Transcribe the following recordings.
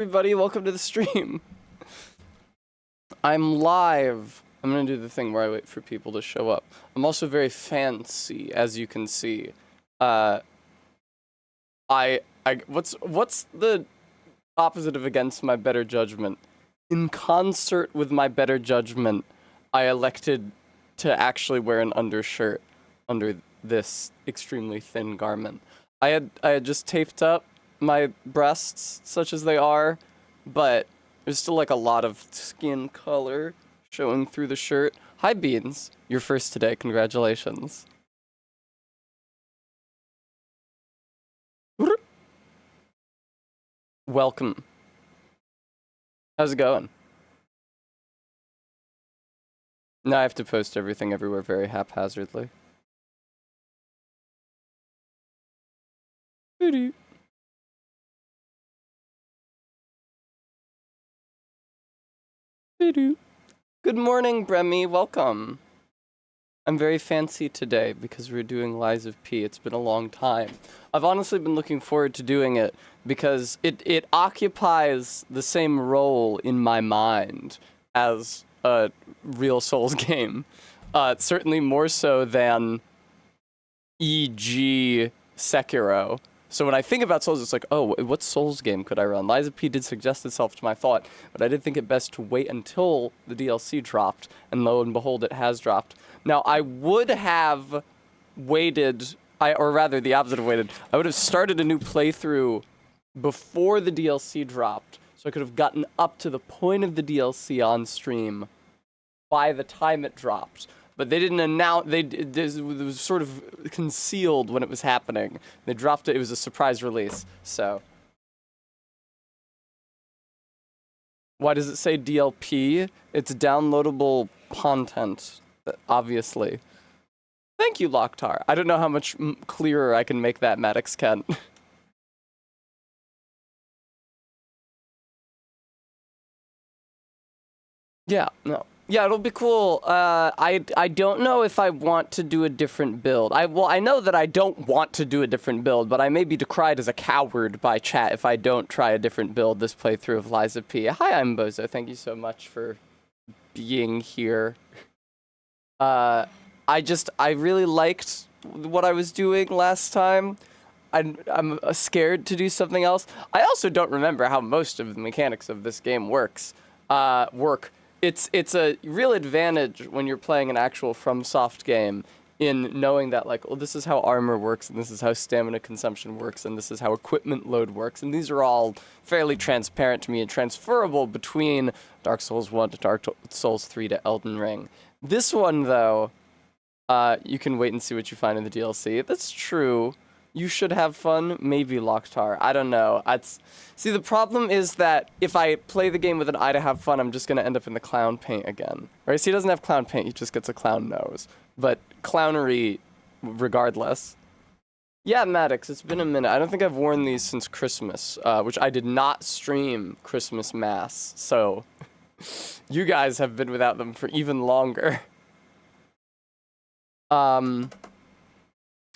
Everybody, welcome to the stream. I'm live. I'm gonna do the thing where I wait for people to show up. I'm also very fancy, as you can see. What's the opposite of against my better judgment? In concert with my better judgment, I elected to actually wear an undershirt under this extremely thin garment. I had just taped up my breasts, such as they are, but there's still like a lot of skin color showing through the shirt. Hi Beans, you're first today, congratulations. Welcome. How's it going? Now I have to post everything everywhere very haphazardly. Good morning, Bremy. Welcome. I'm very fancy today because we're doing Lies of P. It's been a long time. I've honestly been looking forward to doing it because it occupies the same role in my mind as a real Souls game. Certainly more so than e.g. Sekiro. So when I think about Souls, it's like, oh, what Souls game could I run? Lies of P did suggest itself to my thought, but I did think it best to wait until the DLC dropped, and lo and behold, it has dropped. Now, I would have waited, or rather the opposite of waited, I would have started a new playthrough before the DLC dropped, so I could have gotten up to the point of the DLC on stream by the time it dropped. But they didn't announce, it was sort of concealed when it was happening. They dropped it, it was a surprise release, so. Why does it say DLP? It's downloadable content, obviously. Thank you, Locktar. I don't know how much clearer I can make that, Maddox Kent. Yeah, no. Yeah, it'll be cool. I don't know if I want to do a different build. I know that I don't want to do a different build, but I may be decried as a coward by chat if I don't try a different build this playthrough of Lies of P. Hi, I'm Bozo. Thank you so much for being here. I really liked what I was doing last time. I'm scared to do something else. I also don't remember how most of the mechanics of this game work. It's a real advantage when you're playing an actual FromSoft game in knowing that, like, well, this is how armor works, and this is how stamina consumption works, and this is how equipment load works, and these are all fairly transparent to me and transferable between Dark Souls 1 to Dark Souls 3 to Elden Ring. This one, though, you can wait and see what you find in the DLC. That's true. You should have fun. Maybe Locktar. I don't know. See, the problem is that if I play the game with an eye to have fun, I'm just going to end up in the clown paint again. Right? See, he doesn't have clown paint. He just gets a clown nose. But clownery regardless. Yeah, Maddox, it's been a minute. I don't think I've worn these since Christmas, which I did not stream Christmas Mass. So you guys have been without them for even longer.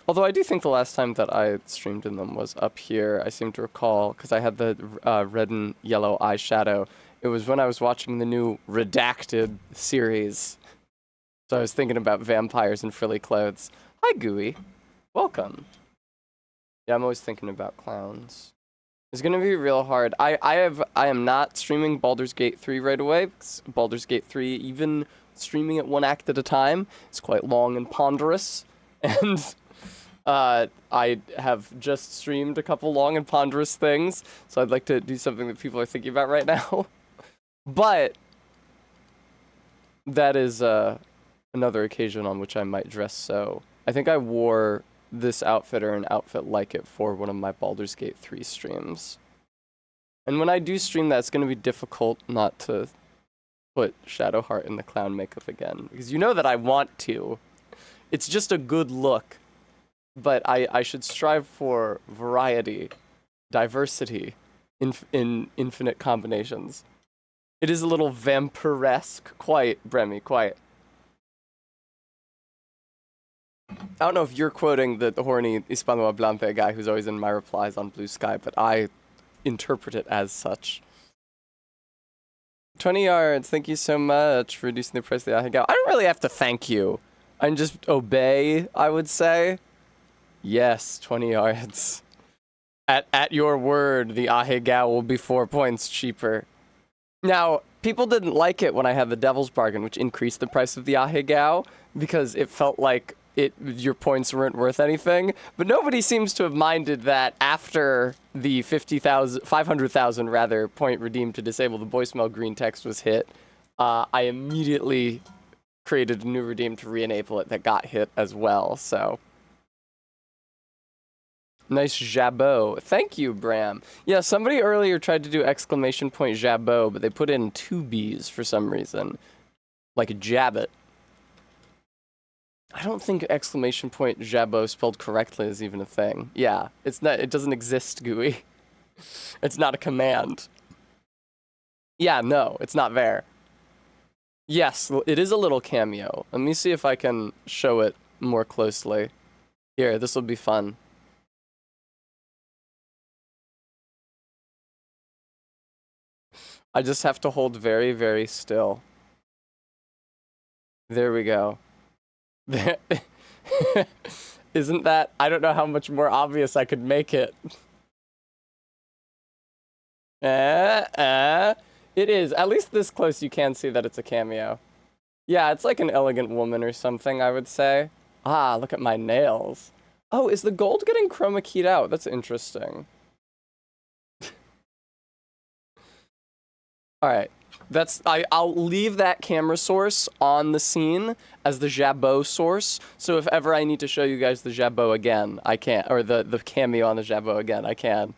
Although I do think the last time that I streamed in them was up here. I seem to recall, because I had the red and yellow eyeshadow. It was when I was watching the new Redacted series. So I was thinking about vampires in frilly clothes. Hi, Gooey. Welcome. Yeah, I'm always thinking about clowns. It's gonna be real hard. I am not streaming Baldur's Gate 3 right away, because Baldur's Gate 3, even streaming it one act at a time, is quite long and ponderous. And I have just streamed a couple long and ponderous things, so I'd like to do something that people are thinking about right now. But that is another occasion on which I might dress so. I think I wore this outfit or an outfit like it for one of my Baldur's Gate 3 streams. And when I do stream that, it's going to be difficult not to put Shadowheart in the clown makeup again, because you know that I want to. It's just a good look. But I should strive for variety, diversity, in infinite combinations. It is a little vampiresque. Quite, Bremy, quite. I don't know if you're quoting the horny Hispanohablante guy who's always in my replies on Blue Sky, but I interpret it as such. 20 yards. Thank you so much for reducing the price of the Ahegao. I don't really have to thank you. I can just obey, I would say. Yes, 20 yards. At your word, the Ahegao will be 4 points cheaper. Now, people didn't like it when I had the Devil's Bargain, which increased the price of the Ahegao because it felt like your points weren't worth anything. But nobody seems to have minded that after the 500,000 rather point redeemed to disable the voicemail green text was hit, I immediately created a new redeem to re-enable it that got hit as well. So nice jabot. Thank you, Bram. Yeah, somebody earlier tried to do exclamation point jabot, but they put in 2 B's for some reason. Like a jabbit. I don't think exclamation point jabot spelled correctly is even a thing. Yeah, it's not. It doesn't exist, GUI. It's not a command. Yeah, no, it's not there. Yes, it is a little cameo. Let me see if I can show it more closely. Here, this will be fun. I just have to hold very, very still. There we go. Isn't that... I don't know how much more obvious I could make it. It is. At least this close you can see that it's a cameo. Yeah, it's like an elegant woman or something, I would say. Ah, look at my nails. Oh, is the gold getting chroma keyed out? That's interesting. Alright. I'll leave that camera source on the scene as the jabot source, so if ever I need to show you guys the jabot again, I can. Or the cameo on the jabot again, I can.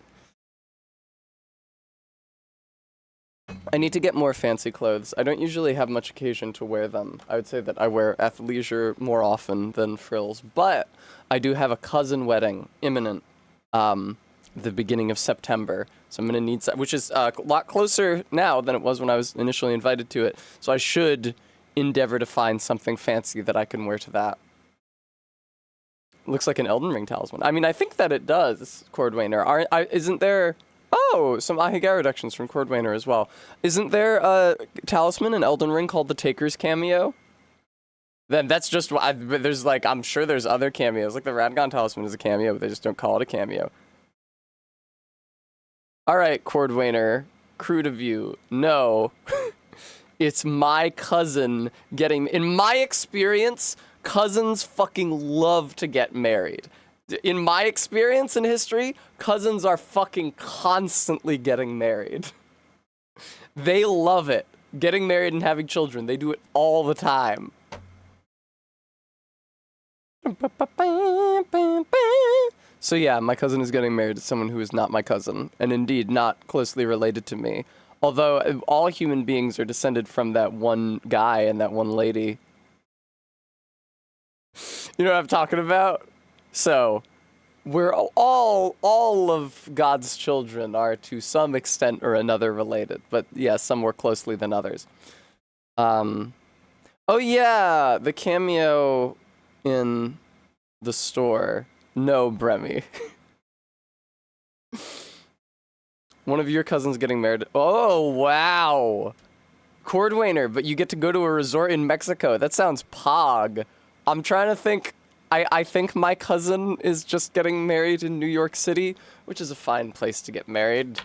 I need to get more fancy clothes. I don't usually have much occasion to wear them. I would say that I wear athleisure more often than frills, but I do have a cousin wedding imminent, the beginning of September. So I'm gonna need, which is a lot closer now than it was when I was initially invited to it. So I should endeavor to find something fancy that I can wear to that. Looks like an Elden Ring talisman. I mean, I think that it does, Cordwainer. Isn't there... Oh, some Ahegao reductions from Cordwainer as well. Isn't there a talisman in Elden Ring called the Taker's Cameo? Then that's just... there's like... I'm sure there's other cameos. Like the Radgon talisman is a cameo, but they just don't call it a cameo. Alright, Cordwainer. Crude of you. No. It's my cousin getting... In my experience, cousins fucking love to get married. In my experience in history, cousins are fucking constantly getting married. They love it. Getting married and having children. They do it all the time. So yeah, my cousin is getting married to someone who is not my cousin, and indeed not closely related to me. Although all human beings are descended from that one guy and that one lady. You know what I'm talking about? So, we're all of God's children are to some extent or another related, but yeah, some more closely than others. Oh yeah, the cameo in the store. No, Bremy. One of your cousins getting married. Oh, wow. Cordwainer, but you get to go to a resort in Mexico. That sounds pog. I'm trying to think. I think my cousin is just getting married in New York City, which is a fine place to get married.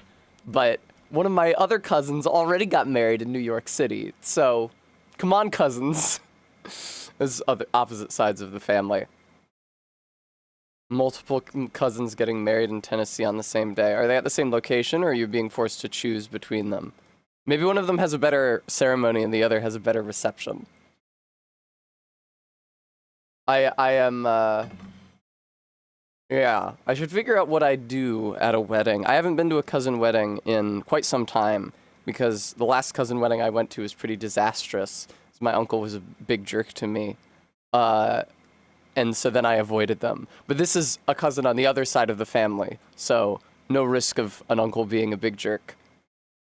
But one of my other cousins already got married in New York City. So, come on, cousins. There's other opposite sides of the family. Multiple cousins getting married in Tennessee on the same day. Are they at the same location, or are you being forced to choose between them? Maybe one of them has a better ceremony and the other has a better reception. I am, yeah, I should figure out what I do at a wedding. I haven't been to a cousin wedding in quite some time, because the last cousin wedding I went to was pretty disastrous. My uncle was a big jerk to me. And so then I avoided them. But this is a cousin on the other side of the family, so no risk of an uncle being a big jerk.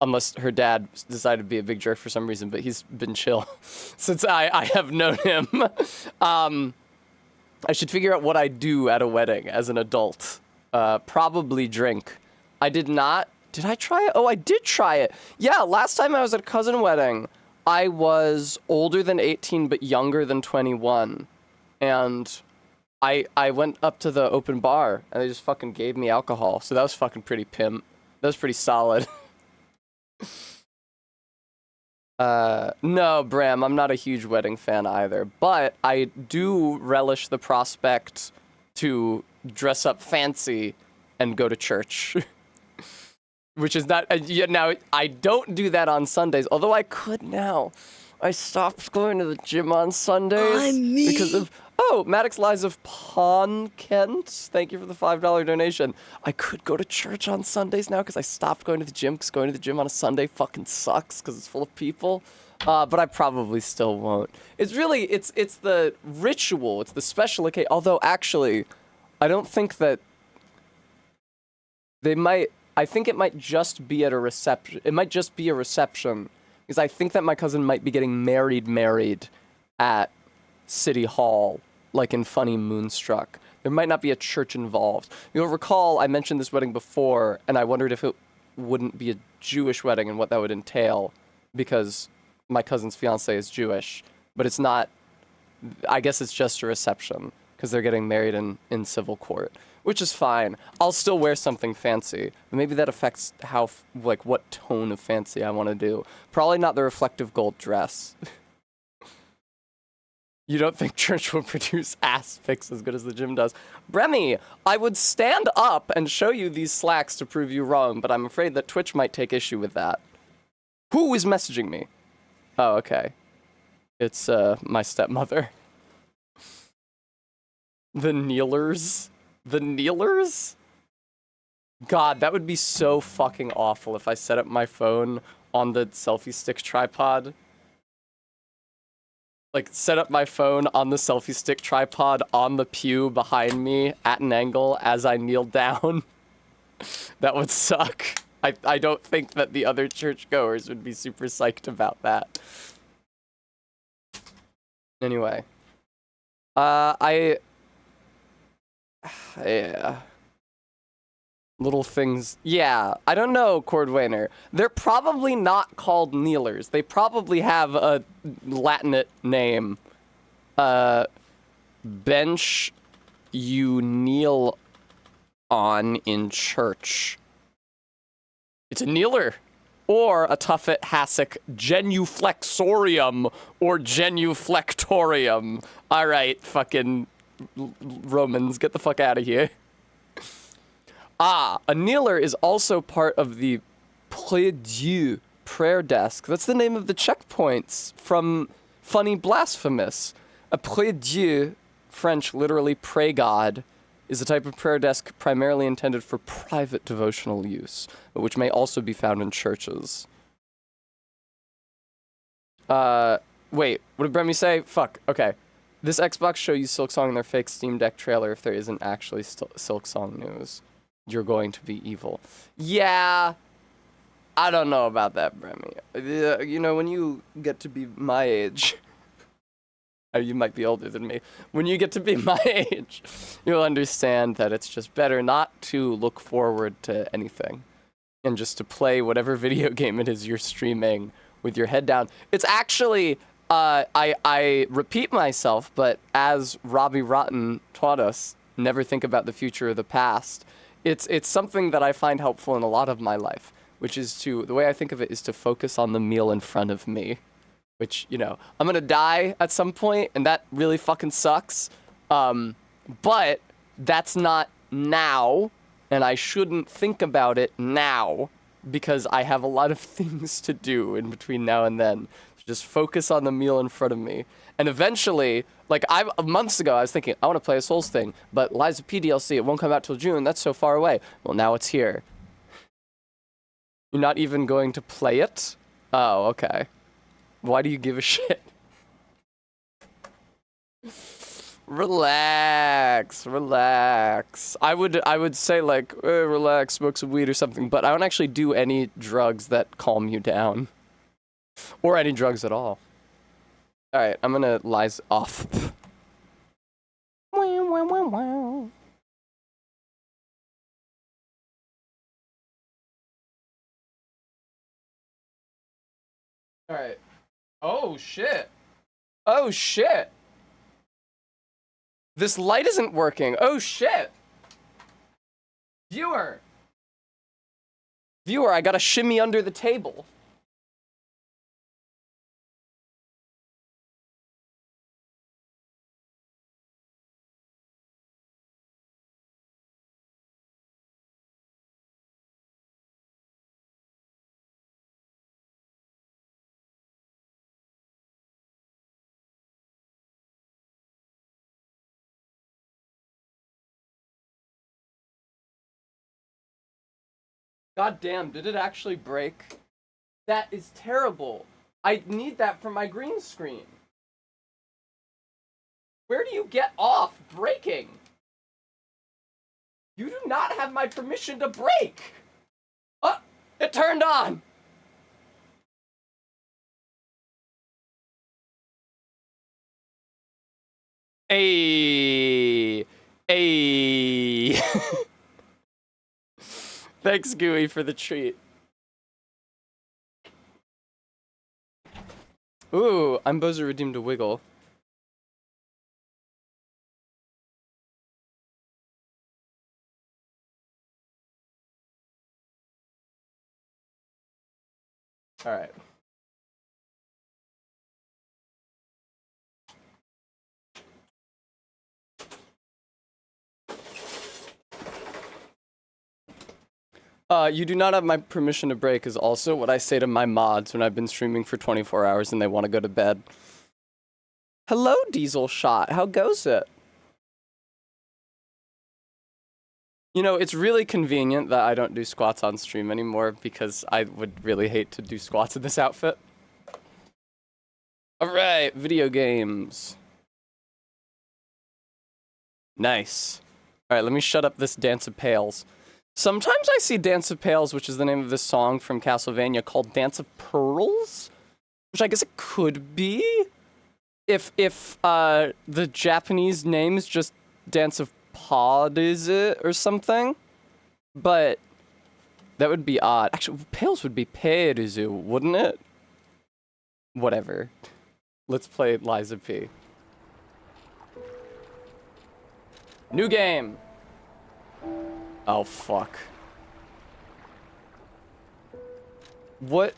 Unless her dad decided to be a big jerk for some reason, but he's been chill since I have known him. I should figure out what I do at a wedding as an adult. Probably drink. I did not Did I try it? Oh, I did try it. Yeah, last time I was at a cousin wedding, I was older than 18 but younger than 21. And I went up to the open bar and they just fucking gave me alcohol. So that was fucking pretty pimp. That was pretty solid. No, Bram, I'm not a huge wedding fan either, but I do relish the prospect to dress up fancy and go to church. Which is not, yeah, now, I don't do that on Sundays, although I could now. I stopped going to the gym on Sundays because of, oh, Maddox Lies of Pawn Kent. Thank you for the $5 donation. I could go to church on Sundays now because I stopped going to the gym because going to the gym on a Sunday fucking sucks because it's full of people. But I probably still won't. It's really, it's the ritual, it's the special occasion. Although actually, I don't think that they might, I think it might just be at a reception. It might just be a reception. Because I think that my cousin might be getting married at City Hall, like in Funny Moonstruck. There might not be a church involved. You'll recall I mentioned this wedding before, and I wondered if it wouldn't be a Jewish wedding and what that would entail, because my cousin's fiance is Jewish. But it's not, I guess it's just a reception, because they're getting married in civil court. Which is fine. I'll still wear something fancy. Maybe that affects how, like, what tone of fancy I want to do. Probably not the reflective gold dress. You don't think church will produce ass pics as good as the gym does? Bremy, I would stand up and show you these slacks to prove you wrong, but I'm afraid that Twitch might take issue with that. Who is messaging me? Oh, okay. It's, my stepmother. The kneelers? The kneelers? God, that would be so fucking awful if I set up my phone on the selfie stick tripod. Like, set up my phone on the selfie stick tripod on the pew behind me at an angle as I kneel down. That would suck. I don't think that the other churchgoers would be super psyched about that. Anyway. Yeah. Little things. Yeah, I don't know, Cordwainer. They're probably not called kneelers. They probably have a Latinate name. Bench you kneel on in church. It's a kneeler. Or a tuffet hassock genuflexorium or genuflectorium. Alright, fucking Romans, get the fuck out of here. Ah, a kneeler is also part of the prie-dieu, prayer desk. That's the name of the checkpoints from Funny Blasphemous. A prie-dieu, French, literally pray God, is a type of prayer desk primarily intended for private devotional use, but which may also be found in churches. Wait, what did Bremy say? Fuck, okay. This Xbox show you Silksong in their fake Steam Deck trailer if there isn't actually Silksong news. You're going to be evil. Yeah, I don't know about that, Bremy. You know, when you get to be my age, you might be older than me. When you get to be my age, you'll understand that it's just better not to look forward to anything and just to play whatever video game it is you're streaming with your head down. It's actually, I repeat myself, but as Robbie Rotten taught us, never think about the future or the past. It's something that I find helpful in a lot of my life, which is the way I think of it is to focus on the meal in front of me, which, you know, I'm gonna die at some point, and that really fucking sucks, but that's not now, and I shouldn't think about it now, because I have a lot of things to do in between now and then. So just focus on the meal in front of me. And eventually, like, months ago, I was thinking, I want to play a Souls thing, but Lies of P DLC, it won't come out till June, that's so far away. Well, now it's here. You're not even going to play it? Oh, okay. Why do you give a shit? Relax, relax. I would say, like, relax, smoke some weed or something, but I don't actually do any drugs that calm you down. Or any drugs at all. Alright, I'm gonna lies off. Alright. Oh, shit. Oh, shit. This light isn't working. Oh, shit. Viewer. Viewer, I gotta shimmy under the table. God damn, did it actually break? That is terrible. I need that for my green screen. Where do you get off breaking? You do not have my permission to break. Oh, it turned on. Hey. Hey. Thanks, Gooey, for the treat. Ooh, I'm Bowser redeemed a wiggle. Alright. You do not have my permission to break is also what I say to my mods when I've been streaming for 24 hours and they want to go to bed. Hello, Diesel Shot. How goes it? You know, it's really convenient that I don't do squats on stream anymore because I would really hate to do squats in this outfit. Alright, video games. Nice. Alright, let me shut up this Dance of Pails. Sometimes I see Dance of Pails, which is the name of this song from Castlevania, called Dance of Pearls? Which I guess it could be? If the Japanese name is just Dance of Pod, is it? Or something? But that would be odd. Actually, Pails would be Peruzu, wouldn't it? Whatever. Let's play Liza P. New game! Oh, fuck. What?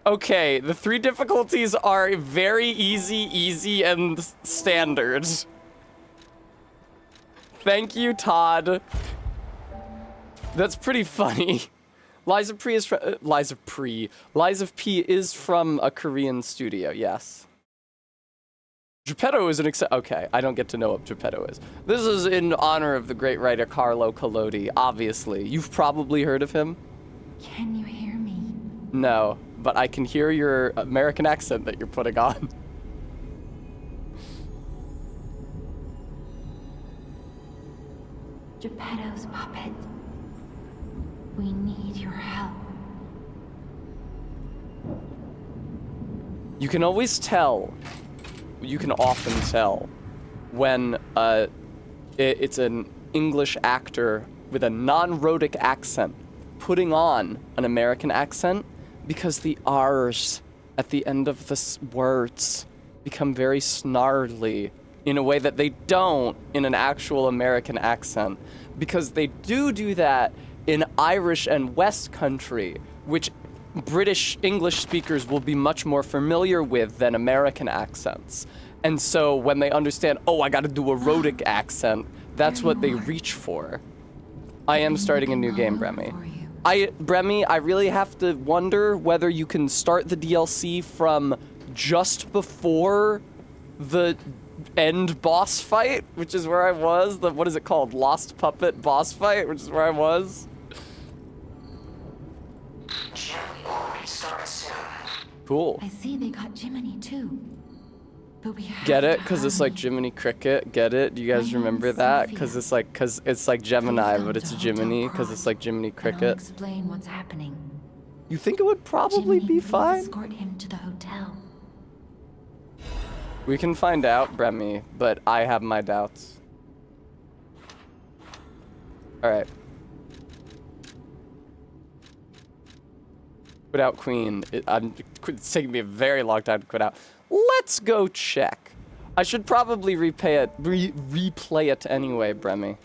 Okay, the 3 difficulties are very easy, and standard. Thank you, Todd. That's pretty funny. Liza P is from Liza P is from a Korean studio, yes. Geppetto is an okay, I don't get to know what Geppetto is. This is in honor of the great writer Carlo Collodi, obviously. You've probably heard of him. Can you hear me? No, but I can hear your American accent that you're putting on. Geppetto's puppet. We need your help. You can always tell, you can often tell, when it's an English actor with a non-rhotic accent putting on an American accent because the R's at the end of the words become very snarly in a way that they don't in an actual American accent, because they do that in Irish and West Country, which British English speakers will be much more familiar with than American accents. And so when they understand, oh, I gotta do a rhotic accent, that's what they reach for. I am starting a new game, Bremy. Bremy, I really have to wonder whether you can start the DLC from just before the end boss fight, which is where I was. What is it called? Lost Puppet boss fight, which is where I was. Cool. I see they got Jiminy too. But we have Get it? Because it's like Jiminy Cricket. Get it? Do you guys remember that? Because it's like Gemini, but it's Jiminy, because it's like Jiminy Cricket. I'll explain what's happening. You think it would probably be fine? Escort him to the hotel. We can find out, Bremy, but I have my doubts. Alright. Quit out queen. It's taking me a very long time to quit out. Let's go check. I should probably replay it anyway, Bremy.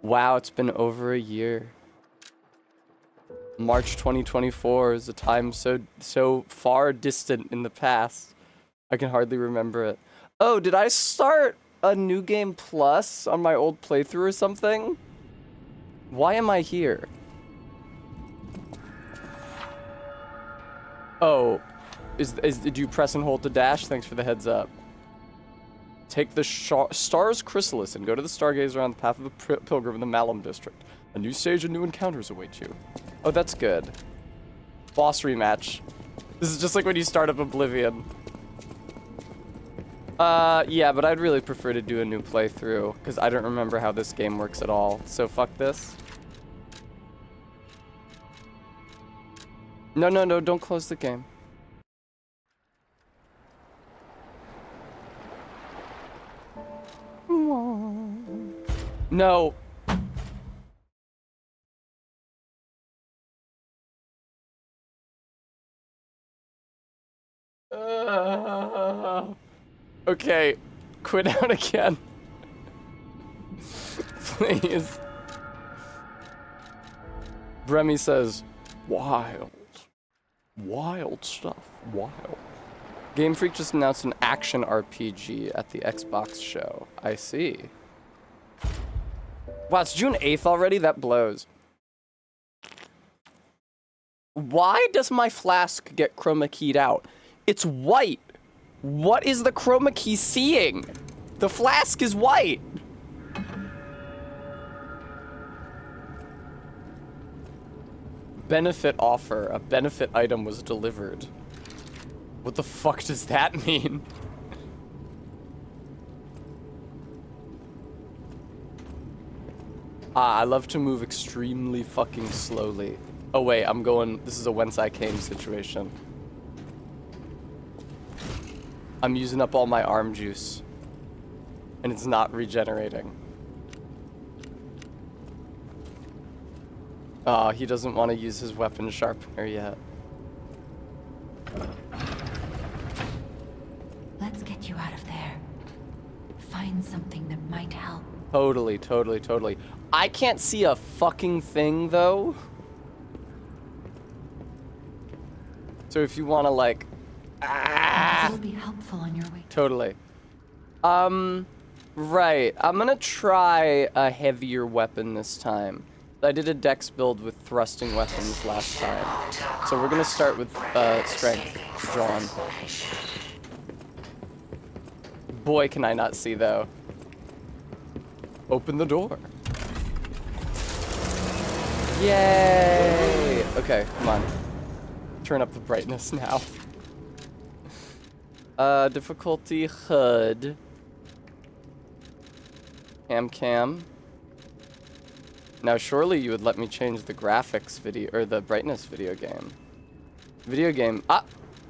Wow, it's been over a year. March 2024 is a time so far distant in the past. I can hardly remember it. Oh, did I start a new game plus on my old playthrough or something? Why am I here? Oh, did you press and hold to dash? Thanks for the heads up. Take the Star's Chrysalis and go to the Stargazer on the path of the Pilgrim in the Malum district. A new stage and new encounters await you. Oh, that's good. Boss rematch. This is just like when you start up Oblivion. Yeah, but I'd really prefer to do a new playthrough, because I don't remember how this game works at all. So fuck this. No, don't close the game. No. Okay, quit out again. Please. Bremy says, wild. Wild stuff. Wild. Game Freak just announced an action RPG at the Xbox show. I see. Wow, it's June 8th already? That blows. Why does my flask get chroma keyed out? It's white. What is the chroma key seeing? The flask is white. Benefit offer. A benefit item was delivered. What the fuck does that mean? I love to move extremely fucking slowly. Oh wait, I'm going, this is a whence I came situation. I'm using up all my arm juice. And it's not regenerating. Oh, he doesn't want to use his weapon sharpener yet. Let's get you out of there. Find something that might help. Totally. I can't see a fucking thing, though. So if you want to, like... It'll be helpful on your way. Totally. Right. I'm gonna try a heavier weapon this time. I did a dex build with thrusting weapons last time. So we're gonna start with strength drawn. Boy, can I not see, though. Open the door. Yay! Okay, come on. Turn up the brightness now. Difficulty HUD. Cam. Now surely you would let me change the graphics video, or the brightness video game.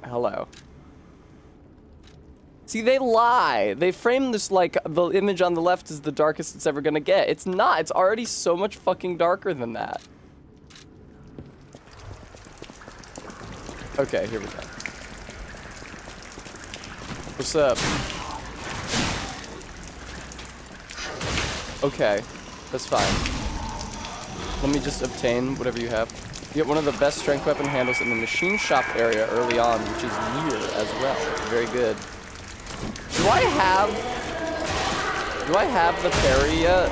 Hello. See, they lie. They frame this like the image on the left is the darkest it's ever gonna get. It's not. It's already so much fucking darker than that. Okay, here we go. What's up? Okay, that's fine. Let me just obtain whatever you have. You get one of the best strength weapon handles in the machine shop area early on, which is near as well. Very good. Do I have the parry yet?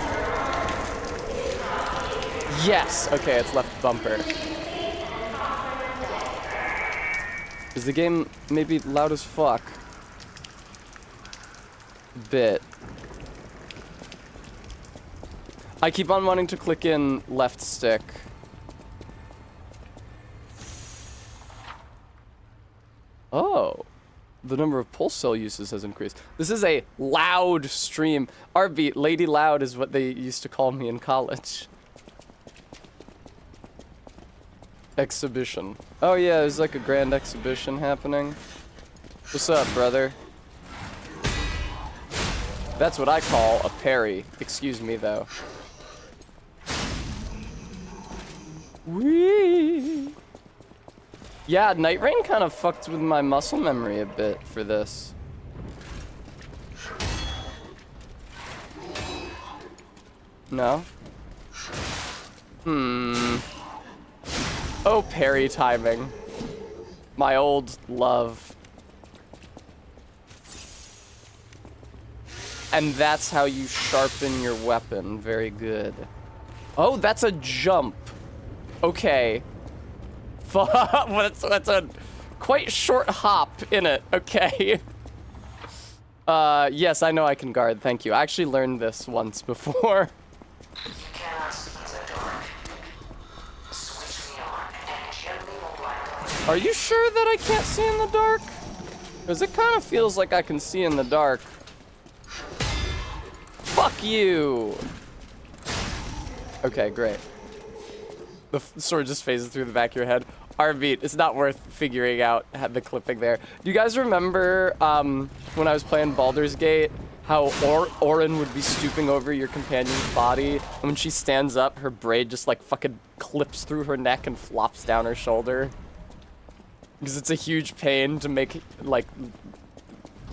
Yes! Okay, it's left bumper. Is the game maybe loud as fuck? Bit. I keep on wanting to click in left stick. Oh. The number of pulse cell uses has increased. This is a loud stream. RB, Lady Loud is what they used to call me in college. Exhibition. Oh yeah, there's like a grand exhibition happening. What's up, brother? That's what I call a parry. Excuse me, though. Whee! Yeah, Night Rain kind of fucked with my muscle memory a bit for this. No? Oh, parry timing. My old love. And that's how you sharpen your weapon. Very good. Oh, that's a jump. Okay. That's a quite short hop in it. Okay. Yes, I know I can guard. Thank you. I actually learned this once before. Are you sure that I can't see in the dark? Because it kind of feels like I can see in the dark. Fuck you! Okay, great. The sword just phases through the back of your head. R-beat, it's not worth figuring out the clipping there. Do you guys remember when I was playing Baldur's Gate, how Orin would be stooping over your companion's body, and when she stands up, her braid just like fucking clips through her neck and flops down her shoulder? Because it's a huge pain to make, like,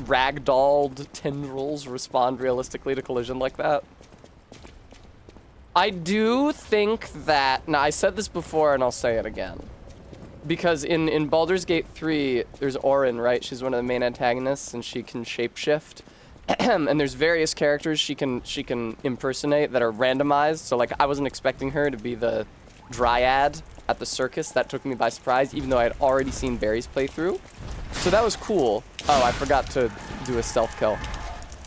ragdolled tendrils respond realistically to collision like that. I do think that, now I said this before and I'll say it again. Because in Baldur's Gate 3, there's Orin, right? She's one of the main antagonists and she can shapeshift. And there's various characters she can impersonate that are randomized. So like I wasn't expecting her to be the dryad at the circus. That took me by surprise, even though I had already seen Barry's playthrough. So that was cool. Oh, I forgot to do a stealth kill.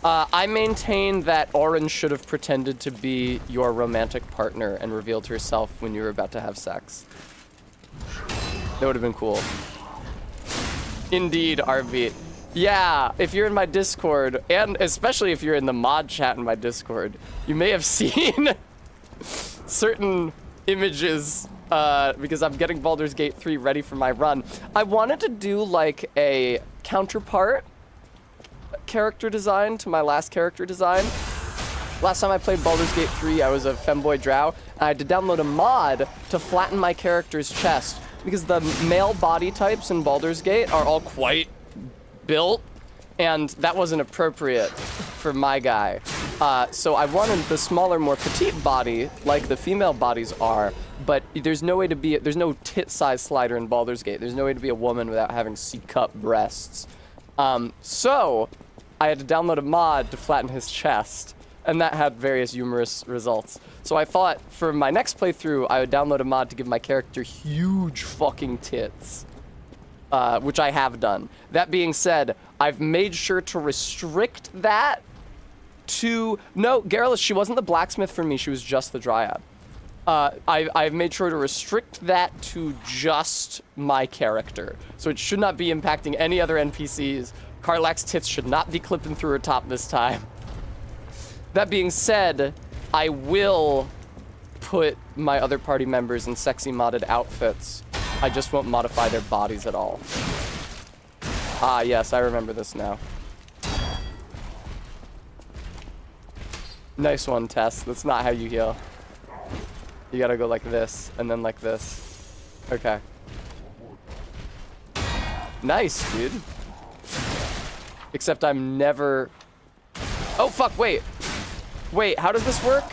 I maintain that Orin should have pretended to be your romantic partner and revealed herself when you were about to have sex. That would have been cool. Indeed, RV. Yeah, if you're in my Discord, and especially if you're in the mod chat in my Discord, you may have seen certain images because I'm getting Baldur's Gate 3 ready for my run. I wanted to do like a counterpart character design to my last character design. Last time I played Baldur's Gate 3, I was a femboy drow, and I had to download a mod to flatten my character's chest because the male body types in Baldur's Gate are all quite built, and that wasn't appropriate for my guy. So I wanted the smaller, more petite body, like the female bodies are, but there's no way to be, there's no tit size slider in Baldur's Gate. There's no way to be a woman without having C-cup breasts. So I had to download a mod to flatten his chest, and that had various humorous results. So I thought for my next playthrough, I would download a mod to give my character huge fucking tits. Which I have done. That being said, I've made sure to restrict that to... No, Garrulus, she wasn't the blacksmith for me, she was just the dryad. I've made sure to restrict that to just my character. So it should not be impacting any other NPCs. Karlach's tits should not be clipping through her top this time. That being said, I will put my other party members in sexy modded outfits. I just won't modify their bodies at all. Ah, yes, I remember this now. Nice one, Tess. That's not how you heal. You gotta go like this, and then like this. Okay. Nice, dude. Except I'm never... Oh, fuck, wait. Wait, how does this work?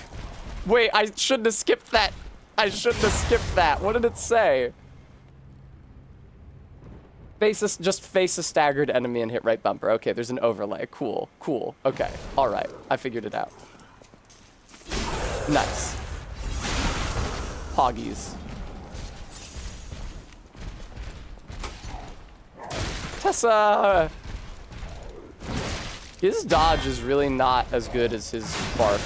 Wait, I shouldn't have skipped that. I shouldn't have skipped that. What did it say? Just face a staggered enemy and hit right bumper. Okay, there's an overlay. Cool, cool. Okay, all right. I figured it out. Nice. Hoggies. Tessa! His dodge is really not as good as his bark.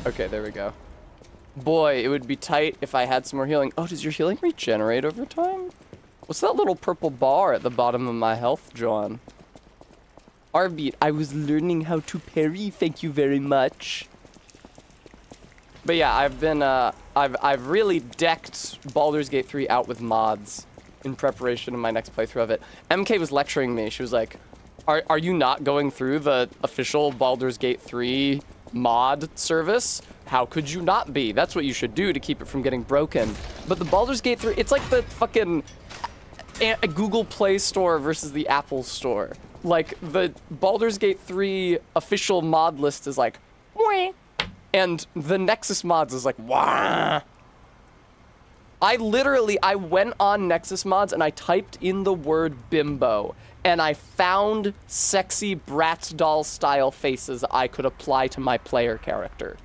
Okay, there we go. Boy, it would be tight if I had some more healing. Oh, does your healing regenerate over time? What's that little purple bar at the bottom of my health, John? Arbeat, I was learning how to parry, thank you very much. But yeah, I've been, I've really decked Baldur's Gate 3 out with mods in preparation of my next playthrough of it. MK was lecturing me. She was like, Are you not going through the official Baldur's Gate 3 mod service? How could you not be? That's what you should do to keep it from getting broken. But the Baldur's Gate 3, it's like the fucking Google Play Store versus the Apple Store. Like, the Baldur's Gate 3 official mod list is like, wah, and the Nexus mods is like, wah. I went on Nexus mods and I typed in the word bimbo, and I found sexy Bratz doll style faces I could apply to my player character.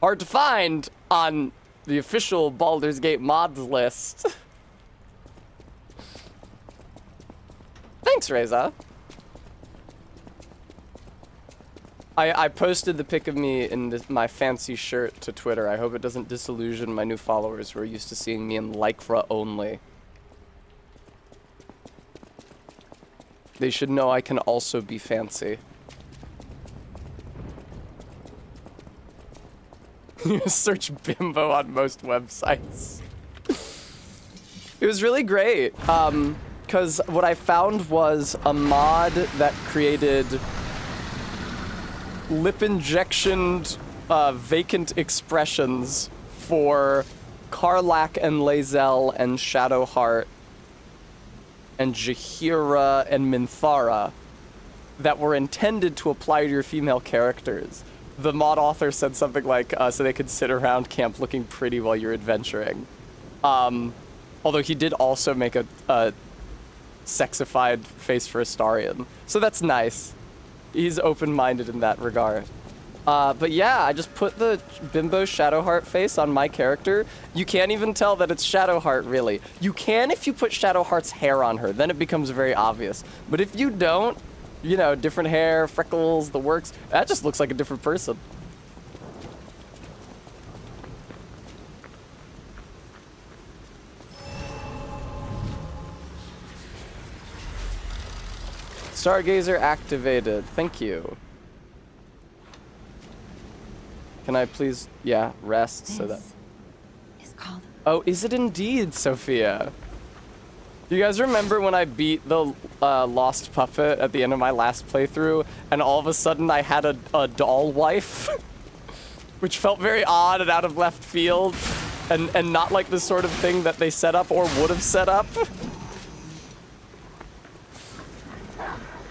Hard to find on the official Baldur's Gate mods list. Thanks, Reza. I posted the pic of me in my fancy shirt to Twitter. I hope it doesn't disillusion my new followers who are used to seeing me in Lycra only. They should know I can also be fancy. You search bimbo on most websites. It was really great, because what I found was a mod that created lip injectioned vacant expressions for Karlach and Lae'zel and Shadowheart and Jaheira and Minthara that were intended to apply to your female characters. The mod author said something like, so they could sit around camp looking pretty while you're adventuring. Although he did also make a sexified face for Astarion. So that's nice. He's open-minded in that regard. But yeah, I just put the bimbo Shadowheart face on my character. You can't even tell that it's Shadowheart, really. You can if you put Shadowheart's hair on her, then it becomes very obvious. But if you don't, you know, different hair, freckles, the works, that just looks like a different person. Stargazer activated. Thank you. Can I please, yeah, rest so that... It's called... Oh, is it indeed, Sophia? Do you guys remember when I beat the Lost Puppet at the end of my last playthrough, and all of a sudden I had a doll wife? Which felt very odd and out of left field, and not like the sort of thing that they set up or would have set up.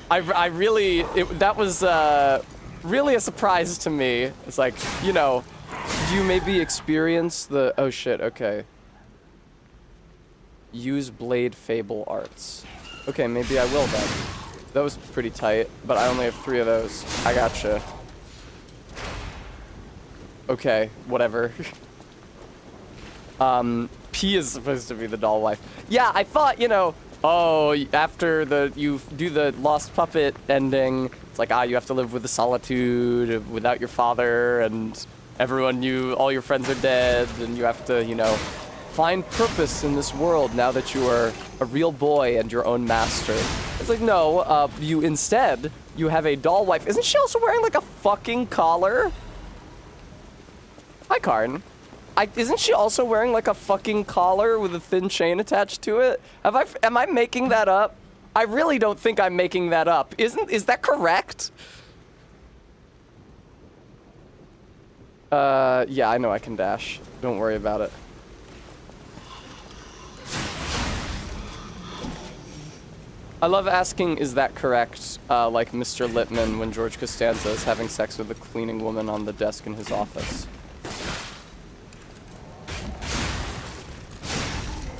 I really, that was really a surprise to me. It's like, you know, do you maybe experience the, oh shit, okay. Use Blade Fable Arts. Okay, maybe I will then. That was pretty tight, but I only have 3 of those. I gotcha. Okay, whatever. P is supposed to be the doll wife. Yeah, I thought, you know, oh, after you do the Lost Puppet ending, it's like, you have to live with the solitude without your father, and all your friends are dead, and you have to, you know, find purpose in this world now that you are a real boy and your own master. It's like, no, you have a doll wife. Isn't she also wearing like a fucking collar? Hi, Karn. Isn't she also wearing like a fucking collar with a thin chain attached to it? Am I making that up? I really don't think I'm making that up. Is that correct? Yeah, I know I can dash. Don't worry about it. I love asking, is that correct, like Mr. Littman when George Costanza is having sex with a cleaning woman on the desk in his office.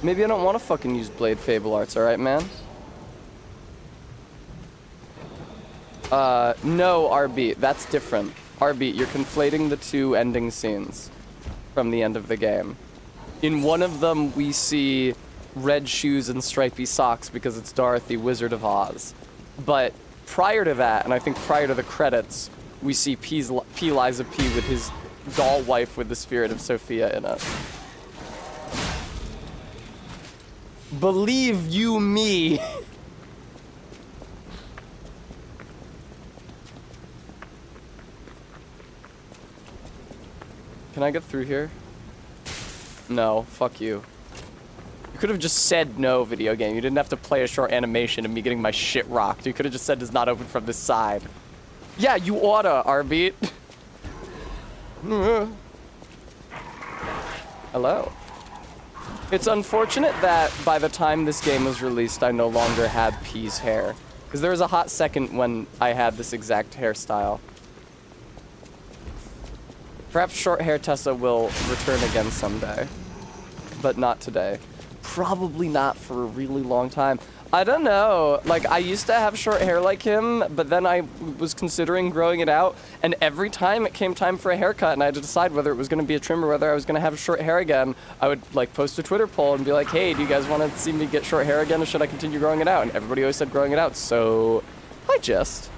Maybe I don't want to fucking use Blade Fable Arts, alright, man? No, RB, that's different. RB, you're conflating the 2 ending scenes from the end of the game. In one of them, we see red shoes and stripy socks because it's Dorothy, Wizard of Oz. But prior to that, and I think prior to the credits, we see P. Liza P. with his doll wife with the spirit of Sophia in it. Believe you me. Can I get through here? No, fuck you. You could have just said no, video game. You didn't have to play a short animation of me getting my shit rocked. You could have just said does not open from this side. Yeah, you oughta, Arbeat. Hello. It's unfortunate that by the time this game was released, I no longer had P's hair. Because there was a hot second when I had this exact hairstyle. Perhaps short hair Tessa will return again someday. But not today. Probably not for a really long time. I don't know. Like, I used to have short hair like him, but then I was considering growing it out, and every time it came time for a haircut and I had to decide whether it was going to be a trim or whether I was going to have short hair again, I would, like, post a Twitter poll and be like, hey, do you guys want to see me get short hair again, or should I continue growing it out? And everybody always said growing it out, so I just...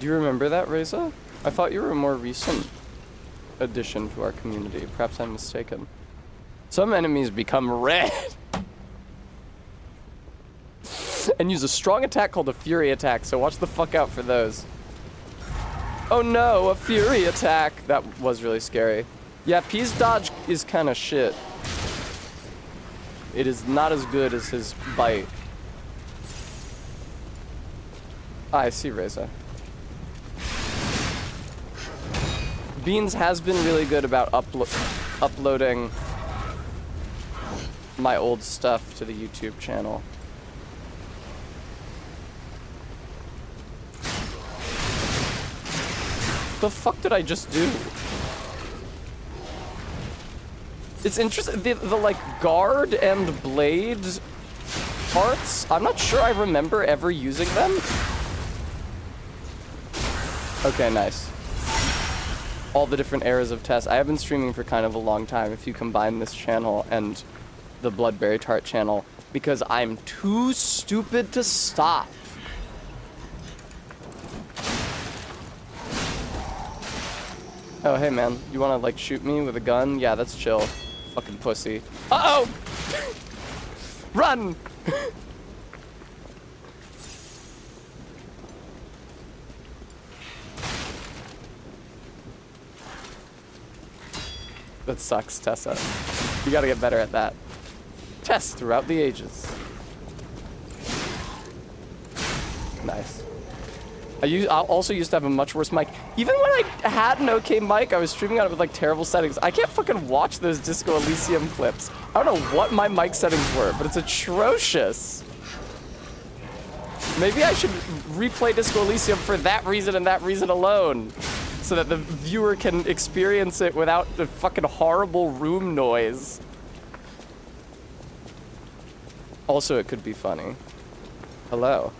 Do you remember that, Reza? I thought you were a more recent addition to our community. Perhaps I'm mistaken. Some enemies become red and use a strong attack called a Fury attack, so watch the fuck out for those. Oh no, a Fury attack! That was really scary. Yeah, P's dodge is kind of shit. It is not as good as his bite. Ah, I see, Reza. Beans has been really good about uploading my old stuff to the YouTube channel. The fuck did I just do? It's interesting, the like guard and blade parts, I'm not sure I remember ever using them. Okay, nice. All the different eras of Tess. I have been streaming for kind of a long time if you combine this channel and the Bloodberry Tart channel, because I'm too stupid to stop. Oh, hey man, you wanna like shoot me with a gun? Yeah, that's chill. Fucking pussy. Uh-oh! Run! That sucks, Tessa. You gotta get better at that. Tess throughout the ages. Nice. I also used to have a much worse mic. Even when I had an okay mic, I was streaming on it with like terrible settings. I can't fucking watch those Disco Elysium clips. I don't know what my mic settings were, but it's atrocious. Maybe I should replay Disco Elysium for that reason and that reason alone, so that the viewer can experience it without the fucking horrible room noise. Also, it could be funny. Hello.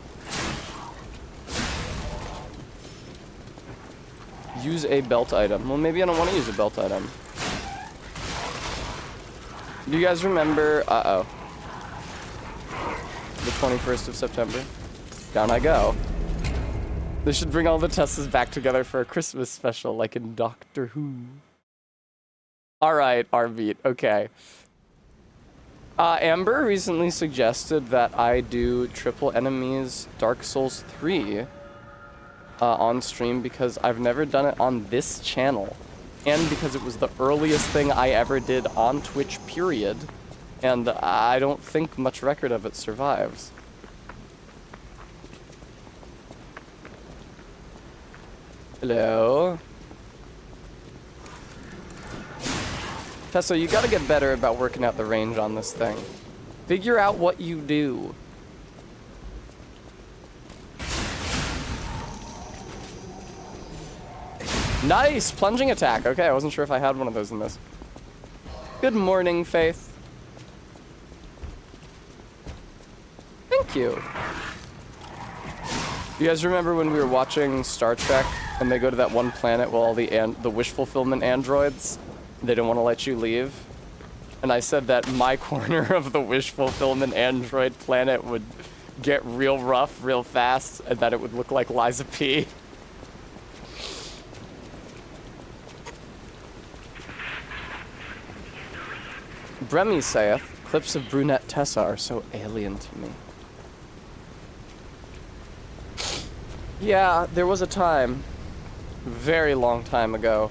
Use a belt item. Well, maybe I don't want to use a belt item. Do you guys remember, uh-oh, the 21st of September? Down I go. They should bring all the Tessas back together for a Christmas special, like in Doctor Who. Alright, Arbeat, okay. Amber recently suggested that I do Triple Enemies Dark Souls 3 on stream because I've never done it on this channel, and because it was the earliest thing I ever did on Twitch, period, and I don't think much record of it survives. Hello? Tessa, you gotta get better about working out the range on this thing. Figure out what you do. Nice! Plunging attack. Okay, I wasn't sure if I had one of those in this. Good morning, Faith. Thank you. You guys remember when we were watching Star Trek and they go to that one planet with all the wish fulfillment androids? They don't want to let you leave? And I said that my corner of the wish fulfillment android planet would get real rough real fast, and that it would look like Liza P. Bremy saith, clips of brunette Tessa are so alien to me. Yeah, there was a time, very long time ago.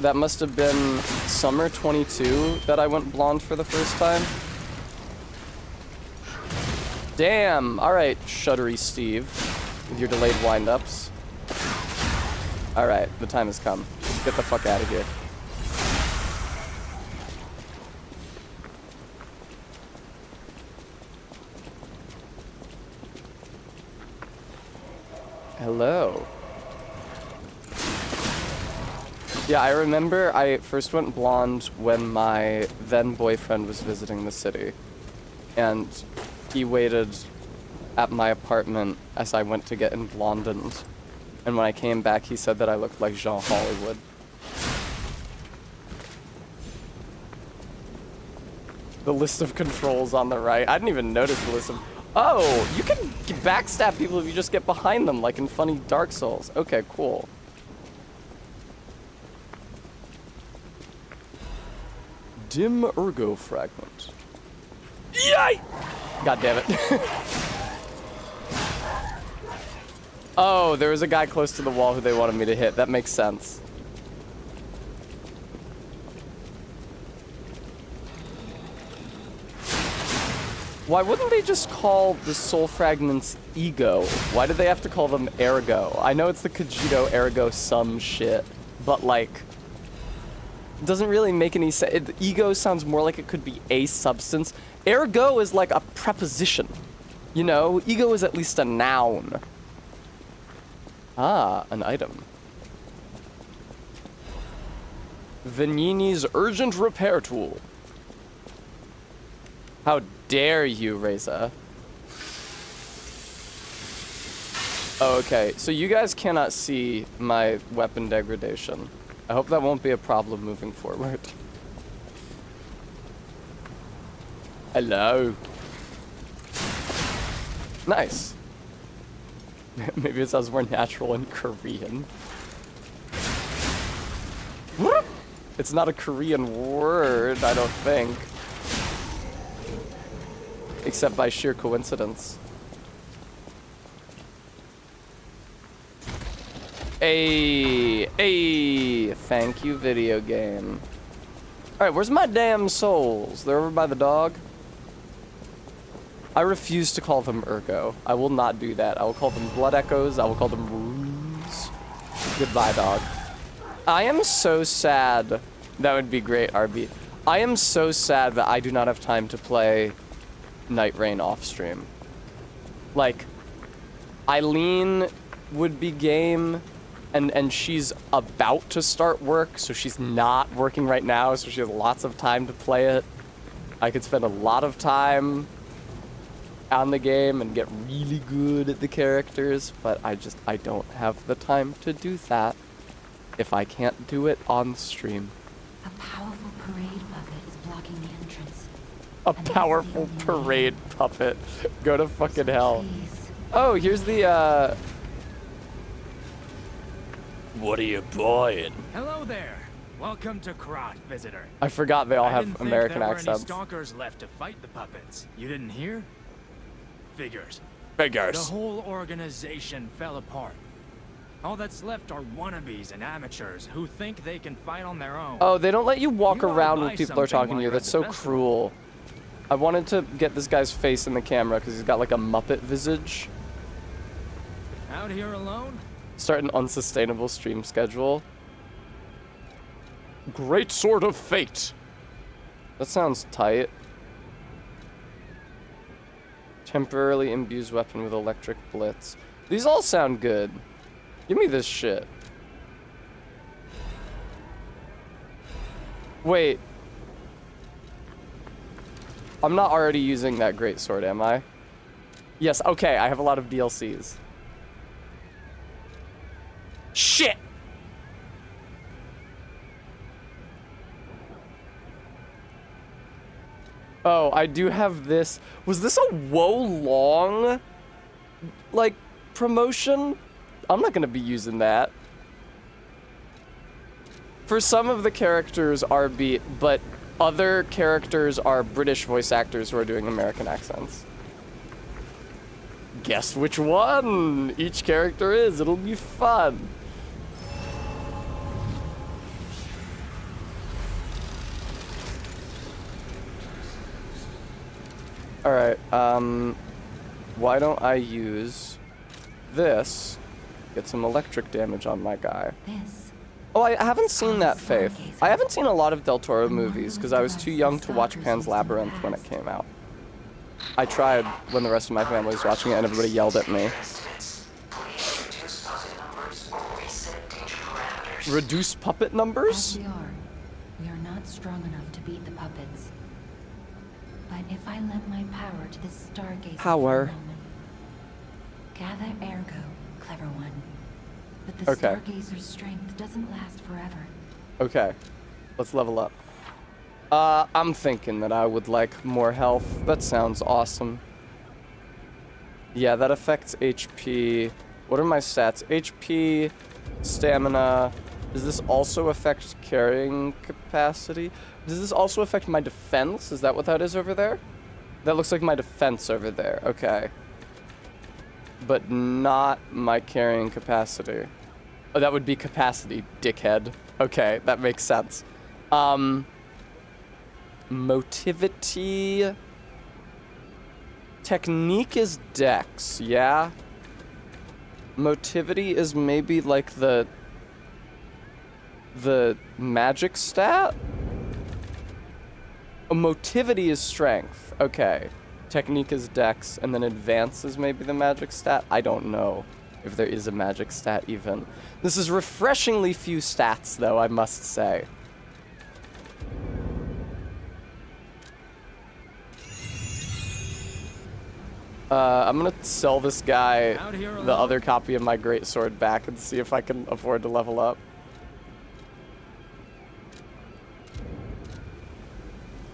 That must have been summer 22 that I went blonde for the first time. Damn! Alright, Shuddery Steve, with your delayed wind-ups. Alright, the time has come. Get the fuck out of here. Hello. Yeah, I remember I first went blonde when my then boyfriend was visiting the city. And he waited at my apartment as I went to get in blondened. And when I came back, he said that I looked like Jean Hollywood. The list of controls on the right. I didn't even notice the list of... Oh, you can backstab people if you just get behind them, like in funny Dark Souls. Okay, cool. Dim Ergo Fragment. Yay! God damn it. Oh, there was a guy close to the wall who they wanted me to hit. That makes sense. Why wouldn't they just call the soul fragments ego? Why do they have to call them ergo? I know it's the Cogito ergo sum shit, but like, it doesn't really make any sense. Ego sounds more like it could be a substance. Ergo is like a preposition, you know? Ego is at least a noun. Ah, an item. Venini's urgent repair tool. How dare you, Reza? Oh, okay, so you guys cannot see my weapon degradation. I hope that won't be a problem moving forward. Hello. Nice. Maybe it sounds more natural in Korean. It's not a Korean word, I don't think. Except by sheer coincidence. Hey, thank you, video game. Alright, where's my damn souls? They're over by the dog. I refuse to call them Ergo. I will not do that. I will call them Blood Echoes. I will call them Runes. Goodbye, dog. I am so sad. That would be great, RB. I am so sad that I do not have time to play Night Rain off stream. Like, Eileen would be game, and she's about to start work, so she's not working right now, so she has lots of time to play it. I could spend a lot of time on the game and get really good at the characters, but I don't have the time to do that if I can't do it on stream. A powerful parade puppet is blocking the entrance. A powerful parade puppet. Go to fucking hell. Oh, here's the, What are you buying? Hello there. Welcome to Krot, visitor. I forgot they all have American there accents. Any stalkers left to fight the puppets. You didn't hear? Figures. Figures. The whole organization fell apart. All that's left are wannabes and amateurs who think they can fight on their own. Oh, they don't let you walk You oughta around buy when people are something talking while to you. you're at That's the so festival. cruel. I wanted to get this guy's face in the camera because he's got like a Muppet visage. Out here alone? Start an unsustainable stream schedule. Great Sword of Fate. That sounds tight. Temporarily imbues weapon with electric blitz. These all sound good. Give me this shit. Wait. I'm not already using that great sword, am I? Yes, okay, I have a lot of DLCs. Shit! Oh, I do have this. Was this a Wo Long, like, promotion? I'm not gonna be using that. For some of the characters are but other characters are British voice actors who are doing American accents. guess which one each character is. It'll be fun. Alright, why don't I use this, get some electric damage on my guy. This. Oh, I haven't seen that, Faith. I haven't seen a lot of Del Toro movies because I was too young to watch Pan's Labyrinth when it came out. I tried when the rest of my family was watching it and everybody yelled at me. Reduce puppet numbers? As we are not strong enough to beat the puppets. But if I lend my power to this stargazer for a moment, gather ergo, clever one. But the stargazer's strength doesn't last forever. Okay, let's level up. I'm thinking that I would like more health. That sounds awesome. Yeah, that affects HP. What are my stats? HP, stamina. Does this also affect carrying capacity? Does this also affect my defense? Is that what that is over there? That looks like my defense over there. Okay. But not my carrying capacity. Oh, that would be capacity, dickhead. Okay, that makes sense. Motivity. Technique is dex, yeah? Motivity is maybe like the magic stat? Motivity is strength. Okay. Technique is dex, and then advance is maybe the magic stat. I don't know if there is a magic stat even. This is refreshingly few stats, though, I must say. I'm gonna sell this guy the other copy of my greatsword back and see if I can afford to level up.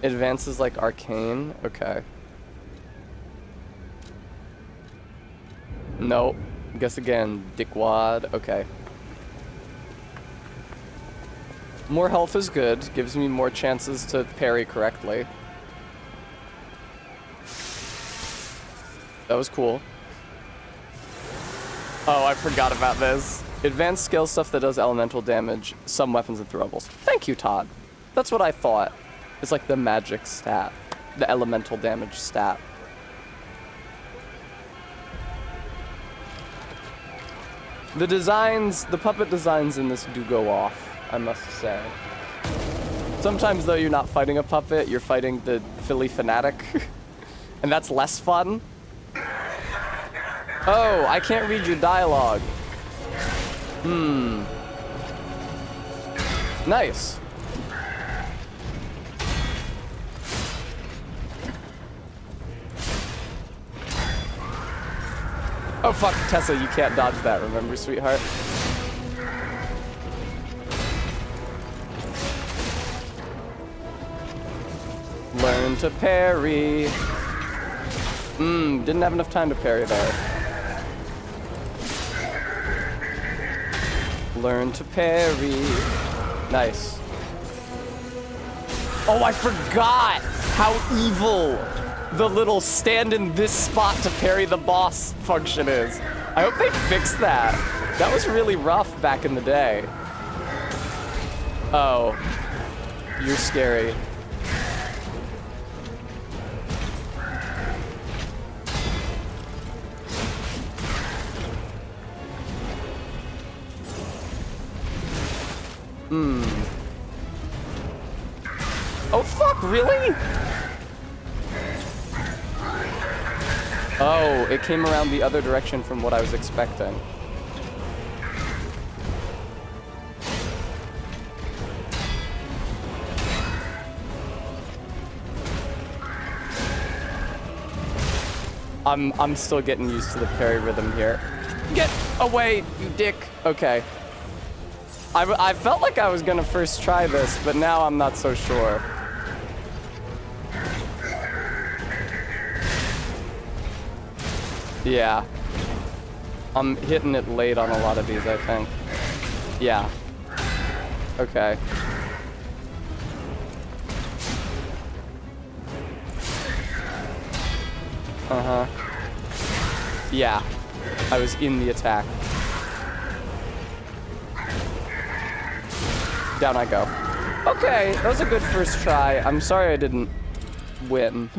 Advances like arcane? Okay. Nope. Guess again. Dickwad. Okay. More health is good. Gives me more chances to parry correctly. That was cool. Oh, I forgot about this. Advanced skill stuff that does elemental damage, some weapons and throwables. Thank you, Todd. That's what I thought. It's like the magic stat. The elemental damage stat. The designs, the puppet designs in this do go off, I must say. Sometimes, though, you're not fighting a puppet, you're fighting the Philly fanatic. And that's less fun. Oh, I can't read your dialogue. Nice. Oh fuck, Tessa, you can't dodge that, remember, sweetheart? Learn to parry. Didn't have enough time to parry there. Learn to parry. Nice. Oh, I forgot how evil the little stand in this spot to parry the boss function is. I hope they fixed that. That was really rough back in the day. Oh. You're scary. Oh fuck, really? Oh, it came around the other direction from what I was expecting. I'm still getting used to the parry rhythm here. Get away, you dick. Okay. I felt like I was gonna first try this, but now I'm not so sure. Yeah. I'm hitting it late on a lot of these, I think. Yeah. Okay. Uh-huh. Yeah, I was in the attack. Down I go. Okay, that was a good first try. I'm sorry I didn't win.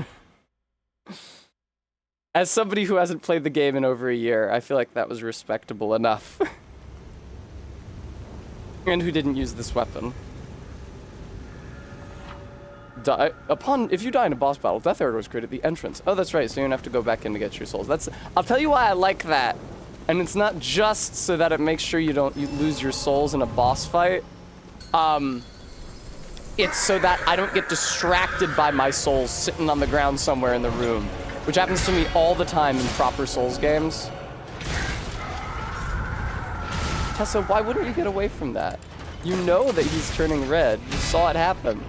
As somebody who hasn't played the game in over a year, I feel like that was respectable enough. And who didn't use this weapon. If you die in a boss battle, death arrow is created at the entrance. Oh, that's right, so you don't have to go back in to get your souls. I'll tell you why I like that. And it's not just so that it makes sure you lose your souls in a boss fight. It's so that I don't get distracted by my souls sitting on the ground somewhere in the room, which happens to me all the time in proper Souls games. Tessa, why wouldn't you get away from that? You know that he's turning red. You saw it happen.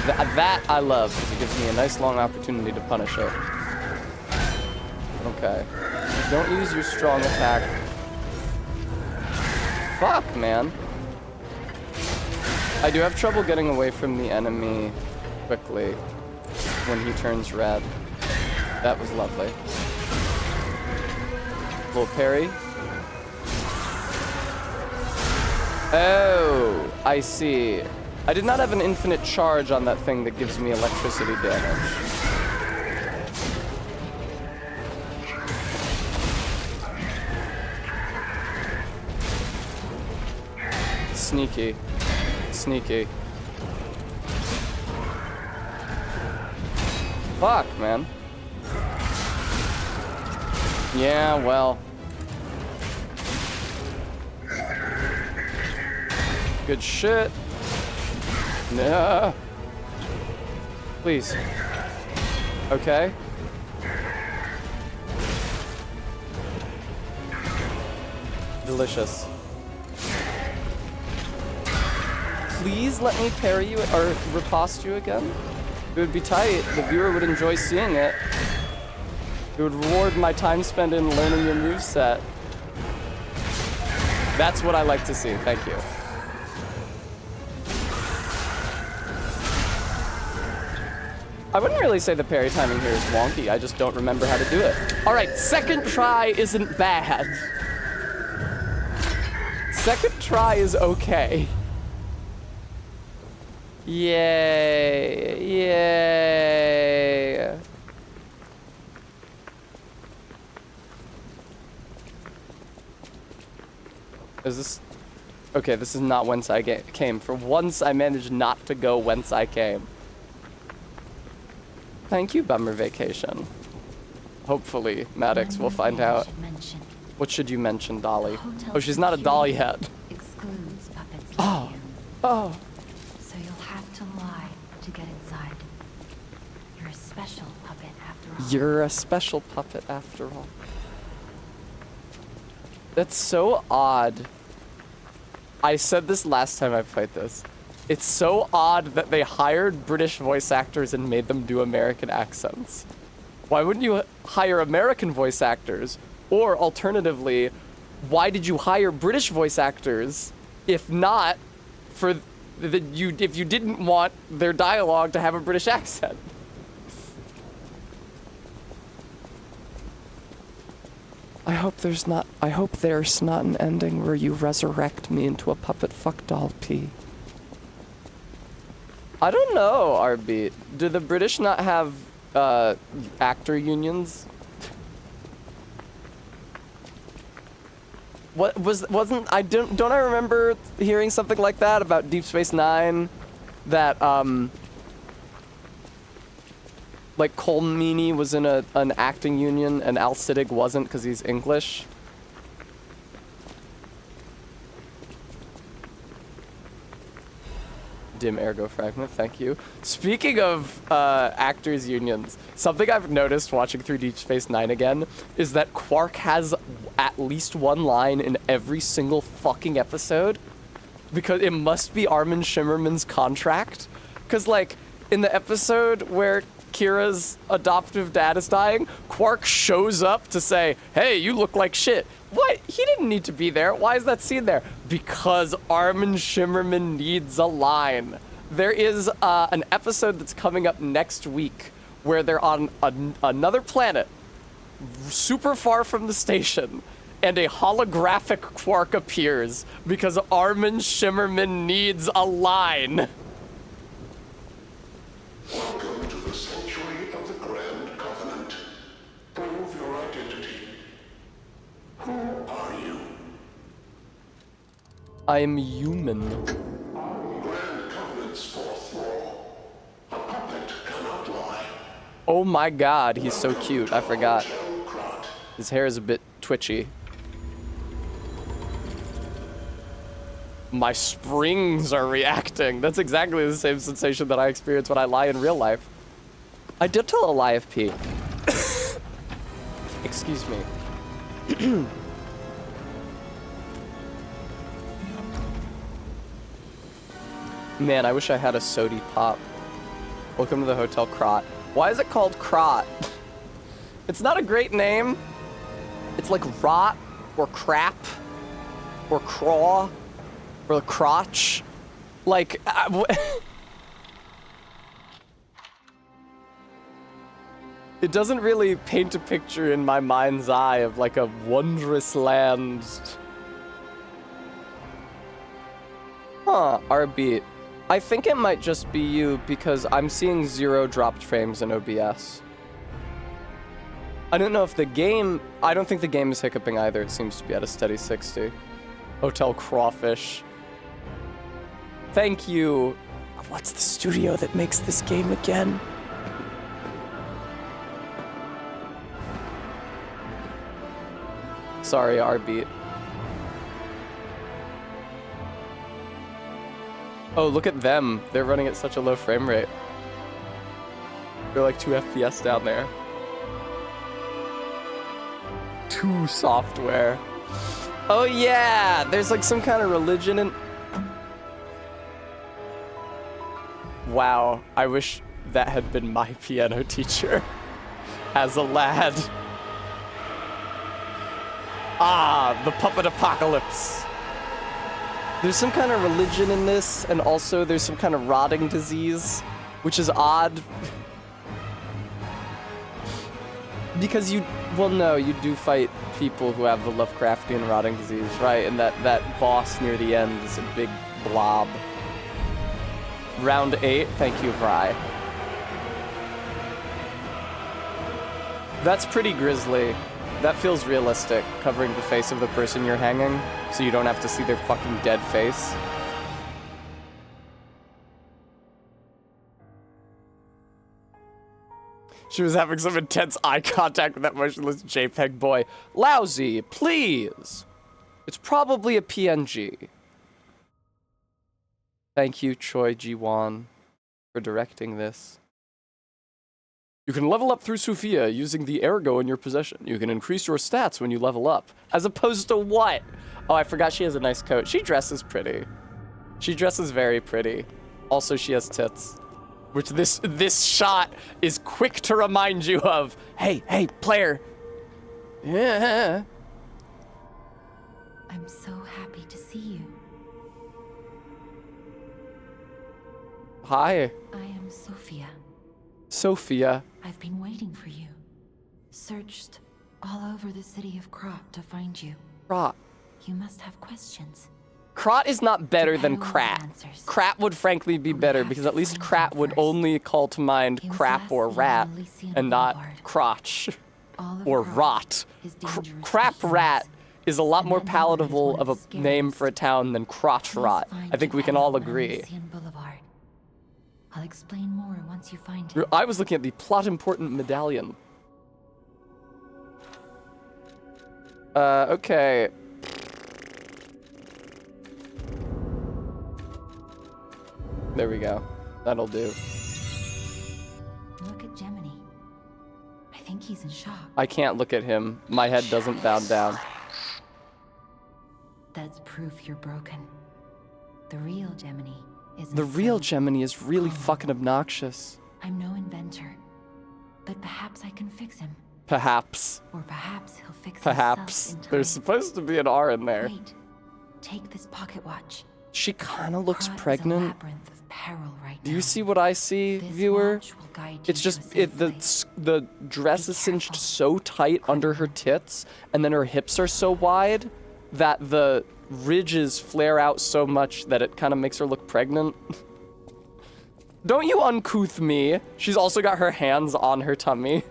That I love, because it gives me a nice long opportunity to punish it. Okay. Don't use your strong attack. Fuck, man. I do have trouble getting away from the enemy quickly when he turns red. That was lovely. Little parry. Oh, I see. I did not have an infinite charge on that thing that gives me electricity damage. Sneaky. Sneaky. Fuck, man. Yeah, well. Good shit. No. Please. Okay. Delicious. Please let me parry you or riposte you again. It would be tight. The viewer would enjoy seeing it. It would reward my time spent in learning your moveset. That's what I like to see. Thank you. I wouldn't really say the parry timing here is wonky. I just don't remember how to do it. All right, second try isn't bad. Second try is okay. Yay. Yay. Is this... Okay, this is not whence I came. For once, I managed not to go whence I came. Thank you, Bummer Vacation. Hopefully, Maddox will find out. What should you mention, Dolly? Oh, she's not a doll yet. Excludes puppets like Oh. you. Oh. So you'll have to lie to get inside. You're a special puppet after all. You're a special puppet after all. That's so odd. I said this last time I played this. It's so odd that they hired British voice actors and made them do American accents. Why wouldn't you hire American voice actors? Or alternatively, why did you hire British voice actors if not for if you didn't want their dialogue to have a British accent? I hope there's not an ending where you resurrect me into a puppet fuck doll P. I don't know, RB. Do the British not have actor unions? Don't I remember hearing something like that about Deep Space Nine, that like Cole Meany was in an acting union and Al Siddig wasn't because he's English? Dim Ergo Fragment, thank you. Speaking of actors unions, something I've noticed watching through Deep Space Nine again is that Quark has at least one line in every single fucking episode, because it must be Armin Shimmerman's contract. Because like in the episode where Kira's adoptive dad is dying, Quark shows up to say, hey, you look like shit. What? He didn't need to be there. Why is that scene there? Because Armin Shimmerman needs a line. There is an episode that's coming up next week where they're on another planet super far from the station, and a holographic Quark appears because Armin Shimmerman needs a line. Welcome to the sanctuary of the Grand Covenant. Prove your identity. Who are you? I am human. Grand Covenant's fourth law. A puppet cannot lie. Oh my god, he's so cute. I forgot. His hair is a bit twitchy. My springs are reacting. That's exactly the same sensation that I experience when I lie in real life. I did tell a lie of P. Excuse me. Man, I wish I had a sody pop. Welcome to the Hotel Crot. Why is it called Crot? It's not a great name. It's like rot or crap or craw or crotch. Like, it doesn't really paint a picture in my mind's eye of like a wondrous land. Huh, RB. I think it might just be you because I'm seeing 0 dropped frames in OBS. I don't know if the game... I don't think the game is hiccuping either. It seems to be at a steady 60. Hotel Crawfish. Thank you. What's the studio that makes this game again? Sorry, RB. Oh, look at them. They're running at such a low frame rate. They're like 2 FPS down there. 2 software. Oh yeah, there's like some kind of religion in... Wow, I wish that had been my piano teacher as a lad. Ah, the puppet apocalypse. There's some kind of religion in this, and also there's some kind of rotting disease, which is odd. Because you, well no, you do fight people who have the Lovecraftian rotting disease, right? And that boss near the end is a big blob. Round 8, thank you, Vry. That's pretty grisly. That feels realistic, covering the face of the person you're hanging, so you don't have to see their fucking dead face. She was having some intense eye contact with that motionless JPEG boy. Lousy, please. It's probably a PNG. Thank you, Choi Ji-won, for directing this. You can level up through Sophia using the ergo in your possession. You can increase your stats when you level up. As opposed to what? Oh, I forgot she has a nice coat. She dresses pretty. She dresses very pretty. Also, she has tits. Which this shot is quick to remind you of. Hey, player. Yeah. I'm so happy to see you. Hi. I am Sophia. Sophia. I've been waiting for you. Searched all over the city of Krot to find you. Krot. You must have questions. Krot is not better than Krat. Krat would frankly be better because at least Krat would only call to mind crap or rat and not crotch or rot. Crap rat is a lot more palatable of a name for a town than crotch rot. I think we can all agree. I'll explain more once you find it. I was looking at the plot important medallion. Okay. There we go. That'll do. Look at Gemini. I think he's in shock. I can't look at him. My head doesn't bow down. That's proof you're broken. The real Gemini isn't. The real so Gemini is really fucking obnoxious. I'm no inventor, but perhaps I can fix him. Perhaps. Or perhaps he'll fix Perhaps. himself in time. There's supposed to be an R in there. Wait. Take this pocket watch. She kind of looks Caught is a pregnant. labyrinth of peril right Do you now. see what I see, This viewer? watch will guide It's you just to a it safe place. the dress Be is cinched careful. so tight under her tits, and then her hips are so wide that the ridges flare out so much that it kind of makes her look pregnant. Don't you uncouth me. She's also got her hands on her tummy.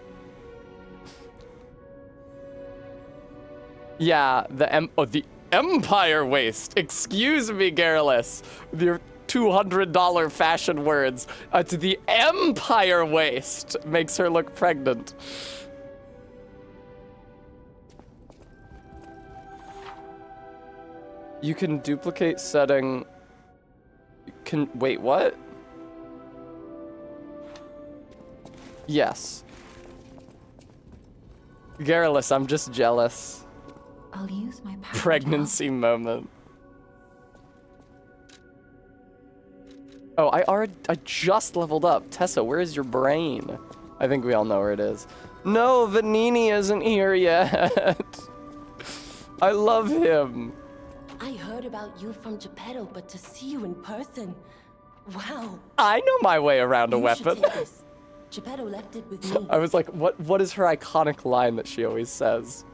Yeah, the Empire waist. Excuse me, Garrulus. With your $200 fashion words. It's the Empire waist makes her look pregnant. You can duplicate setting. Wait, what? Yes. Garrulus, I'm just jealous. I'll use my power. Pregnancy moment. Oh, I just leveled up. Tessa, where is your brain? I think we all know where it is. No, Vanini isn't here yet. I love him. I heard about you from Geppetto, but to see you in person, wow. I know my way around a You should weapon. take this. Geppetto left it with me. I was like, what is her iconic line that she always says?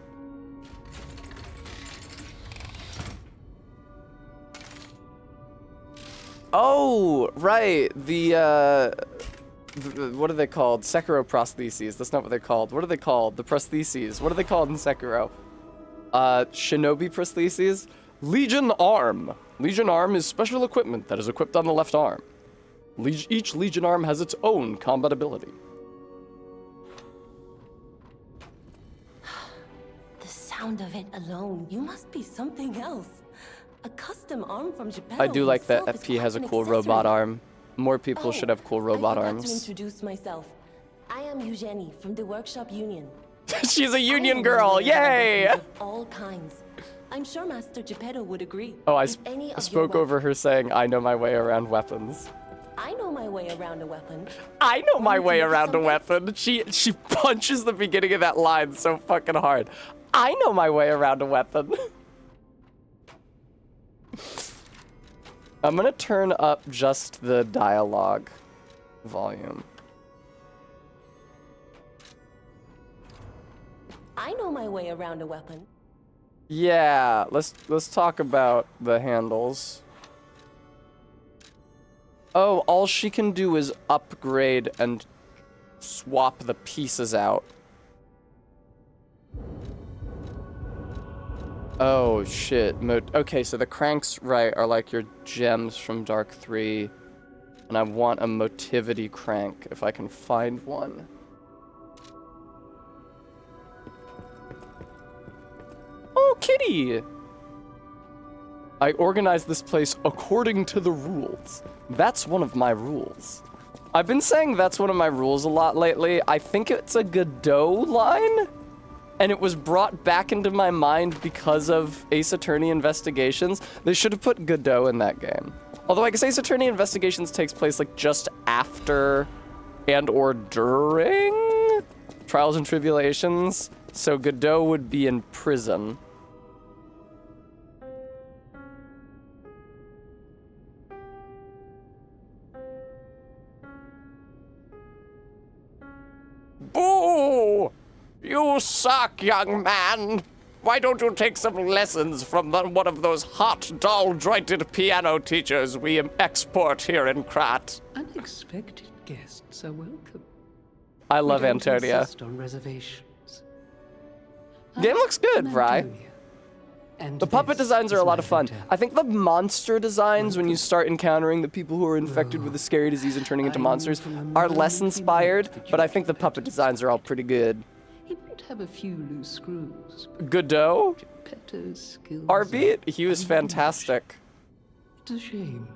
Oh, right. What are they called? Sekiro prostheses. That's not what they're called. What are they called? The prostheses. What are they called in Sekiro? Shinobi prostheses? Legion Arm. Legion Arm is special equipment that is equipped on the left arm. Each Legion Arm has its own combat ability. The sound of it alone, you must be something else. A custom arm from Geppetto I do like that himself is FP has a quite an cool robot accessory. arm. More people should have cool robot I forgot arms. to introduce myself. I am Eugenie from the Workshop Union. She's a I union am girl, aware of yay! weapons of all kinds. I'm sure Master Geppetto would agree. Oh, I If any of your spoke over weapons- her saying, I know my way around weapons. I know my way around a weapon. I know my Want to way make it around a something? weapon. She punches the beginning of that line so fucking hard. I know my way around a weapon. I'm gonna turn up just the dialogue volume. I know my way around a weapon. Yeah, let's talk about the handles. Oh, all she can do is upgrade and swap the pieces out. Oh shit. Okay, so the cranks, right, are like your gems from Dark 3. And I want a motivity crank if I can find one. Oh, kitty! I organized this place according to the rules. That's one of my rules. I've been saying that's one of my rules a lot lately. I think it's a Godot line, and it was brought back into my mind because of Ace Attorney Investigations. They should have put Godot in that game. Although I guess Ace Attorney Investigations takes place like just after and or during Trials and Tribulations, so Godot would be in prison. Boo! You suck, young man! Why don't you take some lessons from one of those hot, doll-jointed piano teachers we export here in Krat? Unexpected guests are welcome. I love We don't Antonia. insist on reservations. Game looks good, I'm Bri. Antonia, and The puppet this designs are is a lot my of fun. hotel. I think the monster designs, when you start encountering the people who are infected with the scary disease and turning into I monsters, knew from the are moment less we inspired, met that but I you think the were puppet designs are all pretty good. He might have a few loose screws. Godot? Geppetto's skills Arbeit? are He was unmatched. fantastic. It's a shame.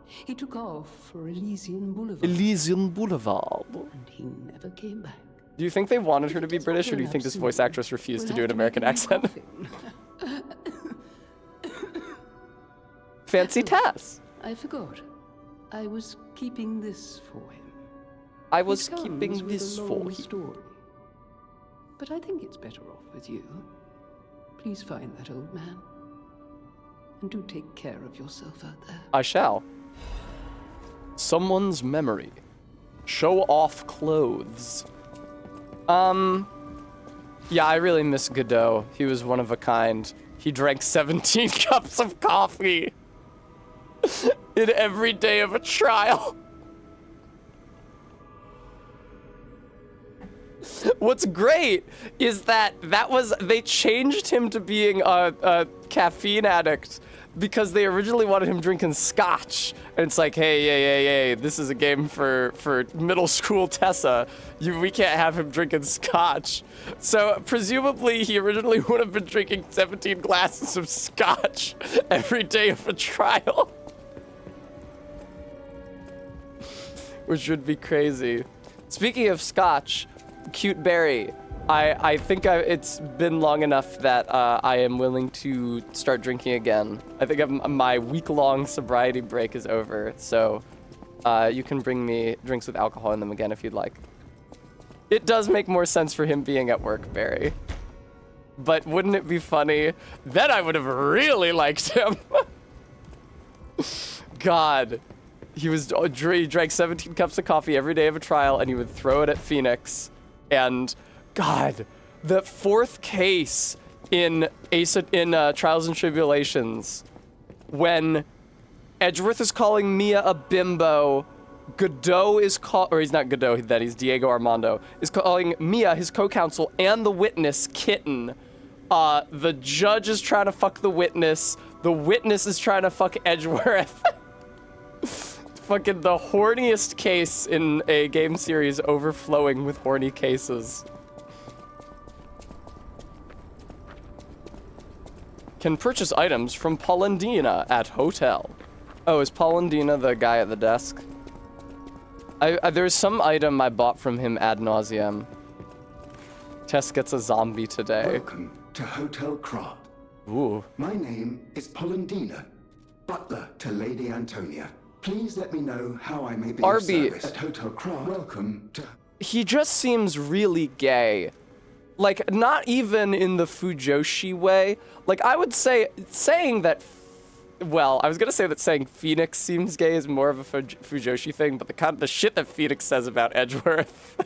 He took off for Elysian Boulevard, Elysian Boulevard. and he never came back. Do you think they wanted her to If be it does not British, or do you turn think up this soon, voice actress refused to we'll do an have to American make a new accent? coffin. Fancy Tess. I forgot. I was keeping this for him. I was It comes keeping with this a for long you. story. But I think it's better off with you. Please find that old man. And do take care of yourself out there. I shall. Someone's memory. Show off clothes. Yeah, I really miss Godot. He was one of a kind. He drank 17 cups of coffee in every day of a trial. What's great is that they changed him to being a caffeine addict because they originally wanted him drinking scotch. And it's like, hey, this is a game for middle school Tessa. We can't have him drinking scotch. So presumably he originally would have been drinking 17 glasses of scotch every day of a trial. Which would be crazy. Speaking of scotch, Cute Berry, I think it's been long enough that I am willing to start drinking again. I think my week-long sobriety break is over, so you can bring me drinks with alcohol in them again if you'd like. It does make more sense for him being at work, Barry. But wouldn't it be funny? Then I would have really liked him. God. He drank 17 cups of coffee every day of a trial, and he would throw it at Phoenix. And God, the fourth case in Trials and Tribulations, when Edgeworth is calling Mia a bimbo, Godot is or he's not Godot, he's Diego Armando, is calling Mia, his co-counsel, and the witness kitten. The judge is trying to fuck the witness is trying to fuck Edgeworth. Fucking the horniest case in a game series overflowing with horny cases. Can purchase items from Paulandina at hotel. Oh, is Paulandina the guy at the desk? There's some item I bought from him ad nauseum. Tess gets a zombie today. Welcome to Hotel Krat. Ooh. My name is Paulandina, butler to Lady Antonia. Please let me know how I may be of service at Hotel Krat. Welcome to... He just seems really gay. Like, not even in the Fujoshi way. Like, I would say, saying that... Well, I was gonna say that saying Phoenix seems gay is more of a Fujoshi thing, but the shit that Phoenix says about Edgeworth...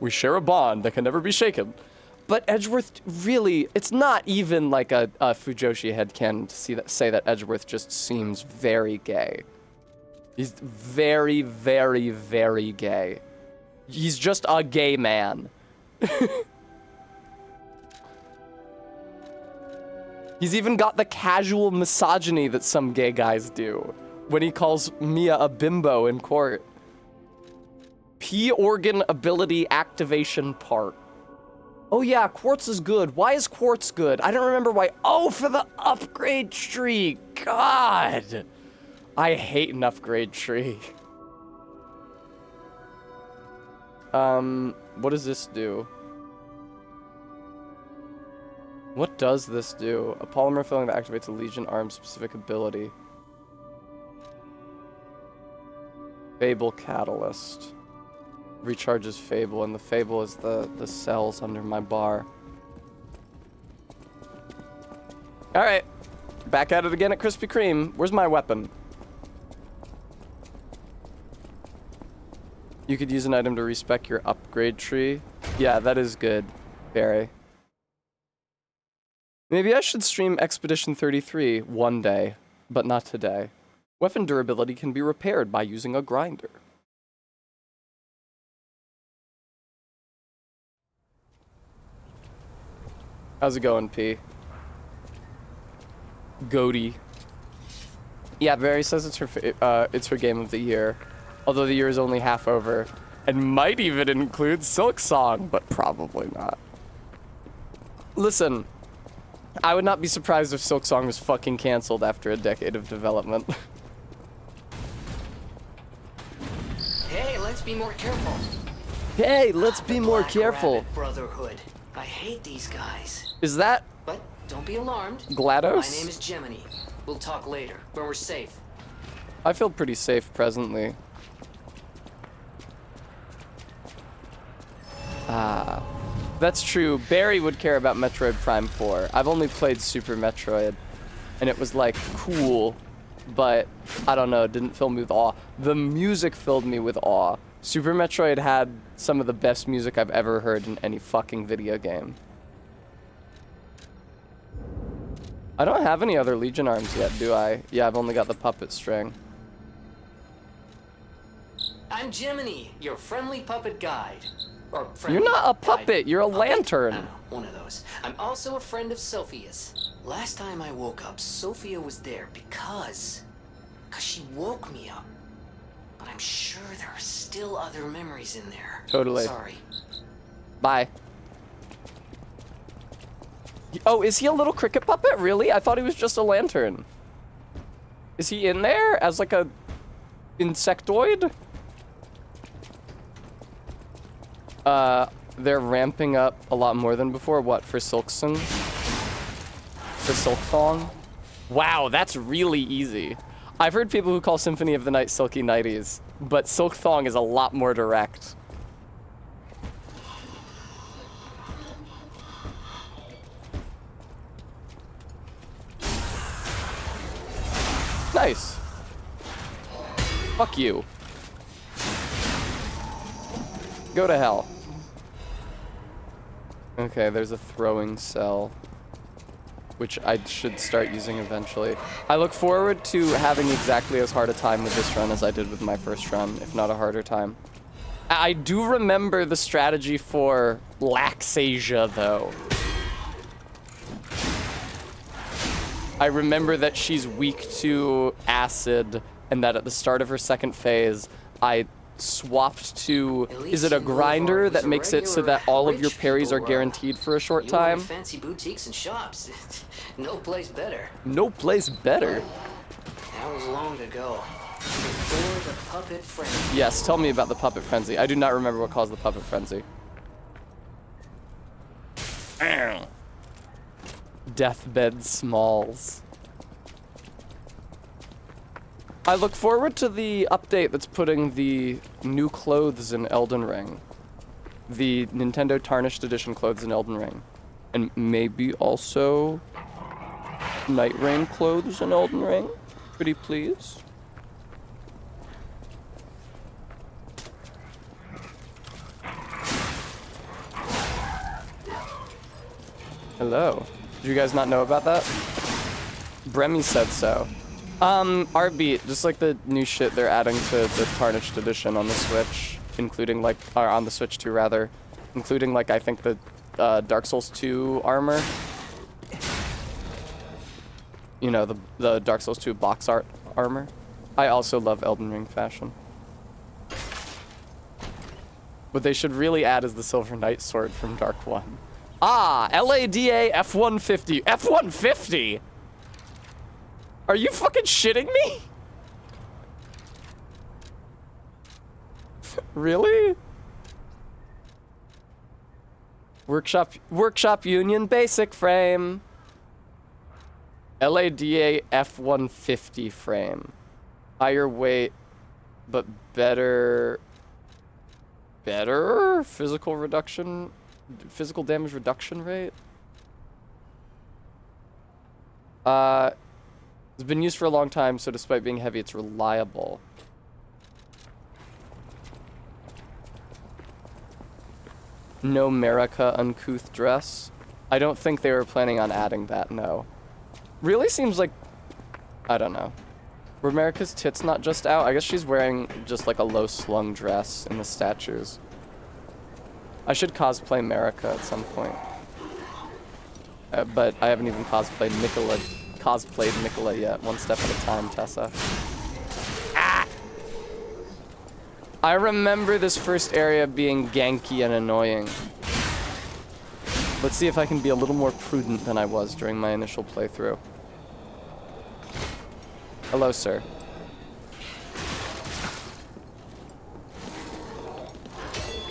We share a bond that can never be shaken. But Edgeworth really... It's not even like a Fujoshi headcanon to say that Edgeworth just seems very gay. He's very, very, very gay. He's just a gay man. He's even got the casual misogyny that some gay guys do when he calls Mia a bimbo in court. P organ ability activation part. Oh yeah, quartz is good. Why is quartz good? I don't remember why. Oh, for the upgrade tree. God. I hate an upgrade tree. What does this do? What does this do? A polymer filling that activates a Legion arm specific ability. Fable Catalyst. Recharges Fable, and the Fable is the cells under my bar. Alright. Back at it again at Krispy Kreme. Where's my weapon? You could use an item to respec your upgrade tree. Yeah, that is good, Barry. Maybe I should stream Expedition 33 one day, but not today. Weapon durability can be repaired by using a grinder. How's it going, P? Goaty. Yeah, Barry says it's her game of the year. Although the year is only half over, and might even include Silk Song, but probably not. Listen, I would not be surprised if Silk Song was fucking canceled after a decade of development. Hey, let's be more careful. Hey, let's be more Black careful. Rabbit Brotherhood. I hate these guys. Is that But don't be alarmed. GLaDOS? My name is Gemini. We'll talk later, when we're safe. I feel pretty safe presently. Ah, that's true. Barry would care about Metroid Prime 4. I've only played Super Metroid. and it was like cool, but I don't know, it didn't fill me with awe. The music filled me with awe. Super Metroid had some of the best music I've ever heard in any fucking video game. I don't have any other Legion arms yet, do I? Yeah, I've only got the puppet string. I'm Jiminy, your friendly puppet guide. Or friendly You're not a puppet, guide you're a puppet? lantern. I don't know, one of those. I'm also a friend of Sophia's. Last time I woke up, Sophia was there because she woke me up. But I'm sure there are still other memories in there. Totally. Sorry. Bye. Oh, is he a little cricket puppet? Really? I thought he was just a lantern. Is he in there as like a insectoid? They're ramping up a lot more than before. What, for Silksong? For Silkthong? Wow, that's really easy. I've heard people who call Symphony of the Night Silky Nighties, but Silkthong is a lot more direct. Nice. Fuck you. Go to hell. Okay, there's a throwing cell, which I should start using eventually. I look forward to having exactly as hard a time with this run as I did with my first run, if not a harder time. I do remember the strategy for Laxasia, though. I remember that she's weak to acid, and that at the start of her second phase, I swapped to, is it a grinder that makes it so that all of your parries are guaranteed for a short time? Fancy boutiques and shops. No place better. No place better? That was long ago. Before the puppet frenzy. Yes, tell me about the puppet frenzy. I do not remember what caused the puppet frenzy. Deathbed Smalls. I look forward to the update that's putting the new clothes in Elden Ring. The Nintendo Tarnished Edition clothes in Elden Ring. And maybe also Night Rain clothes in Elden Ring. Pretty please. Hello. Did you guys not know about that? Bremy said so. Artbeat, just like the new shit they're adding to the Tarnished Edition on the Switch, including like, or on the Switch 2 rather, including like, I think the Dark Souls 2 armor. You know, the Dark Souls 2 box art armor. I also love Elden Ring fashion. What they should really add is the Silver Knight sword from Dark 1. Ah, LADA F-150. F-150? Are you fucking shitting me? Really? Workshop Union basic frame. LADA F-150 frame. Higher weight, but better physical damage reduction rate. It's been used for a long time, so despite being heavy, it's reliable. No Merica uncouth dress. I don't think they were planning on adding that, no. Really seems like, I don't know. Were Merica's tits not just out? I guess she's wearing just like a low slung dress in the statues. I should cosplay Merica at some point. But I haven't even cosplayed Nicola yet. One step at a time, Tessa. Ah! I remember this first area being ganky and annoying. Let's see if I can be a little more prudent than I was during my initial playthrough. Hello, sir.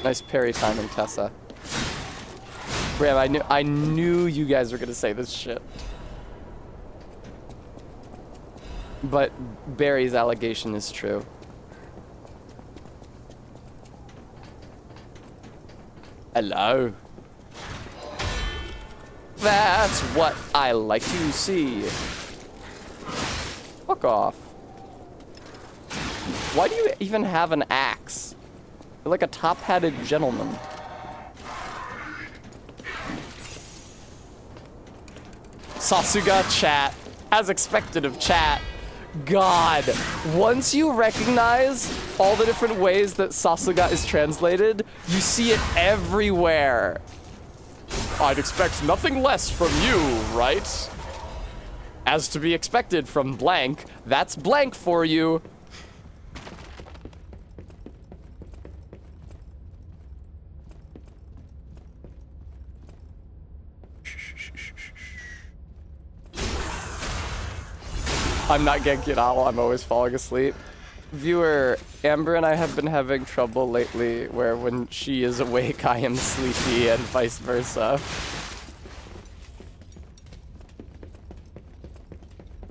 Nice parry timing, Tessa. Ram, I knew you guys were gonna say this shit. But Barry's allegation is true. Hello. That's what I like to see. Fuck off. Why do you even have an axe? You're like a top-hatted gentleman. Sasuga chat. As expected of chat. God. Once you recognize all the different ways that Sasuga is translated, you see it everywhere. I'd expect nothing less from you, right? As to be expected from blank, that's blank for you. I'm not Genki at all, I'm always falling asleep. Viewer, Amber and I have been having trouble lately where when she is awake, I am sleepy and vice versa.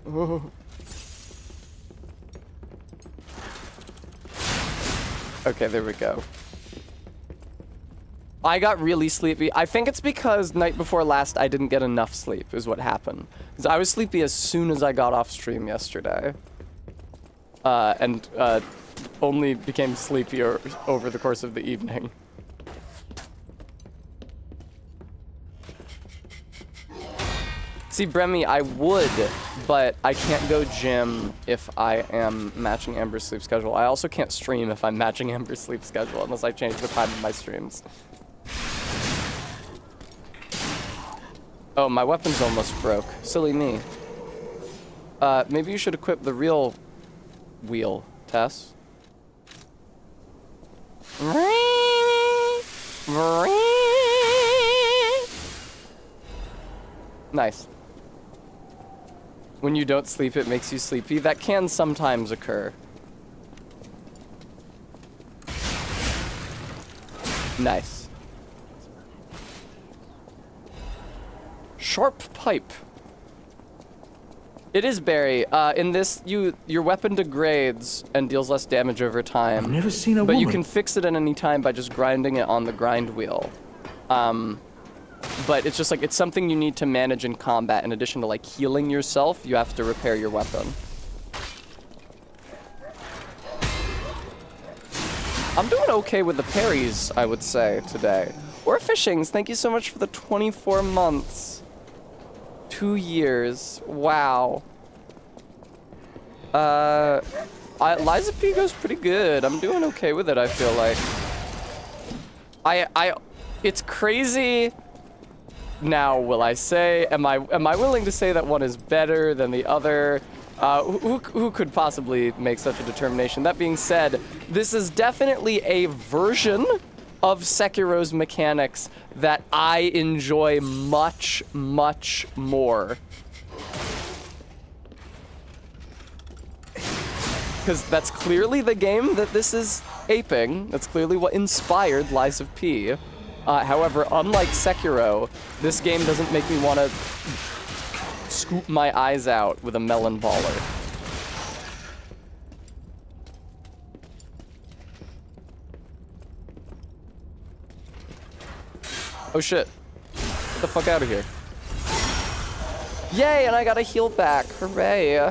Ooh. Okay, there we go. I got really sleepy. I think it's because night before last I didn't get enough sleep is what happened. Because I was sleepy as soon as I got off stream yesterday. And only became sleepier over the course of the evening. See, Bremy, I would, but I can't go gym if I am matching Amber's sleep schedule. I also can't stream if I'm matching Amber's sleep schedule unless I change the time of my streams. Oh, my weapon's almost broke. Silly me. Maybe you should equip the real wheel, Tess. Nice. When you don't sleep, it makes you sleepy. That can sometimes occur. Nice. Sharp pipe. It is Barry. In this, your weapon degrades and deals less damage over time. I've never seen a woman. But you woman. can fix it at any time by just grinding it on the grind wheel. But it's just like, it's something you need to manage in combat. In addition to like healing yourself, you have to repair your weapon. I'm doing okay with the parries, I would say, today. Or Fishings, thank you so much for the 24 months. 2 years. Wow. Liza P goes pretty good. I'm doing okay with it, I feel like. It's crazy. Now, will I say, am I willing to say that one is better than the other? Who could possibly make such a determination? That being said, this is definitely a version of Sekiro's mechanics that I enjoy much, much more. Because that's clearly the game that this is aping. That's clearly what inspired Lies of P. However, unlike Sekiro, this game doesn't make me want to scoop my eyes out with a melon baller. Oh shit. Get the fuck out of here. Yay, and I got a heal back. Hooray.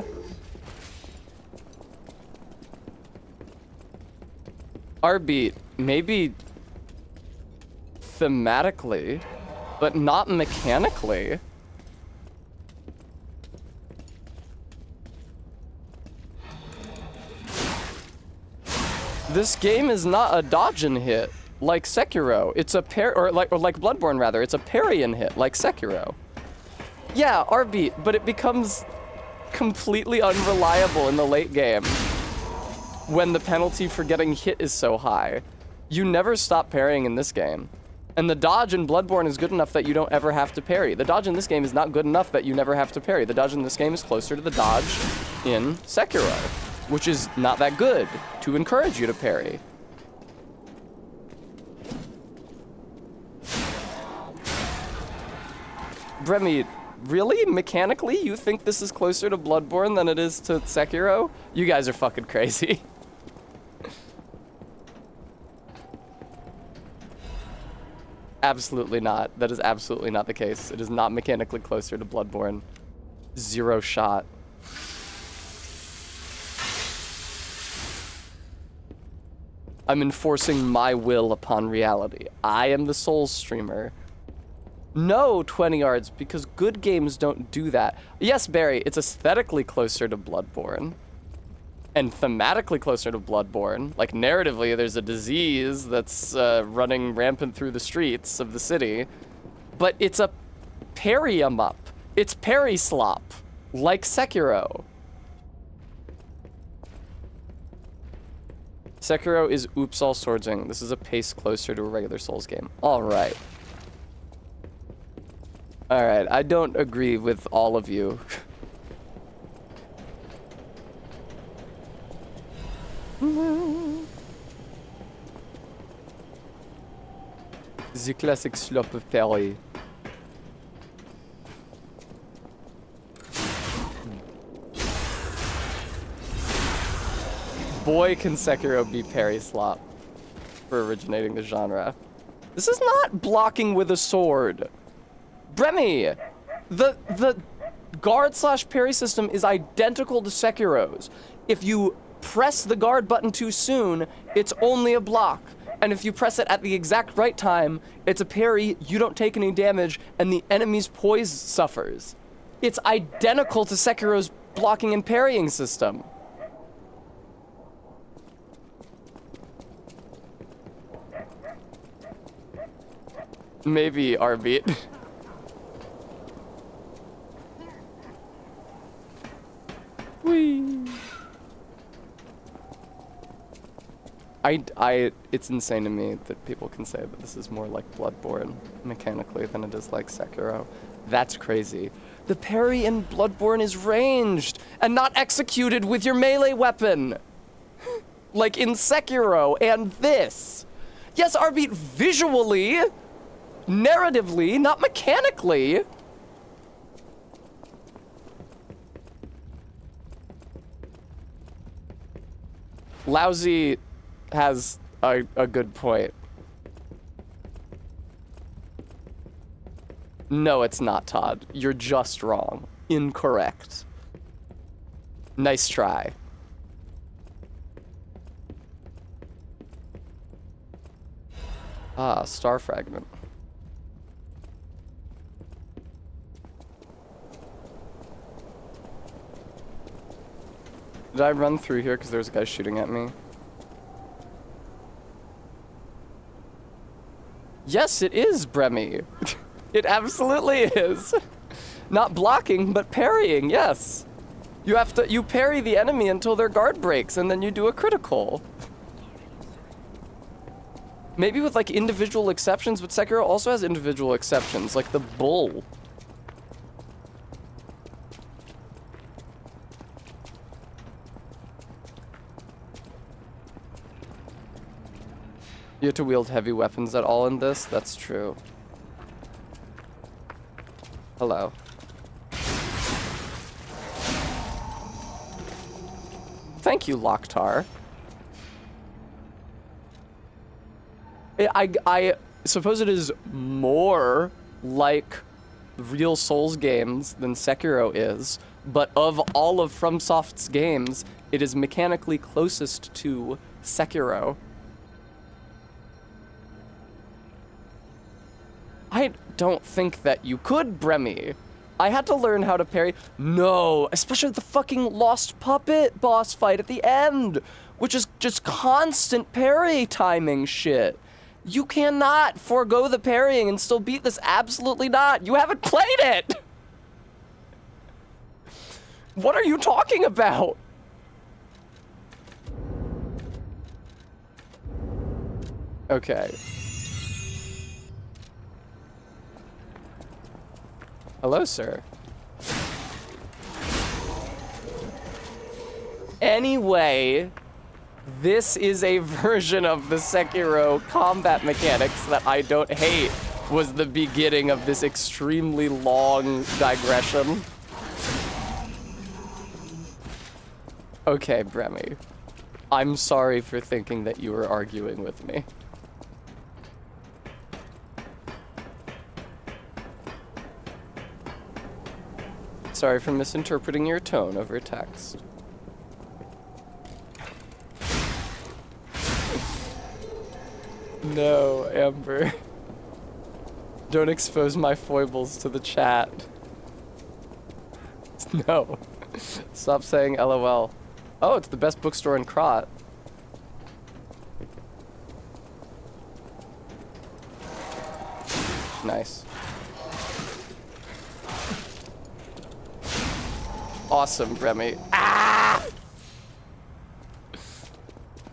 R-beat, maybe thematically, but not mechanically. This game is not a dodge and hit like Sekiro. It's a or like Bloodborne rather. It's a parry and hit like Sekiro. Yeah, R-beat, but it becomes completely unreliable in the late game when the penalty for getting hit is so high. You never stop parrying in this game. And the dodge in Bloodborne is good enough that you don't ever have to parry. The dodge in this game is not good enough that you never have to parry. The dodge in this game is closer to the dodge in Sekiro, which is not that good to encourage you to parry. Bremy, really? Mechanically, you think this is closer to Bloodborne than it is to Sekiro? You guys are fucking crazy. Absolutely not. That is absolutely not the case. It is not mechanically closer to Bloodborne. Zero shot. I'm enforcing my will upon reality. I am the Souls streamer. No 20 yards, because good games don't do that. Yes, Barry, it's aesthetically closer to Bloodborne. And thematically closer to Bloodborne. Like, narratively, there's a disease that's running rampant through the streets of the city. But it's a parry-em-up. It's parry slop. Like Sekiro. Sekiro is oops all swordsing. This is a pace closer to a regular Souls game. Alright. Alright, I don't agree with all of you. The classic slop of parry. Boy, can Sekiro be parry slop for originating the genre. This is not blocking with a sword. Bremy, the guard / parry system is identical to Sekiro's. If you press the guard button too soon, it's only a block. And if you press it at the exact right time, it's a parry, you don't take any damage, and the enemy's poise suffers. It's identical to Sekiro's blocking and parrying system. Maybe R-beat. Whee. It's insane to me that people can say that this is more like Bloodborne mechanically than it is like Sekiro. That's crazy. The parry in Bloodborne is ranged and not executed with your melee weapon. Like in Sekiro and this. Yes, R-beat visually, narratively, not mechanically. Lousy has a good point. No, it's not, Todd. You're just wrong. Incorrect. Nice try. Ah, star fragment. Did I run through here because there's a guy shooting at me? Yes, it is, Bremy. It absolutely is. Not blocking, but parrying, yes. You parry the enemy until their guard breaks, and then you do a critical. Maybe with like individual exceptions, but Sekiro also has individual exceptions, like the bull. You have to wield heavy weapons at all in this? That's true. Hello. Thank you, Loktar. I suppose it is more like real Souls games than Sekiro is, but of all of FromSoft's games, it is mechanically closest to Sekiro. I don't think that you could, Bremy. I had to learn how to parry. No, especially the fucking Lost Puppet boss fight at the end, which is just constant parry timing shit. You cannot forego the parrying and still beat this. Absolutely not. You haven't played it. What are you talking about? Okay. Hello, sir. Anyway, this is a version of the Sekiro combat mechanics that I don't hate, was the beginning of this extremely long digression. Okay, Bremy. I'm sorry for thinking that you were arguing with me. Sorry for misinterpreting your tone over text. No, Amber. Don't expose my foibles to the chat. No. Stop saying LOL. Oh, it's the best bookstore in Krot. Nice. Awesome, Remy. Ah!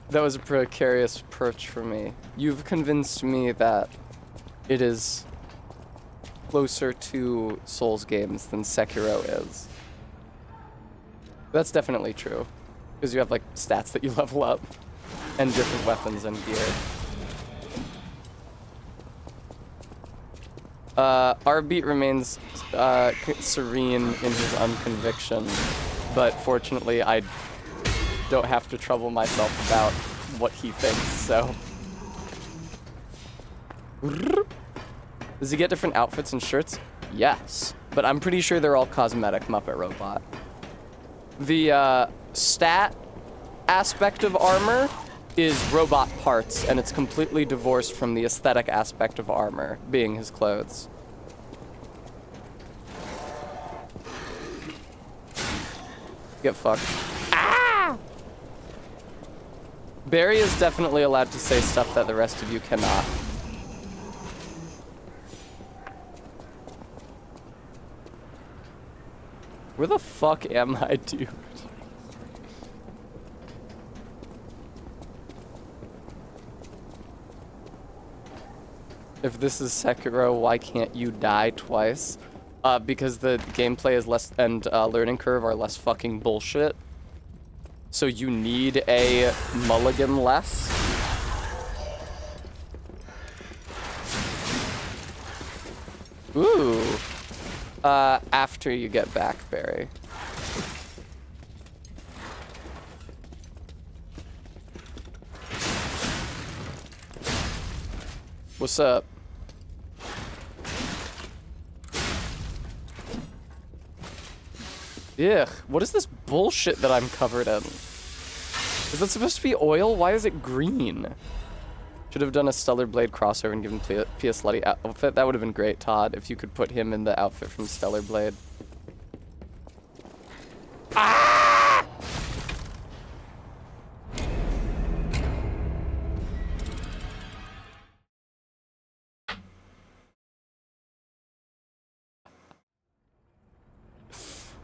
That was a precarious perch for me. You've convinced me that it is closer to Souls games than Sekiro is. That's definitely true. Because you have like stats that you level up and different weapons and gear. Our-beat remains serene in his unconviction, but fortunately I don't have to trouble myself about what he thinks, so. Does he get different outfits and shirts? Yes, but I'm pretty sure they're all cosmetic, Muppet Robot. The stat aspect of armor is robot parts, and it's completely divorced from the aesthetic aspect of armor, being his clothes. Get fucked. Ah! Barry is definitely allowed to say stuff that the rest of you cannot. Where the fuck am I, dude? If this is Sekiro, why can't you die twice? Because the gameplay is less, and learning curve are less fucking bullshit. So you need a mulligan less. Ooh. After you get back, Barry. What's up? Ugh, what is this bullshit that I'm covered in? Is that supposed to be oil? Why is it green? Should have done a Stellar Blade crossover and given P.S. Slutty outfit. That would have been great, Todd, if you could put him in the outfit from Stellar Blade. Ah!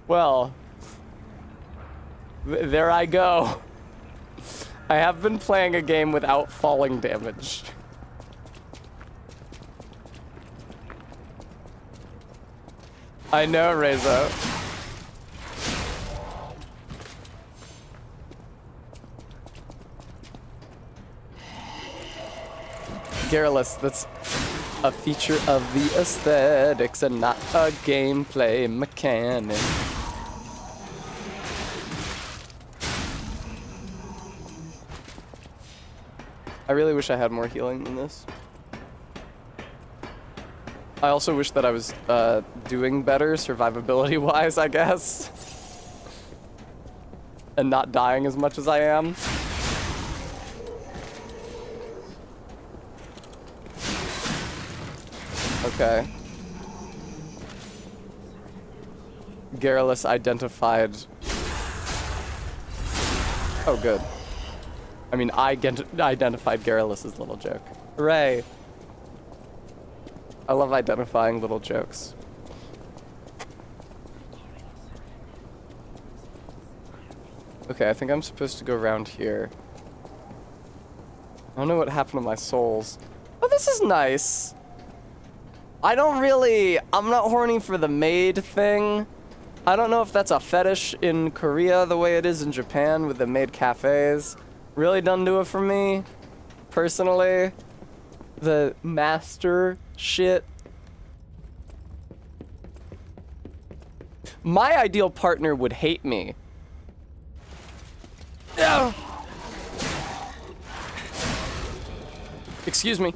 Well, there I go. I have been playing a game without falling damage. I know, Rezo. Garrulous, that's a feature of the aesthetics and not a gameplay mechanic. I really wish I had more healing than this. I also wish that I was doing better survivability-wise, I guess. And not dying as much as I am. Okay. Garrulous identified. Oh, good. I mean, I identified Garrulous's little joke. Hooray. I love identifying little jokes. Okay, I think I'm supposed to go around here. I don't know what happened to my souls. Oh, this is nice. I'm not horny for the maid thing. I don't know if that's a fetish in Korea the way it is in Japan with the maid cafes. Really doesn't do it for me, personally. The master shit. My ideal partner would hate me. Ugh. Excuse me.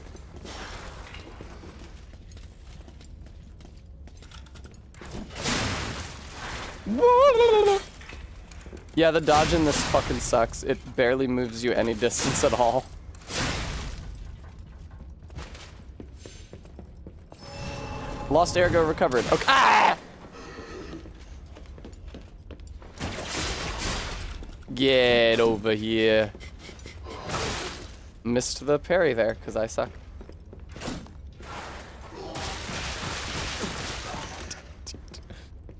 Yeah, the dodge in this fucking sucks. It barely moves you any distance at all. Lost ergo recovered. Okay. Ah! Get over here. Missed the parry there, because I suck.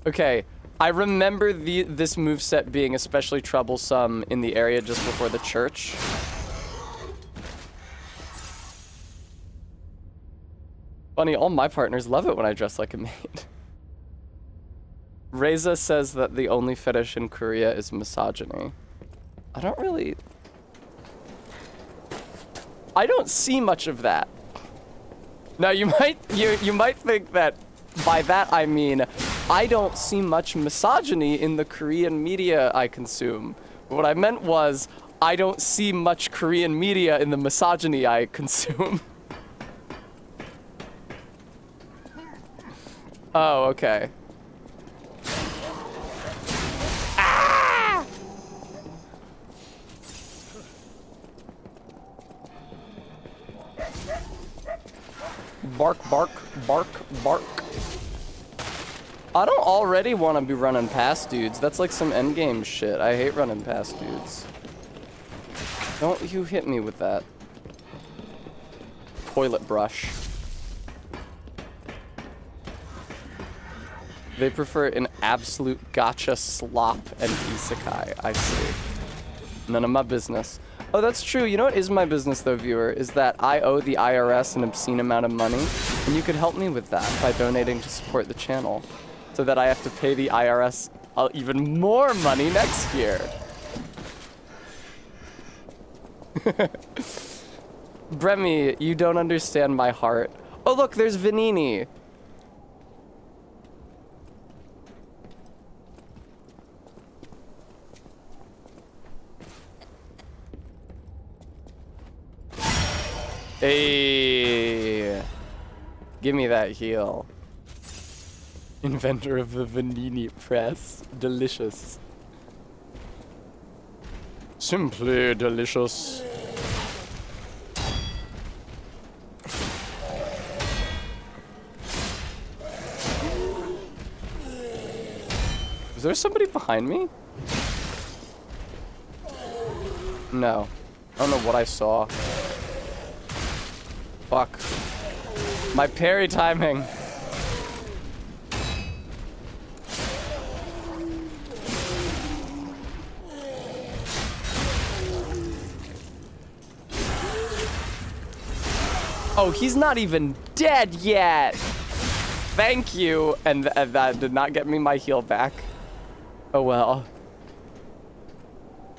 Okay, I remember this moveset being especially troublesome in the area just before the church. Funny, all my partners love it when I dress like a maid. Reza says that the only fetish in Korea is misogyny. I don't see much of that. Now you might think that by that I mean I don't see much misogyny in the Korean media I consume. But what I meant was I don't see much Korean media in the misogyny I consume. Oh, okay. Ah! Bark, bark, bark, bark. I don't already want to be running past dudes. That's like some endgame shit. I hate running past dudes. Don't you hit me with that. Toilet brush. They prefer an absolute gotcha slop and isekai. I see. None of my business. Oh, that's true. You know what is my business, though, viewer? Is that I owe the IRS an obscene amount of money, and you could help me with that by donating to support the channel, so that I have to pay the IRS even more money next year. Bremy, you don't understand my heart. Oh, look, there's Vanini. Hey, give me that heel. Inventor of the Vanini press. Delicious. Simply delicious. Is there somebody behind me? No. I don't know what I saw. Fuck. My parry timing. Oh, he's not even dead yet. Thank you. And that did not get me my heal back. Oh well.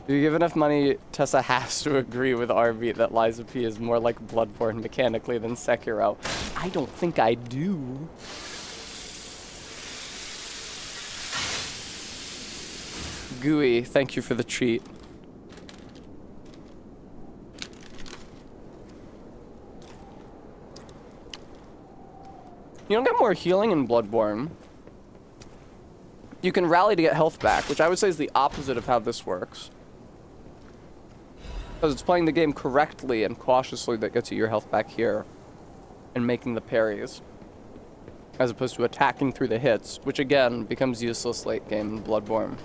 If you give enough money, Tessa has to agree with RB that Liza P is more like Bloodborne mechanically than Sekiro. I don't think I do. Gooey, thank you for the treat. You don't get more healing in Bloodborne. You can rally to get health back, which I would say is the opposite of how this works. Because it's playing the game correctly and cautiously that gets you your health back here. And making the parries. As opposed to attacking through the hits, which again becomes useless late game in Bloodborne.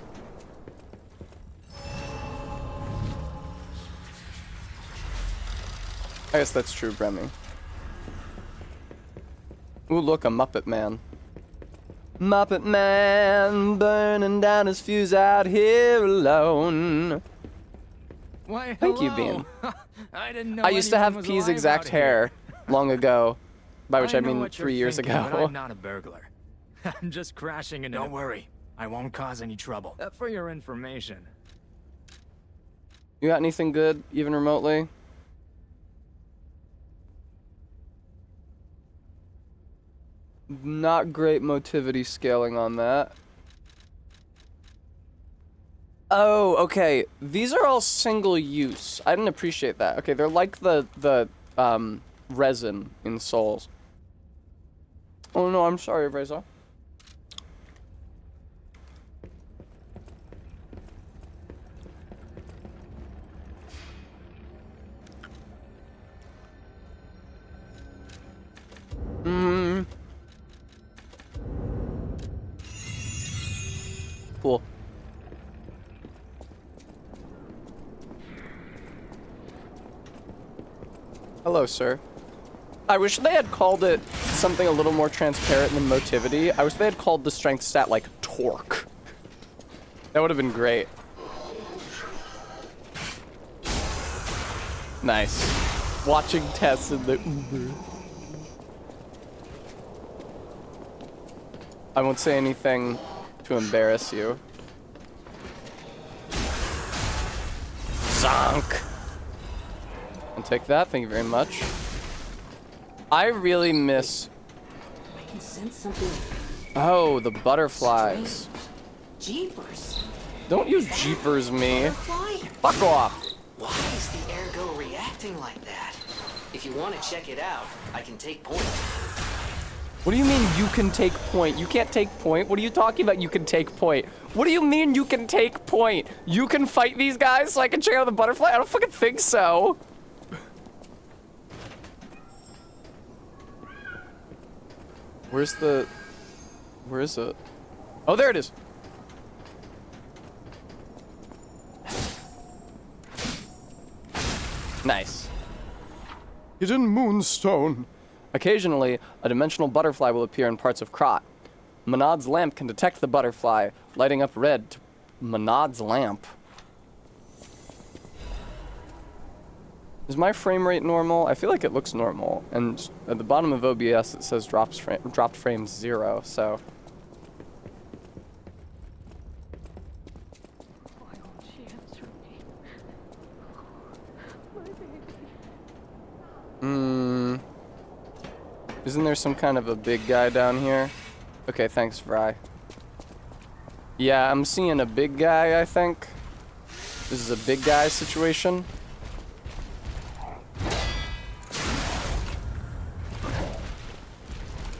I guess that's true, Bremy. Ooh, look, a Muppet Man. Muppet Man, burning down his fuse out here alone. Why, Thank you, hello. Bean. I didn't know I used to anyone have was P's alive exact out here. hair long ago, by which I know mean what you're 3 years thinking, but ago. I'm not a burglar. I'm just crashing into. Don't worry, I won't cause any trouble. For your information. You got anything good, even remotely? Not great motivity scaling on that. Oh, okay. These are all single use. I didn't appreciate that. Okay, they're like the resin in Souls. Oh no, I'm sorry, Reza. Hello, sir. I wish they had called it something a little more transparent than motivity. I wish they had called the strength stat, like, torque. That would have been great. Nice. Watching Tess in the Uber. I won't say anything to embarrass you. Zonk! I'll take that, thank you very much. I really miss... I can sense something. Oh, the butterflies. Jeepers. Don't you jeepers me. Butterfly? Fuck off. Why is the ergo reacting like that? If you want to check it out, I can take point. What do you mean you can take point? You can't take point? What are you talking about you can take point? What do you mean you can take point? You can fight these guys so I can check out the butterfly? I don't fucking think so. Where is it? Oh, there it is. Nice. Hidden moonstone. Occasionally, a dimensional butterfly will appear in parts of Krot. Monad's lamp can detect the butterfly, lighting up red to Monad's lamp. Is my frame rate normal? I feel like it looks normal. And at the bottom of OBS it says dropped frames 0, so. Why won't she answer me? My baby. Isn't there some kind of a big guy down here? Okay, thanks, Fry. Yeah, I'm seeing a big guy, I think. This is a big guy situation.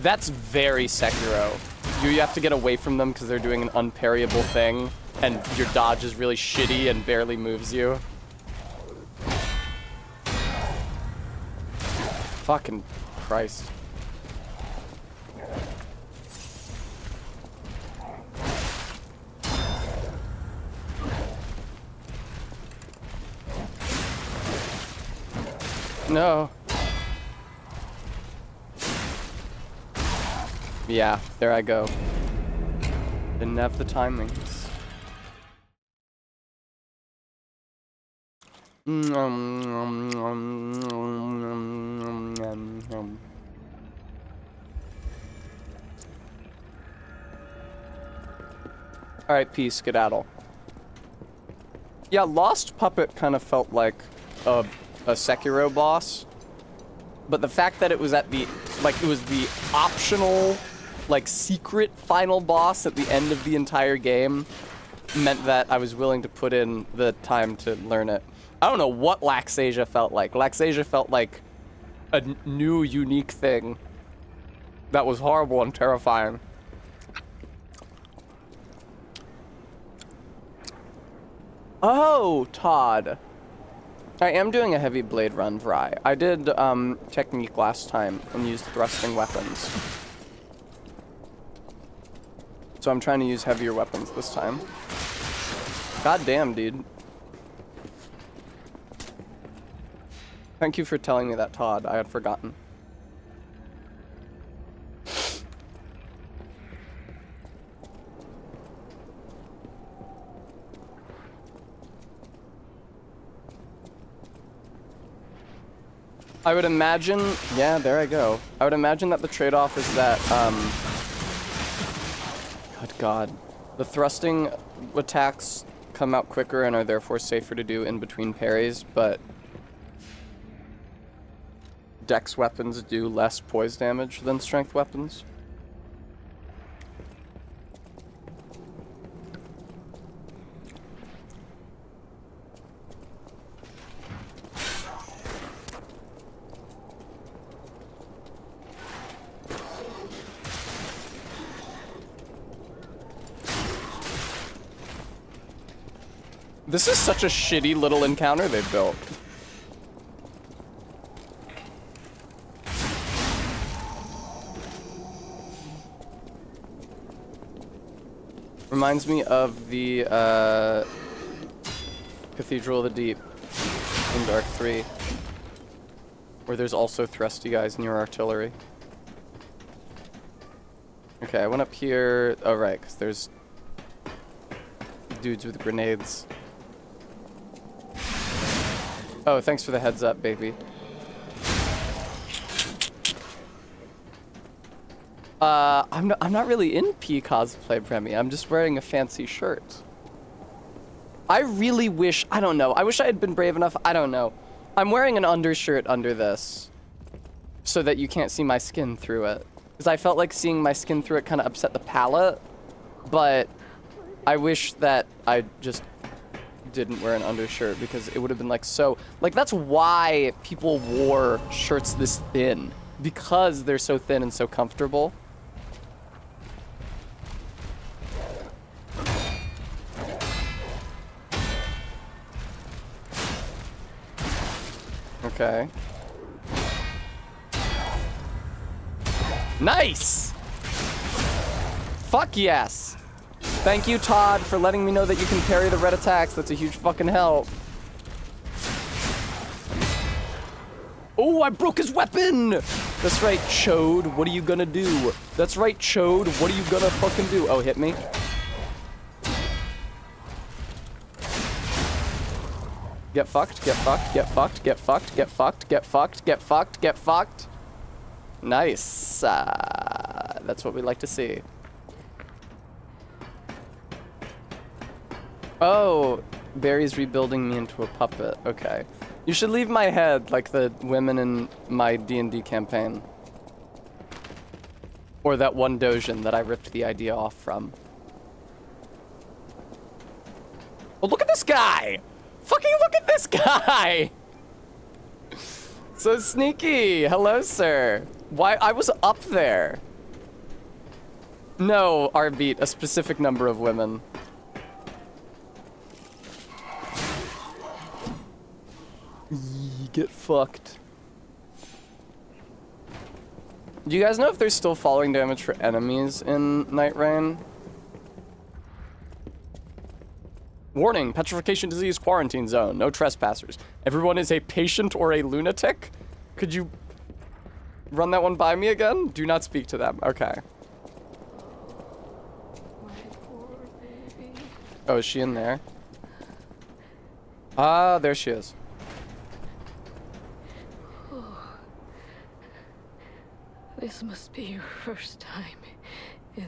That's very Sekiro. You have to get away from them because they're doing an unparryable thing, and your dodge is really shitty and barely moves you. Fucking Christ. No. Yeah, there I go. Didn't have the timings. Alright, peace, skedaddle. Yeah, Lost Puppet kind of felt like a Sekiro boss. But the fact that it was at the, like, it was the optional, like, secret final boss at the end of the entire game meant that I was willing to put in the time to learn it. I don't know what Laxasia felt like. Laxasia felt like a new, unique thing that was horrible and terrifying. Oh, Todd. I am doing a heavy blade run, Vry. I did technique last time and used thrusting weapons. So I'm trying to use heavier weapons this time. God damn, dude. Thank you for telling me that, Todd. I had forgotten. I would imagine, yeah, there I go. I would imagine that the trade-off is that, good God. The thrusting attacks come out quicker and are therefore safer to do in between parries, but dex weapons do less poise damage than strength weapons. This is such a shitty little encounter they've built. Reminds me of the Cathedral of the Deep in Dark 3, Or there's also thrusty guys in your artillery. Okay, I went up here. Oh, right, because there's dudes with grenades. Oh, thanks for the heads up, baby. I'm not really in P cosplay, Premi. I'm just wearing a fancy shirt. I really wish, I don't know. I wish I had been brave enough. I don't know. I'm wearing an undershirt under this so that you can't see my skin through it. Because I felt like seeing my skin through it kind of upset the palette. But I wish that I just didn't wear an undershirt because it would have been like so... Like, that's why people wore shirts this thin. Because they're so thin and so comfortable. Okay. Nice! Fuck yes! Thank you, Todd, for letting me know that you can parry the red attacks. That's a huge fucking help. Oh, I broke his weapon! That's right, Chode. What are you gonna do? That's right, Chode. What are you gonna fucking do? Oh, hit me. Get fucked, get fucked, get fucked, get fucked, get fucked, get fucked, get fucked, get fucked. Nice. That's what we like to see. Oh, Barry's rebuilding me into a puppet. Okay. You should leave my head like the women in my D&D campaign. Or that one Dojin that I ripped the idea off from. Oh, look at this guy! Fucking look at this guy! So sneaky. Hello, sir. Why? I was up there. No, Arbeat, a specific number of women. Get fucked. Do you guys know if there's still falling damage for enemies in Night Rain? Warning, petrification disease quarantine zone. No trespassers. Everyone is a patient or a lunatic? Could you run that one by me again? Do not speak to them. Okay. Oh, is she in there? Ah, there she is. This must be your first time in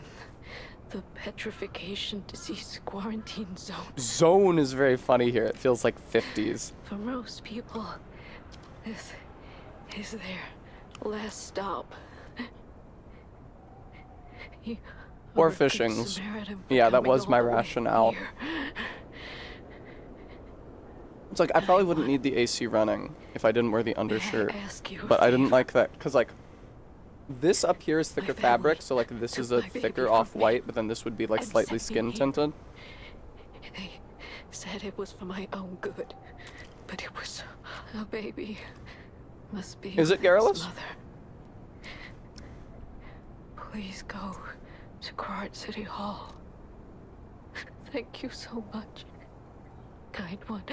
the petrification disease quarantine zone. Zone is very funny here. It feels like 50s. For most people, this is their last stop. Or fishings. Yeah, that was my rationale. It's like, I probably wouldn't need the AC running if I didn't wear the undershirt. But I didn't like that, because like, this up here is thicker fabric, so like this is a thicker off-white, but then this would be like slightly skin tinted. They said it was for my own good, but it was a baby. Must be. Is it Garrulous? Please go to Krat City Hall. Thank you so much, kind one.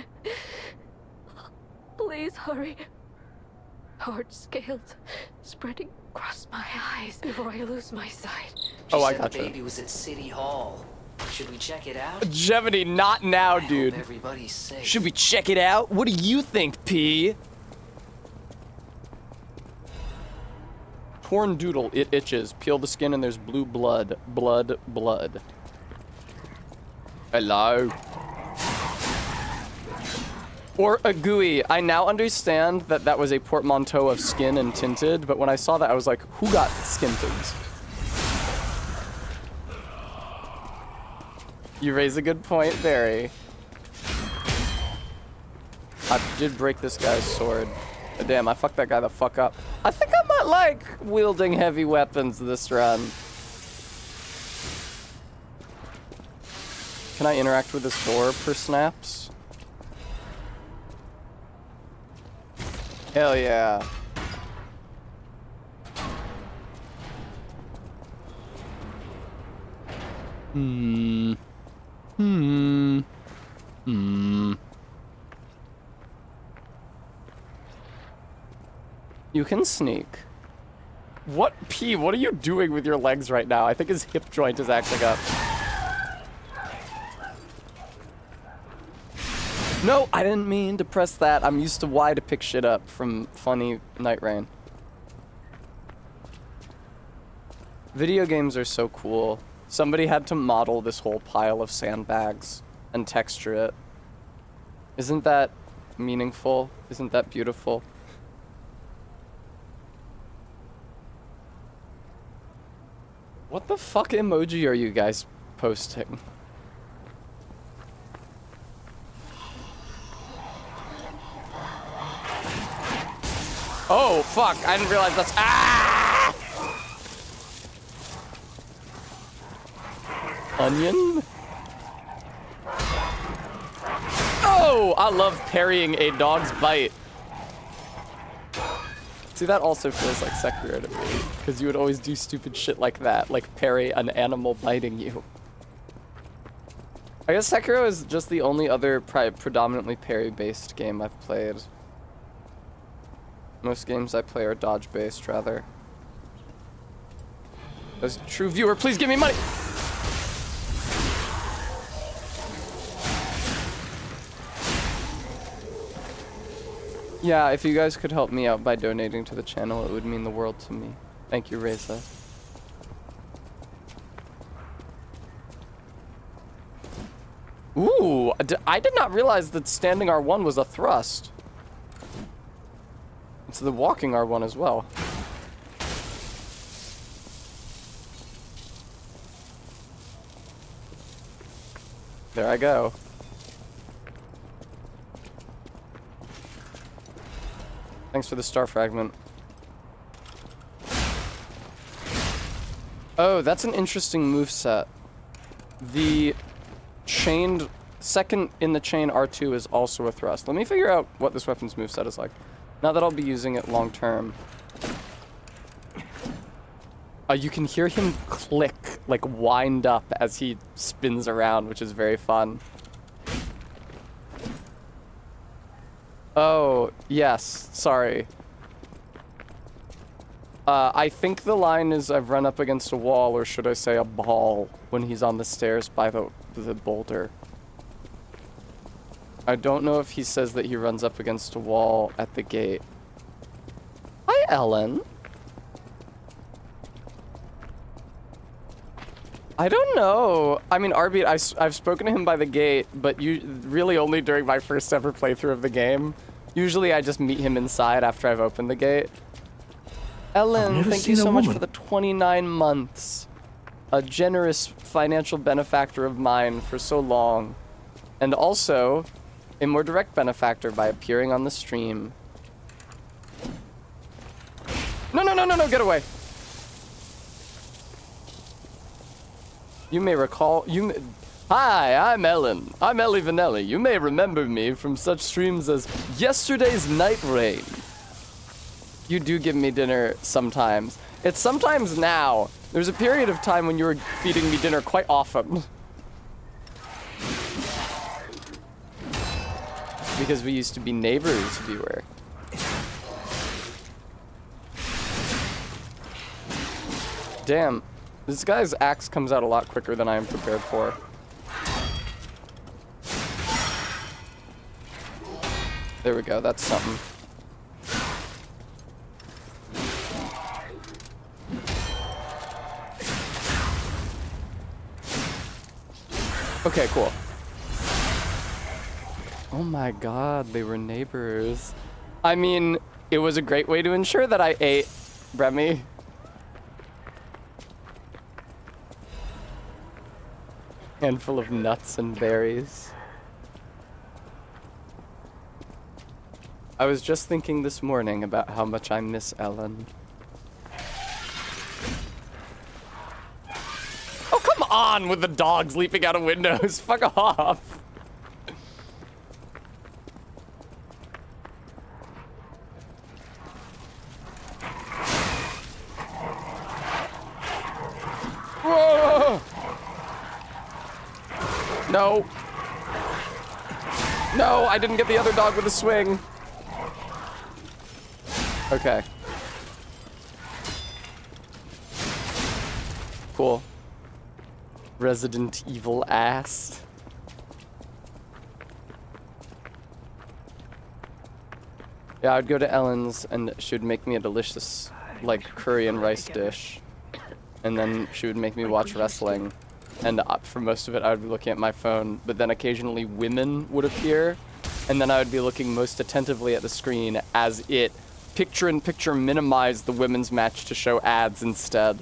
Please hurry. Hard scales spreading across my eyes before I lose my sight. Oh, I gotcha. The baby was at City Hall. Should we check it out? Gemini, not now, dude. Everybody's safe. Should we check it out? What do you think, P? Torn doodle, it itches. Peel the skin and there's blue blood. Blood, blood. Hello. Or a gooey. I now understand that that was a portmanteau of skin and tinted, but when I saw that, I was like, who got skinted? You raise a good point, Barry. I did break this guy's sword. Damn, I fucked that guy the fuck up. I think I might like wielding heavy weapons this run. Can I interact with this door per snaps? Hell yeah. You can sneak. What, P, what are you doing with your legs right now? I think his hip joint is acting up. No, I didn't mean to press that. I'm used to Y to pick shit up from funny Night Rain. Video games are so cool. Somebody had to model this whole pile of sandbags and texture it. Isn't that meaningful? Isn't that beautiful? What the fuck emoji are you guys posting? Oh, fuck. I didn't realize that's... Ah! Onion? Oh, I love parrying a dog's bite. See, that also feels like Sekiro to me, because you would always do stupid shit like that, like parry an animal biting you. I guess Sekiro is just the only other predominantly parry-based game I've played. Most games I play are dodge-based, rather. As a true viewer, please give me money! Yeah, if you guys could help me out by donating to the channel, it would mean the world to me. Thank you, Reza. Ooh, I did not realize that standing R1 was a thrust. It's the walking R1 as well. There I go. Thanks for the star fragment. Oh, that's an interesting moveset. The chained second in the chain R2 is also a thrust. Let me figure out what this weapon's moveset is like. Now that I'll be using it long term. You can hear him click, like wind up as he spins around, which is very fun. Oh, yes, sorry. I think the line is I've run up against a wall, or should I say a ball, when he's on the stairs by the boulder. I don't know if he says that he runs up against a wall at the gate. Hi, Ellen. I don't know. I mean, Arby, I've spoken to him by the gate, but really only during my first ever playthrough of the game. Usually I just meet him inside after I've opened the gate. Ellen, thank you so much for the 29 months. A generous financial benefactor of mine for so long. And also, a more direct benefactor by appearing on the stream. No, no, no, no, no, get away. You may recall, Hi, I'm Ellen. I'm Ellie Vanelli. You may remember me from such streams as yesterday's Night Rain. You do give me dinner sometimes. It's sometimes now. There's a period of time when you were feeding me dinner quite often. Because we used to be neighbors, viewer. Damn. This guy's axe comes out a lot quicker than I am prepared for. There we go, that's something. Okay, cool. Oh my god, they were neighbors. I mean, it was a great way to ensure that I ate Remy. Handful of nuts and berries. I was just thinking this morning about how much I miss Ellen. Oh, come on with the dogs leaping out of windows. Fuck off. Whoa! No. No, I didn't get the other dog with a swing. Okay. Cool. Resident Evil ass. Yeah, I'd go to Ellen's and she would make me a delicious, like, curry and rice dish. And then she would make me watch wrestling. And for most of it, I would be looking at my phone. But then occasionally women would appear. And then I would be looking most attentively at the screen as it picture-in-picture minimized the women's match to show ads instead.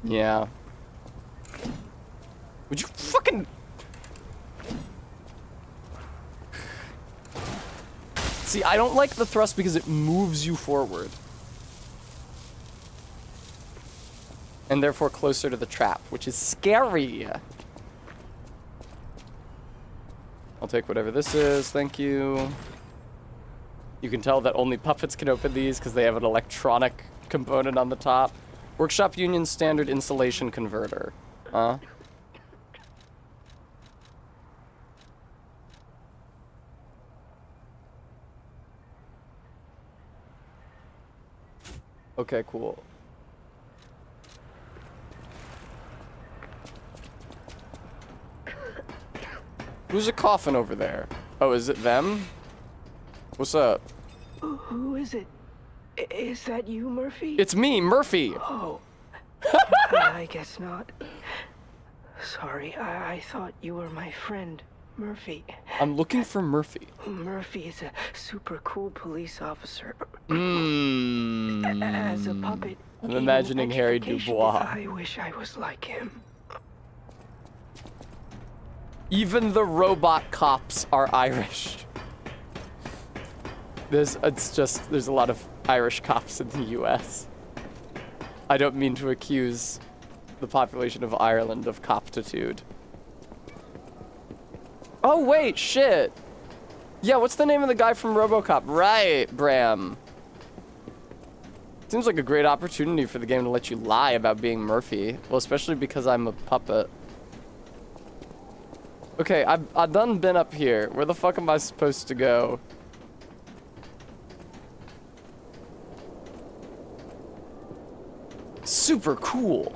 Yeah. Would you fucking... See, I don't like the thrust because it moves you forward. And therefore closer to the trap, which is scary. I'll take whatever this is, thank you. You can tell that only puppets can open these because they have an electronic component on the top. Workshop Union Standard Insulation Converter. Huh? Okay, cool. Who's a coffin over there? Oh, is it them? What's up? Who is it? Is that you, Murphy? It's me, Murphy! Oh. I guess not. Sorry, I thought you were my friend, Murphy. I'm looking for Murphy. Murphy is a super cool police officer. Mmm. As a puppet. I'm imagining Harry Dubois. I wish I was like him. Even the robot cops are Irish. There's a lot of Irish cops in the US. I don't mean to accuse the population of Ireland of coptitude. Oh wait, shit. Yeah, what's the name of the guy from RoboCop? Right, Bram. Seems like a great opportunity for the game to let you lie about being Murphy. Well, especially because I'm a puppet. Okay, I've done been up here. Where the fuck am I supposed to go? Super cool.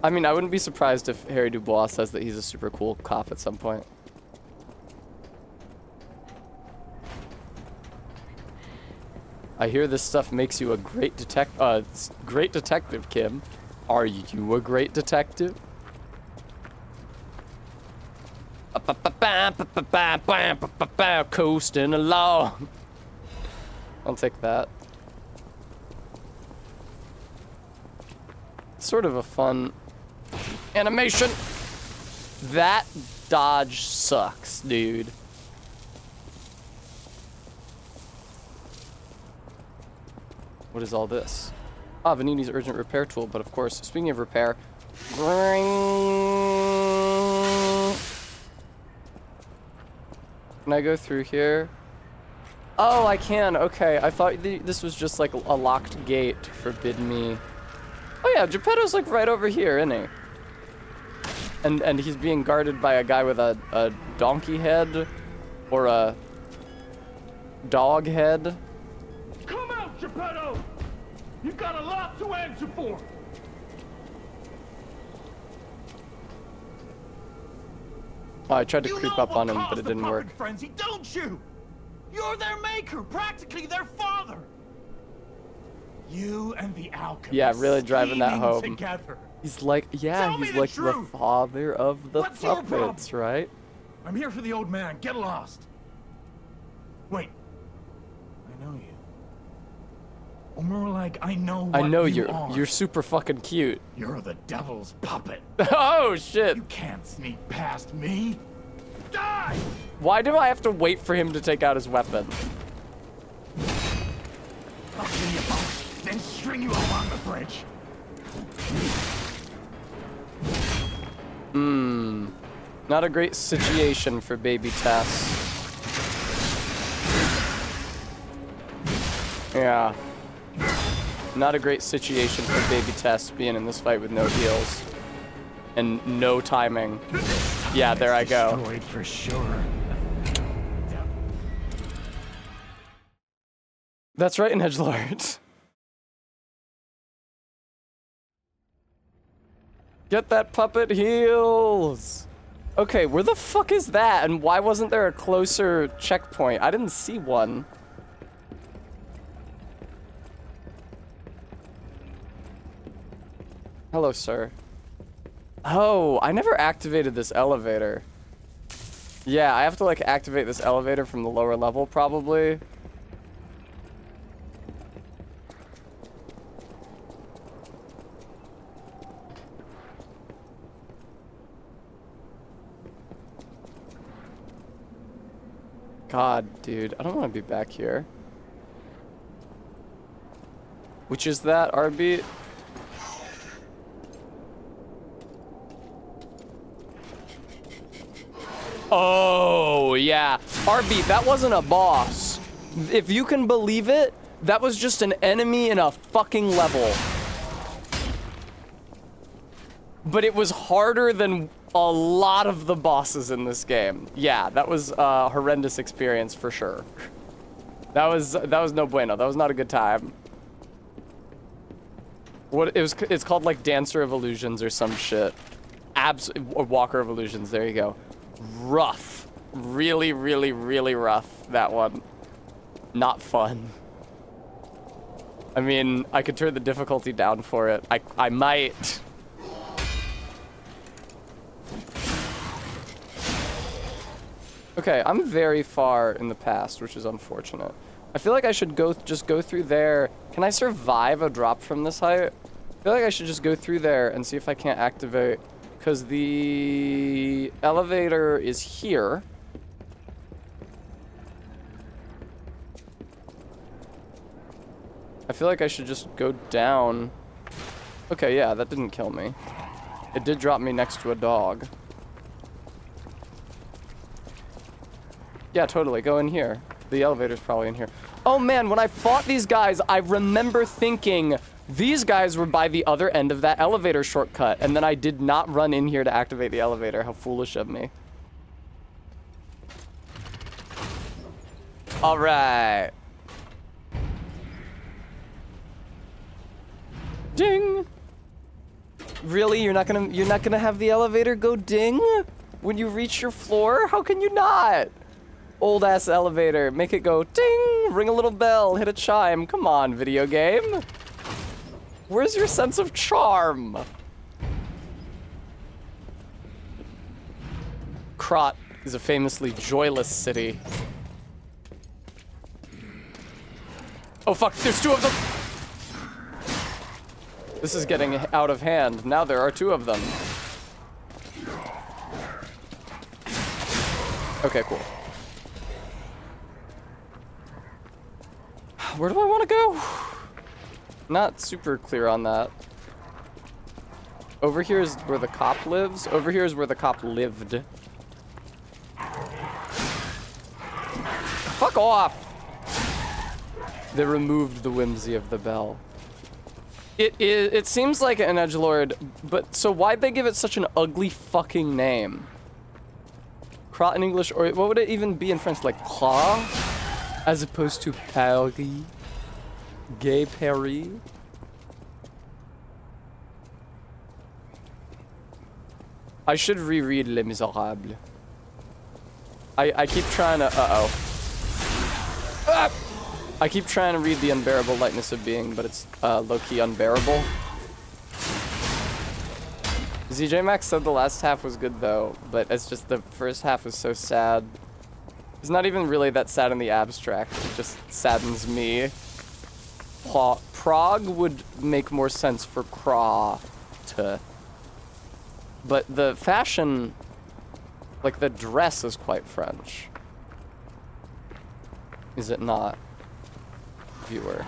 I mean, I wouldn't be surprised if Harry Dubois says that he's a super cool cop at some point. I hear this stuff makes you a great detective, Kim. Are you a great detective? Coasting along. I'll take that. Sort of a fun animation. That dodge sucks, dude. What is all this? Ah, Vanini's urgent repair tool, but of course, speaking of repair... Can I go through here? Oh, I can. Okay, I thought this was just like a locked gate to forbid me... Oh yeah, Geppetto's like right over here, isn't he? And he's being guarded by a guy with a donkey head or a dog head. Come out, Geppetto! You've got a lot to answer for. Oh, I tried to creep up on him, but it didn't work. Frenzy, don't you? You're their maker, practically their father. You and the alchemist. Yeah, really driving that home. Together. He's like, yeah, he's like the father of the puppets, right? I'm here for the old man. Get lost. Wait. I know you. Or more like, I know what you are. You're super fucking cute. You're the devil's puppet. Oh, shit. You can't sneak past me. Die! Why do I have to wait for him to take out his weapon? I'll kill you both, then string you along the bridge. Not a great situation for baby Tess. Yeah. Not a great situation for baby Tess being in this fight with no heals. And no timing. Yeah, there I go. Destroyed for sure. That's right, Edgelord. Get that puppet heals! Okay, where the fuck is that? And why wasn't there a closer checkpoint? I didn't see one. Hello, sir. Oh, I never activated this elevator. Yeah, I have to like activate this elevator from the lower level probably. God, dude, I don't want to be back here. Which is that, RB? Oh, yeah. RB, that wasn't a boss. If you can believe it, that was just an enemy in a fucking level. But it was harder than a lot of the bosses in this game. Yeah, that was a horrendous experience for sure. That was no bueno. That was not a good time. It's called like Dancer of Illusions or some shit. Or Walker of Illusions, there you go. Rough. Really, really, really rough, that one. Not fun. I mean, I could turn the difficulty down for it. I might. Okay, I'm very far in the past, which is unfortunate. I feel like I should just go through there. Can I survive a drop from this height? I feel like I should just go through there and see if I can't activate, because the elevator is here. I feel like I should just go down. Okay, yeah, that didn't kill me. It did drop me next to a dog. Yeah, totally. Go in here. The elevator's probably in here. Oh man, when I fought these guys, I remember thinking these guys were by the other end of that elevator shortcut, and then I did not run in here to activate the elevator. How foolish of me. All right. Ding. Really? You're not gonna have the elevator go ding when you reach your floor? How can you not? Old ass elevator, make it go ding, ring a little bell, hit a chime. Come on, video game. Where's your sense of charm? Krat is a famously joyless city. Oh fuck, there's two of them. This is getting out of hand. Now there are two of them. Okay, cool. Where do I want to go? Not super clear on that. Over here is where the cop lives. Over here is where the cop lived. Fuck off! They removed the whimsy of the bell. It seems like an edgelord, but so why'd they give it such an ugly fucking name? Krat in English, or what would it even be in French? Like Krat? As opposed to Paris. Gay Paris. I should reread Les Miserables. I keep trying to, uh-oh. Ah! I keep trying to read The Unbearable Lightness of Being, but it's low-key unbearable. ZJ Max said the last half was good though, but it's just the first half was so sad. It's not even really that sad in the abstract, it just saddens me. Prague would make more sense for Krat. But the fashion, like the dress is quite French. Is it not? Viewer.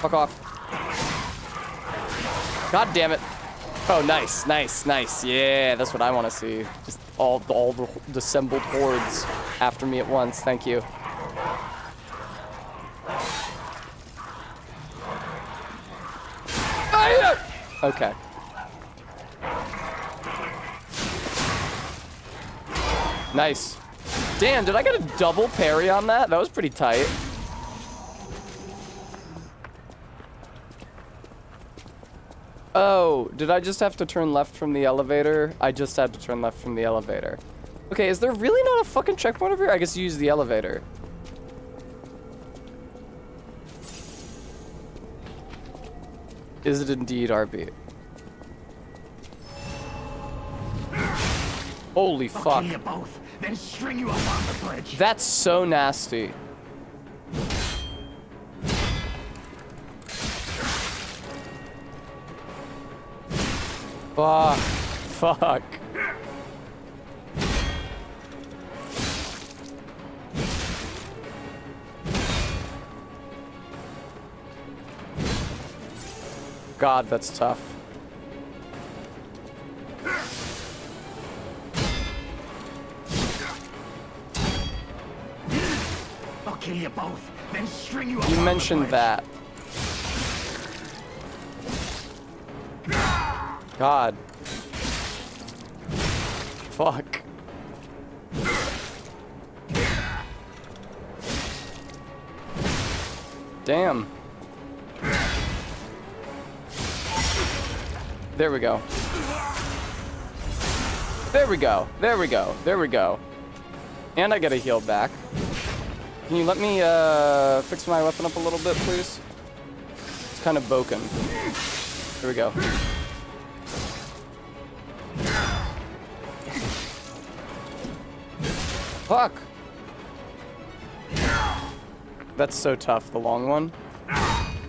Fuck off. God damn it. Oh, nice, nice, nice. Yeah, that's what I want to see. Just all the dissembled hordes after me at once. Thank you. Okay. Nice. Damn, did I get a double parry on that? That was pretty tight. Oh, did I just have to turn left from the elevator? I just had to turn left from the elevator. Okay, is there really not a fucking checkpoint over here? I guess you use the elevator. Is it indeed RB? Holy fuck. I'll kill you both, then string you up on the bridge. That's so nasty. Fuck. Fuck. God, that's tough. I'll kill you both, then string you up. You mentioned that. God. Fuck. Damn. There we go. There we go. There we go. There we go. And I get a heal back. Can you let me fix my weapon up a little bit, please? It's kind of broken. Here we go. Fuck! That's so tough, the long one.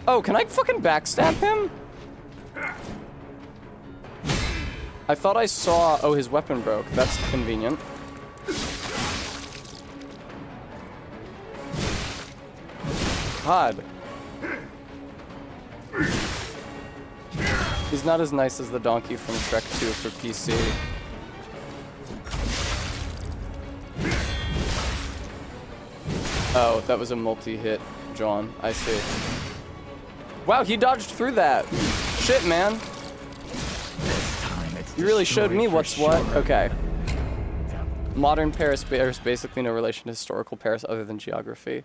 Oh, can I fucking backstab him? I thought I saw... Oh, his weapon broke. That's convenient. God. He's not as nice as the donkey from Shrek 2 for PC. Oh, that was a multi-hit, John. I see. Wow, he dodged through that. Shit, man. You really showed me what's what. Okay. Modern Paris bears basically no relation to historical Paris other than geography.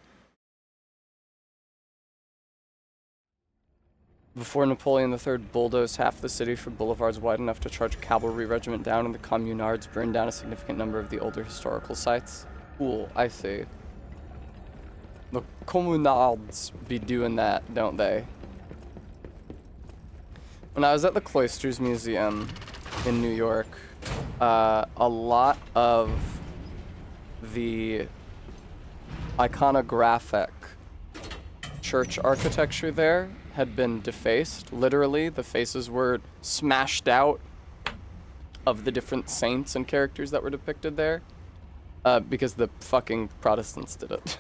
Before Napoleon III bulldozed half the city for boulevards wide enough to charge a cavalry regiment down, and the communards burned down a significant number of the older historical sites. Cool, I see. The communards be doing that, don't they? When I was at the Cloisters Museum in New York, a lot of the iconographic church architecture there had been defaced. Literally, the faces were smashed out of the different saints and characters that were depicted there, because the fucking Protestants did it.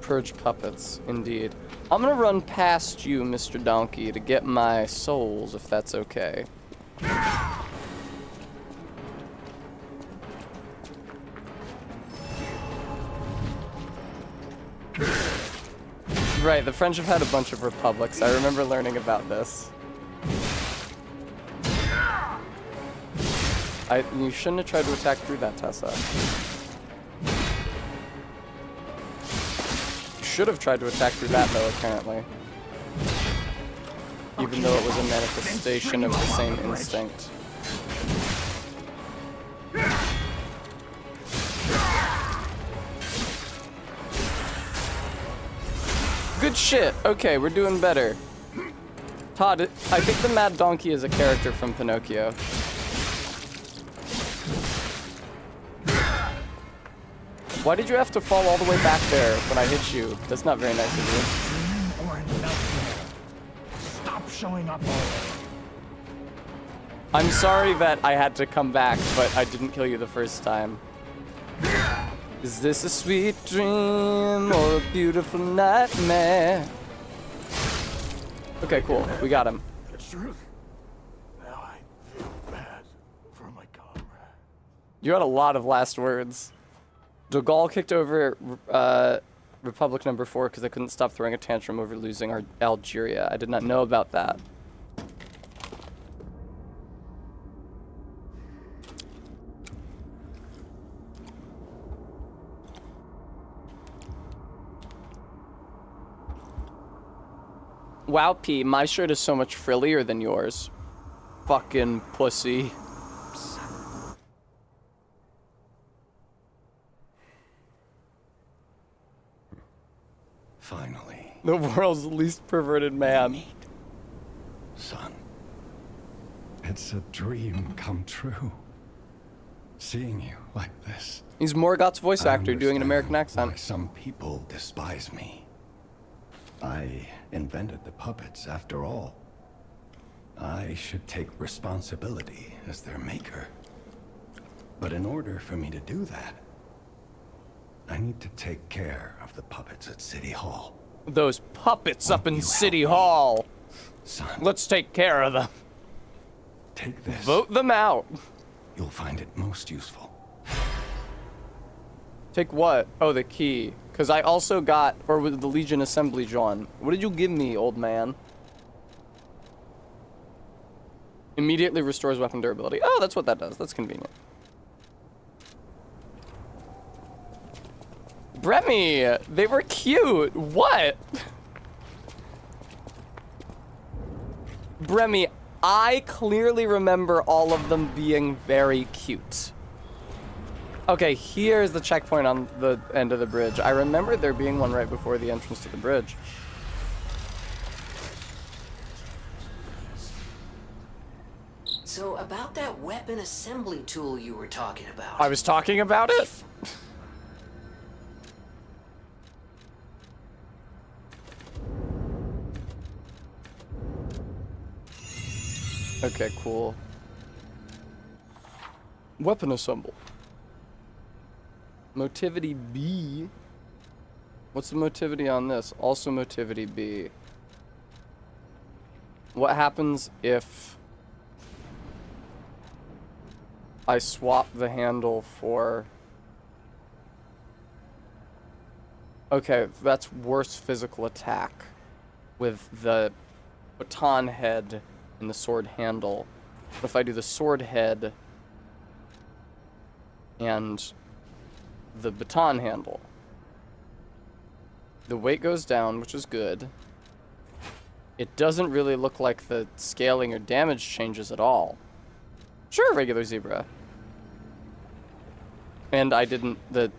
Purge puppets, indeed. I'm gonna run past you, Mr. Donkey, to get my souls, if that's okay. Right, the French have had a bunch of republics. I remember learning about this. You shouldn't have tried to attack through that, Tessa. Should have tried to attack through that, though, apparently. Even though it was a manifestation of the same instinct. Good shit. Okay, we're doing better. Todd, I think the Mad Donkey is a character from Pinocchio. Why did you have to fall all the way back there when I hit you? That's not very nice of you. Stop showing up already. I'm sorry that I had to come back, but I didn't kill you the first time. Is this a sweet dream or a beautiful nightmare? Okay, cool. We got him. The truth. Now I feel bad for my comrade. You had a lot of last words. De Gaulle kicked over Republic number 4 because they couldn't stop throwing a tantrum over losing Algeria. I did not know about that. Wow, P, my shirt is so much frillier than yours. Fucking pussy. Finally. The world's least perverted man. Son. It's a dream come true. Seeing you like this. He's Morgoth's voice actor doing an American accent. Why some people despise me. I invented the puppets after all. I should take responsibility as their maker. But in order for me to do that, I need to take care of the puppets at City Hall. Those puppets up in City Hall. Son. Let's take care of them. Take this. Vote them out. You'll find it most useful. Take what? Oh, the key. Because I also got, or with the Legion Assembly, John. What did you give me, old man? Immediately restores weapon durability. Oh, that's what that does. That's convenient. Bremy, they were cute. What? Bremy, I clearly remember all of them being very cute. Okay, here's the checkpoint on the end of the bridge. I remember there being one right before the entrance to the bridge. So about that weapon assembly tool you were talking about. I was talking about it? Okay, cool. Weapon assemble. Motivity B. What's the motivity on this? Also motivity B. What happens if I swap the handle for... Okay, that's worse physical attack with the baton head and the sword handle. But if I do the sword head and the baton handle, the weight goes down, which is good. It doesn't really look like the scaling or damage changes at all. Sure, regular zebra. And the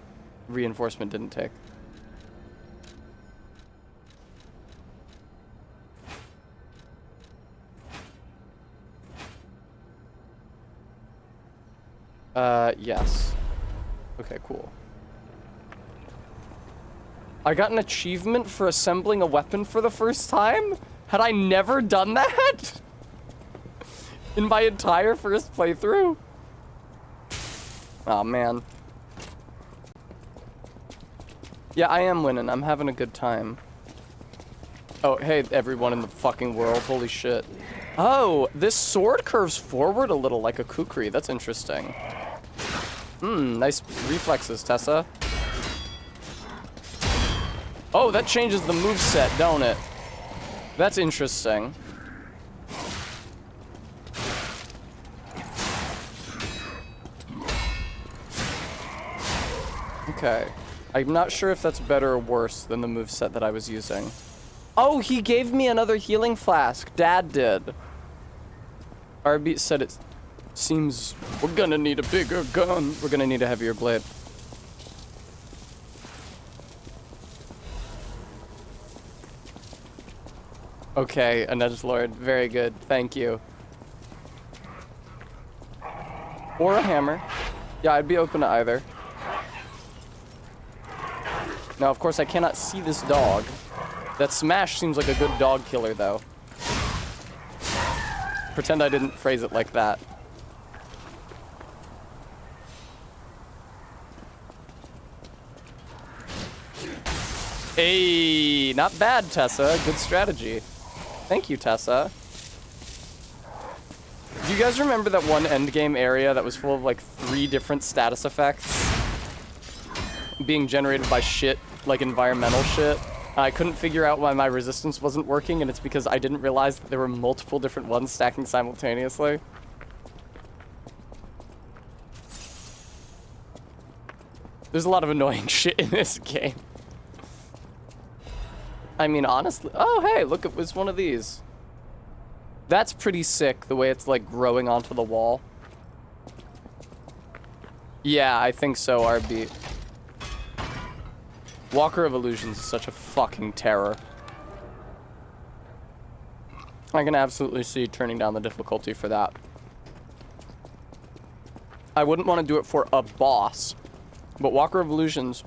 reinforcement didn't take. Yes. Okay, cool. I got an achievement for assembling a weapon for the first time? Had I never done that? In my entire first playthrough? Aw, man. Yeah, I am winning. I'm having a good time. Oh, hey, everyone in the fucking world. Holy shit. Oh, this sword curves forward a little like a kukri. That's interesting. Nice reflexes, Tessa. Oh, that changes the moveset, don't it? That's interesting. Okay. I'm not sure if that's better or worse than the moveset that I was using. Oh, he gave me another healing flask. Dad did. RB said it seems we're gonna need a bigger gun. We're gonna need a heavier blade. Okay, a Nudge Lord. Very good. Thank you. Or a hammer. Yeah, I'd be open to either. Now, of course, I cannot see this dog. That smash seems like a good dog killer, though. Pretend I didn't phrase it like that. Hey, not bad, Tessa. Good strategy. Thank you, Tessa. Do you guys remember that one endgame area that was full of like 3 different status effects being generated by shit, like environmental shit? I couldn't figure out why my resistance wasn't working, and it's because I didn't realize that there were multiple different ones stacking simultaneously. There's a lot of annoying shit in this game. I mean, honestly... Oh, hey, look, it was one of these. That's pretty sick, the way it's, like, growing onto the wall. Yeah, I think so, RB. Walker of Illusions is such a fucking terror. I can absolutely see turning down the difficulty for that. I wouldn't want to do it for a boss, but Walker of Illusions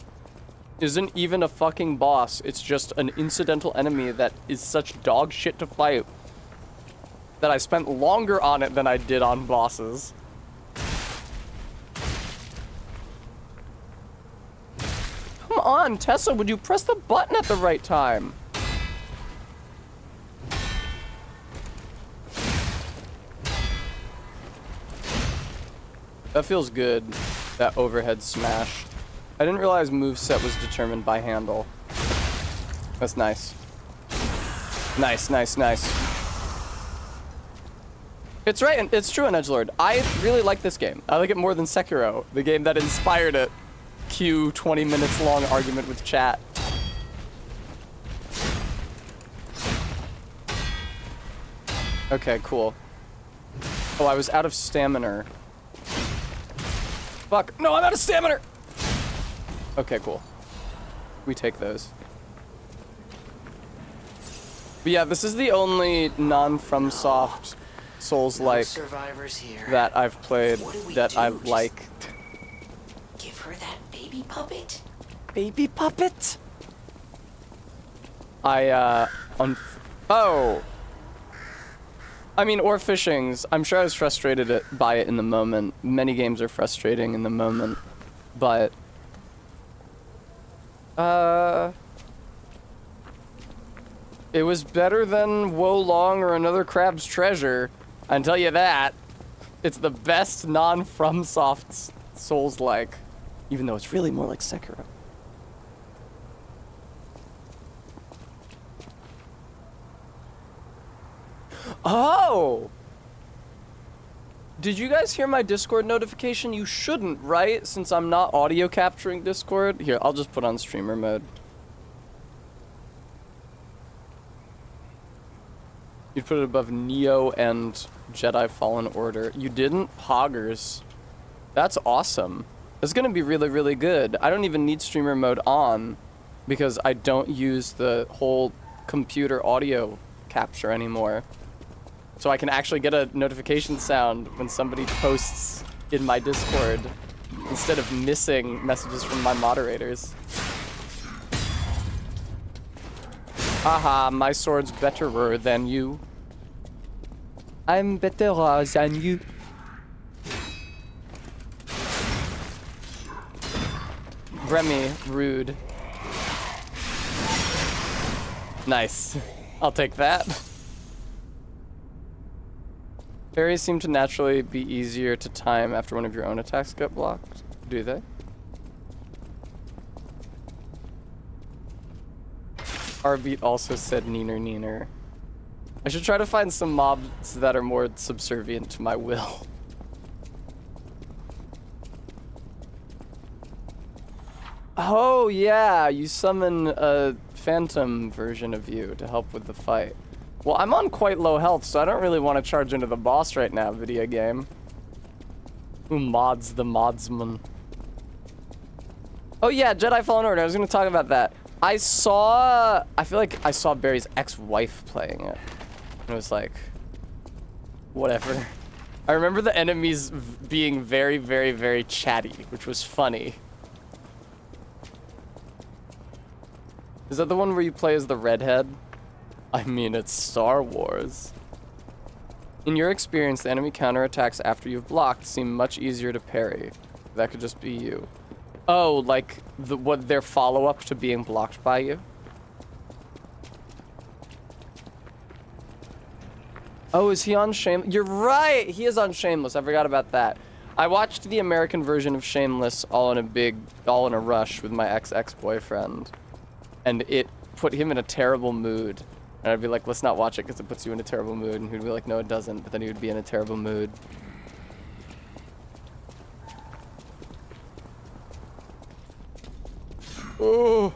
isn't even a fucking boss. It's just an incidental enemy that is such dog shit to fight that I spent longer on it than I did on bosses. Come on, Tessa, would you press the button at the right time? That feels good, that overhead smash. I didn't realize moveset was determined by handle. That's nice. Nice, nice, nice. It's right, and it's true in Edgelord. I really like this game. I like it more than Sekiro, the game that inspired it. Cue 20 minutes long argument with chat. Okay, cool. Oh, I was out of stamina. Fuck. No, I'm out of stamina! Okay, cool. We take those. But yeah, this is the only non-FromSoft Souls-like that I've played that I like. Give her that baby puppet? Baby puppet? Oh! I mean, or fishings. I'm sure I was frustrated by it in the moment. Many games are frustrating in the moment. But... it was better than Wo Long or Another Crab's Treasure. I can tell you that. It's the best non-FromSoft Souls-like. Even though it's really more like Sekiro. Oh! Did you guys hear my Discord notification? You shouldn't, right? Since I'm not audio capturing Discord. Here, I'll just put on streamer mode. You put it above Neo and Jedi Fallen Order. You didn't? Poggers. That's awesome. It's gonna be really, really good. I don't even need streamer mode on because I don't use the whole computer audio capture anymore. So I can actually get a notification sound when somebody posts in my Discord instead of missing messages from my moderators. Haha, my sword's betterer than you. I'm betterer than you. Remy, rude. Nice. I'll take that. Parries seem to naturally be easier to time after one of your own attacks get blocked. Do they? Arbeat also said neener neener. I should try to find some mobs that are more subservient to my will. Oh yeah, you summon a phantom version of you to help with the fight. Well, I'm on quite low health, so I don't really want to charge into the boss right now, video game. Who mods the modsman? Oh yeah, Jedi Fallen Order, I was going to talk about that. I feel like I saw Barry's ex-wife playing it. And it was like, whatever. I remember the enemies being very, very, very chatty, which was funny. Is that the one where you play as the redhead? I mean, it's Star Wars. In your experience, the enemy counterattacks after you've blocked seem much easier to parry. That could just be you. Oh, like their follow-up to being blocked by you? Oh, is he on Shameless? You're right! He is on Shameless. I forgot about that. I watched the American version of Shameless all in a rush with my ex-boyfriend. And it put him in a terrible mood. And I'd be like, let's not watch it because it puts you in a terrible mood. And he'd be like, no, it doesn't. But then he would be in a terrible mood. Oh.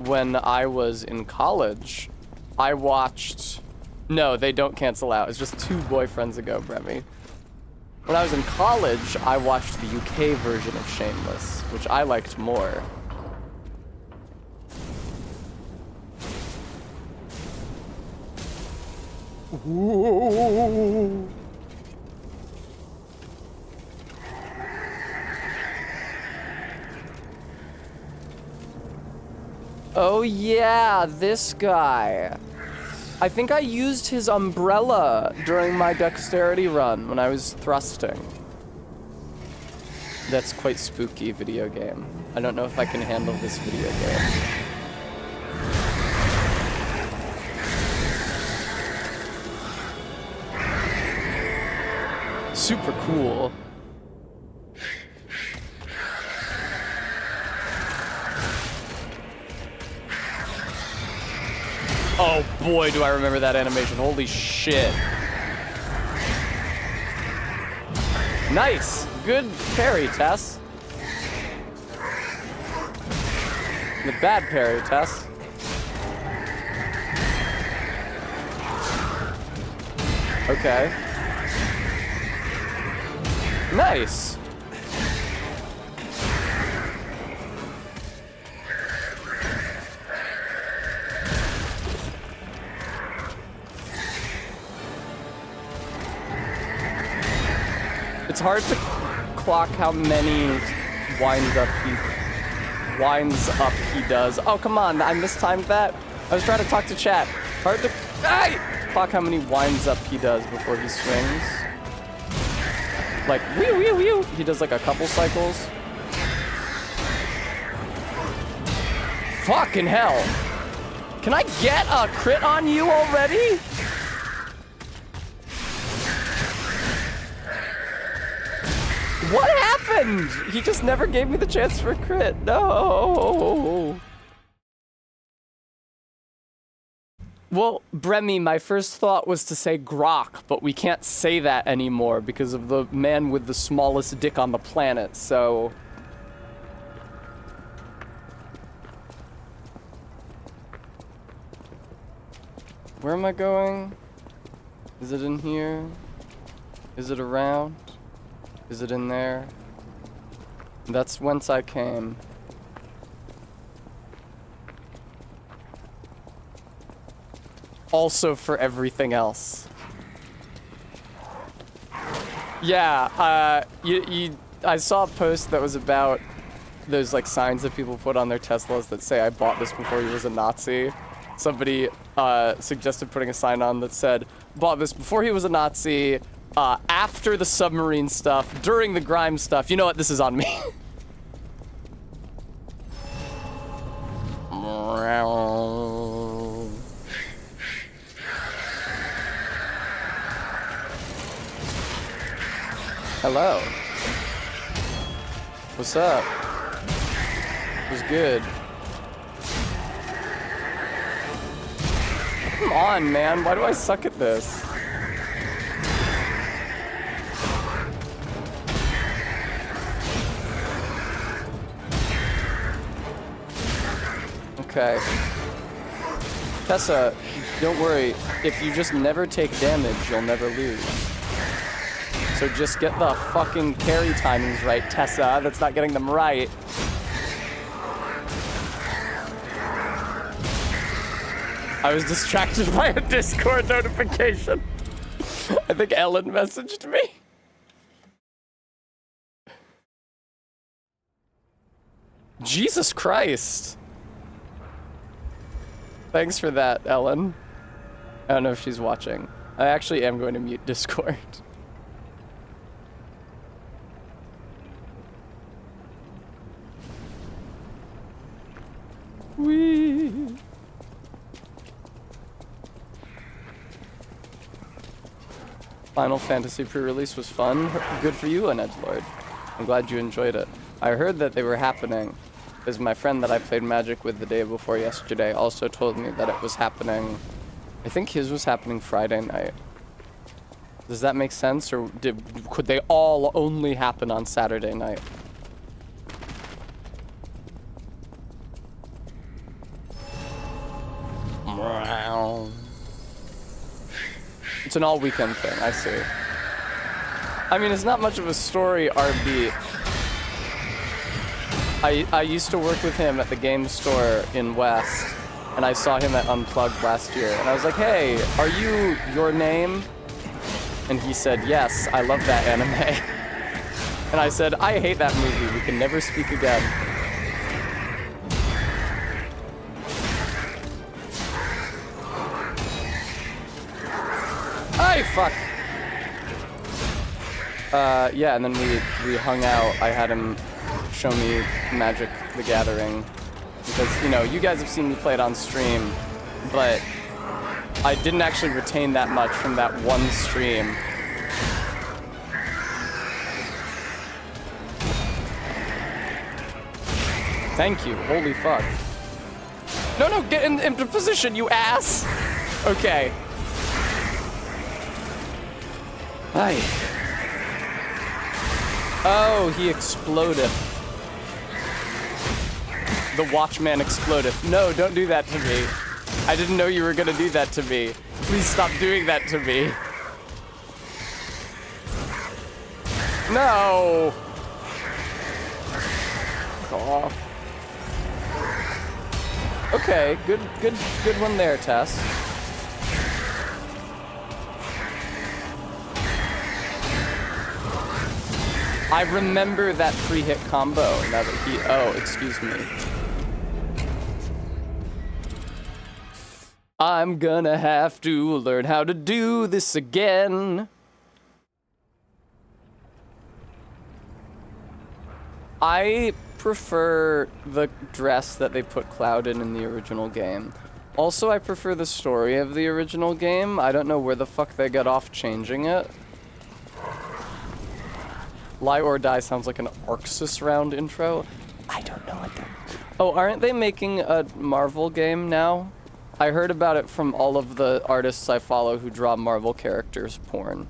When I was in college, I watched... No, they don't cancel out. It's just 2 boyfriends ago, Bremy. When I was in college, I watched the UK version of Shameless, which I liked more. Ooh. Oh yeah, this guy. I think I used his umbrella during my dexterity run when I was thrusting. That's quite spooky video game. I don't know if I can handle this video game. Super cool. Oh boy, do I remember that animation. Holy shit. Nice. Good parry, Tess. The bad parry, Tess. Okay. Nice. It's hard to clock how many winds up he does. Oh, come on, I mistimed that. I was trying to talk to chat. Hard to clock how many winds up he does before he swings. Like, whew, whew, whew. He does like a couple cycles. Fucking hell. Can I get a crit on you already? What happened? He just never gave me the chance for a crit. No. Well, Bremy, my first thought was to say grok, but we can't say that anymore because of the man with the smallest dick on the planet, so... Where am I going? Is it in here? Is it around? Is it in there? That's whence I came. Also for everything else. Yeah, I saw a post that was about those like signs that people put on their Teslas that say, I bought this before he was a Nazi. Somebody suggested putting a sign on that said, bought this before he was a Nazi, after the submarine stuff, during the grime stuff. You know what? This is on me. Hello. What's up? What's good? Come on, man. Why do I suck at this? Okay. Tessa, don't worry. If you just never take damage, you'll never lose. So just get the fucking carry timings right, Tessa. That's not getting them right. I was distracted by a Discord notification. I think Ellen messaged me. Jesus Christ. Thanks for that, Ellen. I don't know if she's watching. I actually am going to mute Discord. Whee! Final Fantasy pre-release was fun. Good for you, Edgelord. I'm glad you enjoyed it. I heard that they were happening, because my friend that I played Magic with the day before yesterday also told me that it was happening. I think his was happening Friday night. Does that make sense, or could they all only happen on Saturday night? It's an all-weekend thing, I see. I mean, it's not much of a story, RB. I used to work with him at the game store in West, and I saw him at Unplugged last year, and I was like, hey, are you Your Name? And he said, yes, I love that anime. And I said, I hate that movie, we can never speak again. Hey, fuck! Yeah, and then we hung out. I had him show me Magic the Gathering. Because, you know, you guys have seen me play it on stream, but I didn't actually retain that much from that one stream. Thank you. Holy fuck. No, get into position, you ass! Okay. Hi. Oh, he exploded. The Watchman exploded. No, don't do that to me. I didn't know you were gonna do that to me. Please stop doing that to me. No! Go off. Okay, good one there, Tess. I remember that 3-hit combo now that he... Oh, excuse me. I'm gonna have to learn how to do this again. I prefer the dress that they put Cloud in the original game. Also, I prefer the story of the original game. I don't know where the fuck they got off changing it. Lie or Die sounds like an Arxis round intro. I don't know what that... Oh, aren't they making a Marvel game now? I heard about it from all of the artists I follow who draw Marvel characters porn.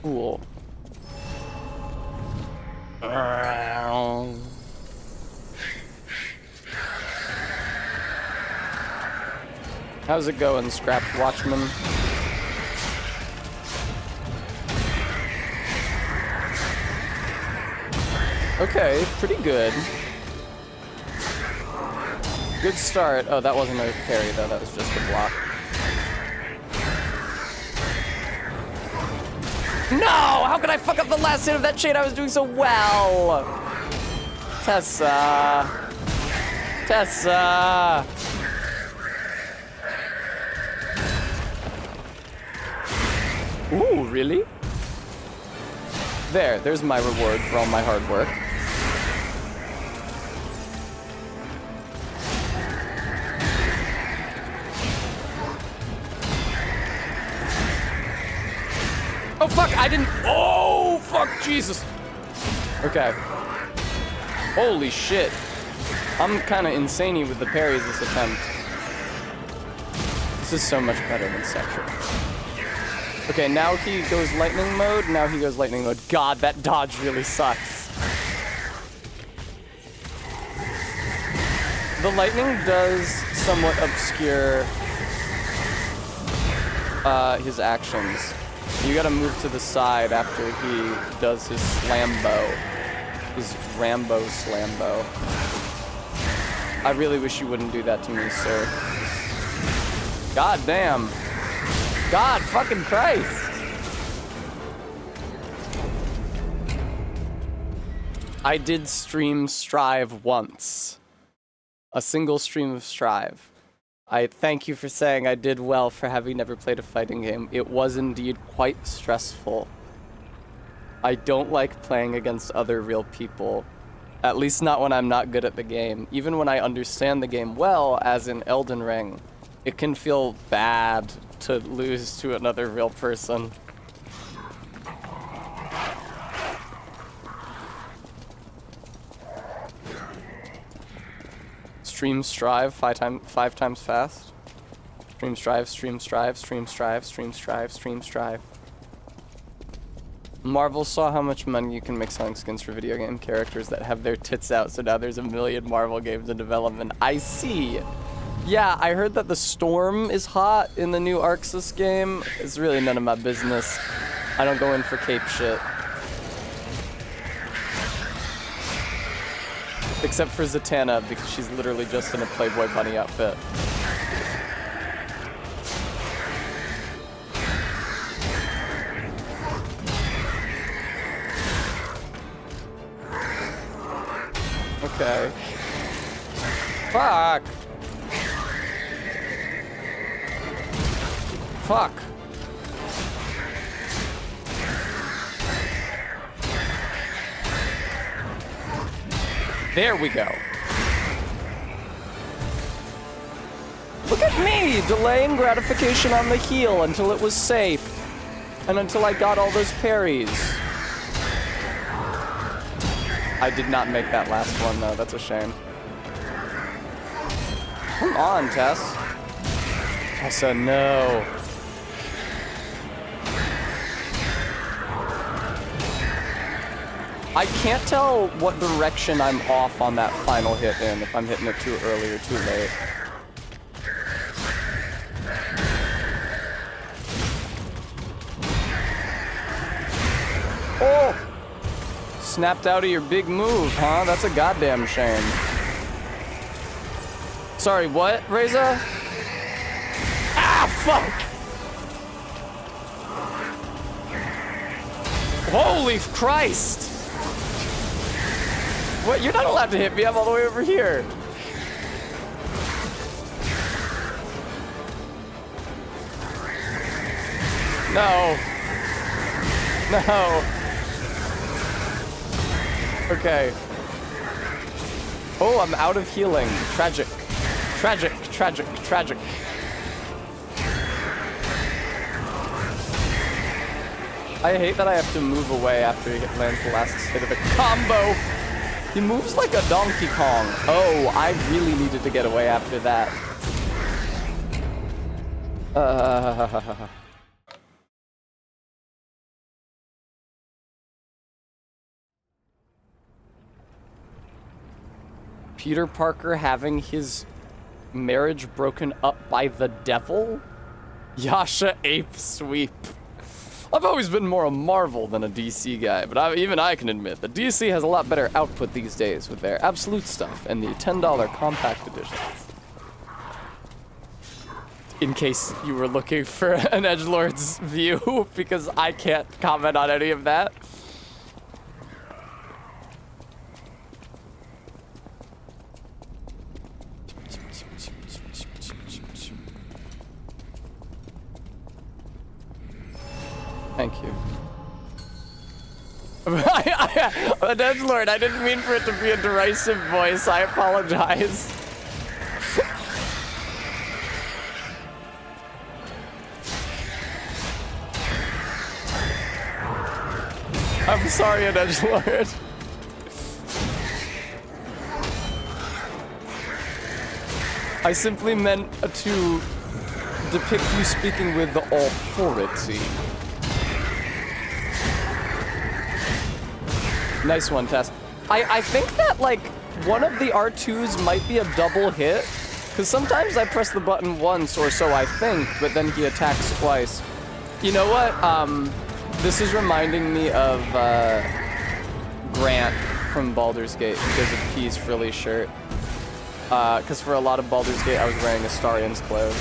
Cool. How's it going, Scrapped Watchman? Okay, pretty good. Good start. Oh, that wasn't a parry though, that was just a block. No! How could I fuck up the last hit of that chain? I was doing so well! Tessa! Tessa! Ooh, really? There's my reward for all my hard work. Oh, fuck, I didn't... Oh, fuck, Jesus. Okay. Holy shit. I'm kind of insane with the parries this attempt. This is so much better than Section. Okay, now he goes lightning mode. Now he goes lightning mode. God, that dodge really sucks. The lightning does somewhat obscure his actions. You gotta move to the side after he does his slambo. His Rambo slambo. I really wish you wouldn't do that to me, sir. God damn. God fucking Christ. I did stream Strive once. A single stream of Strive. I thank you for saying I did well for having never played a fighting game. It was indeed quite stressful. I don't like playing against other real people. At least not when I'm not good at the game. Even when I understand the game well, as in Elden Ring, it can feel bad to lose to another real person. Stream strive 5 times fast. Stream strive, stream strive, stream strive, stream strive, stream strive. Marvel saw how much money you can make selling skins for video game characters that have their tits out, so now there's a million Marvel games in development. I see. Yeah, I heard that the Storm is hot in the new Arxis game. It's really none of my business. I don't go in for cape shit. Except for Zatanna, because she's literally just in a Playboy bunny outfit. Okay. Fuck. Fuck. There we go. Look at me, delaying gratification on the heel until it was safe. And until I got all those parries. I did not make that last one though, that's a shame. Come on, Tess. Tessa, no. I can't tell what direction I'm off on that final hit in, if I'm hitting it too early or too late. Oh! Snapped out of your big move, huh? That's a goddamn shame. Sorry, what, Reza? Ah, fuck! Holy Christ! What? You're not allowed to hit me. I'm all the way over here. No. No. Okay. Oh, I'm out of healing. Tragic. Tragic, tragic, tragic. I hate that I have to move away after he lands the last hit of the combo. He moves like a Donkey Kong. Oh, I really needed to get away after that. Peter Parker having his marriage broken up by the devil? Yasha ape sweep. I've always been more a Marvel than a DC guy, but even I can admit that DC has a lot better output these days with their Absolute stuff and the $10 compact editions. In case you were looking for an edgelord's view, because I can't comment on any of that. Thank you. Edgelord, I didn't mean for it to be a derisive voice. I apologize. I'm sorry, Edgelord. I simply meant to depict you speaking with the authority. Nice one, Tess. I think that, like, one of the R2s might be a double hit, because sometimes I press the button once or so I think, but then he attacks twice. You know what? This is reminding me of Grant from Baldur's Gate because of P's frilly shirt. Because for a lot of Baldur's Gate, I was wearing Astarian's clothes.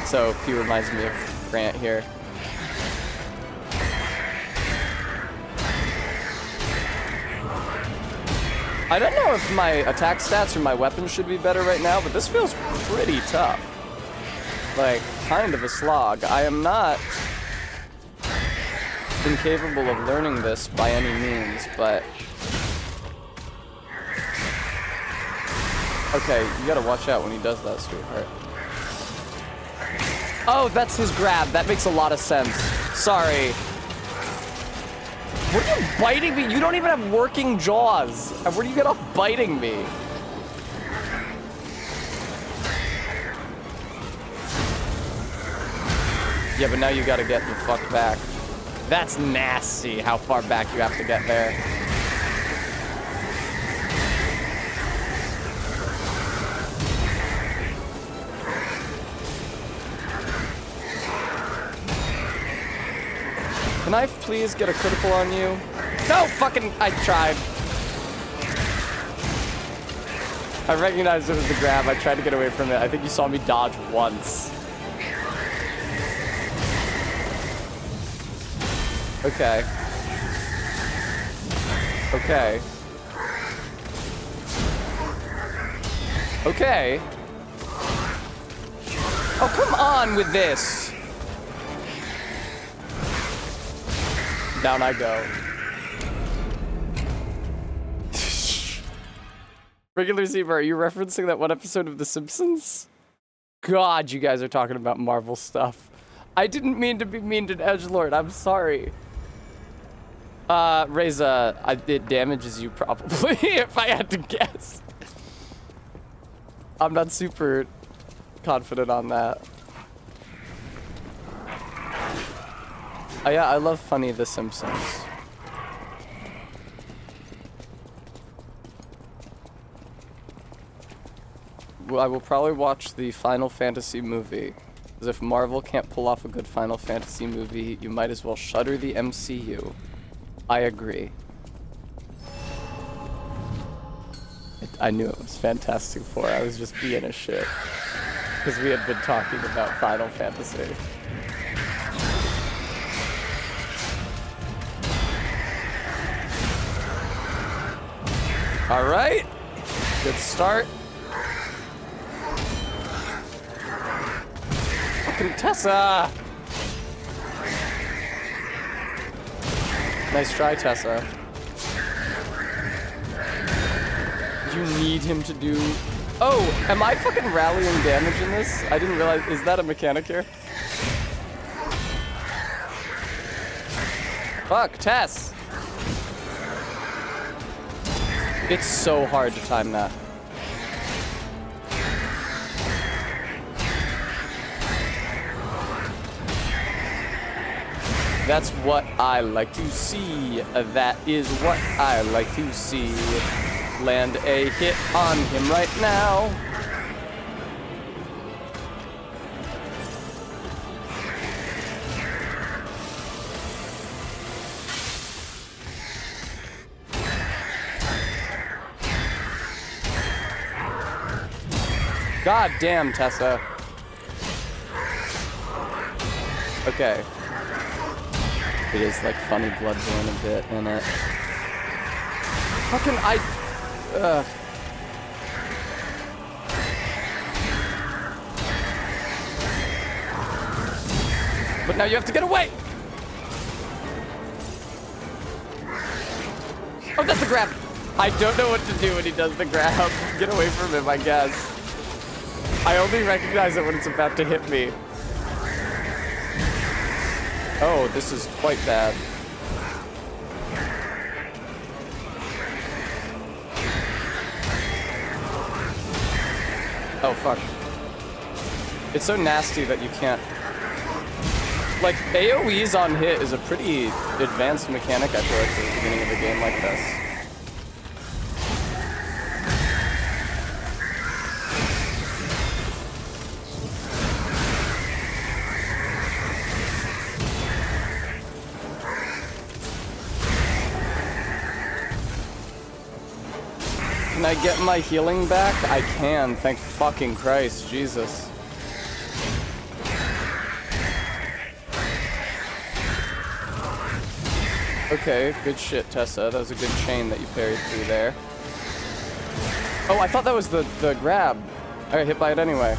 So P reminds me of Grant here. I don't know if my attack stats or my weapons should be better right now, but this feels pretty tough. Like, kind of a slog. I am not incapable of learning this by any means, but... Okay, you gotta watch out when he does that, sweetheart. Oh, that's his grab. That makes a lot of sense. Sorry. What are you biting me? You don't even have working jaws. Where do you get off biting me? Yeah, but now you gotta get the fuck back. That's nasty, how far back you have to get there. Can I please get a critical on you? No, fucking, I tried. I recognized it was the grab. I tried to get away from it. I think you saw me dodge once. Okay. Okay. Okay. Oh, come on with this. Down I go. Regular Zebra, are you referencing that one episode of The Simpsons? God, you guys are talking about Marvel stuff. I didn't mean to be mean to Edgelord. I'm sorry. Reza, it damages you probably, if I had to guess. I'm not super confident on that. Oh yeah, I love funny The Simpsons. Well, I will probably watch the Final Fantasy movie. Because if Marvel can't pull off a good Final Fantasy movie, you might as well shutter the MCU. I agree. I knew it was Fantastic Four. I was just being a shit. Because we had been talking about Final Fantasy. All right, good start. Fucking Tessa. Nice try, Tessa. You need him to do... Oh, am I fucking rallying damage in this? I didn't realize... Is that a mechanic here? Fuck, Tess. It's so hard to time that. That's what I like to see. That is what I like to see. Land a hit on him right now. God damn, Tessa. Okay. It is like funny Bloodborne a bit in it. Fucking But now you have to get away! Oh, that's the grab! I don't know what to do when he does the grab. Get away from him, I guess. I only recognize it when it's about to hit me. Oh, this is quite bad. Oh, fuck. It's so nasty that you can't... Like, AoEs on hit is a pretty advanced mechanic, I feel like, for the beginning of a game like this. Can I get my healing back? I can, thank fucking Christ, Jesus. Okay, good shit, Tessa. That was a good chain that you parried through there. Oh, I thought that was the grab. I got hit by it anyway.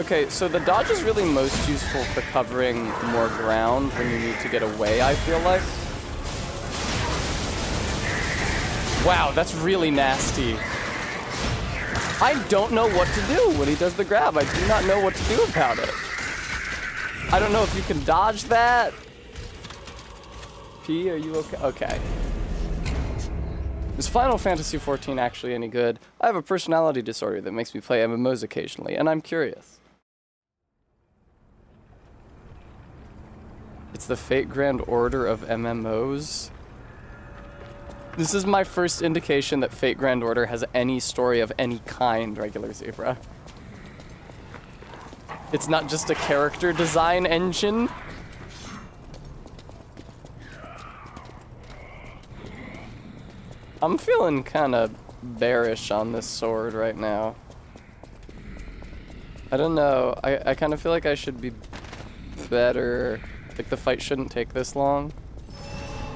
Okay, so the dodge is really most useful for covering more ground when you need to get away, I feel like. Wow, that's really nasty. I don't know what to do when he does the grab. I do not know what to do about it. I don't know if you can dodge that. P, are you okay? Okay. Is Final Fantasy XIV actually any good? I have a personality disorder that makes me play MMOs occasionally, and I'm curious. It's the Fate Grand Order of MMOs. This is my first indication that Fate Grand Order has any story of any kind, Regular Zebra. It's not just a character design engine. I'm feeling kind of bearish on this sword right now. I don't know. I kind of feel like I should be better. Like, the fight shouldn't take this long.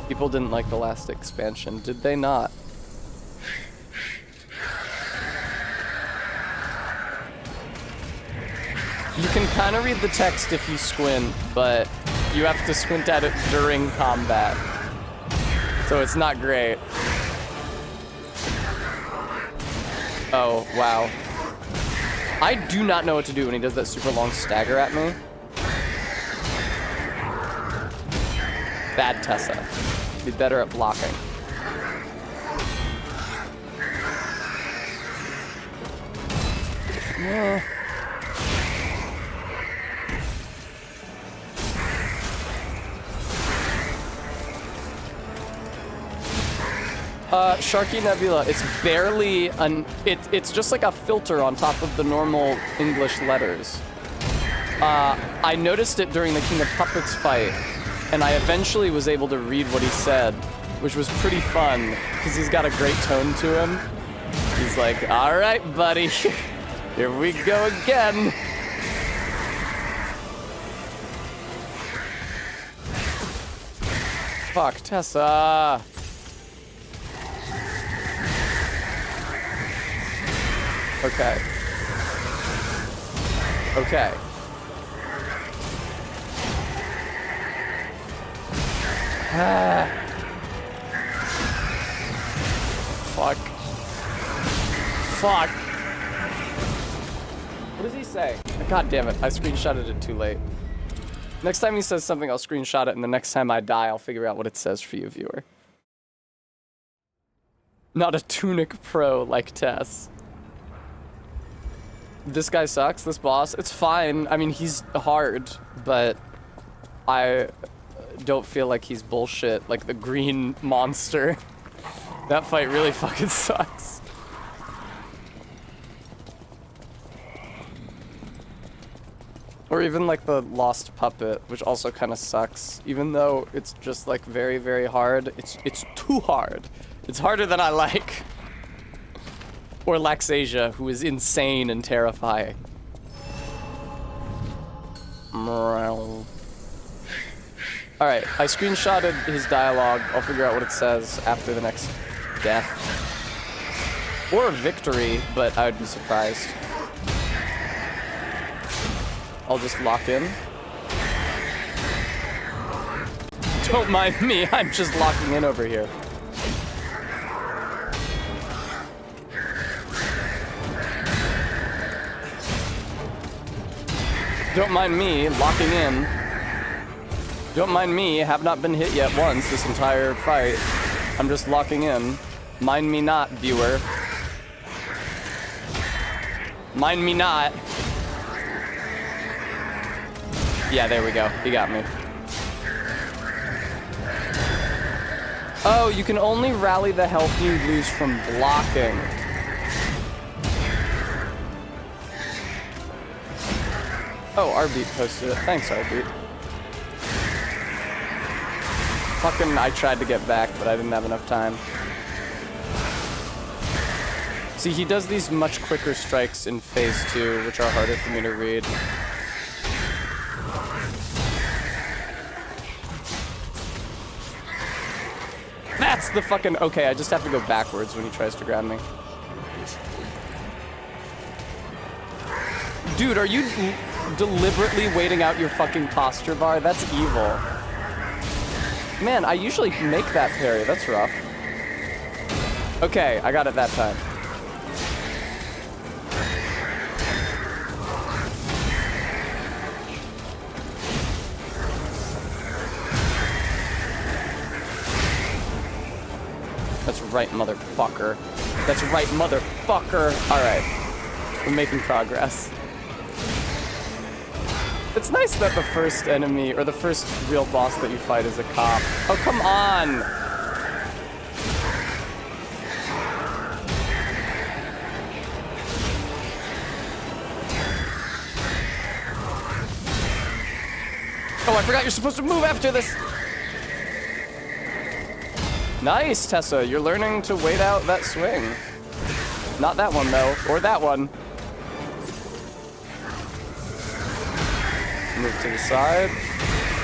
People didn't like the last expansion, did they not? You can kind of read the text if you squint, but you have to squint at it during combat. So it's not great. Oh, wow. I do not know what to do when he does that super long stagger at me. Bad Tessa. Be better at blocking. Yeah. Sharky Nebula, it's barely it's just like a filter on top of the normal English letters. I noticed it during the King of Puppets fight, and I eventually was able to read what he said, which was pretty fun, because he's got a great tone to him. He's like, all right, buddy, here we go again. Fuck, Tessa. Okay. Okay. Fuck. Fuck. What does he say? God damn it, I screenshotted it too late. Next time he says something, I'll screenshot it, and the next time I die, I'll figure out what it says for you, viewer. Not a Tunic Pro like Tess. This guy sucks, this boss. It's fine. I mean, he's hard, but I don't feel like he's bullshit like the green monster. That fight really fucking sucks. Or even like the Lost Puppet, which also kind of sucks. Even though it's just like very, very hard, it's too hard. It's harder than I like. Or Laxasia, who is insane and terrifying. Alright, I screenshotted his dialogue. I'll figure out what it says after the next death. Or victory, but I would be surprised. I'll just lock in. Don't mind me, I'm just locking in over here. Don't mind me locking in. Don't mind me, have not been hit yet once this entire fight. I'm just locking in. Mind me not, viewer. Mind me not. Yeah, there we go. He got me. Oh, you can only rally the health you lose from blocking. Oh, Rbeat posted it. Thanks, Rbeat. Fucking, I tried to get back, but I didn't have enough time. See, he does these much quicker strikes in phase 2, which are harder for me to read. That's the fucking... Okay, I just have to go backwards when he tries to grab me. Dude, are you deliberately waiting out your fucking posture bar? That's evil. Man, I usually make that parry. That's rough. Okay, I got it that time. That's right, motherfucker. That's right, motherfucker. Alright. We're making progress. It's nice that the first enemy, or the first real boss that you fight is a cop. Oh, come on! Oh, I forgot you're supposed to move after this! Nice, Tessa. You're learning to wait out that swing. Not that one, though. Or that one. Move to the side.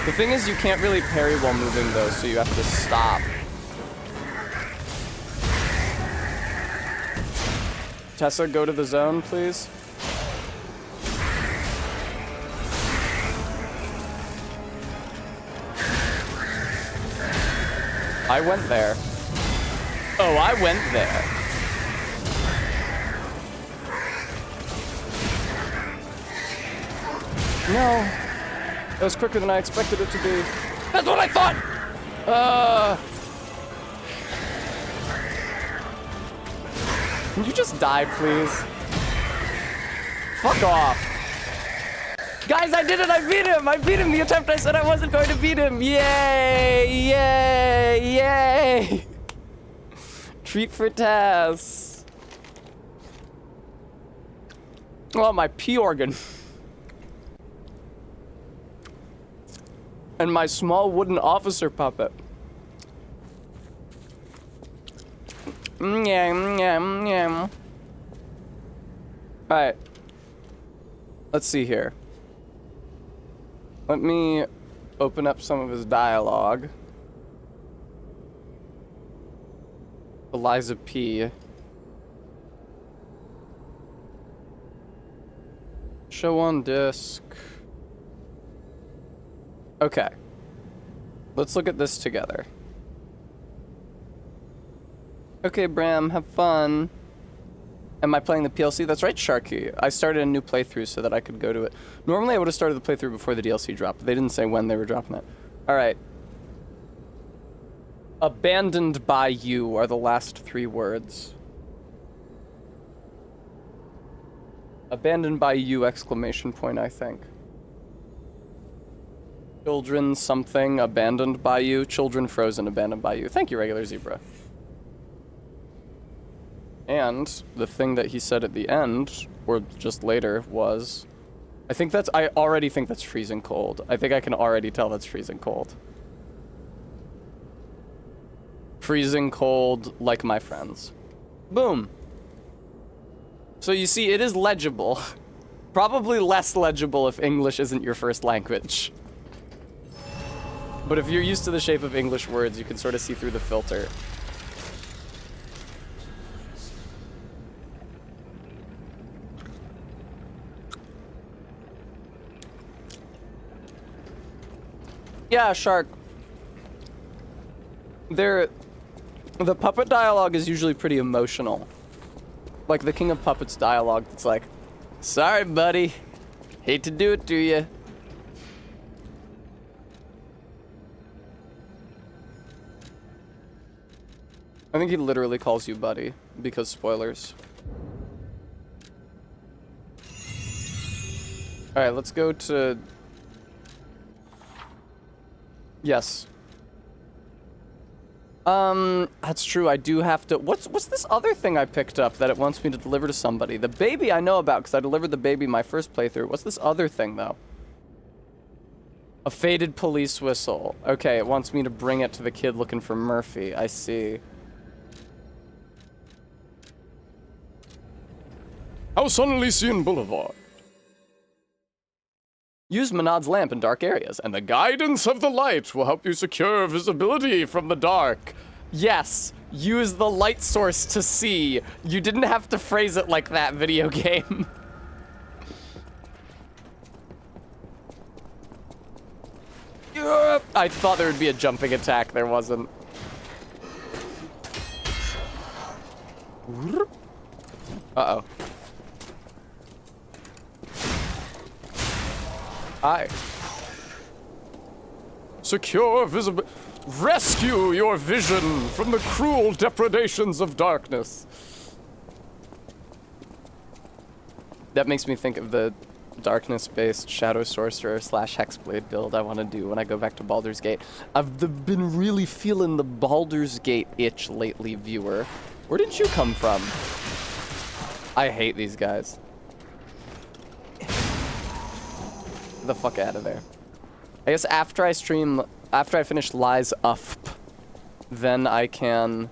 The thing is, you can't really parry while moving, though, so you have to stop. Tessa, go to the zone, please. I went there. Oh, I went there. No. That was quicker than I expected it to be. That's what I thought! Can you just die, please? Fuck off. Guys, I did it! I beat him! I beat him the attempt I said I wasn't going to beat him! Yay! Yay! Yay! Treat for Tess. Oh, my pee organ. And my small wooden officer puppet. Alright. Let's see here. Let me open up some of his dialogue. Eliza P. Show on disc. Okay. Let's look at this together. Okay, Bram, have fun. Am I playing the PLC? That's right, Sharky. I started a new playthrough so that I could go to it. Normally, I would have started the playthrough before the DLC dropped, but they didn't say when they were dropping it. Alright. Abandoned by you are the last 3 words. Abandoned by you, exclamation point, I think. Children something, abandoned by you. Children frozen, abandoned by you. Thank you, Regular Zebra. And the thing that he said at the end, or just later, was... I already think that's freezing cold. I think I can already tell that's freezing cold. Freezing cold, like my friends. Boom. So you see, it is legible. Probably less legible if English isn't your first language. But if you're used to the shape of English words, you can sort of see through the filter. Yeah, Shark. The puppet dialogue is usually pretty emotional. Like the King of Puppets dialogue, it's like, sorry, buddy. Hate to do it to you. I think he literally calls you buddy, because spoilers. Alright, let's go to... Yes. That's true, I do have to... What's this other thing I picked up that it wants me to deliver to somebody? The baby I know about, because I delivered the baby my first playthrough. What's this other thing, though? A faded police whistle. Okay, it wants me to bring it to the kid looking for Murphy. I see. House on Elysian Boulevard. Use Menard's lamp in dark areas, and the guidance of the light will help you secure visibility from the dark. Yes, use the light source to see. You didn't have to phrase it like that, video game. I thought there would be a jumping attack, there wasn't. Uh-oh. Hi. Secure visible. Rescue your vision from the cruel depredations of darkness. That makes me think of the darkness-based Shadow Sorcerer / Hexblade build I want to do when I go back to Baldur's Gate. I've been really feeling the Baldur's Gate itch lately, viewer. Where did you come from? I hate these guys. The fuck out of there. I guess after I finish Lies Up, then I can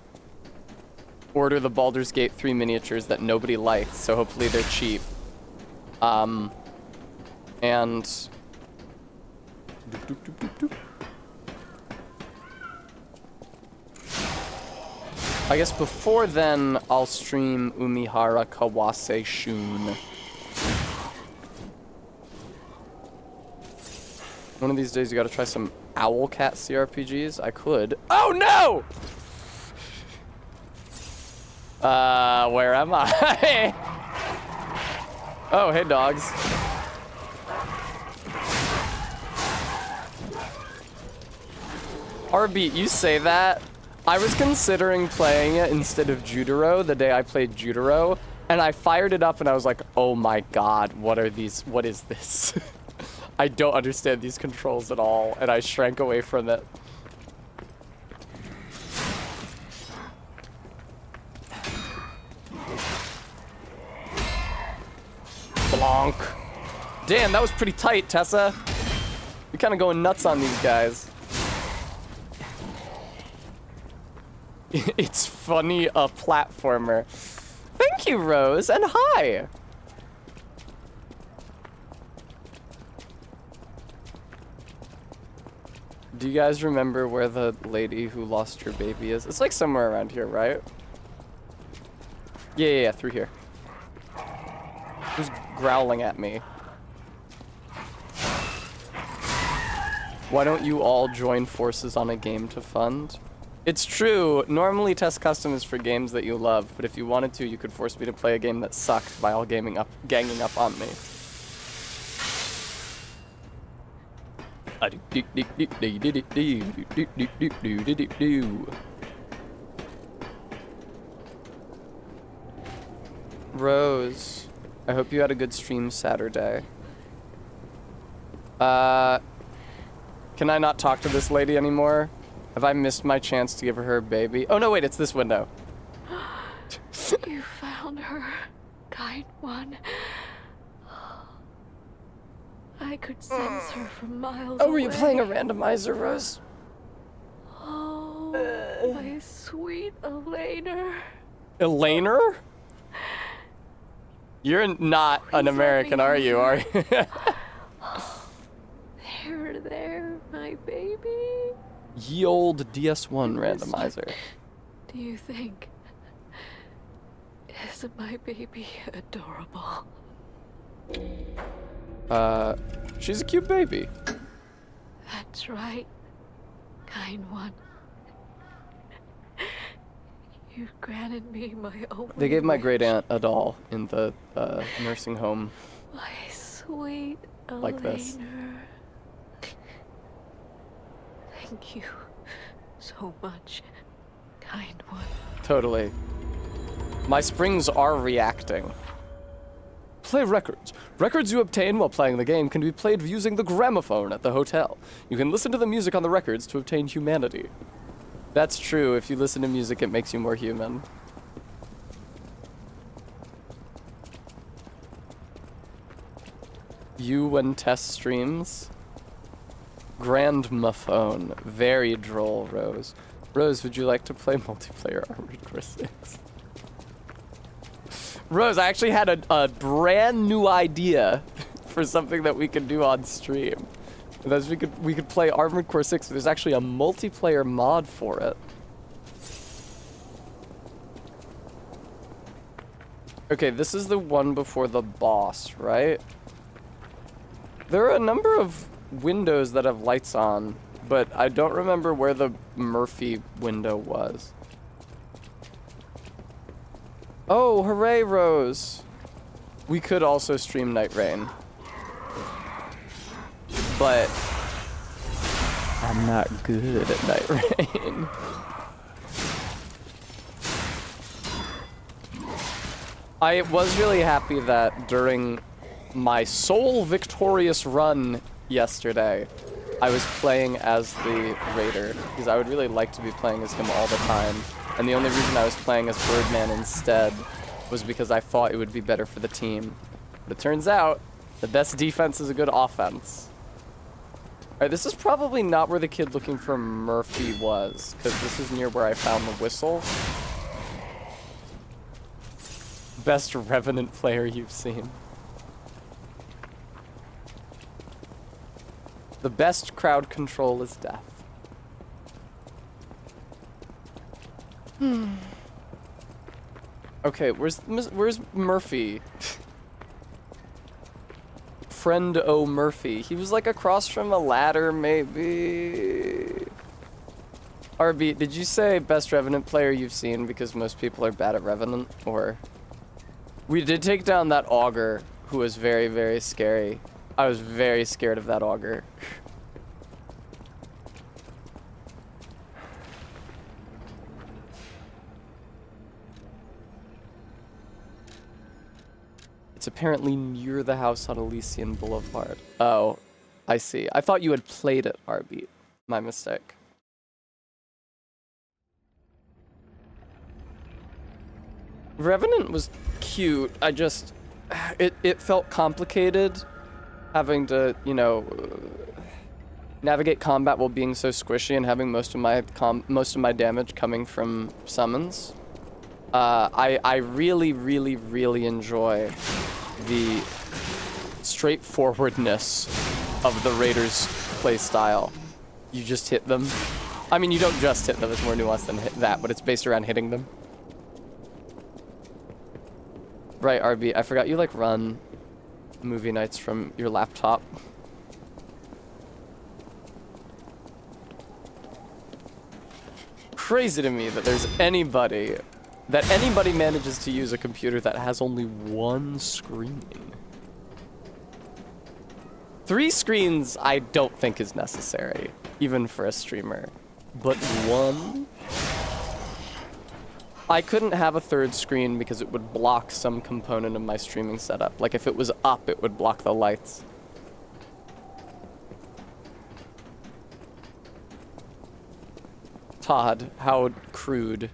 order the Baldur's Gate 3 miniatures that nobody likes, so hopefully they're cheap. And I guess before then, I'll stream Umihara Kawase Shun. One of these days, you gotta try some Owlcat CRPGs. I could. Oh no! Where am I? Oh, hey, dogs. Arbeat, you say that. I was considering playing it instead of Jutaro the day I played Jutaro, and I fired it up and I was like, oh my god, what are these? What is this? I don't understand these controls at all, and I shrank away from it. Blanc. Damn, that was pretty tight, Tessa. You're kind of going nuts on these guys. It's funny, a platformer. Thank you, Rose, and hi. Do you guys remember where the lady who lost her baby is? It's like somewhere around here, right? Yeah, through here. Who's growling at me? Why don't you all join forces on a game to fund? It's true. Normally, Test Custom is for games that you love, but if you wanted to, you could force me to play a game that sucked by all ganging up on me. Rose, I hope you had a good stream Saturday. Can I not talk to this lady anymore? Have I missed my chance to give her a baby? Oh no, wait, it's this window. You found her, kind one. I could sense her from miles away. Oh, were you playing a randomizer, Rose? Oh, my sweet Elena. Elena? You're not an American, are you? Are you? There, my baby. Ye old DS1 randomizer. Do you think... Isn't my baby adorable? She's a cute baby. That's right, kind one. You granted me my own. They gave my great aunt a doll in the nursing home. My sweet Elena. Like this. Thank you so much, kind one. Totally. My springs are reacting. Play records. Records you obtain while playing the game can be played using the gramophone at the hotel. You can listen to the music on the records to obtain humanity. That's true. If you listen to music, it makes you more human. You when Tess streams? Grandmaphone. Very droll, Rose. Rose, would you like to play multiplayer Armored Core 6? Rose, I actually had a brand new idea for something that we could do on stream. And that's we could play Armored Core 6. There's actually a multiplayer mod for it. Okay, this is the one before the boss, right? There are a number of windows that have lights on, but I don't remember where the Murphy window was. Oh, hooray, Rose. We could also stream Night Rain. But I'm not good at Night Rain. I was really happy that during my sole victorious run yesterday, I was playing as the Raider, because I would really like to be playing as him all the time. And the only reason I was playing as Birdman instead was because I thought it would be better for the team. But it turns out, the best defense is a good offense. Alright, this is probably not where the kid looking for Murphy was, because this is near where I found the whistle. Best Revenant player you've seen. The best crowd control is death. Okay, where's Murphy? Friend O Murphy. He was like across from a ladder, maybe. RB, did you say best Revenant player you've seen because most people are bad at Revenant? Or we did take down that augur who was very, very scary. I was very scared of that augur. It's apparently near the house on Elysian Boulevard. Oh, I see. I thought you had played it, RB. My mistake. Revenant was cute. I just... It felt complicated having to, you know, navigate combat while being so squishy and having most of my damage coming from summons. I really, really, really enjoy the straightforwardness of the Raiders' playstyle. You just hit them. I mean, you don't just hit them, it's more nuanced than that, but it's based around hitting them. Right, RB, I forgot you, like, run movie nights from your laptop. Crazy to me that there's anybody manages to use a computer that has only one screen. 3 screens I don't think is necessary, even for a streamer. But 1? I couldn't have a 3rd screen because it would block some component of my streaming setup. Like if it was up, it would block the lights. Todd, how crude.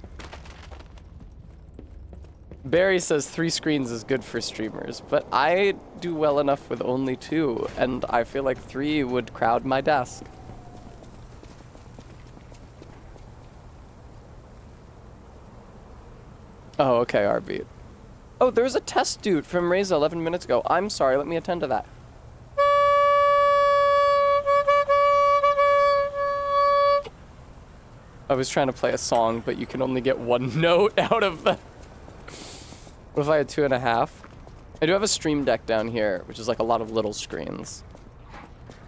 Barry says 3 screens is good for streamers, but I do well enough with only 2, and I feel like 3 would crowd my desk. Oh, okay, RB. Oh, there's a test dude from Reza 11 minutes ago. I'm sorry, let me attend to that. I was trying to play a song, but you can only get 1 note out of the... What if I had 2.5? I do have a stream deck down here, which is like a lot of little screens.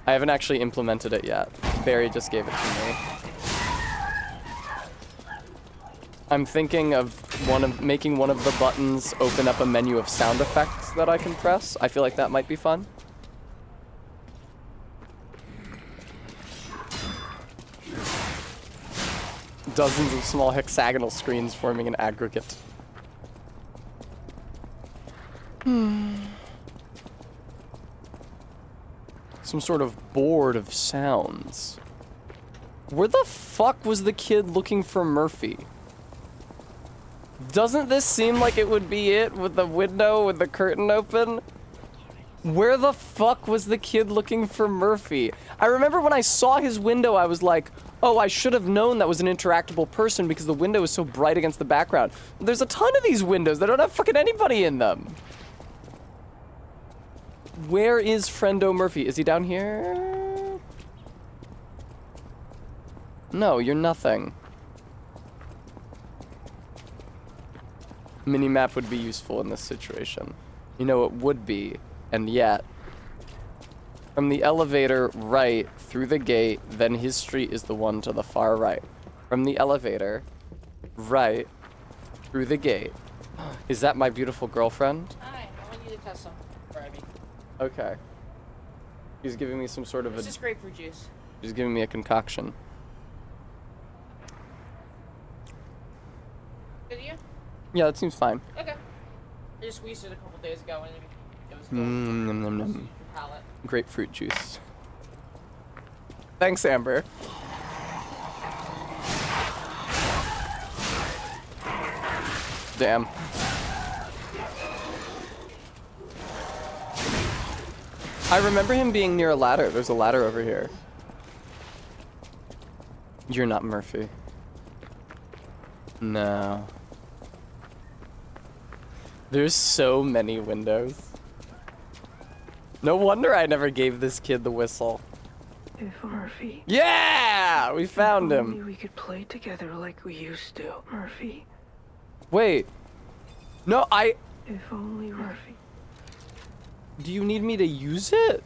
I haven't actually implemented it yet. Barry just gave it to me. I'm thinking of making one of the buttons open up a menu of sound effects that I can press. I feel like that might be fun. Dozens of small hexagonal screens forming an aggregate. Some sort of board of sounds. Where the fuck was the kid looking for Murphy? Doesn't this seem like it would be it with the window with the curtain open? Where the fuck was the kid looking for Murphy? I remember when I saw his window, I was like, oh, I should have known that was an interactable person because the window is so bright against the background. There's a ton of these windows that don't have fucking anybody in them. Where is Friendo Murphy? Is he down here? No, you're nothing. Minimap would be useful in this situation. You know, it would be, and yet. From the elevator right through the gate, then his street is the one to the far right. From the elevator right through the gate. Is that my beautiful girlfriend? Hi, I want you to test something for me. Okay. He's giving me some sort of It's just grapefruit juice. He's giving me a concoction. Good to you? Yeah, that seems fine. Okay. I just squeezed it a couple days ago and it was Nom, nom, nom. your palate. Grapefruit juice. Thanks, Amber. Damn. I remember him being near a ladder. There's a ladder over here. You're not Murphy. No. There's so many windows. No wonder I never gave this kid the whistle. If Murphy... Yeah! We found if him. only we could play together like we used to, Murphy. Wait. No, If only Murphy... Do you need me to use it?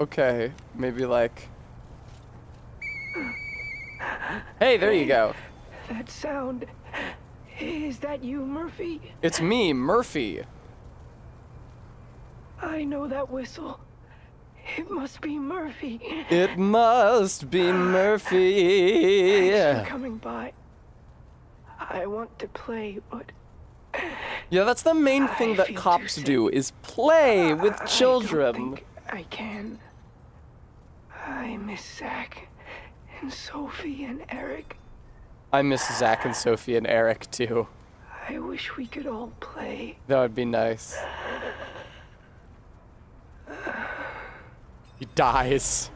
Okay, maybe like... Hey, there you go. That sound... Is that you, Murphy? It's me, Murphy. I know that whistle. It must be Murphy. It must be Murphy. Thanks for coming by. I want to play, but... Yeah, that's the main thing that cops do, is play with children. I don't think I can. I miss Zach and Sophie and Eric. I miss Zach and Sophie and Eric, too. I wish we could all play. That would be nice. He dies.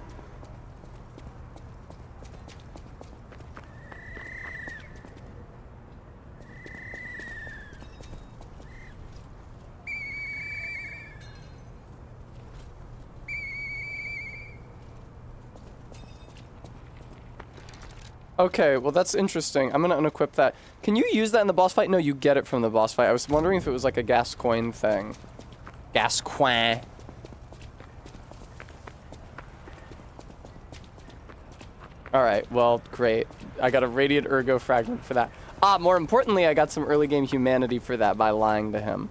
Okay, well that's interesting. I'm gonna unequip that. Can you use that in the boss fight? No, you get it from the boss fight. I was wondering if it was like a Gascoigne thing. Gascoigne. Alright, well, great. I got a Radiant Ergo Fragment for that. More importantly, I got some early game humanity for that by lying to him.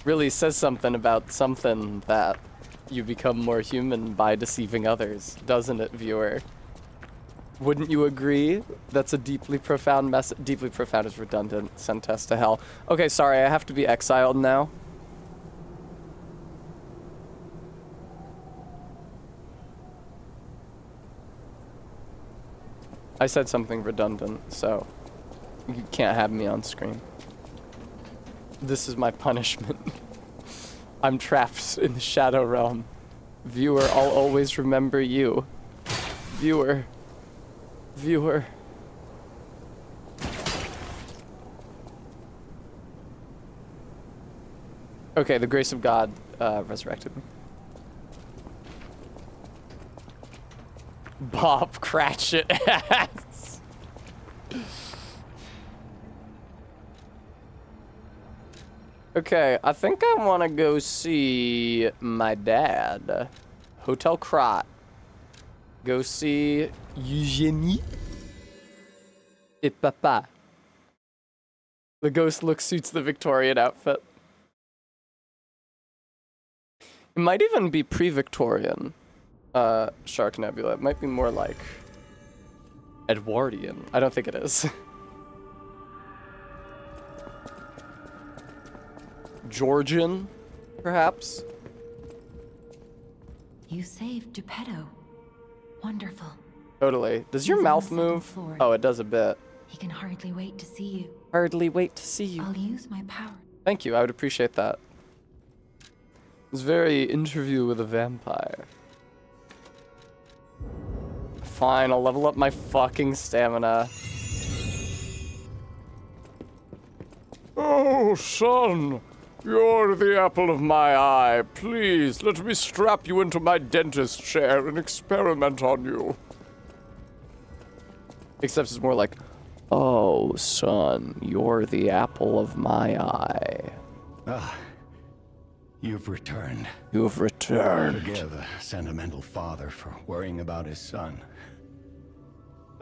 Really says something about something that you become more human by deceiving others, doesn't it, viewer? Wouldn't you agree? That's a deeply profound message. Deeply profound is redundant. Send us to hell. Okay, sorry, I have to be exiled now. I said something redundant, so you can't have me on screen. This is my punishment. I'm trapped in the Shadow Realm. Viewer, I'll always remember you. Viewer. Viewer. Okay, the grace of God resurrected me. Bob Cratchit ass. Okay, I think I want to go see my dad. Hotel Crot. Go see Eugenie et Papa. The ghost look suits the Victorian outfit. It might even be pre-Victorian. Shark Nebula. It might be more like Edwardian. I don't think it is. Georgian, perhaps? You saved Geppetto. Wonderful. Totally. Does your mouth move? Oh, it does a bit. He can hardly wait to see you. Hardly wait to see you. I'll use my power. Thank you, I would appreciate that. It's very interview with a vampire. Fine, I'll level up my fucking stamina. Oh, son. You're the apple of my eye. Please, let me strap you into my dentist chair and experiment on you. Except it's more like, oh, son, you're the apple of my eye. Ah, you've returned. You've returned. Forgive a sentimental father for worrying about his son.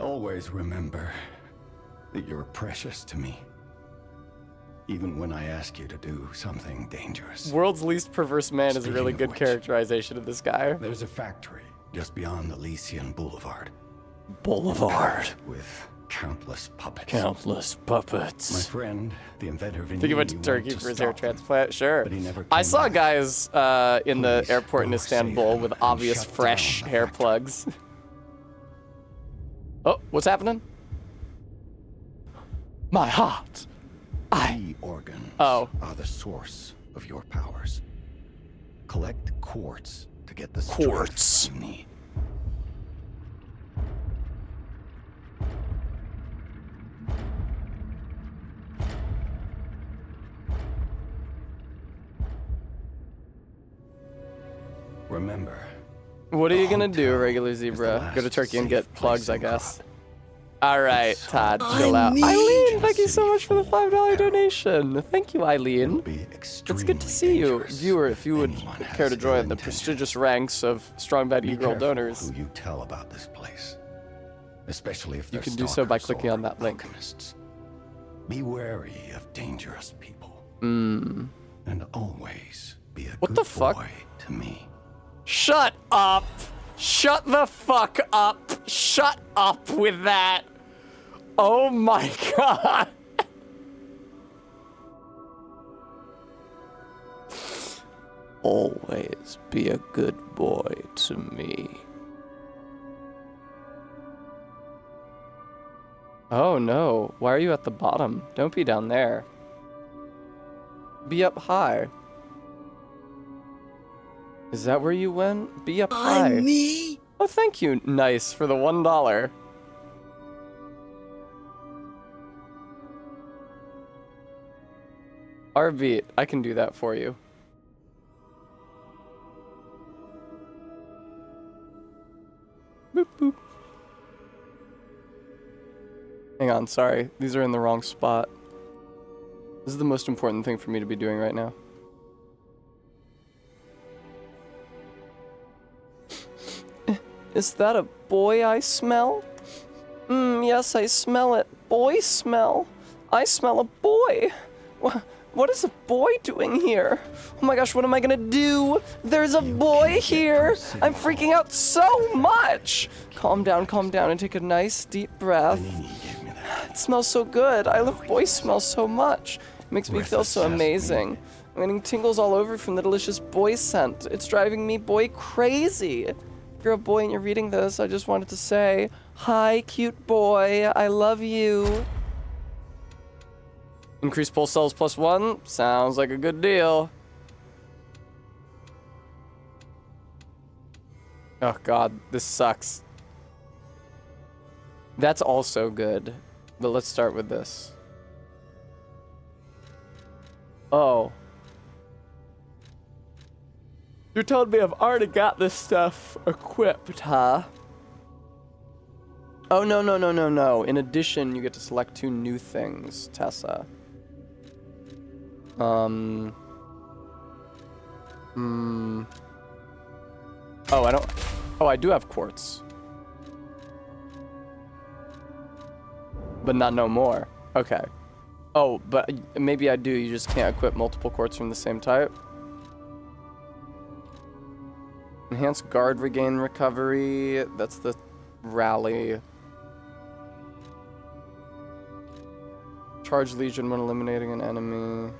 Always remember that you're precious to me. Even when I ask you to do something dangerous. World's least perverse man is a really good characterization of this guy. There's a factory just beyond the Elysian Boulevard. With countless puppets. Countless puppets. My friend, the inventor of I think he went to Turkey for his hair transplant. Sure. I saw guys in the airport in Istanbul with obvious fresh hair plugs. Oh, what's happening? My heart. The organs are the source of your powers. Collect quartz to get the strength you need. Remember. What are you gonna do, regular zebra? Go to Turkey and get plugs, I guess. All right, Todd, chill out. Eileen, thank you so much for the $5 donation. Thank you, Eileen. It's good to see you. Viewer, if you would care to join the prestigious ranks of Strong Bad E-Girl donors, who you tell about this place, especially if you can do so by clicking on that link. Be wary of dangerous people. And always be a good boy to me. Shut up! Shut the fuck up! Shut up with that! Oh my god! Always be a good boy to me. Oh no, why are you at the bottom? Don't be down there. Be up high. Is that where you went? Be up high. Me? Oh, thank you, Nice, for the $1. RB, I can do that for you. Boop, boop. Hang on, sorry. These are in the wrong spot. This is the most important thing for me to be doing right now. Is that a boy I smell? Yes, I smell it. Boy smell. I smell a boy. What is a boy doing here? Oh my gosh, what am I gonna do? There's a boy here. I'm freaking out so much. Calm down, and take a nice deep breath. It smells so good. I love boy smell so much. It makes me feel so amazing. I'm getting tingles all over from the delicious boy scent. It's driving me boy crazy. If you're a boy and you're reading this, I just wanted to say, hi, cute boy, I love you. Increase pulse cells +1, sounds like a good deal. Oh god, this sucks. That's also good, but let's start with this. Oh. You told me I've already got this stuff equipped, huh? Oh, no. In addition, you get to select 2 new things, Tessa. Oh, I don't... Oh, I do have quartz. But not no more. Okay. Oh, but maybe I do. You just can't equip multiple quartz from the same type. Enhanced guard regain recovery. That's the rally. Charge legion when eliminating an enemy.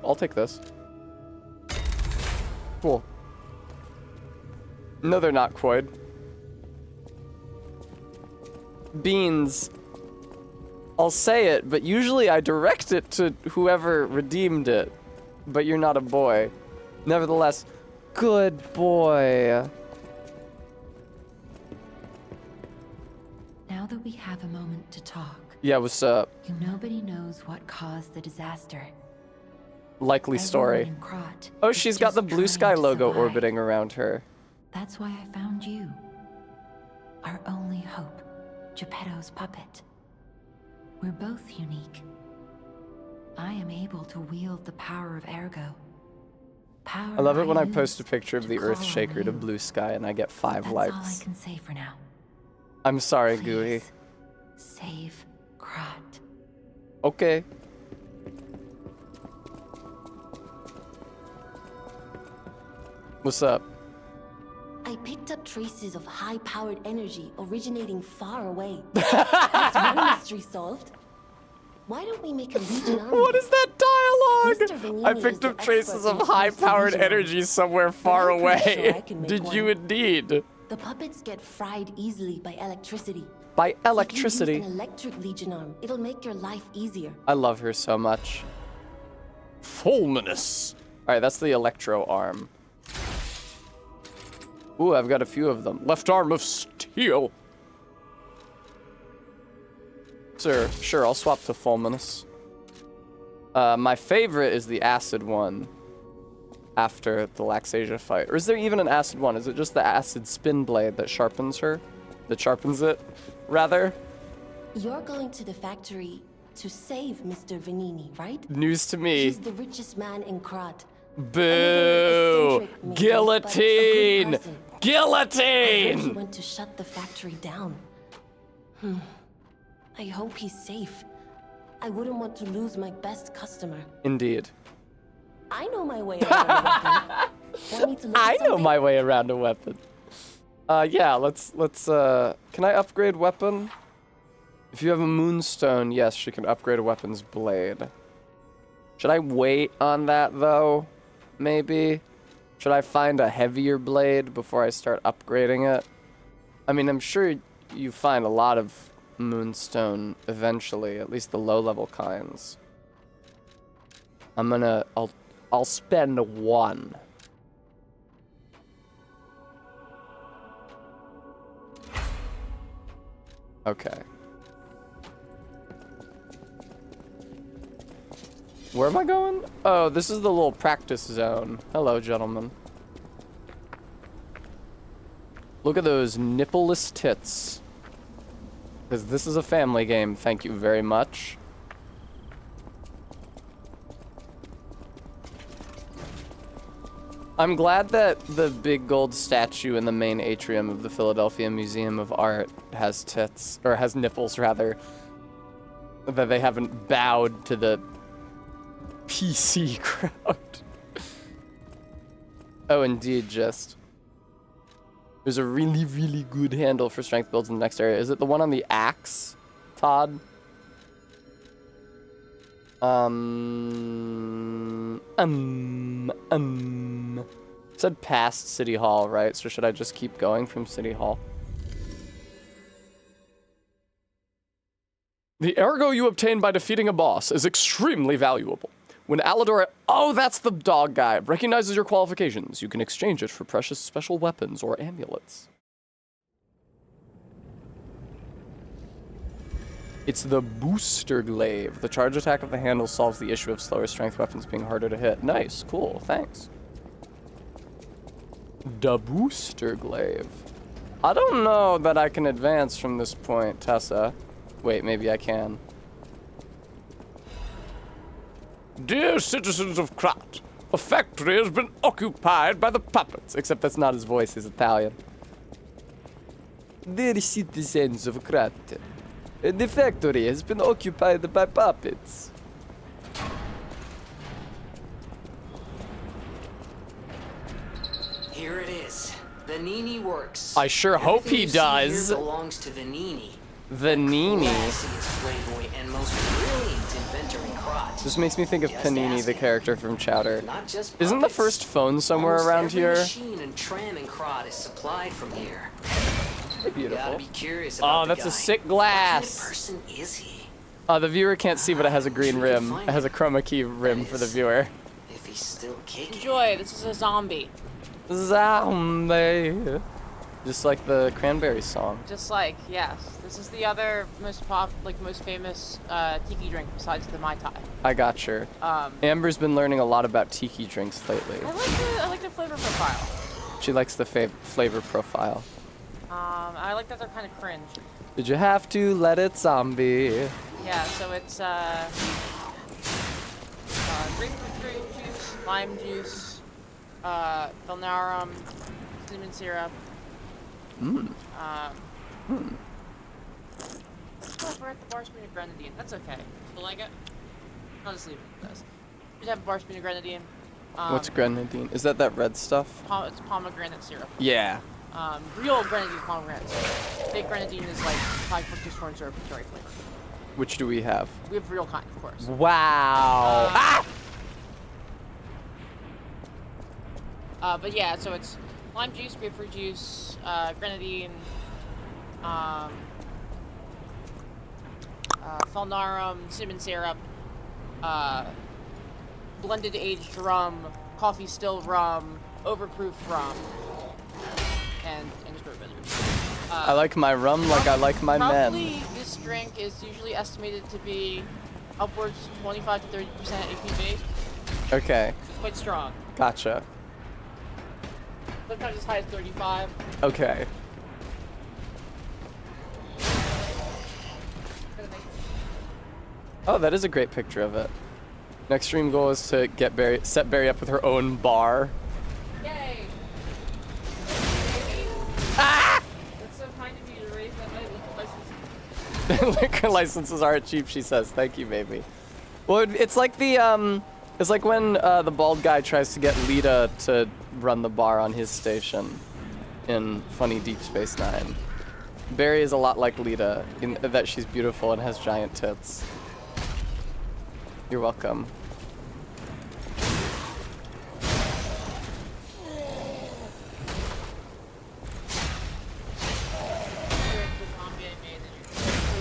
I'll take this. Cool. No, they're not, Quoid. Beans. I'll say it, but usually I direct it to whoever redeemed it. But you're not a boy. Nevertheless, good boy. Now that we have a moment to talk. Yeah, what's up? Nobody knows what caused the disaster. likely story. Oh, she's got the Blue Sky logo orbiting around her. That's why I found you. Our only hope, Geppetto's puppet. We're both unique. I am able to wield the power of Ergo. Power I love it when I post a picture of the Earthshaker to Blue Sky and I get 5 likes. That's all I can say for now. I'm sorry, Please, Gooey. save Krat. Okay. What's up? I picked up traces of high-powered energy originating far away. That's one mystery solved. Why don't we make a Legion army? What is that dialogue? Mr. Vanini I is picked the up traces expert of when it comes to high-powered Legion energy armies. somewhere far I'm pretty sure away. I can make Did you one. indeed? The puppets get fried easily by electricity. By electricity. If you use an electric Legion arm, it'll make your life easier. I love her so much. Fulminous. Alright, that's the electro arm. Ooh, I've got a few of them. Left arm of steel. Sure, I'll swap to Fulminous. My favorite is the acid one after the Laxasia fight. Or is there even an acid one? Is it just the acid spin blade that sharpens her? That sharpens it, rather? You're going to the factory to save Mr. Vanini, right? News to me. He's the richest man in Krat. Boo! Guillotine! I heard he Guillotine! went to shut the factory down. I hope he's safe. I wouldn't want to lose my best customer. Indeed. I know my way around a weapon. Want me to look at I know something? my way around a weapon. Yeah, let's, can I upgrade weapon? If you have a moonstone, yes, she can upgrade a weapon's blade. Should I wait on that, though? Maybe? Should I find a heavier blade before I start upgrading it? I mean, I'm sure you find a lot of moonstone eventually, at least the low-level kinds. I'll spend 1. Okay. Where am I going? Oh, this is the little practice zone. Hello, gentlemen. Look at those nippleless tits. Because this is a family game, thank you very much. I'm glad that the big gold statue in the main atrium of the Philadelphia Museum of Art has tits, or has nipples rather. That they haven't bowed to the PC crowd. Oh, indeed, just. There's a really, really good handle for strength builds in the next area. Is it the one on the axe, Todd? It said past City Hall, right? So should I just keep going from City Hall? The ergo you obtain by defeating a boss is extremely valuable. When Alador... Oh, that's the dog guy. Recognizes your qualifications. You can exchange it for precious special weapons or amulets. It's the Booster Glaive. The charge attack of the handle solves the issue of slower strength weapons being harder to hit. Nice. Cool. Thanks. The Booster Glaive. I don't know that I can advance from this point, Tessa. Wait, maybe I can. Dear citizens of Krat, the factory has been occupied by the puppets. Except that's not his voice, he's Italian. Dear citizens of Krat, the factory has been occupied by puppets. Here it is. Vanini Works. I sure hope he does. Here belongs to Vanini. Vanini. Classiest playboy and most brilliant inventor in Krat. This makes me think of Just Panini, ask the him. character from Chowder. Not just Isn't the puppets. first phone somewhere Almost around every here? machine and tram in Krat is supplied from here. You gotta Beautiful. be curious about Oh, that's the a guy. sick What kind glass. of person is he? The viewer can't see, but it has a green Sure you can rim. find It has a it. chroma key rim for the viewer. If he's still kicking. Enjoy. This is a zombie. Zombie. Just like the Cranberries song. Just like, yes. This is the other most famous tiki drink besides the Mai Tai. I got you. Amber's been learning a lot about tiki drinks lately. I like the flavor profile. She likes the flavor profile. I like that they're kind of cringe. Did you have to let it zombie? Yeah, so it's grapefruit juice, lime juice, Valnarum, cinnamon syrup. Mmm. Oh, we're at the bar spoon of grenadine. That's okay. You like it? I'll just leave it as this. Just have a bar spoon of grenadine. What's grenadine? Is that red stuff? It's pomegranate syrup. Yeah. Real grenadine is pomegranate syrup. Fake grenadine is like high fructose corn syrup with cherry flavor. Which do we have? We have real kind, of course. Wow. But yeah, so it's lime juice, grapefruit juice, grenadine, Falnarum, cinnamon syrup, blended aged rum, coffee still rum, overproof rum, and just bourbon. I like my rum like I like my men. Probably this drink is usually estimated to be upwards 25 to 30% ABV. Okay. It's quite strong. Gotcha. Sometimes as high as 35. Okay. Oh, that is a great picture of it. Next stream goal is to set Barry up with her own bar. Yay! Ah! That's so kind of you to raise that my liquor license. Liquor licenses aren't cheap, she says. Thank you, baby. Well, it's like the it's like when the bald guy tries to get Lita to run the bar on his station in Funny Deep Space Nine. Barry is a lot like Lita in that she's beautiful and has giant tits. You're welcome.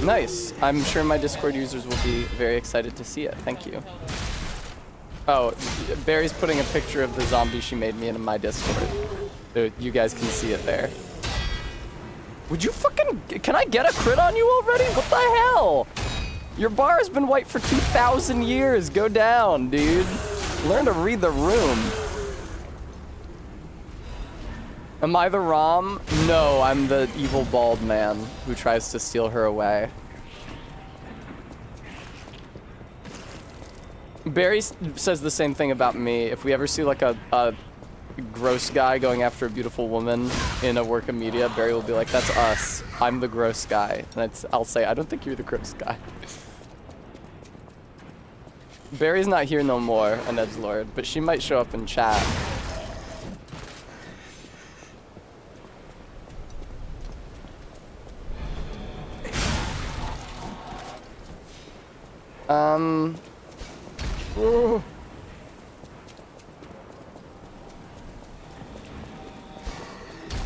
Nice. I'm sure my Discord users will be very excited to see it. Thank you. Oh, Barry's putting a picture of the zombie she made me in my Discord. So you guys can see it there. Would you can I get a crit on you already? What the hell? Your bar has been white for 2,000 years. Go down, dude. Learn to read the room. Am I the Rom? No, I'm the evil bald man who tries to steal her away. Barry says the same thing about me. If we ever see like a gross guy going after a beautiful woman in a work of media, Barry will be like, that's us. I'm the gross guy. And I'll say, I don't think you're the gross guy. Barry's not here no more, an edgelord, but she might show up in chat.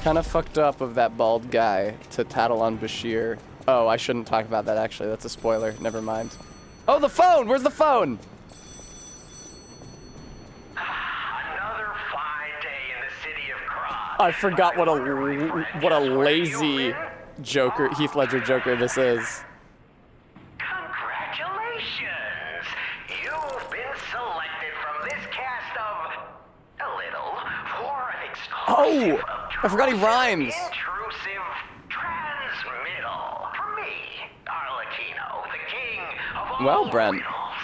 Kind of fucked up of that bald guy to tattle on Bashir. Oh, I shouldn't talk about that actually. That's a spoiler. Never mind. Oh, the phone! Where's the phone? Another fine day in the city of Kron. I forgot what a lazy Joker, Heath Ledger Joker this is. Congratulations! You've been selected from this cast of a little for an exclusive, I forgot he rhymes. intrusive transmittal from me, Arlecchino, the king of all Well, Brent. riddles.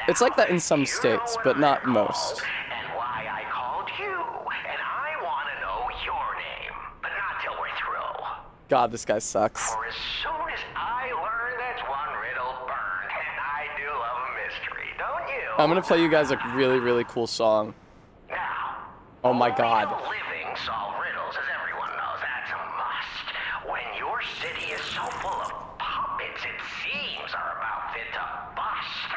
It's like that in some states, but not most. And why I called you, and I want to know your name, but not till we're through. God, this guy sucks. For as soon as I learn that's one riddle burned, and I do love a mystery, don't you? I'm gonna play you guys a really, really cool song. Now, Oh my only God. the living solve riddles, as everyone knows. That's a must. When your city is so full of puppets, it seems are about fit to bust.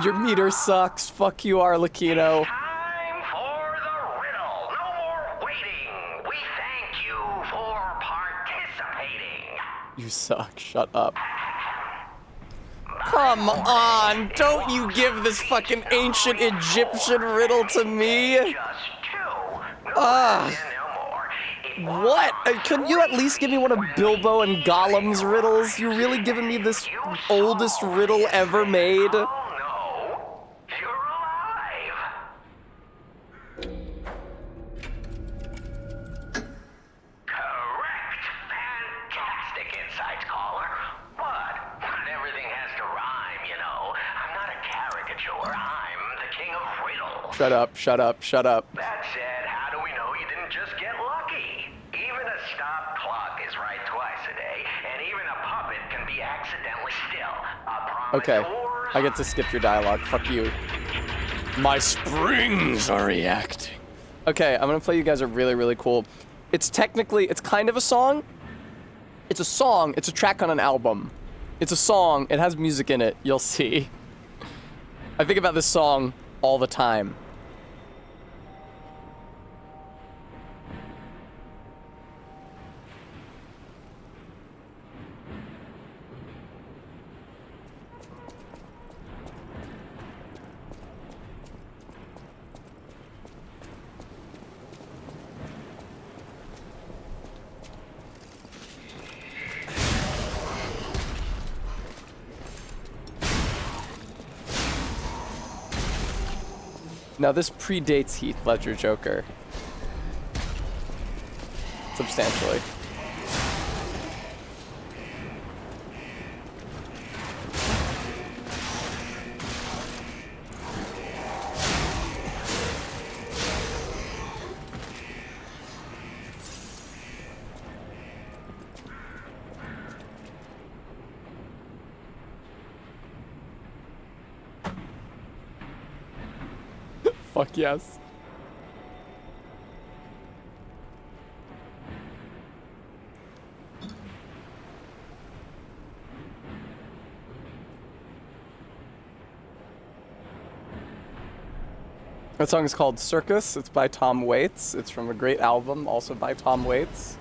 Your meter sucks. Fuck you, Arlecchino. Time for the riddle. No more waiting. We thank you for participating. You suck. Shut up. Come on, don't you give this fucking ancient Egyptian riddle to me. Just two. No Ah. less and no more. What? Couldn't you at least give me one of Bilbo and Gollum's riddles? You're really giving me this oldest riddle ever made? Shut up, shut up, shut up. That said, how do we know you didn't just get lucky? Even a stopped clock is right twice a day, and even a puppet can be accidentally still. Okay, I get to skip your dialogue. Fuck you. My springs are reacting. Okay, I'm gonna play you guys a really, really cool. It's kind of a song. It's a song, it's a track on an album. It's a song, it has music in it, you'll see. I think about this song all the time. Now this predates Heath Ledger Joker. Substantially. Fuck yes. That song is called Circus. It's by Tom Waits. It's from a great album, also by Tom Waits.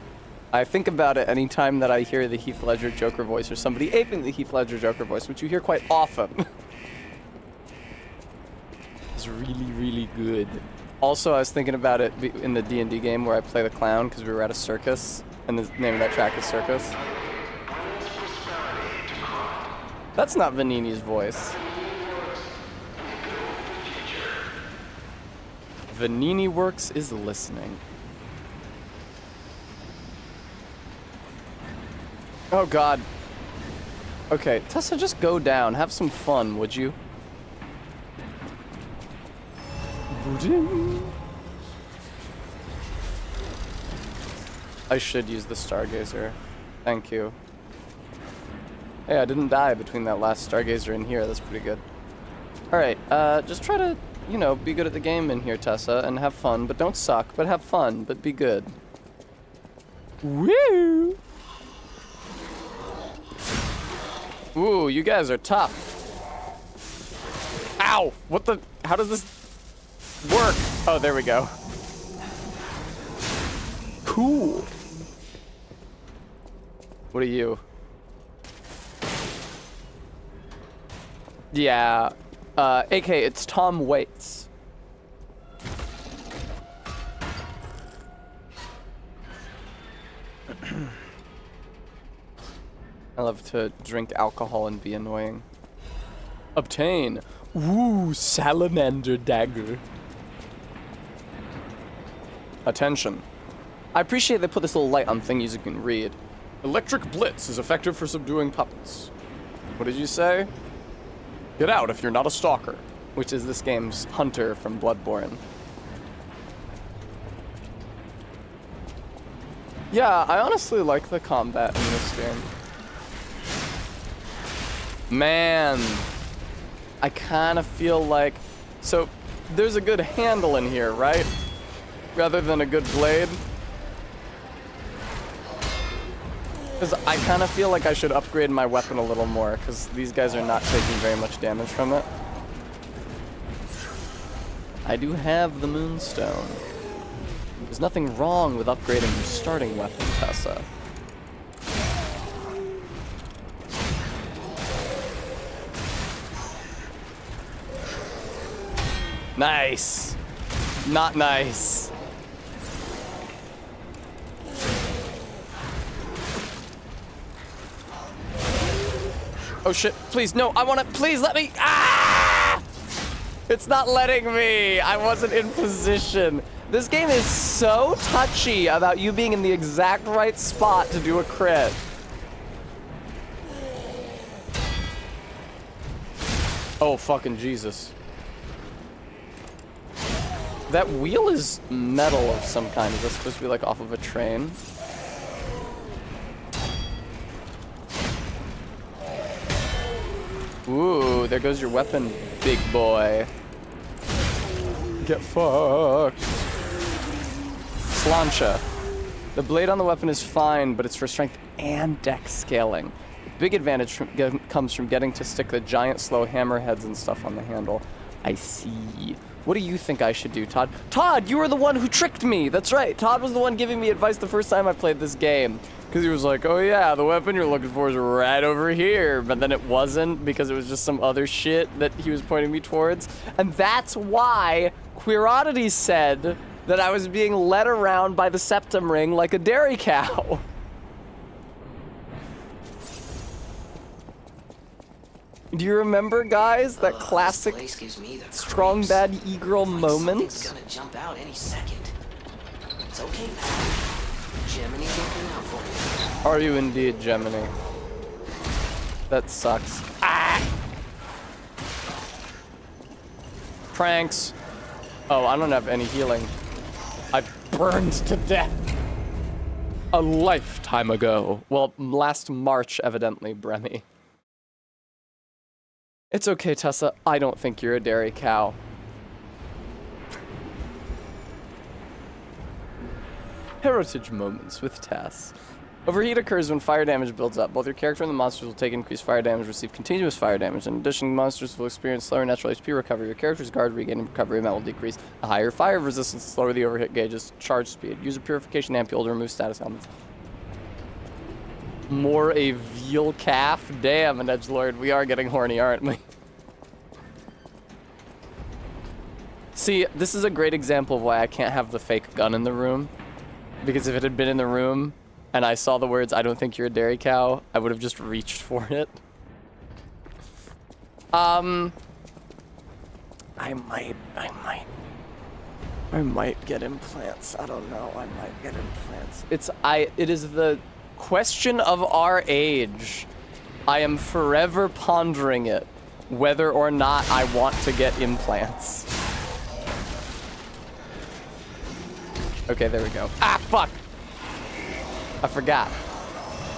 I think about it anytime that I hear the Heath Ledger Joker voice or somebody aping the Heath Ledger Joker voice, which you hear quite often. It's really, really good. Also, I was thinking about it in the D&D game where I play the clown because we were at a circus, and the name of that track is Circus. That's not Vanini's voice. Vanini Works is listening. Oh god. Okay, Tessa, just go down. Have some fun, would you? I should use the Stargazer. Thank you. Hey, I didn't die between that last Stargazer and here. That's pretty good. Alright, just try to, you know, be good at the game in here, Tessa, and have fun. But don't suck, but have fun, but be good. Woo! Ooh, you guys are tough. Ow! What the? How does this work? Oh, there we go. Cool. What are you? Yeah. AK, it's Tom Waits. I love to drink alcohol and be annoying. Obtain. Ooh, salamander dagger. Attention. I appreciate they put this little light on thingies you can read. Electric Blitz is effective for subduing puppets. What did you say? Get out if you're not a stalker, which is this game's Hunter from Bloodborne. Yeah, I honestly like the combat in this game. Man, I kind of feel like... So, there's a good handle in here, right? Rather than a good blade. Because I kind of feel like I should upgrade my weapon a little more, because these guys are not taking very much damage from it. I do have the Moonstone. There's nothing wrong with upgrading your starting weapon, Tessa. Nice. Not nice. Oh shit, please, no, I wanna, please let me, ah! It's not letting me. I wasn't in position. This game is so touchy about you being in the exact right spot to do a crit. Oh, fucking Jesus. That wheel is metal of some kind. Is that supposed to be like off of a train? Ooh, there goes your weapon, big boy. Get fucked. Slancha. The blade on the weapon is fine, but it's for strength and dex scaling. The big advantage comes from getting to stick the giant slow hammerheads and stuff on the handle. I see. What do you think I should do, Todd? Todd, you were the one who tricked me. That's right. Todd was the one giving me advice the first time I played this game. Because he was like, oh yeah, the weapon you're looking for is right over here. But then it wasn't, because it was just some other shit that he was pointing me towards. And that's why Queerodity said that I was being led around by the septum ring like a dairy cow. Do you remember, guys, that classic strong bad e-girl moment? It's gonna jump out any second. It's okay, pal. Gemini's looking out for you. Are you indeed, Gemini? That sucks. Ah! Pranks. Oh, I don't have any healing. I burned to death. A lifetime ago. Well, last March, evidently, Bremy. It's okay, Tessa. I don't think you're a dairy cow. Heritage moments with Tess. Overheat occurs when fire damage builds up. Both your character and the monsters will take increased fire damage, receive continuous fire damage. In addition, monsters will experience slower natural HP recovery. Your character's guard regain and recovery amount will decrease. The higher fire resistance, the slower the overhit gauge's charge speed. Use a purification ampule to remove status elements. More a veal calf? Damn, an edgelord. We are getting horny, aren't we? See, this is a great example of why I can't have the fake gun in the room. Because if it had been in the room and I saw the words, I don't think you're a dairy cow, I would have just reached for it. I might get implants. I don't know. I might get implants. It is the question of our age. I am forever pondering it, whether or not I want to get implants. Okay, there we go. Ah, fuck! I forgot.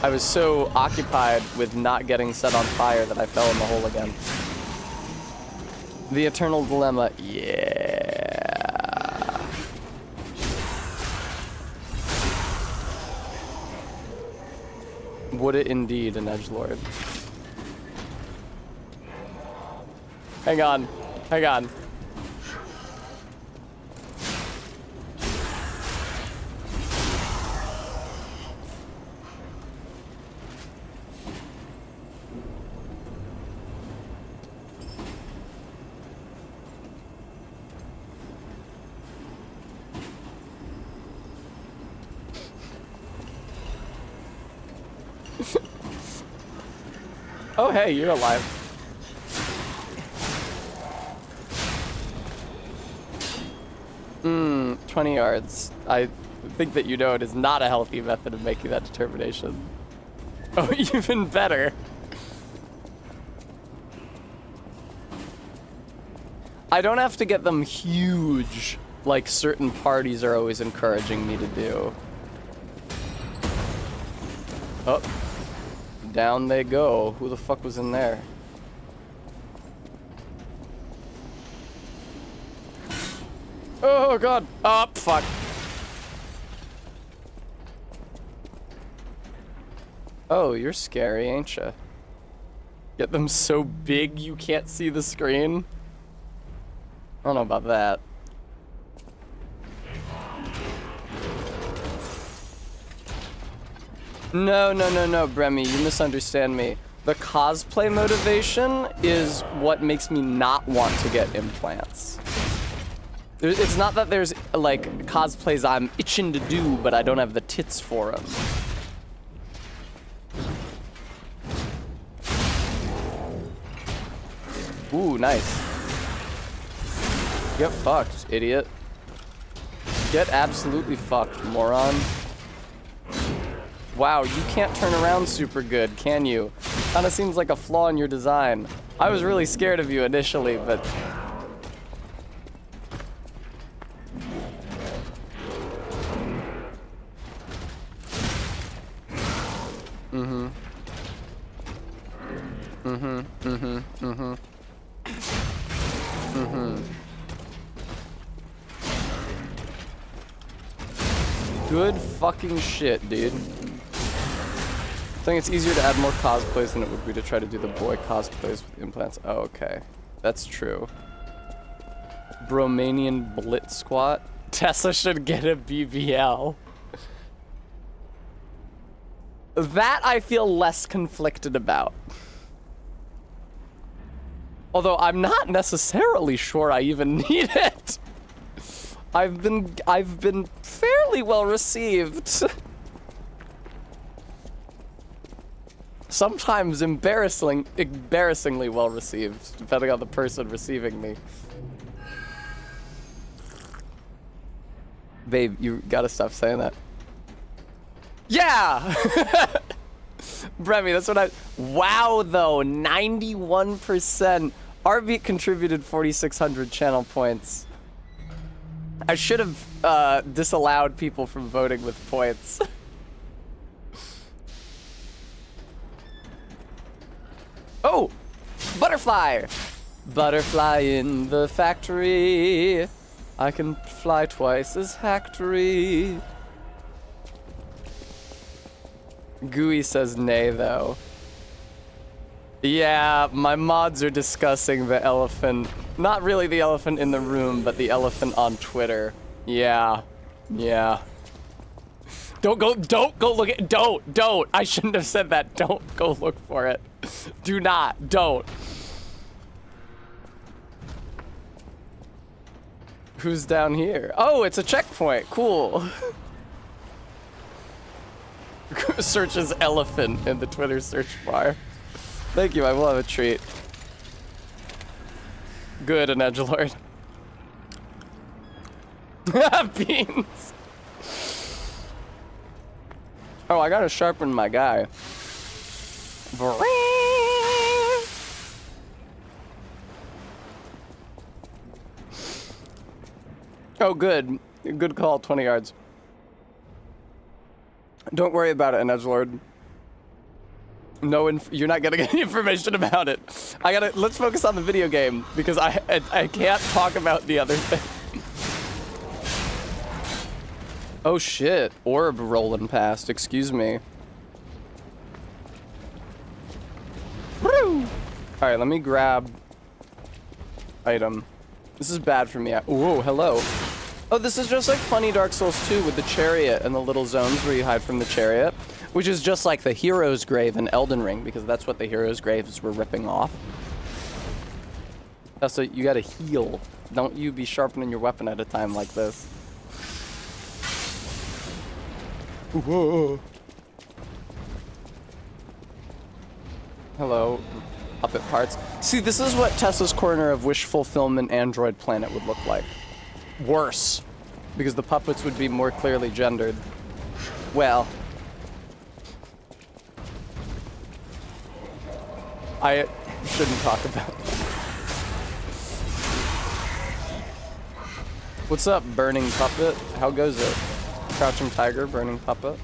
I was so occupied with not getting set on fire that I fell in the hole again. The Eternal Dilemma, yeah. Would it indeed, an edgelord? Hang on, hang on. Oh, hey, you're alive. 20 yards. I think that you know it is not a healthy method of making that determination. Oh, even better. I don't have to get them huge, like certain parties are always encouraging me to do. Oh. Down they go. Who the fuck was in there? Oh god. Oh fuck. Oh, you're scary, ain't ya? Get them so big you can't see the screen? I don't know about that. No, Bremy, you misunderstand me. The cosplay motivation is what makes me not want to get implants. It's not that there's, like, cosplays I'm itching to do, but I don't have the tits for them. Ooh, nice. Get fucked, idiot. Get absolutely fucked, moron. Wow, you can't turn around super good, can you? Kinda seems like a flaw in your design. I was really scared of you initially, but... Mm-hmm. Mm-hmm. Mm-hmm. Mm-hmm. Mm-hmm. Good fucking shit, dude. I think it's easier to add more cosplays than it would be to try to do the boy cosplays with implants. Oh, okay. That's true. Bromanian Blitz Squat. Tessa should get a BBL. That I feel less conflicted about. Although I'm not necessarily sure I even need it. I've been fairly well received. Sometimes embarrassingly well received, depending on the person receiving me. Babe, you gotta stop saying that. Yeah! Bremy, that's what I... Wow, though, 91%. Arbeat contributed 4,600 channel points. I should have disallowed people from voting with points. Oh! Butterfly! Butterfly in the factory. I can fly twice as Hactory. Gooey says nay, though. Yeah, my mods are discussing the elephant. Not really the elephant in the room, but the elephant on Twitter. Yeah. Yeah. Don't go look at, don't. I shouldn't have said that. Don't go look for it. Do not, don't. Who's down here? Oh, it's a checkpoint, cool. Searches elephant in the Twitter search bar. Thank you, I will have a treat. Good, an edgelord. Beans. Oh, I gotta sharpen my guy. Oh, good. Good call, 20 yards. Don't worry about it, an edgelord. No, you're not getting any information about it. Let's focus on the video game, because I can't talk about the other thing. Oh shit, orb rolling past, excuse me. Woo! Alright, let me grab item. This is bad for me. Whoa, hello. Oh, this is just like funny Dark Souls 2 with the chariot and the little zones where you hide from the chariot. Which is just like the hero's grave in Elden Ring, because that's what the hero's graves were ripping off. Oh, so you gotta heal. Don't you be sharpening your weapon at a time like this. Whoa. Hello, puppet parts. See, this is what Tessa's corner of wish fulfillment Android planet would look like. Worse, because the puppets would be more clearly gendered. Well, I shouldn't talk about it. What's up, burning puppet? How goes it? Crouching tiger, burning puppet.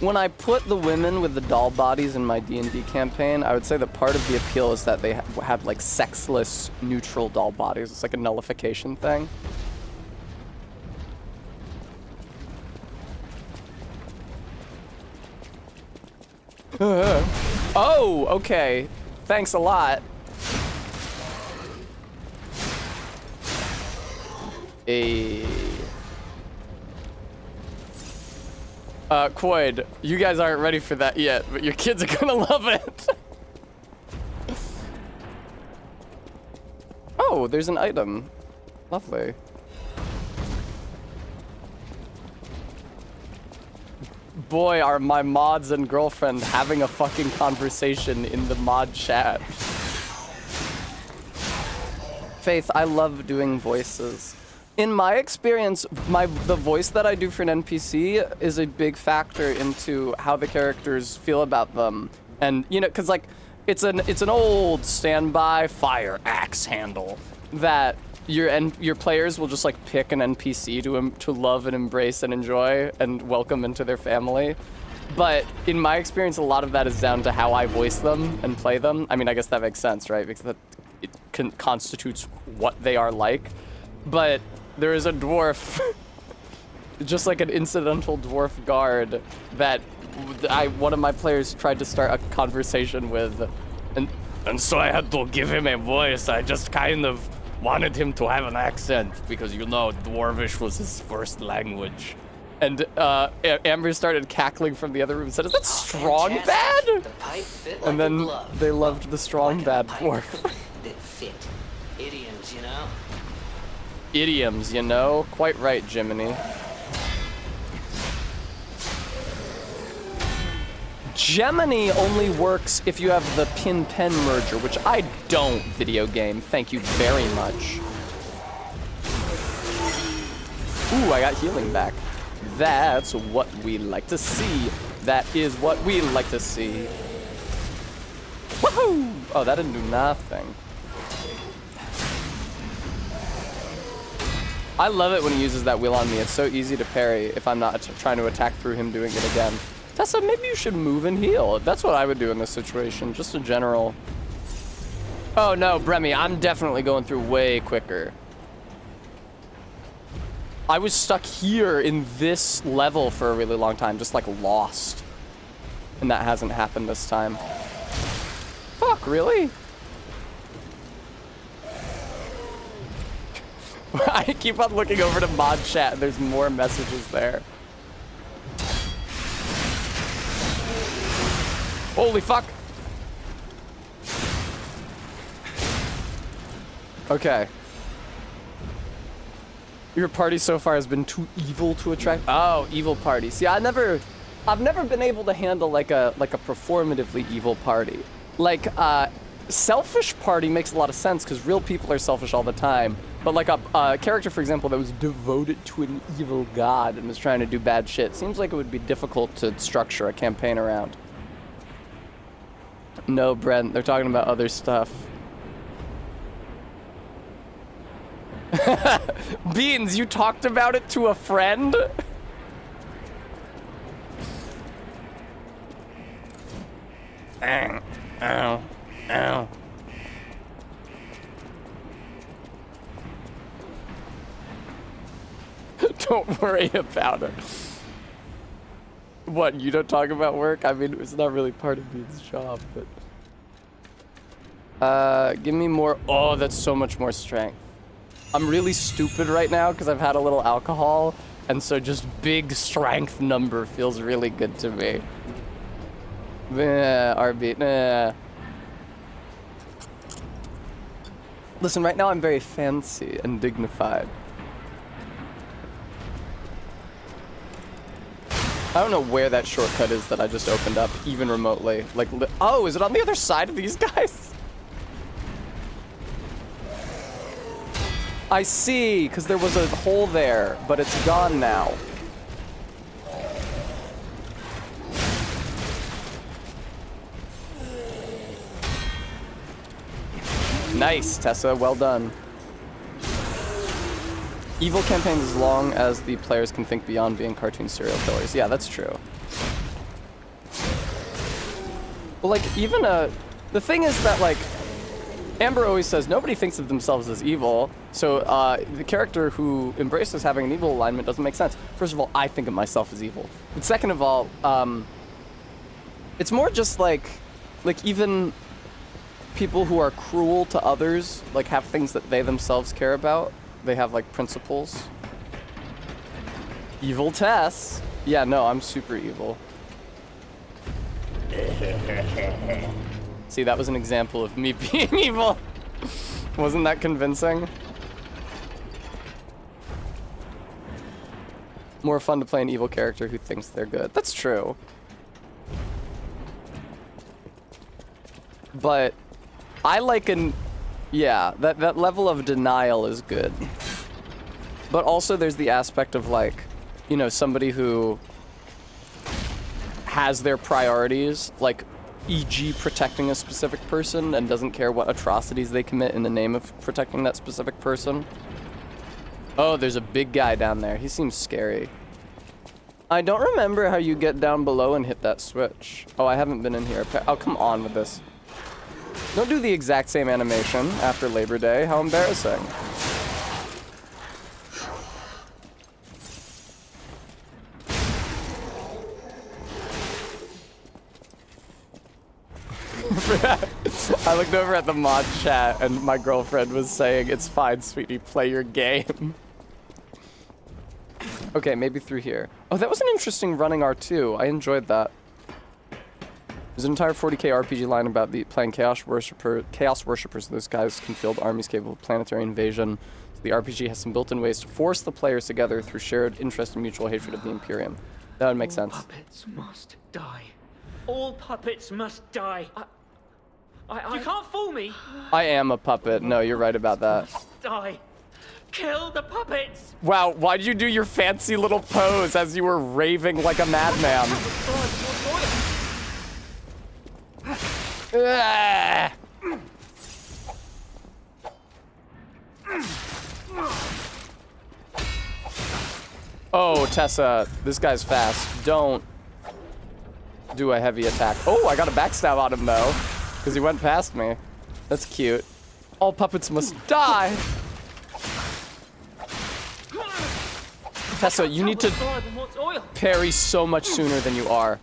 When I put the women with the doll bodies in my D&D campaign, I would say that part of the appeal is that they have like sexless, neutral doll bodies. It's like a nullification thing. Oh, okay. Thanks a lot. Quoid, you guys aren't ready for that yet, but your kids are gonna love it. Oh, there's an item. Lovely. Boy, are my mods and girlfriend having a fucking conversation in the mod chat. Faith, I love doing voices. In my experience, the voice that I do for an NPC is a big factor into how the characters feel about them. And, you know, because, like, it's an old standby fire axe handle that your players will just, like, pick an NPC to love and embrace and enjoy and welcome into their family. But in my experience, a lot of that is down to how I voice them and play them. I mean, I guess that makes sense, right? Because it constitutes what they are like. But there is a dwarf, just like an incidental dwarf guard, that one of my players tried to start a conversation with, and so I had to give him a voice. I just kind of wanted him to have an accent because, you know, Dwarvish was his first language. And Amber started cackling from the other room and said, "Is that strong bad?" The pipe fit like And then a glove. they loved the strong Like a bad pipe dwarf. that fit. Idioms, you know? Idioms, you know? Quite right, Jiminy. Gemini only works if you have the pin-pen merger, which I don't, video game. Thank you very much. Ooh, I got healing back. That's what we like to see. That is what we like to see. Woohoo! Oh, that didn't do nothing. I love it when he uses that wheel on me. It's so easy to parry if I'm not trying to attack through him doing it again. Tessa, maybe you should move and heal. That's what I would do in this situation, just a general. Oh no, Bremy, I'm definitely going through way quicker. I was stuck here in this level for a really long time, just like lost. And that hasn't happened this time. Fuck, really? I keep on looking over to mod chat and there's more messages there. Holy fuck. Okay. Your party so far has been too evil to attract. Oh, evil party. See, I've never been able to handle like a performatively evil party. Like selfish party makes a lot of sense because real people are selfish all the time. But like a character, for example, that was devoted to an evil god and was trying to do bad shit seems like it would be difficult to structure a campaign around. No, Brent, they're talking about other stuff. Beans, you talked about it to a friend? Ow, ow, ow. Don't worry about it. What, you don't talk about work? I mean, it's not really part of Bean's job, but... give me more... Oh, that's so much more strength. I'm really stupid right now because I've had a little alcohol, and so just big strength number feels really good to me. RB, Listen, right now I'm very fancy and dignified. I don't know where that shortcut is that I just opened up, even remotely. Like, oh, is it on the other side of these guys? I see, because there was a hole there, but it's gone now. Nice, Tessa, well done. Evil campaigns as long as the players can think beyond being cartoon serial killers. Yeah, that's true. But like, even the thing is that like, Amber always says nobody thinks of themselves as evil, so the character who embraces having an evil alignment doesn't make sense. First of all, I think of myself as evil. But second of all, it's more just like even people who are cruel to others, like have things that they themselves care about. They have like principles. Evil Tess. Yeah, no, I'm super evil. See, that was an example of me being evil. Wasn't that convincing? More fun to play an evil character who thinks they're good. That's true. But I like Yeah, that level of denial is good. But also there's the aspect of like, you know, somebody who has their priorities, like e.g. protecting a specific person and doesn't care what atrocities they commit in the name of protecting that specific person. Oh, there's a big guy down there. He seems scary. I don't remember how you get down below and hit that switch. Oh, I haven't been in here. Oh, come on with this. Don't do the exact same animation after Labor Day. How embarrassing. I looked over at the mod chat and my girlfriend was saying, "It's fine, sweetie, play your game." Okay, maybe through here. Oh, that was an interesting running R2. I enjoyed that. There's an entire 40k RPG line about playing Chaos Worshippers. Those guys can field armies capable of planetary invasion. So the RPG has some built-in ways to force the players together through shared interest and mutual hatred of the Imperium. That would make sense. Puppets must die. All puppets must die. You can't fool me. I am a puppet. No, you're right about that. Die. Kill the puppets. Wow, why'd you do your fancy little pose as you were raving like a madman? Oh, Tessa, this guy's fast. Don't do a heavy attack. Oh, I got a backstab on him though, because he went past me. That's cute. All puppets must die. Tessa, you need to parry so much sooner than you are.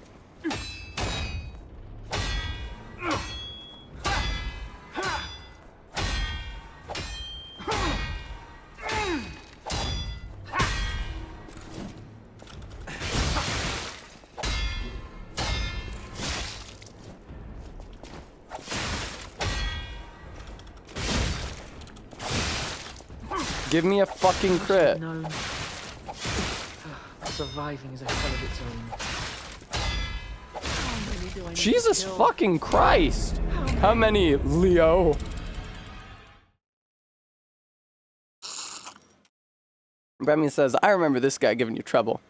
Give me a fucking crit. No. Surviving is a hell of its own. Jesus fucking Christ! How many, Leo? Bremy says, I remember this guy giving you trouble.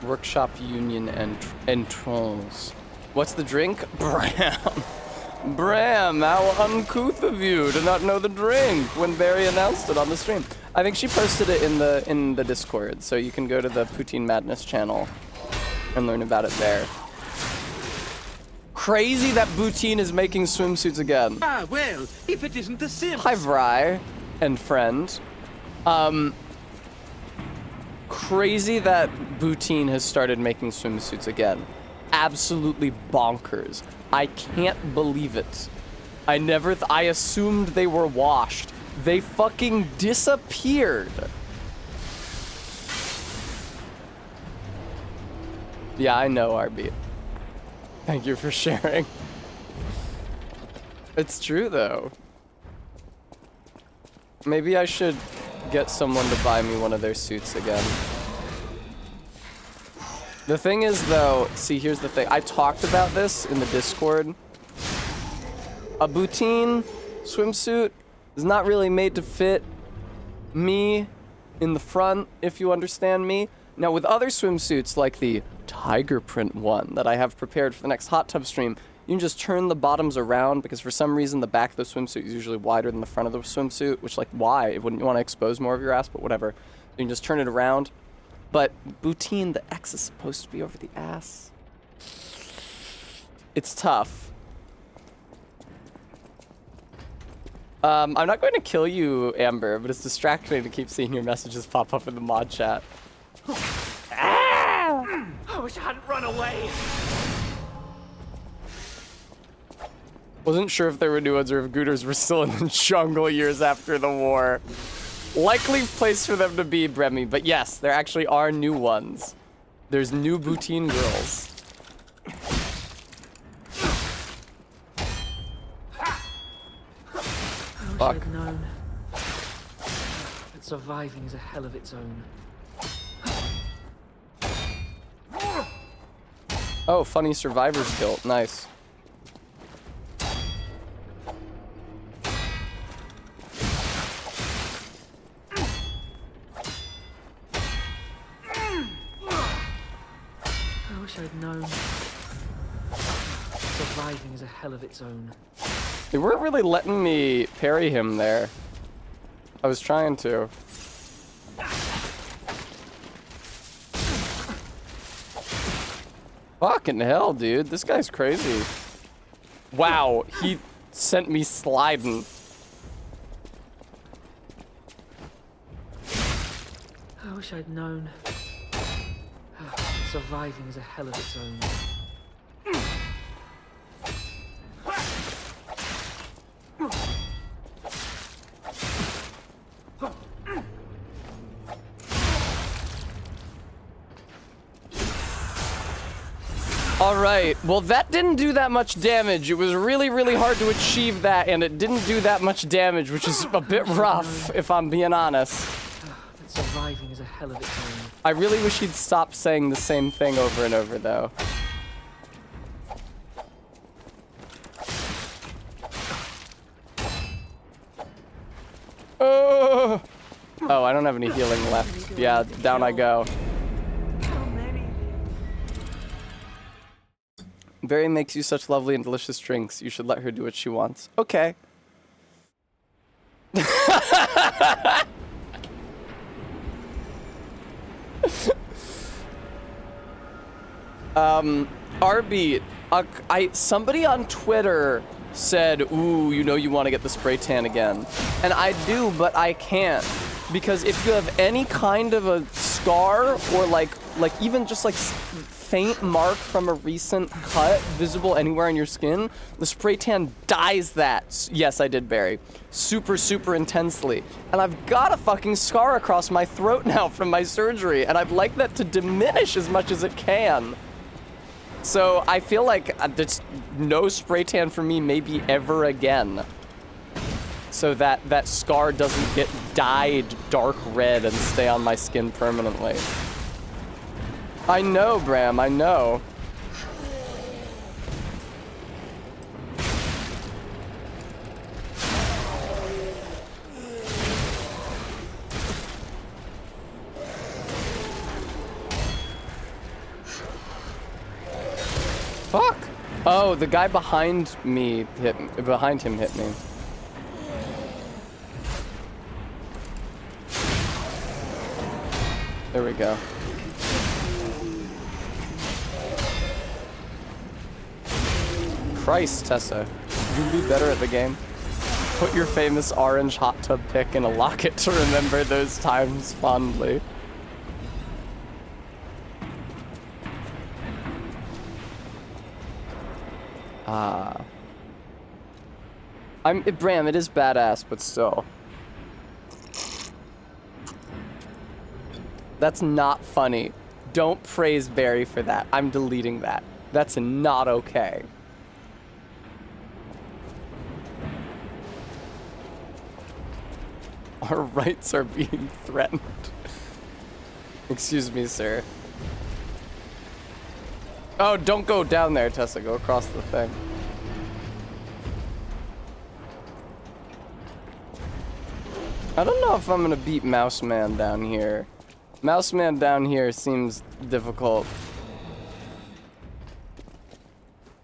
Workshop Union and entrance. What's the drink? Bram. Bram, how uncouth of you to not know the drink when Barry announced it on the stream. I think she posted it in the Discord, so you can go to the Poutine Madness channel and learn about it there. Crazy that Poutine is making swimsuits again. Ah, well, if it isn't the Sims. Hi, Vry and friend. Crazy that Poutine has started making swimsuits again. Absolutely bonkers. I can't believe it. I assumed they were washed. They fucking disappeared. Yeah, I know, RB. Thank you for sharing. It's true, though. Maybe I should get someone to buy me one of their suits again. The thing is, though, see, here's the thing. I talked about this in the Discord. A Poutine swimsuit is not really made to fit me in the front, if you understand me. Now, with other swimsuits, like the tiger print one that I have prepared for the next hot tub stream, you can just turn the bottoms around because for some reason the back of the swimsuit is usually wider than the front of the swimsuit, which, like, why? Wouldn't you want to expose more of your ass? But whatever. You can just turn it around. But Poutine, the X is supposed to be over the ass. It's tough. I'm not going to kill you, Amber, but it's distracting to keep seeing your messages pop up in the mod chat. I wish I hadn't run away. Wasn't sure if there were new ones or if Gooters were still in the jungle years after the war. Likely place for them to be, Bremy, but yes, there actually are new ones. There's new Poutine girls. I wish I'd known. But surviving is a hell of its own. Oh, funny survivor's guilt. Nice. I wish I'd known. Surviving is a hell of its own. They weren't really letting me parry him there. I was trying to. Fucking hell, dude. This guy's crazy. Wow, he sent me sliding. I wish I'd known. Surviving is a hell of its own. All right, well that didn't do that much damage. It was really, really hard to achieve that, and it didn't do that much damage, which is a bit rough, if I'm being honest. But surviving is a hell of its own. I really wish he'd stop saying the same thing over and over, though. Oh, I don't have any healing left. Yeah, down I go. Barry makes you such lovely and delicious drinks. You should let her do what she wants. Okay. RB, somebody on Twitter said, ooh, you know you want to get the spray tan again. And I do, but I can't. Because if you have any kind of a scar or like even just like faint mark from a recent cut visible anywhere on your skin, the spray tan dyes that. Yes, I did, Barry. Super, super intensely. And I've got a fucking scar across my throat now from my surgery, and I'd like that to diminish as much as it can. So I feel like there's no spray tan for me maybe ever again. So that scar doesn't get dyed dark red and stay on my skin permanently. I know, Bram, I know. Fuck! Oh, the guy behind him hit me. There we go. Christ, Tessa. You'd be better at the game. Put your famous orange hot tub pic in a locket to remember those times fondly. Bram, it is badass, but still. That's not funny. Don't praise Barry for that. I'm deleting that. That's not okay. Our rights are being threatened. Excuse me, sir. Oh, don't go down there, Tessa. Go across the thing. I don't know if I'm gonna beat Mouse Man down here. Mouse Man down here seems difficult.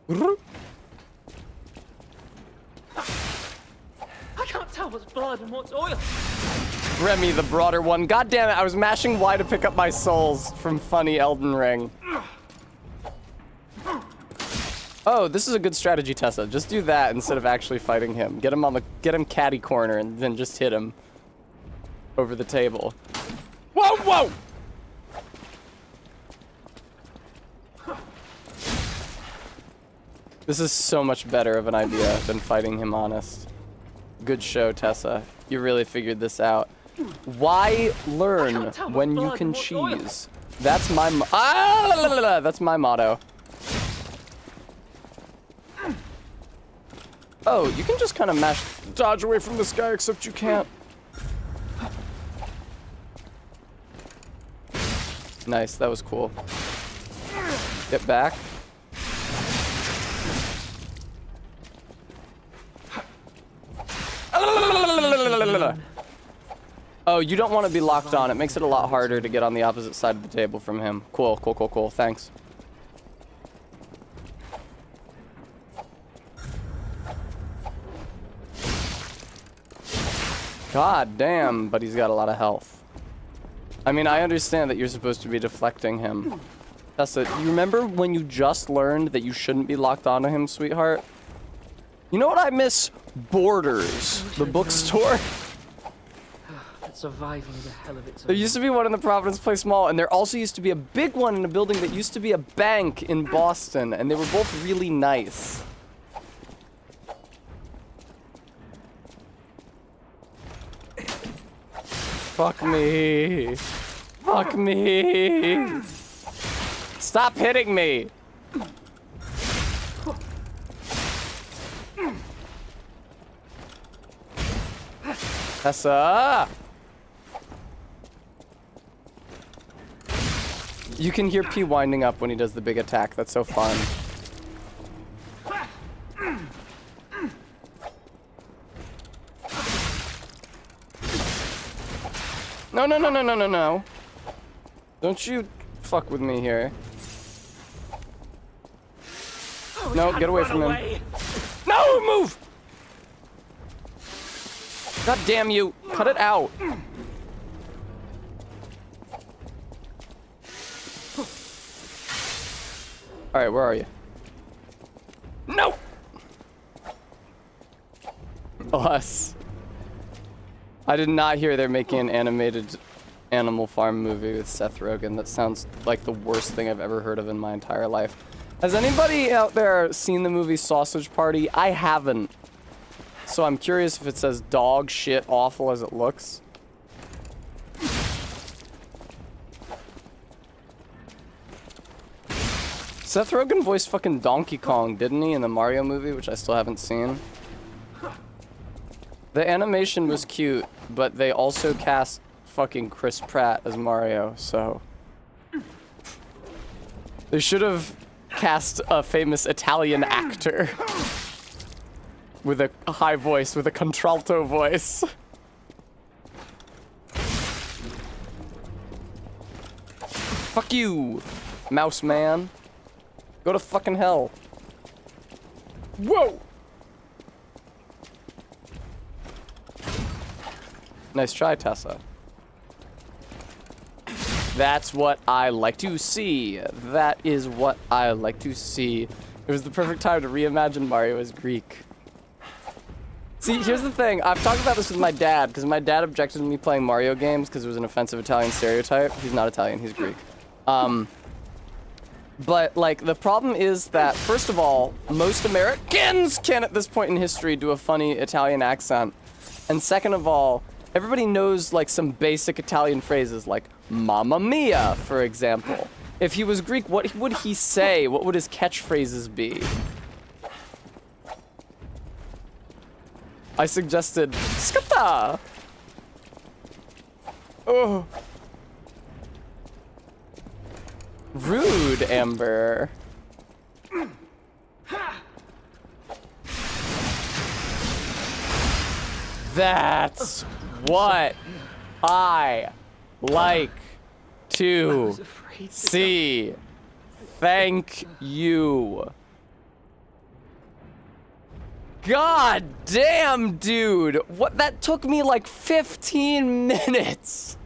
I can't tell what's blood and what's oil. Remy, the broader one. God damn it, I was mashing Y to pick up my souls from funny Elden Ring. Oh, this is a good strategy, Tessa. Just do that instead of actually fighting him. Get him catty corner and then just hit him over the table. Whoa, whoa! This is so much better of an idea than fighting him, honest. Good show, Tessa. You really figured this out. Why learn when you can cheese? That's my that's my motto. Oh, you can just kind of dodge away from this guy, except you can't. Nice, that was cool. Get back. Oh, you don't want to be locked on. It makes it a lot harder to get on the opposite side of the table from him. Cool, cool, cool, cool. Thanks. God damn, but he's got a lot of health. I mean, I understand that you're supposed to be deflecting him. Tessa, you remember when you just learned that you shouldn't be locked onto him, sweetheart? You know what I miss? Borders, the bookstore. Surviving the hell of its own. There used to be one in the Providence Place Mall, and there also used to be a big one in a building that used to be a bank in Boston, and they were both really nice. Fuck me. Fuck me. Stop hitting me. Tessa! You can hear P winding up when he does the big attack. That's so fun. No, no, no, no, no, no, no. Don't you fuck with me here. No, get away from him. No, move! God damn you. Cut it out. Alright, where are you? No! Us. I did not hear they're making an animated Animal Farm movie with Seth Rogen. That sounds like the worst thing I've ever heard of in my entire life. Has anybody out there seen the movie Sausage Party? I haven't. So I'm curious if it's as dog shit awful as it looks. Seth Rogen voiced fucking Donkey Kong, didn't he, in the Mario movie, which I still haven't seen? The animation was cute, but they also cast fucking Chris Pratt as Mario, so... They should have cast a famous Italian actor. With a high voice, with a contralto voice. Fuck you, mouse man. Go to fucking hell. Whoa! Nice try, Tessa. That's what I like to see. That is what I like to see. It was the perfect time to reimagine Mario as Greek. See, here's the thing. I've talked about this with my dad, because my dad objected to me playing Mario games because it was an offensive Italian stereotype. He's not Italian, he's Greek. But, like, the problem is that, first of all, most Americans can, at this point in history, do a funny Italian accent. And second of all, everybody knows, like, some basic Italian phrases, like, Mamma Mia, for example. If he was Greek, what would he say? What would his catchphrases be? I suggested, Skata! Oh. Rude, Amber. That's what I like to see. Thank you. God damn, dude. What? That took me like 15 minutes.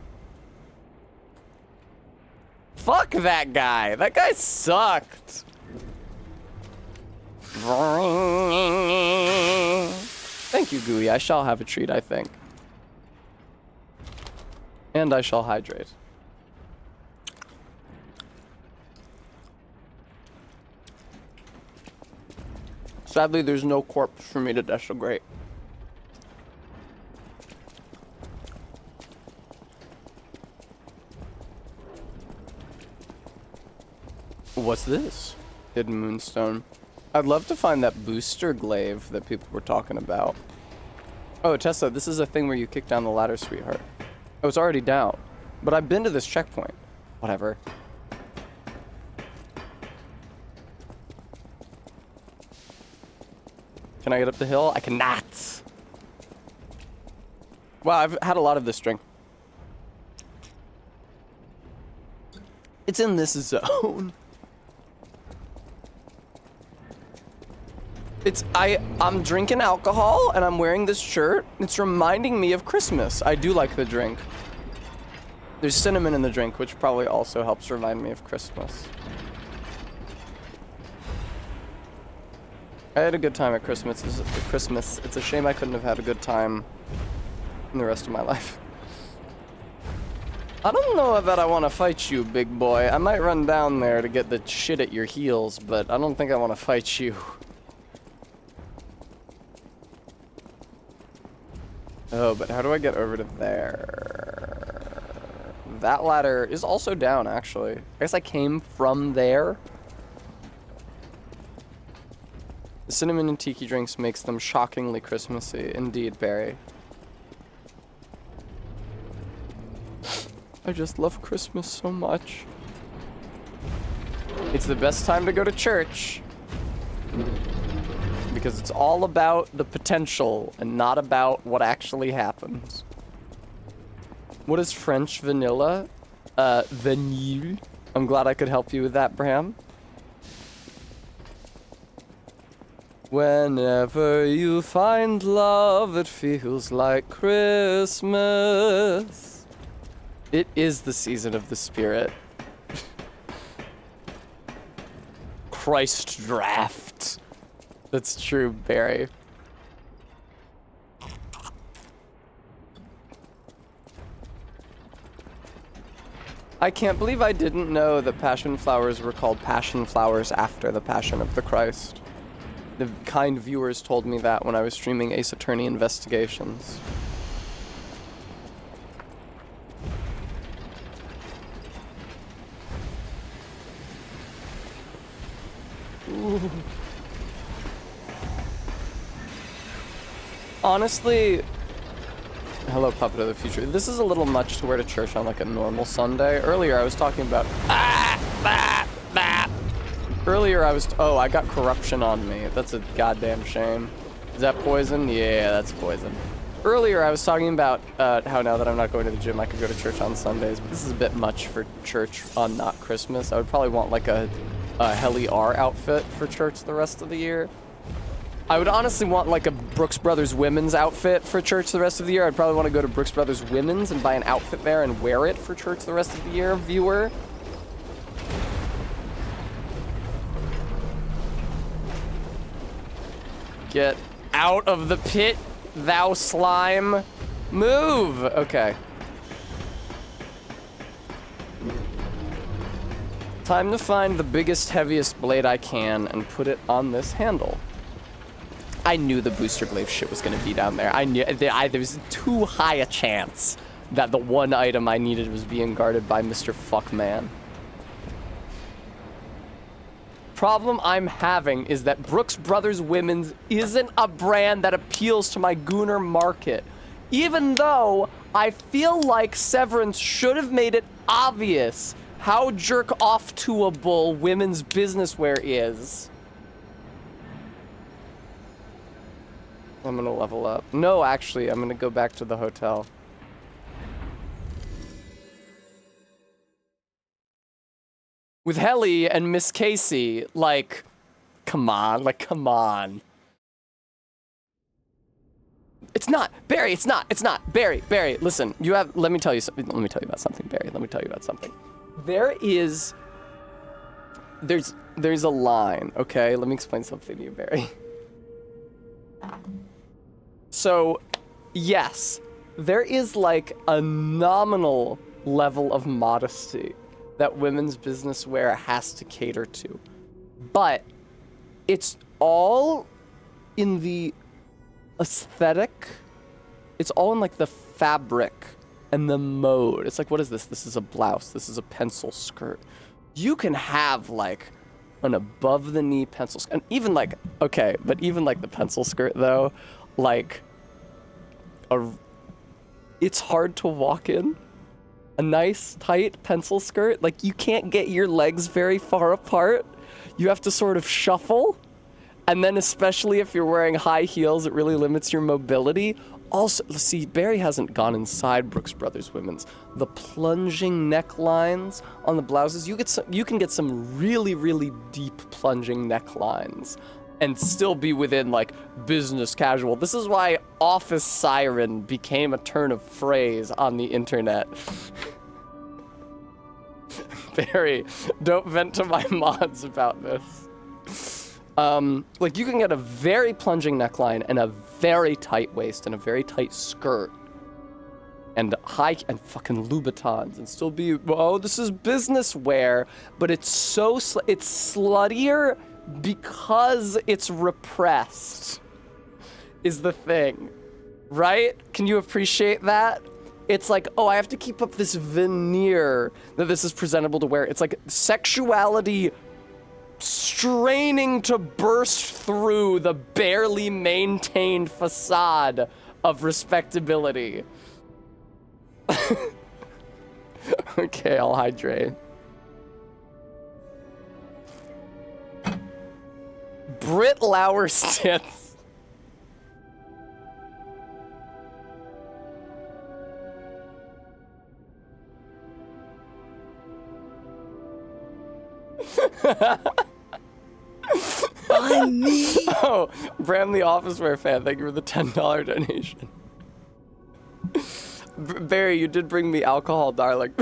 Fuck that guy. That guy sucked. Thank you, Gooey. I shall have a treat, I think. And I shall hydrate. Sadly, there's no corpse for me to desecrate. What's this? Hidden Moonstone. I'd love to find that booster glaive that people were talking about. Oh, Tessa, this is a thing where you kick down the ladder, sweetheart. Oh, it's already down. But I've been to this checkpoint. Whatever. Can I get up the hill? I cannot. Wow, I've had a lot of this drink. It's in this zone. I'm drinking alcohol and I'm wearing this shirt. It's reminding me of Christmas. I do like the drink. There's cinnamon in the drink, which probably also helps remind me of Christmas. I had a good time at Christmas. It's a shame I couldn't have had a good time in the rest of my life. I don't know that I want to fight you, big boy. I might run down there to get the shit at your heels, but I don't think I want to fight you. Oh, but how do I get over to there? That ladder is also down, actually. I guess I came from there. The cinnamon and tiki drinks makes them shockingly Christmassy. Indeed, Barry. I just love Christmas so much. It's the best time to go to church. Because it's all about the potential and not about what actually happens. What is French vanilla? Vanille. I'm glad I could help you with that, Bram. Whenever you find love, it feels like Christmas. It is the season of the spirit. Christ draft. That's true, Barry. I can't believe I didn't know that passion flowers were called passion flowers after the Passion of the Christ. The kind viewers told me that when I was streaming Ace Attorney Investigations. Ooh. Honestly, hello, Puppet of the Future. This is a little much to wear to church on like a normal Sunday. Earlier, I was talking about Earlier, oh, I got corruption on me. That's a goddamn shame. Is that poison? Yeah, that's poison. Earlier, I was talking about how now that I'm not going to the gym, I could go to church on Sundays. But this is a bit much for church on not Christmas. I would probably want like a Heli R outfit for church the rest of the year. I would honestly want like a Brooks Brothers women's outfit for church the rest of the year. I'd probably want to go to Brooks Brothers women's and buy an outfit there and wear it for church the rest of the year, viewer. Get out of the pit, thou slime. Move! Okay. Time to find the biggest, heaviest blade I can and put it on this handle. I knew the booster glaive shit was gonna be down there. I knew there was too high a chance that the one item I needed was being guarded by Mr. Fuckman. Problem I'm having is that Brooks Brothers Women's isn't a brand that appeals to my Gooner market. Even though I feel like Severance should have made it obvious how jerk-off-to-able women's business wear is. I'm gonna level up. No, actually, I'm gonna go back to the hotel. With Helly and Miss Casey, like, come on, It's not, Barry, it's not, Barry, listen, let me tell you about something, Barry, there's a line, okay? Let me explain something to you, Barry. So, yes, there is like a nominal level of modesty that women's business wear has to cater to. But it's all in the aesthetic. It's all in like the fabric and the mode. It's like, what is this? This is a blouse. This is a pencil skirt. You can have like an above the knee pencil skirt. And even like, okay, but even like the pencil skirt though, like it's hard to walk in. A nice tight pencil skirt, like you can't get your legs very far apart. You have to sort of shuffle. And then especially if you're wearing high heels, it really limits your mobility. Also, see, Barry hasn't gone inside Brooks Brothers Women's. The plunging necklines on the blouses, you can get some really, really deep plunging necklines and still be within, like, business casual. This is why office siren became a turn of phrase on the internet. Barry, don't vent to my mods about this. Like, you can get a very plunging neckline and a very tight waist and a very tight skirt and and fucking Louboutins and still be, oh, this is business wear, but it's so, it's sluttier because it's repressed, is the thing, right? Can you appreciate that? It's like, oh, I have to keep up this veneer that this is presentable to wear. It's like sexuality straining to burst through the barely maintained facade of respectability. Okay, I'll hydrate. Britt Lauer stits. On me? Oh, Bram the Office Wear fan, thank you for the $10 donation. Barry, you did bring me alcohol, darling.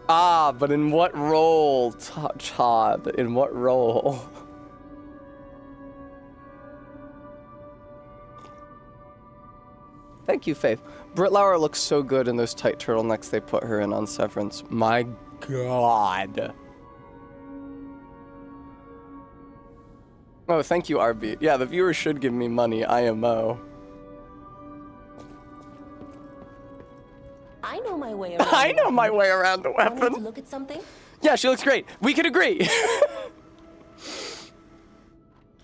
Ah, but in what role, Todd? In what role? Thank you, Faith. Britt Lauer looks so good in those tight turtlenecks they put her in on Severance. My God. Oh, thank you, RB. Yeah, the viewers should give me money, IMO. I know my way around. I know my way around the weapon. Want to look at something? Yeah, she looks great. We could agree.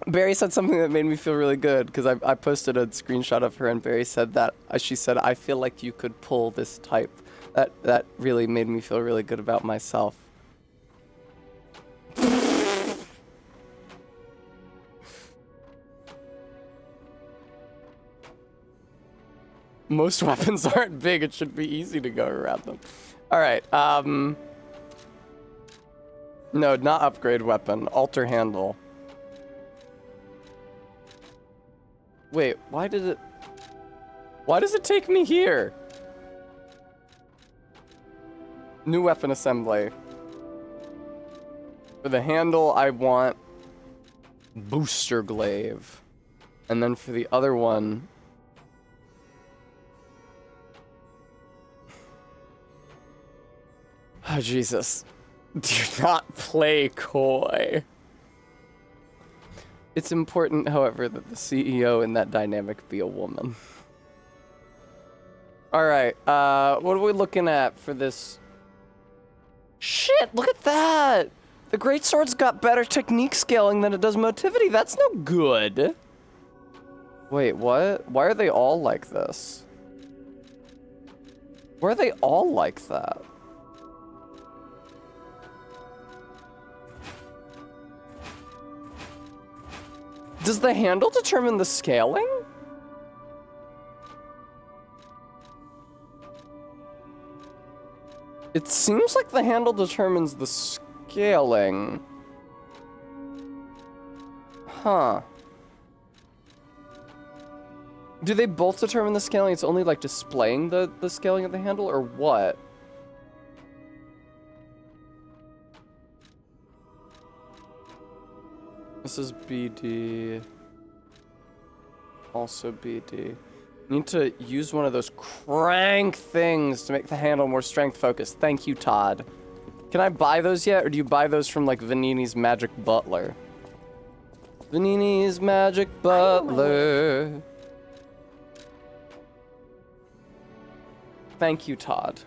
Barry said something that made me feel really good because I posted a screenshot of her and Barry said that she said, I feel like you could pull this type. That really made me feel really good about myself. Most weapons aren't big. It should be easy to go around them. All right. No, not upgrade weapon. Alter handle. Wait, why does it take me here? New weapon assembly. For the handle, I want booster glaive. And then for the other one, oh, Jesus. Do not play coy. It's important, however, that the CEO in that dynamic be a woman. Alright, what are we looking at for this? Shit, look at that! The Greatsword's got better technique scaling than it does motivity. That's no good. Wait, what? Why are they all like this? Why are they all like that? Does the handle determine the scaling? It seems like the handle determines the scaling. Huh. Do they both determine the scaling? It's only like displaying the scaling of the handle, or what? This is BD. Also BD. Need to use one of those crank things to make the handle more strength focused. Thank you, Todd. Can I buy those yet, or do you buy those from like Vanini's Magic Butler? Vanini's Magic Butler. Thank you, Todd.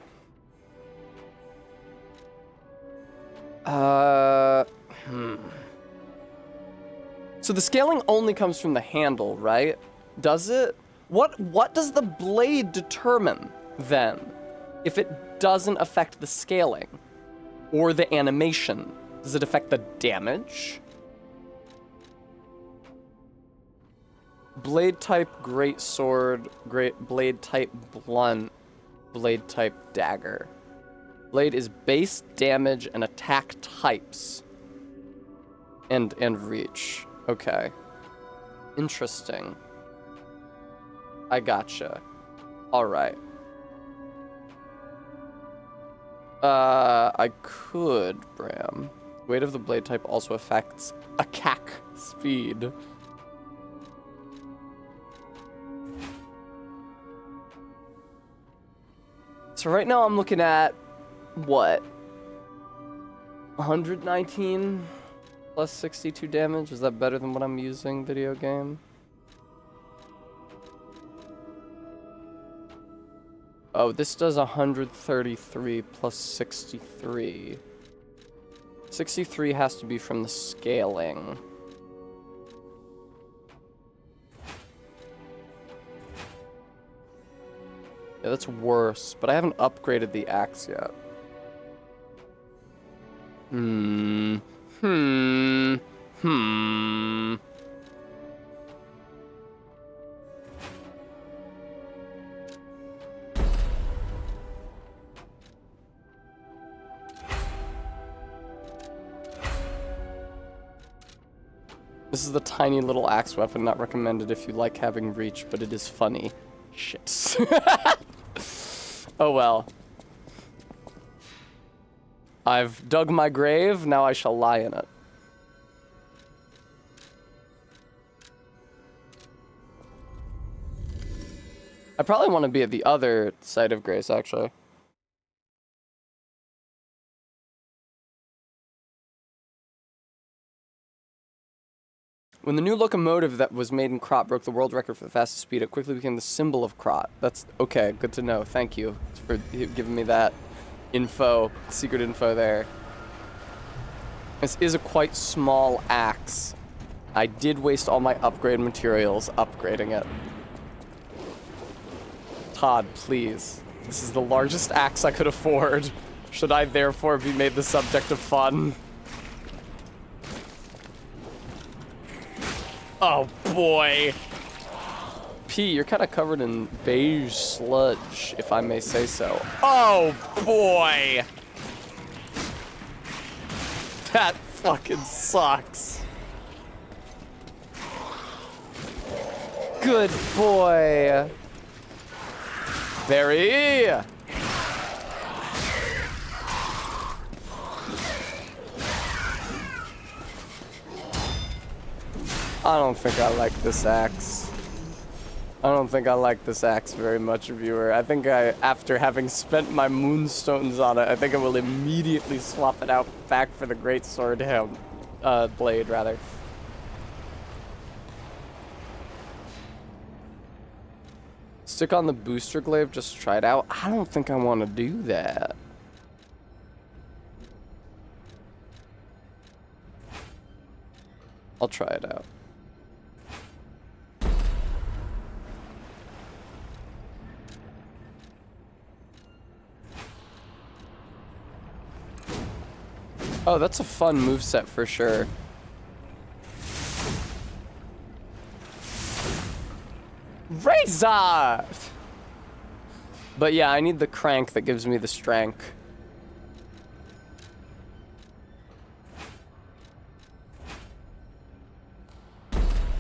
So the scaling only comes from the handle, right? Does it? What does the blade determine then, if it doesn't affect the scaling? Or the animation? Does it affect the damage? Blade type, great sword, great blade type, blunt, blade type, dagger. Blade is base damage and attack types. And reach. Okay. Interesting. I gotcha. Alright. I could, Bram. Weight of the blade type also affects attack speed. So right now I'm looking at, what? 119 plus 62 damage? Is that better than what I'm using, video game? Oh, this does 133 plus 63. 63 has to be from the scaling. Yeah, that's worse, but I haven't upgraded the axe yet. This is the tiny little axe weapon, not recommended if you like having reach, but it is funny. Shit. Oh well. I've dug my grave, now I shall lie in it. I probably want to be at the other side of Grace, actually. When the new locomotive that was made in Krot broke the world record for the fastest speed, it quickly became the symbol of Krot. That's okay, good to know. Thank you for giving me that info, secret info there. This is a quite small axe. I did waste all my upgrade materials upgrading it. Todd, please. This is the largest axe I could afford. Should I therefore be made the subject of fun? Oh boy. P, you're kind of covered in beige sludge, if I may say so. Oh boy. That fucking sucks. Good boy. Barry. I don't think I like this axe. I don't think I like this axe very much, viewer. I think after having spent my moonstones on it, I think I will immediately swap it out back for the great sword blade, rather. Stick on the booster glaive, just try it out. I don't think I want to do that. I'll try it out. Oh, that's a fun moveset for sure. Razor! But yeah, I need the crank that gives me the strength.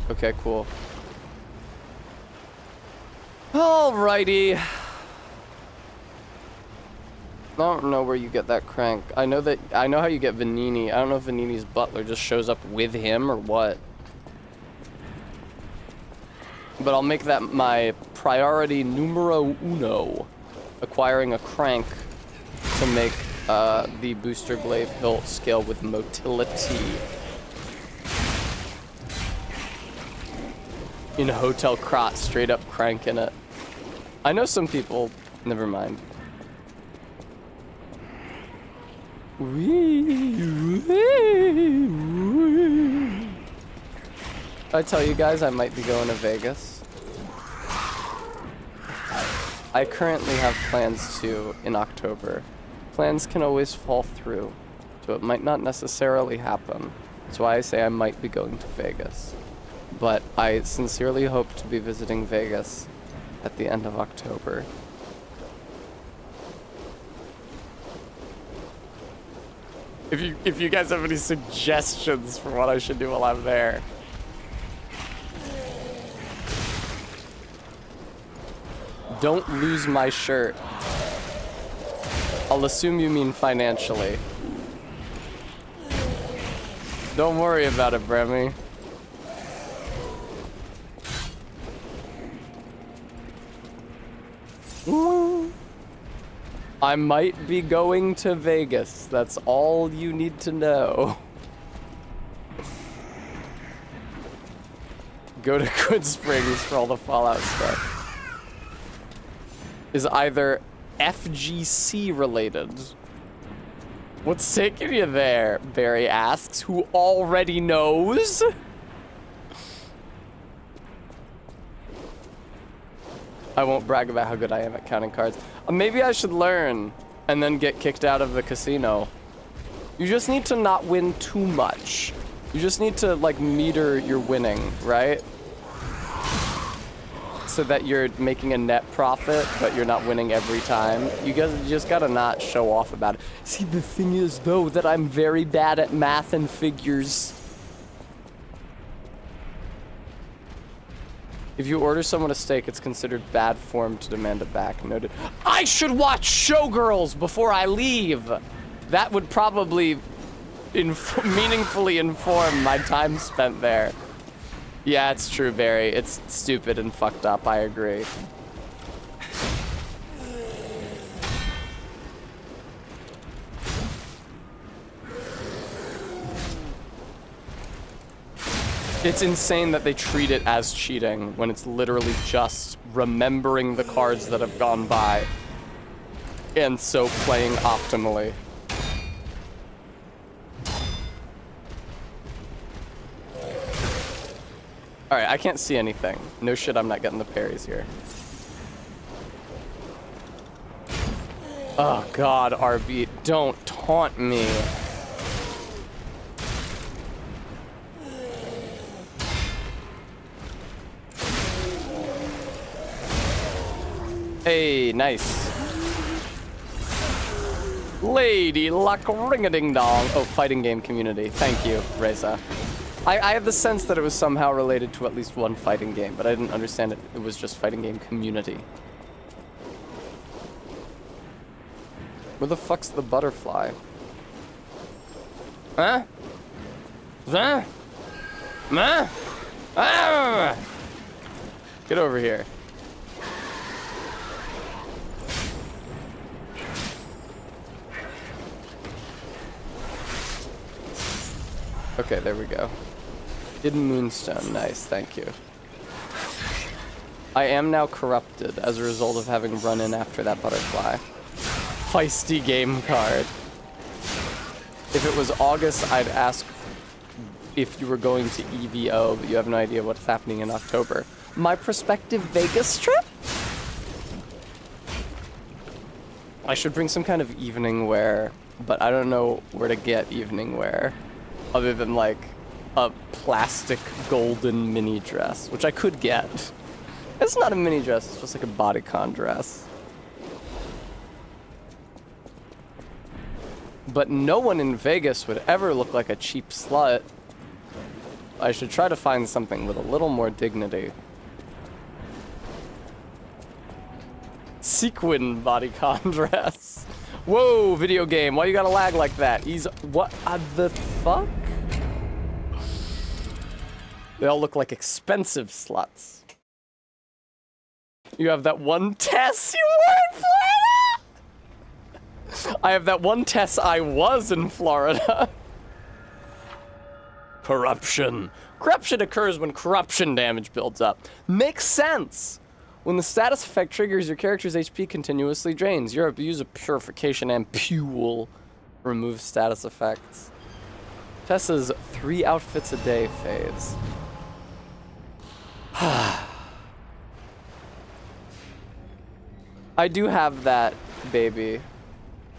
Okay, cool. Alrighty. I don't know where you get that crank. I know how you get Vanini. I don't know if Vanini's butler just shows up with him or what. But I'll make that my priority numero uno. Acquiring a crank to make the booster glaive hilt scale with motility. In Hotel Krot, straight up cranking it. I know some people, never mind. I tell you guys I might be going to Vegas. I currently have plans to in October. plans can always fall through, so it might not necessarily happen. That's why I say I might be going to Vegas. But I sincerely hope to be visiting Vegas at the end of October. If you guys have any suggestions for what I should do while I'm there. Don't lose my shirt. I'll assume you mean financially. Don't worry about it, Bremy. I might be going to Vegas. That's all you need to know. Go to Good Springs for all the Fallout stuff. Is either FGC related? What's taking you there? Barry asks, who already knows? I won't brag about how good I am at counting cards. Maybe I should learn and then get kicked out of the casino. You just need to not win too much. You just need to, like, meter your winning, right? So that you're making a net profit, but you're not winning every time. You just gotta not show off about it. See, the thing is, though, that I'm very bad at math and figures. If you order someone a steak, it's considered bad form to demand it back. Noted. I should watch Showgirls before I leave. That would probably meaningfully inform my time spent there. Yeah, it's true, Barry. It's stupid and fucked up. I agree. It's insane that they treat it as cheating when it's literally just remembering the cards that have gone by and so playing optimally. Alright, I can't see anything. No shit, I'm not getting the parries here. Oh god, RB, don't taunt me. Hey, nice. Lady luck ring-a-ding-dong. Oh, fighting game community. Thank you, Reza. I have the sense that it was somehow related to at least one fighting game, but I didn't understand it. It was just fighting game community. Where the fuck's the butterfly? Huh? Huh? Huh? Ah! Get over here. Okay, there we go. Hidden Moonstone, nice, thank you. I am now corrupted as a result of having run in after that butterfly. Feisty game card. If it was August, I'd ask if you were going to EVO, but you have no idea what's happening in October. My prospective Vegas trip? I should bring some kind of evening wear, but I don't know where to get evening wear. Other than, like, a plastic golden mini dress, which I could get. It's not a mini dress, it's just like a bodycon dress. But no one in Vegas would ever look like a cheap slut. I should try to find something with a little more dignity. Sequin bodycon dress. Whoa, video game, why you gotta lag like that? What the fuck? They all look like expensive sluts. You have that one Tess you were in Florida? I have that one Tess I was in Florida. Corruption. Corruption occurs when corruption damage builds up. Makes sense. When the status effect triggers, your character's HP continuously drains. Your abuse of purification and fuel remove status effects. Tessa's 3 outfits a day phase. I do have that, baby.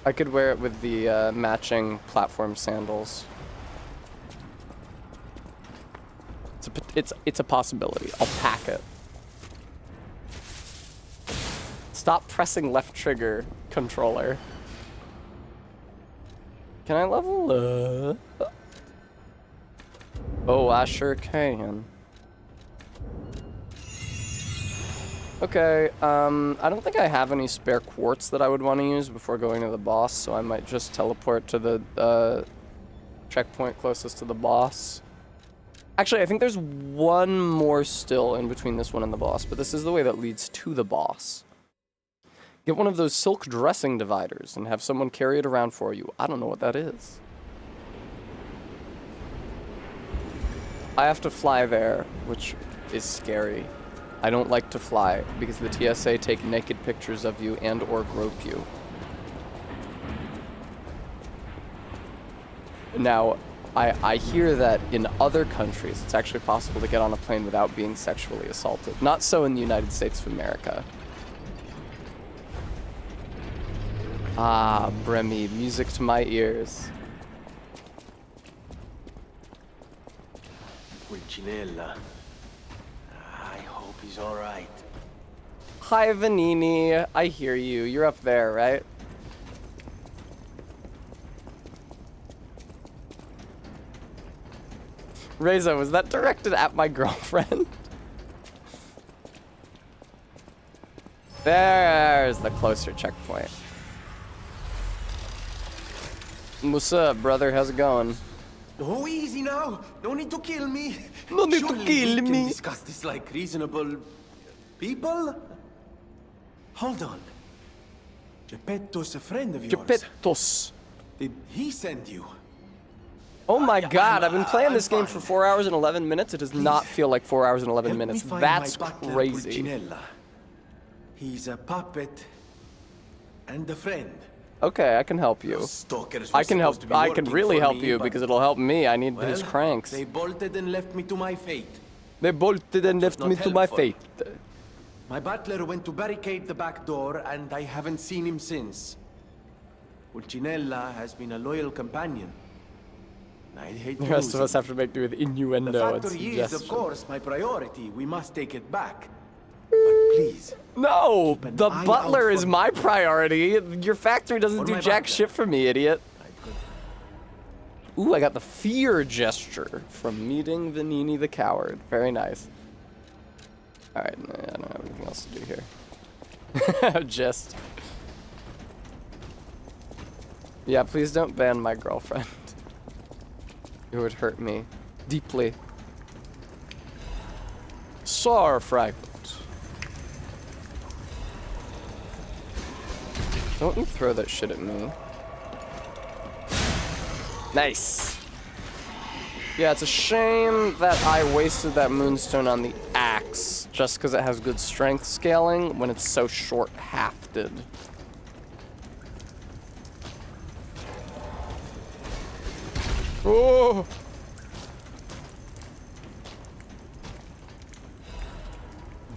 I could wear it with the matching platform sandals. It's a possibility. I'll pack it. Stop pressing left trigger, controller. Can I level up? Oh, I sure can. Okay, I don't think I have any spare quartz that I would want to use before going to the boss, so I might just teleport to the checkpoint closest to the boss. Actually, I think there's one more still in between this one and the boss, but this is the way that leads to the boss. Get one of those silk dressing dividers and have someone carry it around for you. I don't know what that is. I have to fly there, which is scary. I don't like to fly because the TSA take naked pictures of you and or grope you. Now, I hear that in other countries it's actually possible to get on a plane without being sexually assaulted. Not so in the United States of America. Ah, Bremy, music to my ears. Pulcinella. I hope he's all right. Hi, Vanini. I hear you. You're up there, right? Reza, was that directed at my girlfriend? There's the closer checkpoint. What's up, brother? How's it going? Oh, easy now. No need to kill me. No need to kill we me. Can discuss this like reasonable people. Hold on. Geppetto's a friend of yours. Geppetto's. Did he send you? Oh my god, I've been playing this game for 4 hours and 11 minutes. It does not feel like 4 hours and 11 minutes. That's crazy. Pulcinella. He's a puppet and a friend. Okay, I can help you. I can help. I can really help you because it'll help me. I need his cranks. They bolted and left me to my fate. They bolted and left me to my fate. My butler went to barricade the back door, and I haven't seen him since. Pulcinella has been a loyal companion. I'd hate The to rest lose of us him. have to make do with innuendo The and factory is, suggestion. of course, my priority. We must take it back. But please. No, the eye butler out is for my priority. Your factory doesn't Or do my jack butler. shit for me, idiot. Ooh, I got the fear gesture from meeting Vanini the coward. Very nice. Alright, I don't have anything else to do here. Just. Yeah, please don't ban my girlfriend. It would hurt me deeply. Sar fragment. Don't you throw that shit at me. Nice. Yeah, it's a shame that I wasted that moonstone on the axe just because it has good strength scaling when it's so short-hafted. Oh!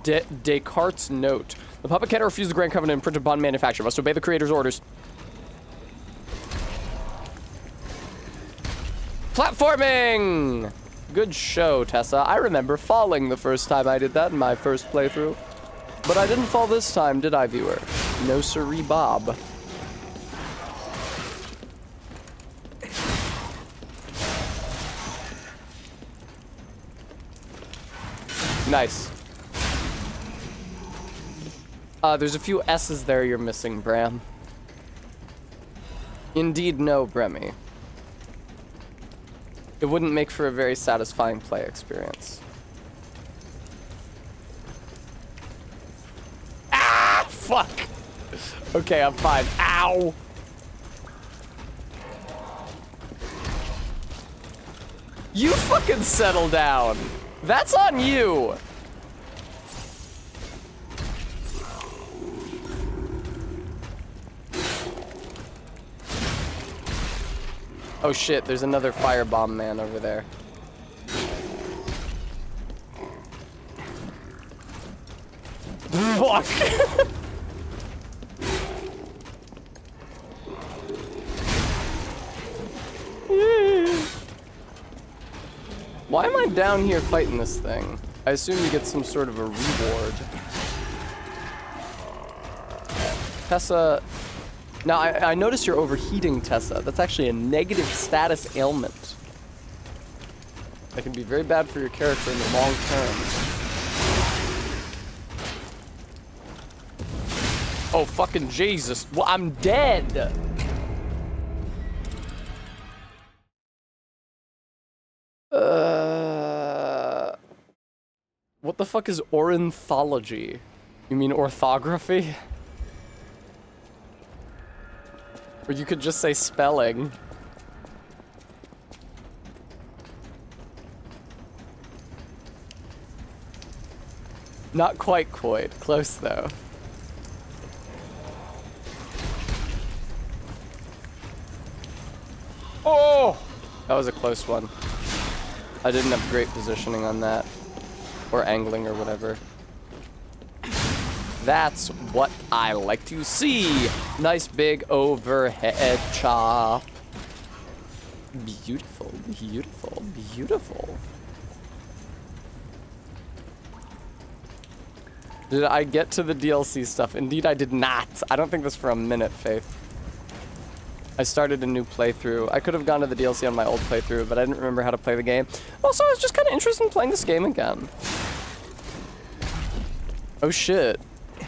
Descartes' note. The puppet cannot refuse the Grand Covenant imprinted upon manufacture. Must obey the creator's orders. Platforming! Good show, Tessa. I remember falling the first time I did that in my first playthrough. But I didn't fall this time, did I, viewer? No siree, Bob. Nice. There's a few S's there you're missing, Bram. Indeed, no, Bremy. It wouldn't make for a very satisfying play experience. Ah! Fuck! Okay, I'm fine. Ow! You fucking settle down! That's on you! Oh shit, there's another firebomb man over there. Fuck! Why am I down here fighting this thing? I assume you get some sort of a reward. Tessa... Now, I notice you're overheating, Tessa. That's actually a negative status ailment. That can be very bad for your character in the long term. Oh, fucking Jesus. Well, I'm dead! What the fuck is ornithology? You mean orthography? Or you could just say spelling. Not quite quoid. Close though. Oh! That was a close one. I didn't have great positioning on that. Or angling or whatever. That's what I like to see. Nice big overhead chop. Beautiful, beautiful, beautiful. Did I get to the DLC stuff? Indeed, I did not. I don't think this for a minute, Faith. I started a new playthrough. I could have gone to the DLC on my old playthrough, but I didn't remember how to play the game. Also, I was just kind of interested in playing this game again. Oh shit.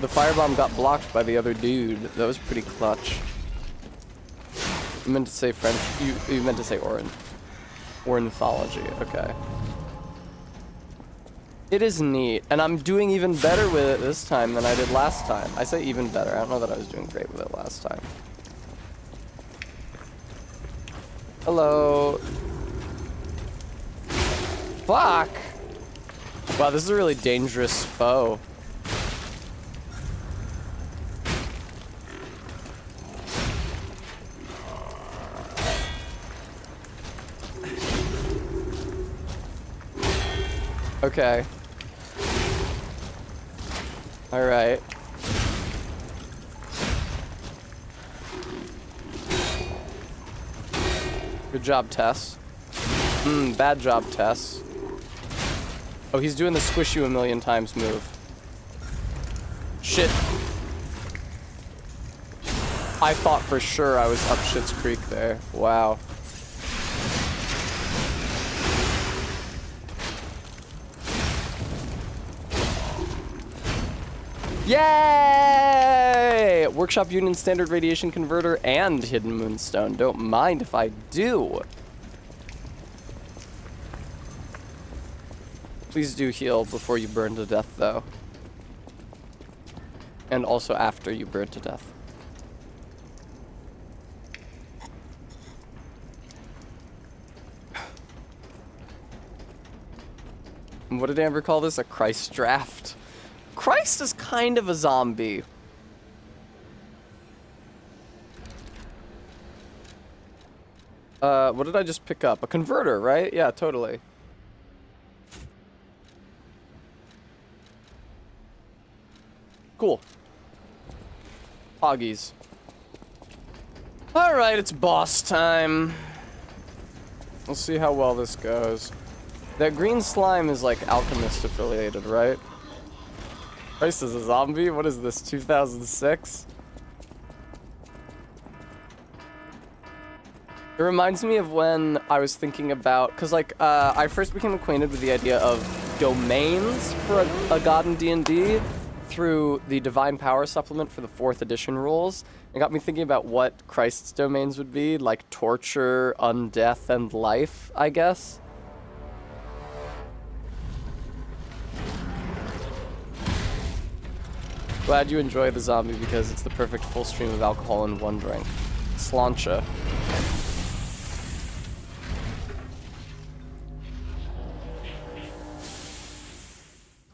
The firebomb got blocked by the other dude. That was pretty clutch. You meant to say French. You meant to say ornithology. Okay. It is neat, and I'm doing even better with it this time than I did last time. I say even better. I don't know that I was doing great with it last time. Hello. Fuck. Wow, this is a really dangerous foe. Okay. All right. Good job, Tess. Bad job, Tess. Oh, he's doing the squish you a million times move. Shit. I thought for sure I was up Shit's Creek there. Wow. Yay! Workshop Union Standard Radiation Converter and Hidden Moonstone. Don't mind if I do. Please do heal before you burn to death, though. And also after you burn to death. What did Amber call this? A Christ draft? Christ is kind of a zombie. What did I just pick up? A converter, right? Yeah, totally. Cool. Hoggies. Alright, it's boss time. We'll see how well this goes. That green slime is like alchemist affiliated, right? Christ is a zombie? What is this, 2006? It reminds me of when I was thinking about, because like, I first became acquainted with the idea of domains for a god in D&D through the Divine Power supplement for the 4th edition rules. It got me thinking about what Christ's domains would be, like torture, undeath, and life, I guess. Glad you enjoy the zombie because it's the perfect full stream of alcohol in one drink. Slancha.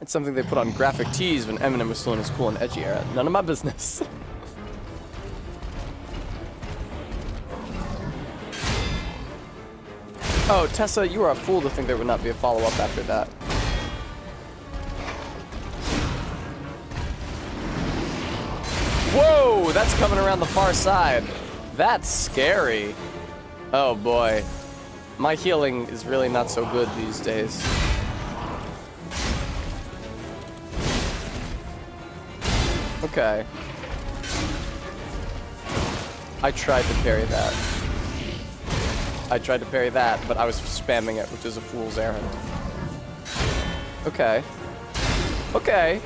It's something they put on graphic tees when Eminem was still in his cool and edgy era. None of my business. Oh, Tessa, you are a fool to think there would not be a follow-up after that. Whoa, that's coming around the far side. That's scary. Oh boy. My healing is really not so good these days. Okay. I tried to parry that. But I was spamming it, which is a fool's errand. Okay. Okay.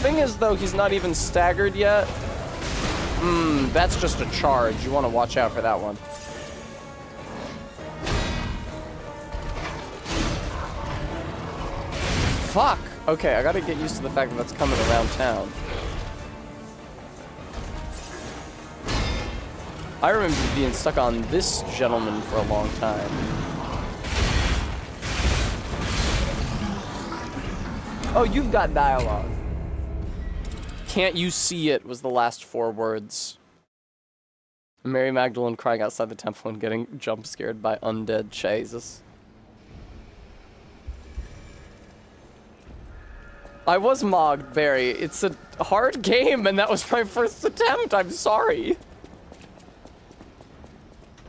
Thing is, though, he's not even staggered yet. That's just a charge. You want to watch out for that one. Fuck! Okay, I gotta get used to the fact that that's coming around town. I remember being stuck on this gentleman for a long time. Oh, you've got dialogue. Can't you see it was the last 4 words. Mary Magdalene crying outside the temple and getting jump scared by undead Jesus. I was mogged, Barry. It's a hard game and that was my first attempt. I'm sorry.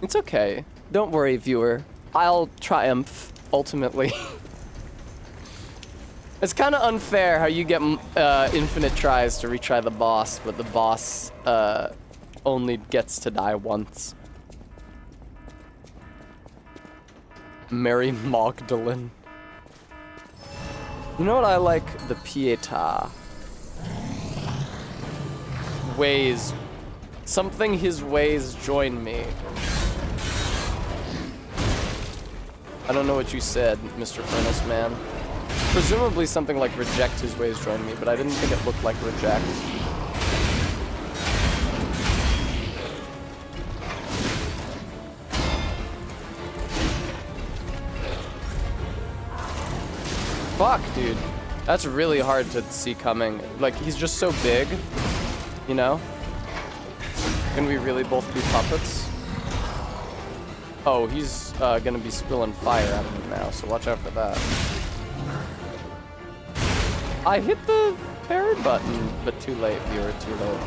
It's okay. Don't worry, viewer. I'll triumph, ultimately. It's kind of unfair how you get infinite tries to retry the boss, but the boss only gets to die once. Mary Magdalene. You know what I like? The Pietà. Ways. Something his ways join me. I don't know what you said, Mr. Furnace Man. Presumably something like reject his ways join me, but I didn't think it looked like reject. Fuck, dude. That's really hard to see coming. Like, he's just so big, you know? Can we really both be puppets? Oh, he's gonna be spilling fire out of him now, so watch out for that. I hit the parry button, but too late, viewer, too late.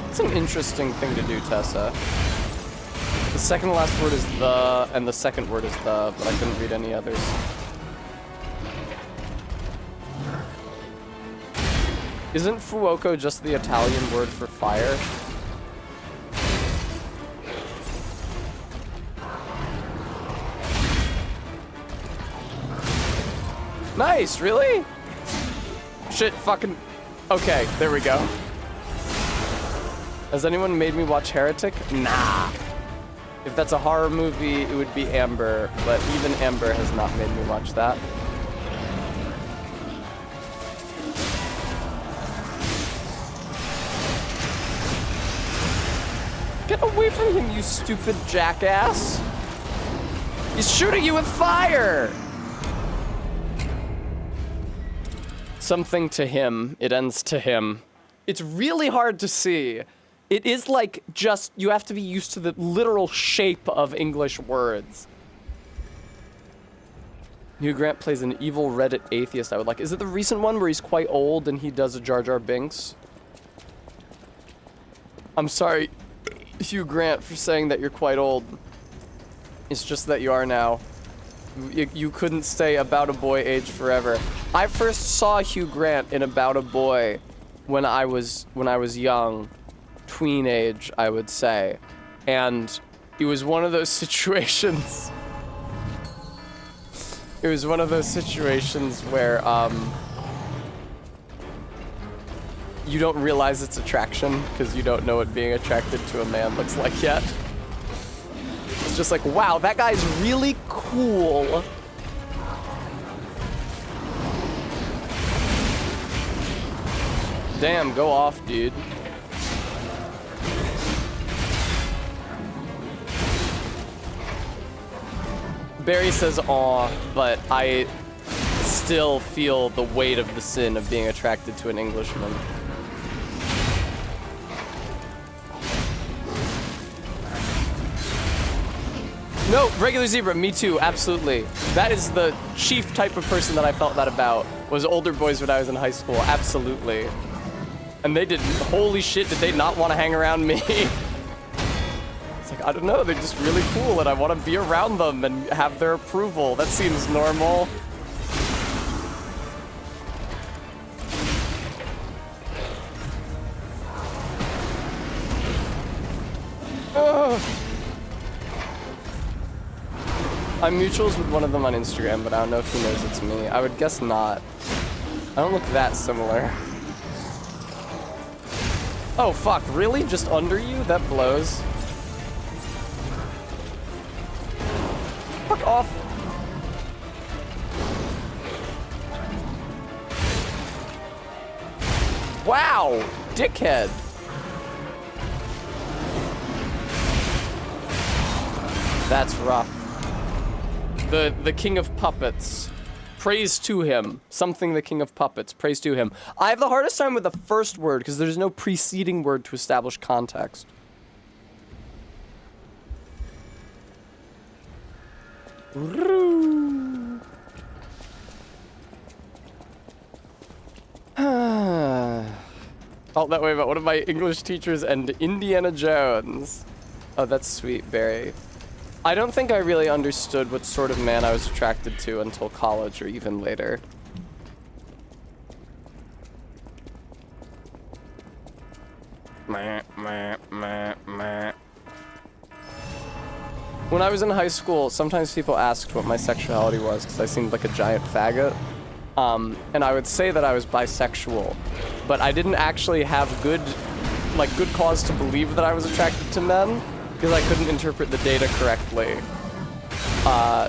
It's an interesting thing to do, Tessa. The second to last word is the, and the second word is the, but I couldn't read any others. Isn't fuoco just the Italian word for fire? Nice, really? Shit, fucking... Okay, there we go. Has anyone made me watch Heretic? Nah. If that's a horror movie, it would be Amber, but even Amber has not made me watch that. Get away from him, you stupid jackass! He's shooting you with fire! Something to him. It ends to him. It's really hard to see. It is like just, you have to be used to the literal shape of English words. Hugh Grant plays an evil Reddit atheist I would like. Is it the recent one where he's quite old and he does a Jar Jar Binks? I'm sorry, Hugh Grant, for saying that you're quite old. It's just that you are now. You couldn't stay About a Boy age forever. I first saw Hugh Grant in About a Boy when I was young, tween age, I would say, and it was one of those situations. It was one of those situations where you don't realize it's attraction because you don't know what being attracted to a man looks like yet. It's just like, wow, that guy's really cool. Damn, go off, dude. Barry says aw, but I still feel the weight of the sin of being attracted to an Englishman. No, regular zebra, me too, absolutely. That is the chief type of person that I felt that about, was older boys when I was in high school, absolutely. And they did, holy shit, did they not want to hang around me? It's like, I don't know, they're just really cool and I want to be around them and have their approval. That seems normal. Ugh. I'm mutuals with one of them on Instagram, but I don't know if he knows it's me. I would guess not. I don't look that similar. Oh, fuck, really? Just under you? That blows. Fuck off. Wow, dickhead. That's rough. The king of puppets. Praise to him. Something the king of puppets. Praise to him. I have the hardest time with the first word because there's no preceding word to establish context. Felt that way about one of my English teachers and Indiana Jones. Oh, that's sweet, Barry. I don't think I really understood what sort of man I was attracted to until college or even later. When I was in high school, sometimes people asked what my sexuality was because I seemed like a giant faggot. And I would say that I was bisexual, but I didn't actually have good cause to believe that I was attracted to men. Because I couldn't interpret the data correctly.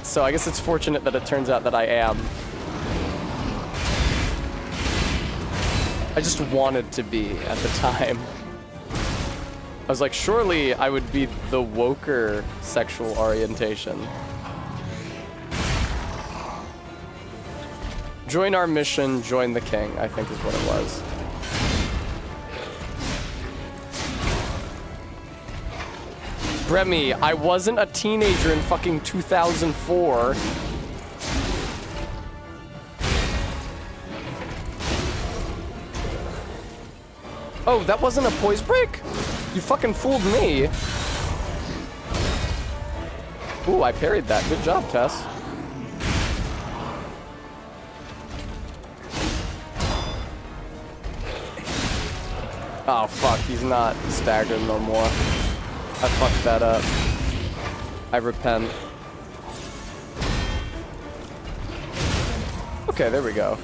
So I guess it's fortunate that it turns out that I am. I just wanted to be at the time. I was like, surely I would be the woker sexual orientation. Join our mission, join the king, I think is what it was. Bremy, I wasn't a teenager in fucking 2004. Oh, that wasn't a poise break? You fucking fooled me. Ooh, I parried that. Good job, Tess. Oh, fuck. He's not staggered no more. I fucked that up. I repent. Okay, there we go.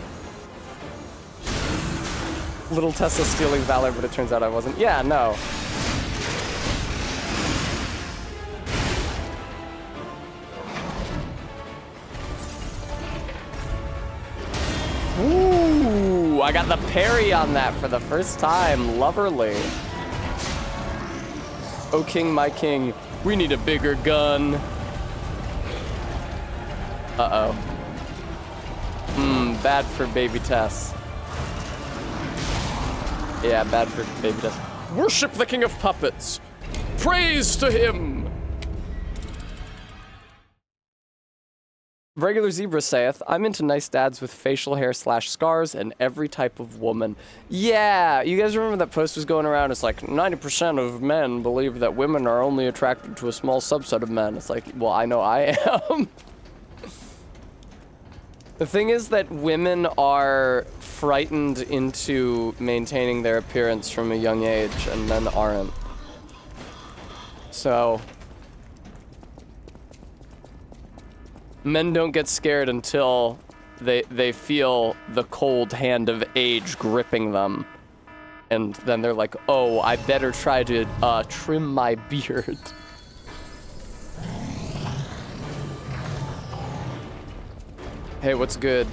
Little Tessa stealing valor, but it turns out I wasn't. Yeah, no. Ooh, I got the parry on that for the first time. Loverly. Oh, king, my king, we need a bigger gun. Uh-oh. Bad for baby Tess. Yeah, bad for baby Tess. Worship the king of puppets. Praise to him. Regular Zebra saith, I'm into nice dads with facial hair / scars and every type of woman. Yeah, you guys remember that post was going around? It's like 90% of men believe that women are only attracted to a small subset of men. It's like, well, I know I am. The thing is that women are frightened into maintaining their appearance from a young age and men aren't. So men don't get scared until they feel the cold hand of age gripping them. And then they're like, oh, I better try to trim my beard. Hey, what's good?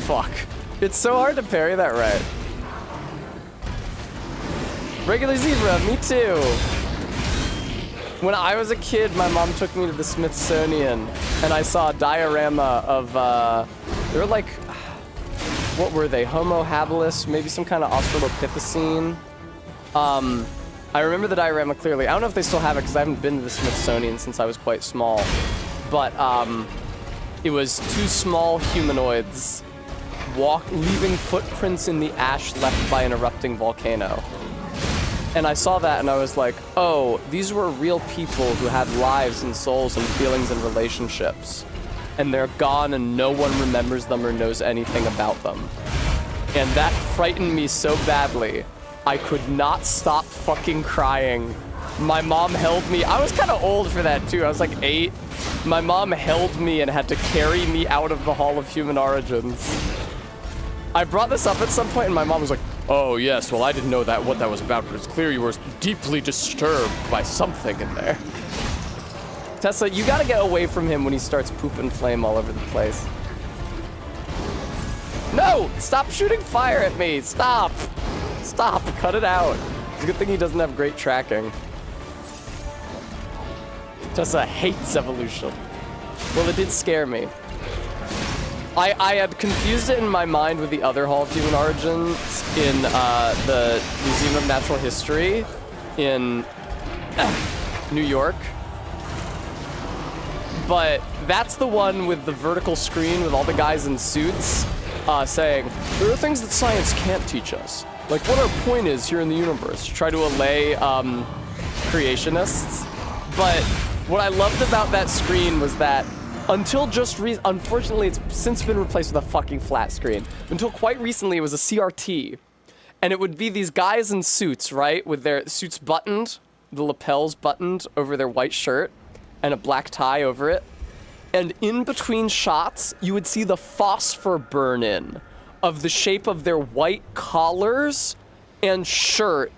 Fuck. It's so hard to parry that right. Regular Zebra, me too. When I was a kid, my mom took me to the Smithsonian, and I saw a diorama of, they were like, what were they? Homo habilis, maybe some kind of Australopithecine. I remember the diorama clearly. I don't know if they still have it because I haven't been to the Smithsonian since I was quite small. But it was two small humanoids leaving footprints in the ash left by an erupting volcano. And I saw that and I was like, oh, these were real people who had lives and souls and feelings and relationships. And they're gone and no one remembers them or knows anything about them. And that frightened me so badly. I could not stop fucking crying. My mom held me. I was kind of old for that too. I was like 8. My mom held me and had to carry me out of the Hall of Human Origins. I brought this up at some point and my mom was like, oh yes, well I didn't know what that was about, but it's clear you were deeply disturbed by something in there. Tessa, you gotta get away from him when he starts poop and flame all over the place. No! Stop shooting fire at me! Stop! Stop! Cut it out. It's a good thing he doesn't have great tracking. Tessa hates evolution. Well, it did scare me. I had confused it in my mind with the other Hall of Human Origins in the Museum of Natural History in New York. But that's the one with the vertical screen with all the guys in suits saying, there are things that science can't teach us. Like what our point is here in the universe, to try to allay creationists. But what I loved about that screen was that until just unfortunately, it's since been replaced with a fucking flat screen. Until quite recently, it was a CRT. And it would be these guys in suits, right? With their suits buttoned, the lapels buttoned over their white shirt, and a black tie over it. And in between shots, you would see the phosphor burn-in of the shape of their white collars and shirt,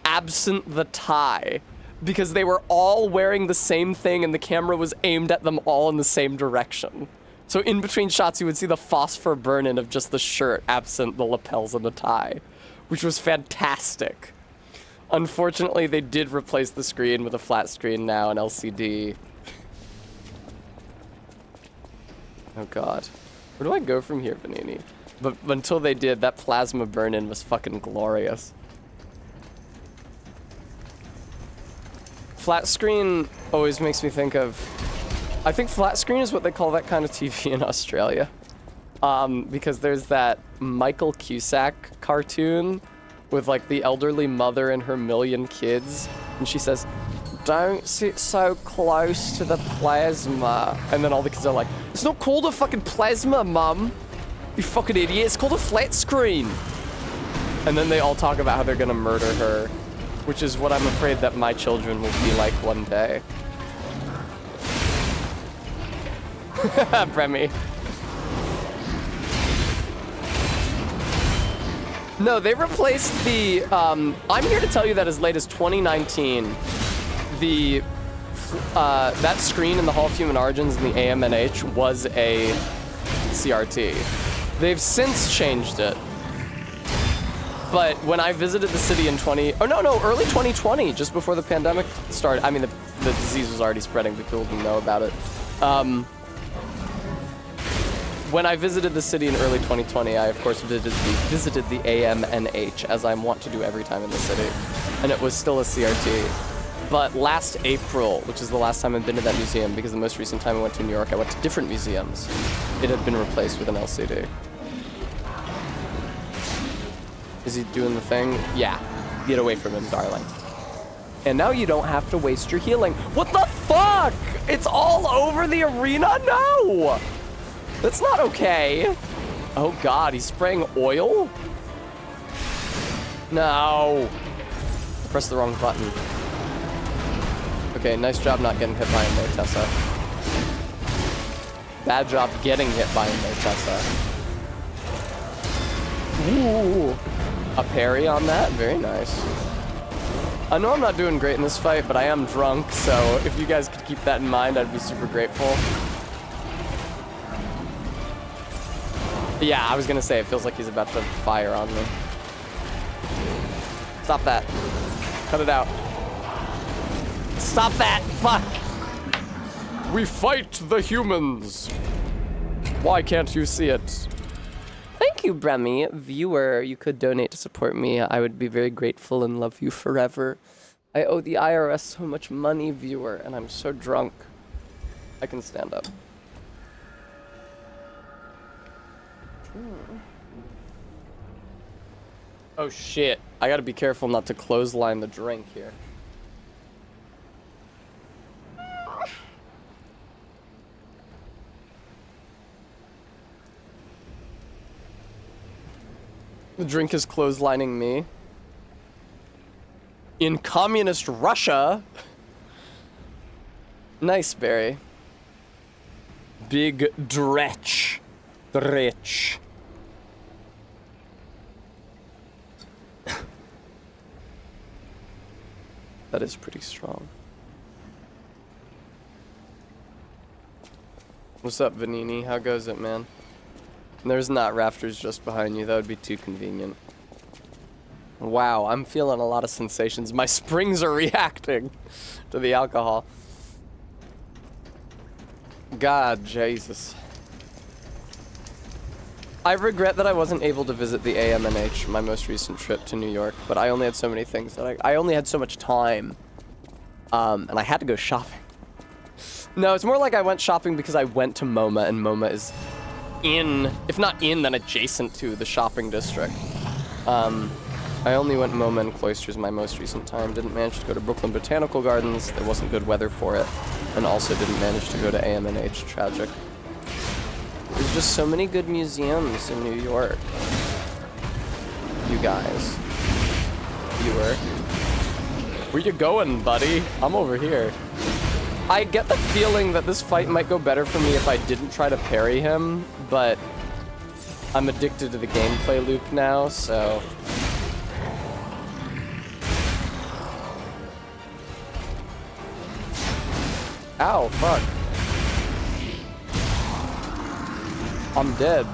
absent the tie. Because they were all wearing the same thing and the camera was aimed at them all in the same direction. So in between shots, you would see the phosphor burn-in of just the shirt, absent the lapels and the tie, which was fantastic. Unfortunately, they did replace the screen with a flat screen now, an LCD. Oh god. Where do I go from here, Vanini? But until they did, that plasma burn-in was fucking glorious. Flat screen always makes me think of... I think flat screen is what they call that kind of TV in Australia. Because there's that Michael Cusack cartoon with like the elderly mother and her million kids. And she says, don't sit so close to the plasma. And then all the kids are like, it's not called a fucking plasma, mum. You fucking idiot. It's called a flat screen. And then they all talk about how they're gonna murder her. Which is what I'm afraid that my children will be like one day. Bremy. No, they replaced the, I'm here to tell you that as late as 2019, that screen in the Hall of Human Origins in the AMNH was a CRT. They've since changed it. But when I visited the city in early 2020, just before the pandemic started, I mean, the disease was already spreading, but people didn't know about it. When I visited the city in early 2020, I, of course, visited the AMNH, as I'm wont to do every time in the city, and it was still a CRT. But last April, which is the last time I've been to that museum, because the most recent time I went to New York, I went to different museums, it had been replaced with an LCD. Is he doing the thing? Yeah. Get away from him, darling. And now you don't have to waste your healing. What the fuck? It's all over the arena? No! That's not okay. Oh god, he's spraying oil? No. I pressed the wrong button. Okay, nice job not getting hit by him there, Tessa. Bad job getting hit by him there, Tessa. Ooh. A parry on that? Very nice. I know I'm not doing great in this fight, but I am drunk, so if you guys could keep that in mind, I'd be super grateful. Yeah, I was gonna say, it feels like he's about to fire on me. Stop that. Cut it out. Stop that! Fuck! We fight the humans! Why can't you see it? Thank you, Bremy. Viewer, you could donate to support me. I would be very grateful and love you forever. I owe the IRS so much money, viewer, and I'm so drunk. I can stand up. Oh shit. I gotta be careful not to clothesline the drink here. The drink is clotheslining me. In communist Russia? Nice, Barry. Big dretch. Dretch. That is pretty strong. What's up, Vanini? How goes it, man? There's not rafters just behind you. That would be too convenient. Wow, I'm feeling a lot of sensations. My springs are reacting to the alcohol. God, Jesus. I regret that I wasn't able to visit the AMNH, my most recent trip to New York, but I only had so many things that I only had so much time. And I had to go shopping. No, it's more like I went shopping because I went to MoMA, and MoMA is in, if not in, then adjacent to the shopping district. I only went MoMA and Cloisters my most recent time. Didn't manage to go to Brooklyn Botanical Gardens. There wasn't good weather for it. And also didn't manage to go to AMNH. Tragic. There's just so many good museums in New York. You guys. Viewer. Where you going, buddy? I'm over here. I get the feeling that this fight might go better for me if I didn't try to parry him, but I'm addicted to the gameplay loop now, so... Ow, fuck. I'm dead.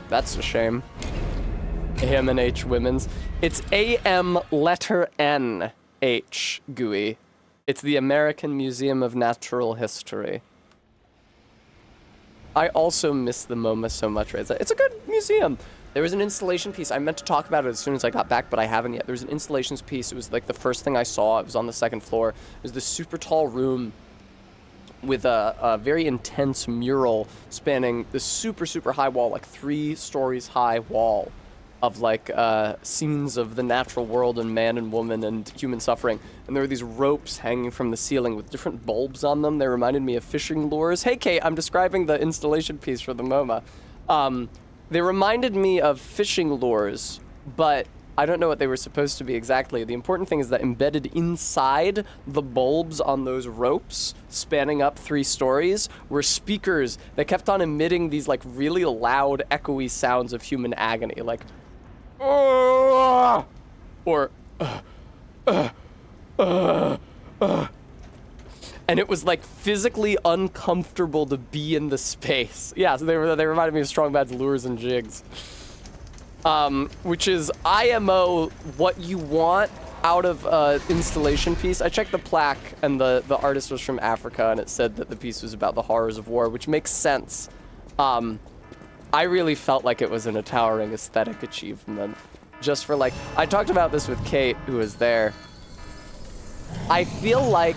That's a shame. AMNH Women's. It's AM letter N H, Gooey. It's the American Museum of Natural History. I also miss the MoMA so much, right? It's a good museum. There was an installation piece. I meant to talk about it as soon as I got back, but I haven't yet. There was an installations piece. It was like the first thing I saw. It was on the second floor. It was this super tall room with a very intense mural spanning this super, super high wall, like 3 stories high wall of like scenes of the natural world and man and woman and human suffering. And there were these ropes hanging from the ceiling with different bulbs on them. They reminded me of fishing lures. Hey, Kate, I'm describing the installation piece for the MoMA. They reminded me of fishing lures, but I don't know what they were supposed to be exactly. The important thing is that embedded inside the bulbs on those ropes, spanning up 3 stories, were speakers that kept on emitting these like really loud, echoey sounds of human agony, like, or, and it was like physically uncomfortable to be in the space. Yeah, so they reminded me of Strong Bad's Lures and Jigs. Which is IMO what you want out of installation piece. I checked the plaque, and the artist was from Africa, and it said that the piece was about the horrors of war, which makes sense. I really felt like it was a towering aesthetic achievement. Just for like, I talked about this with Kate, who was there. I feel like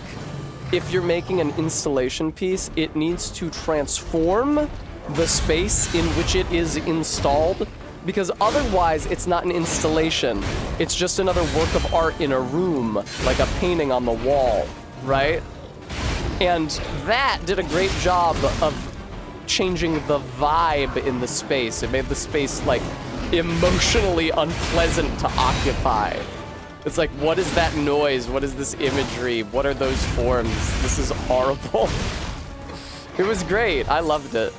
if you're making an installation piece, it needs to transform the space in which it is installed, because otherwise it's not an installation. It's just another work of art in a room, like a painting on the wall, right? And that did a great job of changing the vibe in the space. It made the space like emotionally unpleasant to occupy. It's like, what is that noise? What is this imagery? What are those forms? This is horrible. It was great. I loved it.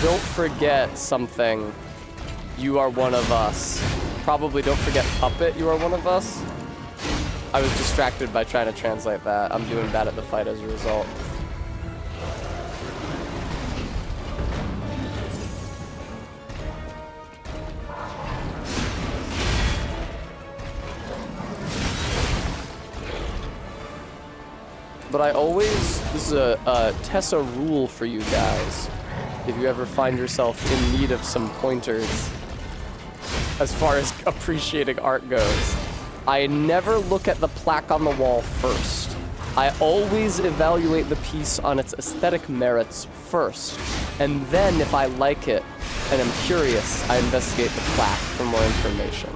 Don't forget something. You are one of us. Probably don't forget Puppet, you are one of us. I was distracted by trying to translate that. I'm doing bad at the fight as a result. But I always, this is a Tessa rule for you guys. If you ever find yourself in need of some pointers as far as appreciating art goes, I never look at the plaque on the wall first. I always evaluate the piece on its aesthetic merits first. And then, if I like it and am curious, I investigate the plaque for more information.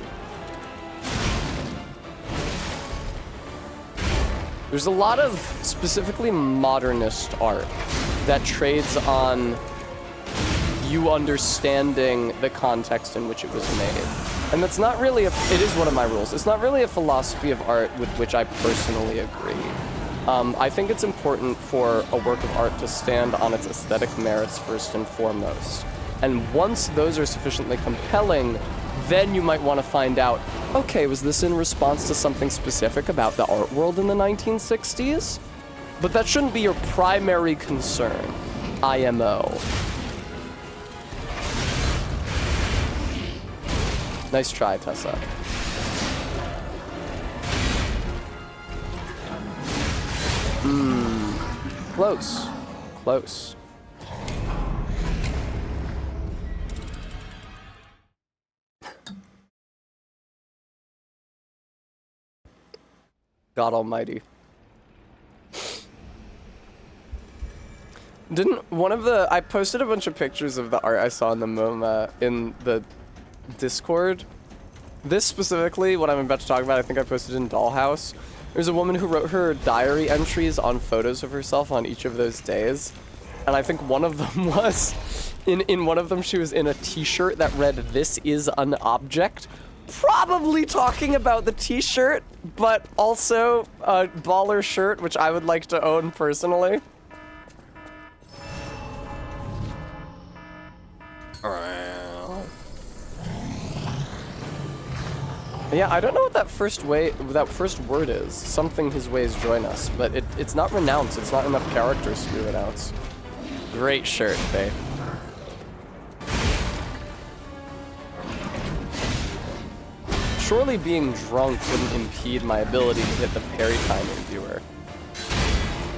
There's a lot of specifically modernist art that trades on you understanding the context in which it was made. And that's not really it is one of my rules. It's not really a philosophy of art with which I personally agree. I think it's important for a work of art to stand on its aesthetic merits first and foremost. And once those are sufficiently compelling, then you might want to find out, okay, was this in response to something specific about the art world in the 1960s? But that shouldn't be your primary concern. IMO. Nice try, Tessa. Close. Close. God almighty. Didn't one of the... I posted a bunch of pictures of the art I saw in the MoMA in the Discord. This specifically, what I'm about to talk about, I think I posted in Dollhouse. There's a woman who wrote her diary entries on photos of herself on each of those days. And I think one of them was... In one of them, she was in a t-shirt that read, "This is an object." Probably talking about the t-shirt, but also a baller shirt, which I would like to own personally. Yeah, I don't know what that first word is. Something his ways join us, but it's not renounce. It's not enough characters to be renounce. Great shirt, Faye. Surely being drunk wouldn't impede my ability to hit the parry timing viewer.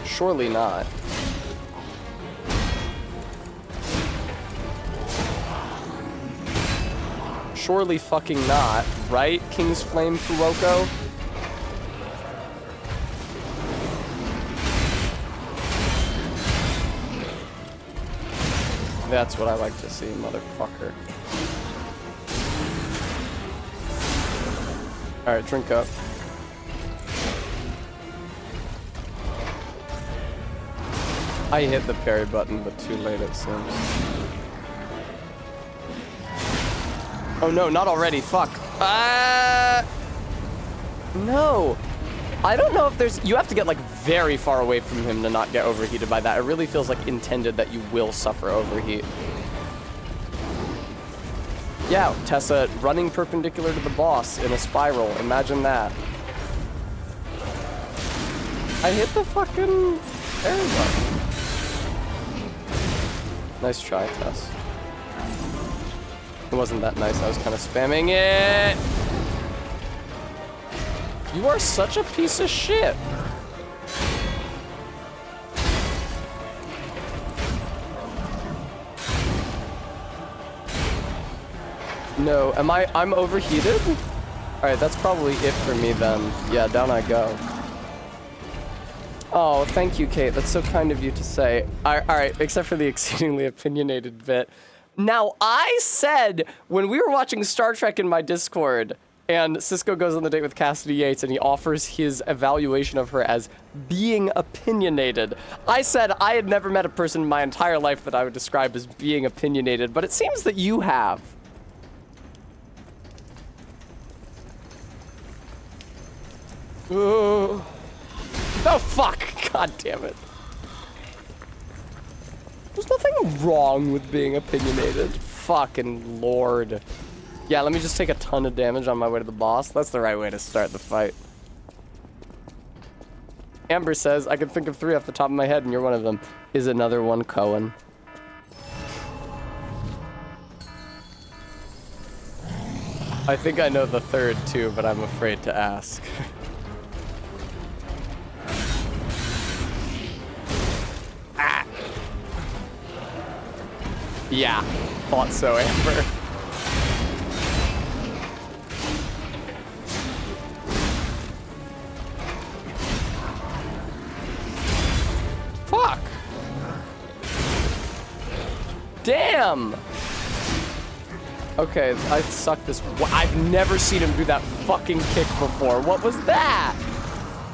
Surely not. Surely fucking not, right, King's Flame Kuroko? That's what I like to see, motherfucker. Alright, drink up. I hit the parry button, but too late it seems. Oh no, not already, fuck. No. I don't know if there's... You have to get, like, very far away from him to not get overheated by that. It really feels, like, intended that you will suffer overheat. Yeah, Tessa running perpendicular to the boss in a spiral. Imagine that. I hit the fucking parry button. Nice try, Tess. It wasn't that nice. I was kind of spamming it. You are such a piece of shit. No, I'm overheated? Alright, that's probably it for me then. Yeah, down I go. Oh, thank you, Kate. That's so kind of you to say. Alright, except for the exceedingly opinionated bit. Now, I said, when we were watching Star Trek in my Discord, and Cisco goes on the date with Cassidy Yates, and he offers his evaluation of her as being opinionated. I said I had never met a person in my entire life that I would describe as being opinionated, but it seems that you have. Oh, fuck! God damn it. There's nothing wrong with being opinionated. Fucking lord. Yeah, let me just take a ton of damage on my way to the boss. That's the right way to start the fight. Amber says, I can think of 3 off the top of my head, and you're one of them. Is another one Cohen? I think I know the third, too, but I'm afraid to ask. Ah! Yeah, thought so, Amber. Damn! Okay, I suck this. I've never seen him do that fucking kick before. What was that?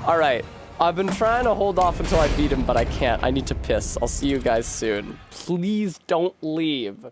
Alright, I've been trying to hold off until I beat him, but I can't. I need to piss. I'll see you guys soon. Please don't leave.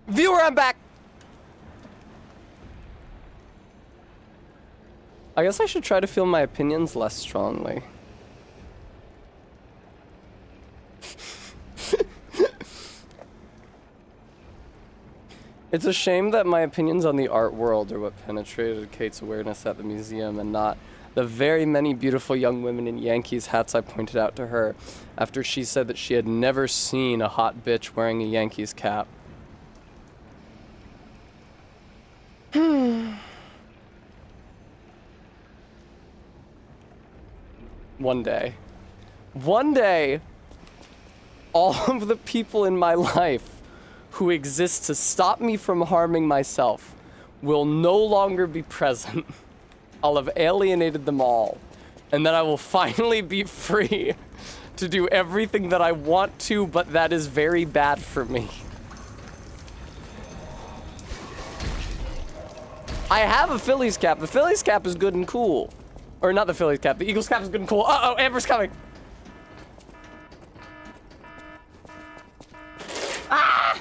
Viewer, I'm back! I guess I should try to feel my opinions less strongly. It's a shame that my opinions on the art world are what penetrated Kate's awareness at the museum and not the very many beautiful young women in Yankees hats I pointed out to her after she said that she had never seen a hot bitch wearing a Yankees cap. One day, all of the people in my life who exist to stop me from harming myself will no longer be present. I'll have alienated them all, and then I will finally be free to do everything that I want to, but that is very bad for me. I have a Phillies cap. The Phillies cap is good and cool. Or not the Phillies cap. The Eagles cap is good and cool. Uh-oh, Amber's coming. Ah!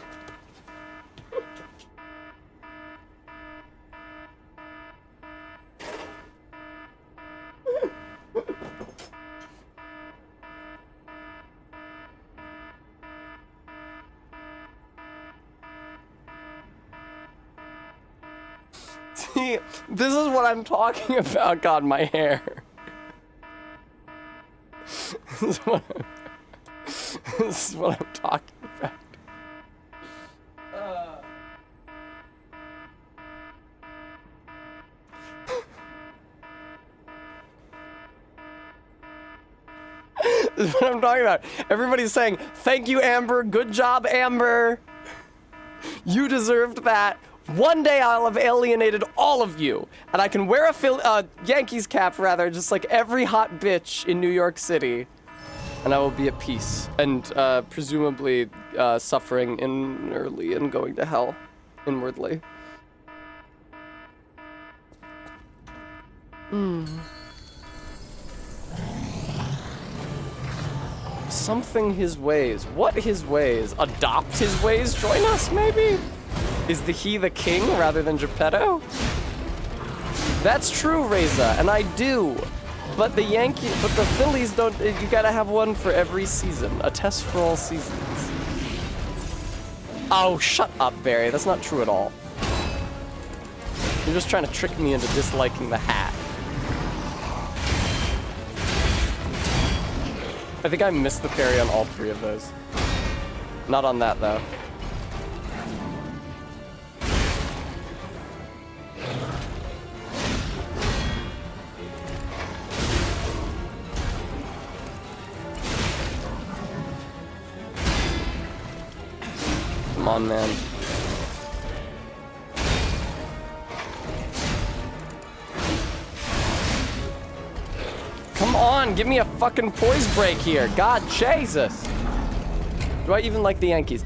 See, this is what I'm talking about. God, my hair. This is what I'm talking about. This is what I'm talking about. Everybody's saying, thank you, Amber. Good job, Amber. You deserved that. One day I'll have alienated all of you, and I can wear a Yankees cap, rather, just like every hot bitch in New York City, and I will be at peace, and presumably suffering inwardly and going to hell inwardly. Something his ways. What his ways? Adopt his ways? Join us, maybe? Is he the king rather than Geppetto? That's true, Reza, and I do. But the Phillies don't. You gotta have one for every season. A test for all seasons. Oh, shut up, Barry. That's not true at all. You're just trying to trick me into disliking the hat. I think I missed the parry on all 3 of those. Not on that, though. Come on, man. Come on, give me a fucking poise break here. God, Jesus. Do I even like the Yankees?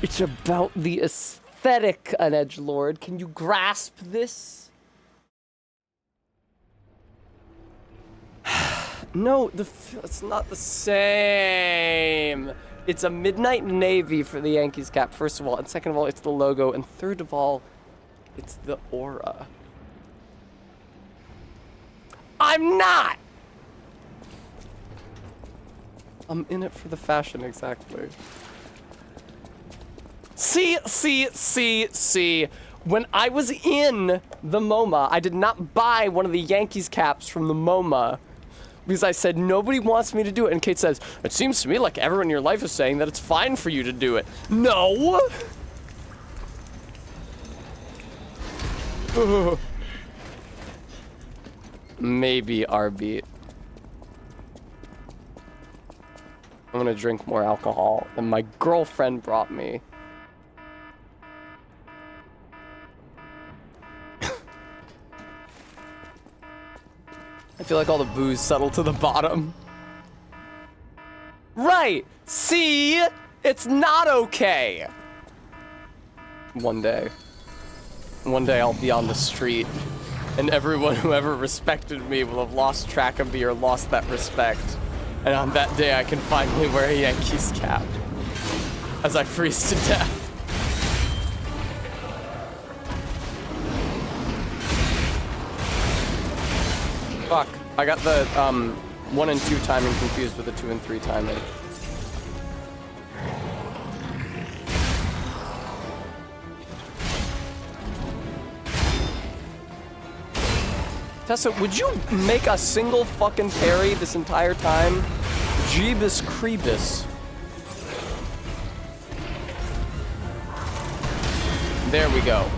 It's about the aesthetic, an edgelord. Can you grasp this? No, it's not the same. It's a midnight navy for the Yankees cap, first of all. And second of all, it's the logo. And third of all, it's the aura. I'm not! I'm in it for the fashion, exactly. See. When I was in the MoMA, I did not buy one of the Yankees caps from the MoMA because I said nobody wants me to do it. And Kate says, it seems to me like everyone in your life is saying that it's fine for you to do it. No! Maybe R-beat. I'm gonna drink more alcohol than my girlfriend brought me. I feel like all the booze settled to the bottom. Right! See? It's not okay! One day I'll be on the street, and everyone who ever respected me will have lost track of me or lost that respect. And on that day, I can finally wear a Yankees cap as I freeze to death. Fuck, I got the 1 and 2 timing confused with the 2 and 3 timing. Tessa, would you make a single fucking parry this entire time? Jeebus Creebus. There we go.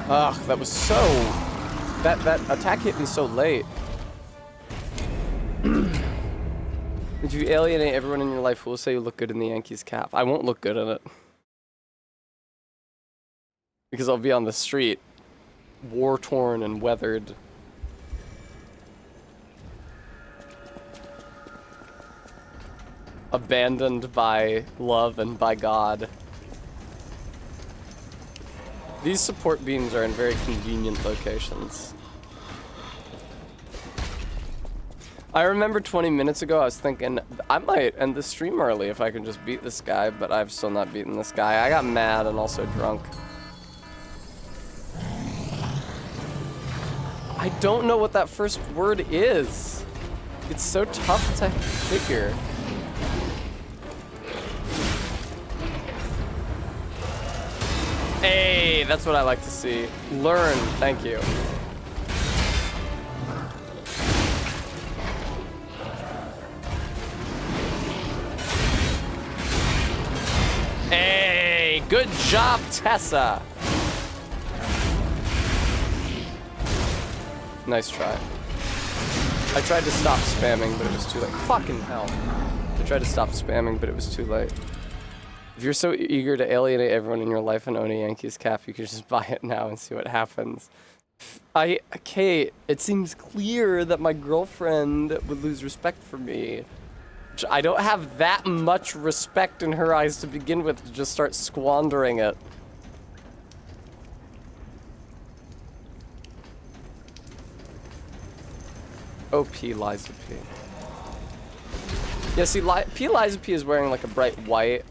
Ugh, that was so... That attack hit me so late. If you alienate everyone in your life who will say you look good in the Yankees cap, I won't look good in it. Because I'll be on the street, war-torn and weathered. Abandoned by love and by God. These support beams are in very convenient locations. I remember 20 minutes ago I was thinking, I might end the stream early if I can just beat this guy, but I've still not beaten this guy. I got mad and also drunk. I don't know what that first word is. It's so tough to figure. Hey, that's what I like to see. Learn, thank you. Hey, good job, Tessa. Nice try. I tried to stop spamming, but it was too late. Fucking hell. I tried to stop spamming, but it was too late. If you're so eager to alienate everyone in your life and own a Yankees cap, you could just buy it now and see what happens. Kate, it seems clear that my girlfriend would lose respect for me. I don't have that much respect in her eyes to begin with to just start squandering it. OP Liza P. Yeah, see, Liza P is wearing like a bright white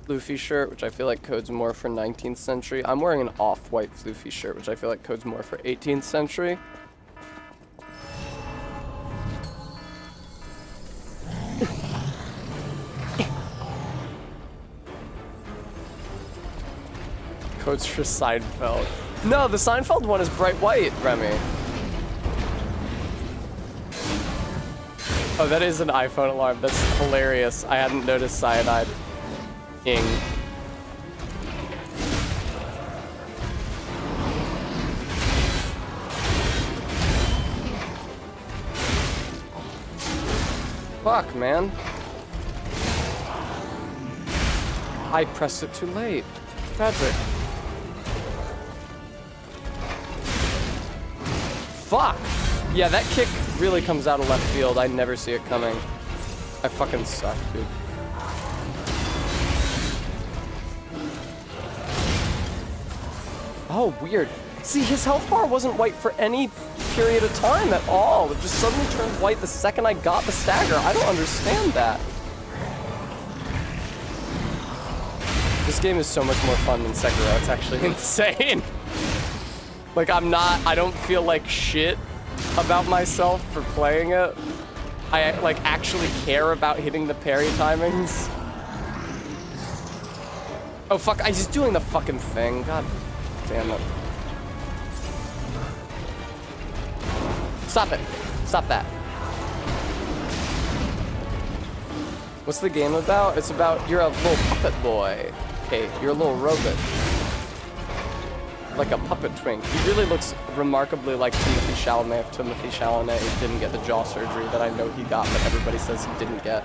floofy shirt, which I feel like codes more for 19th century. I'm wearing an off-white floofy shirt, which I feel like codes more for 18th century. quotes for Seinfeld. No, the Seinfeld one is bright white, Remy. Oh, that is an iPhone alarm. That's hilarious. I hadn't noticed cyanide. Ing. Fuck, man. I pressed it too late. Tragic. Fuck! Yeah, that kick really comes out of left field. I never see it coming. I fucking suck, dude. Oh, weird. See, his health bar wasn't white for any period of time at all. It just suddenly turned white the second I got the stagger. I don't understand that. This game is so much more fun than Sekiro. It's actually insane. Like, I don't feel like shit about myself for playing it. I, like, actually care about hitting the parry timings. Oh, fuck, he's doing the fucking thing. God damn it. Stop it. Stop that. What's the game about? It's about you're a little puppet boy. Kate, you're a little robot. Like a puppet twink. He really looks remarkably like Timothy Chalamet if Timothy Chalamet didn't get the jaw surgery that I know he got, but everybody says he didn't get.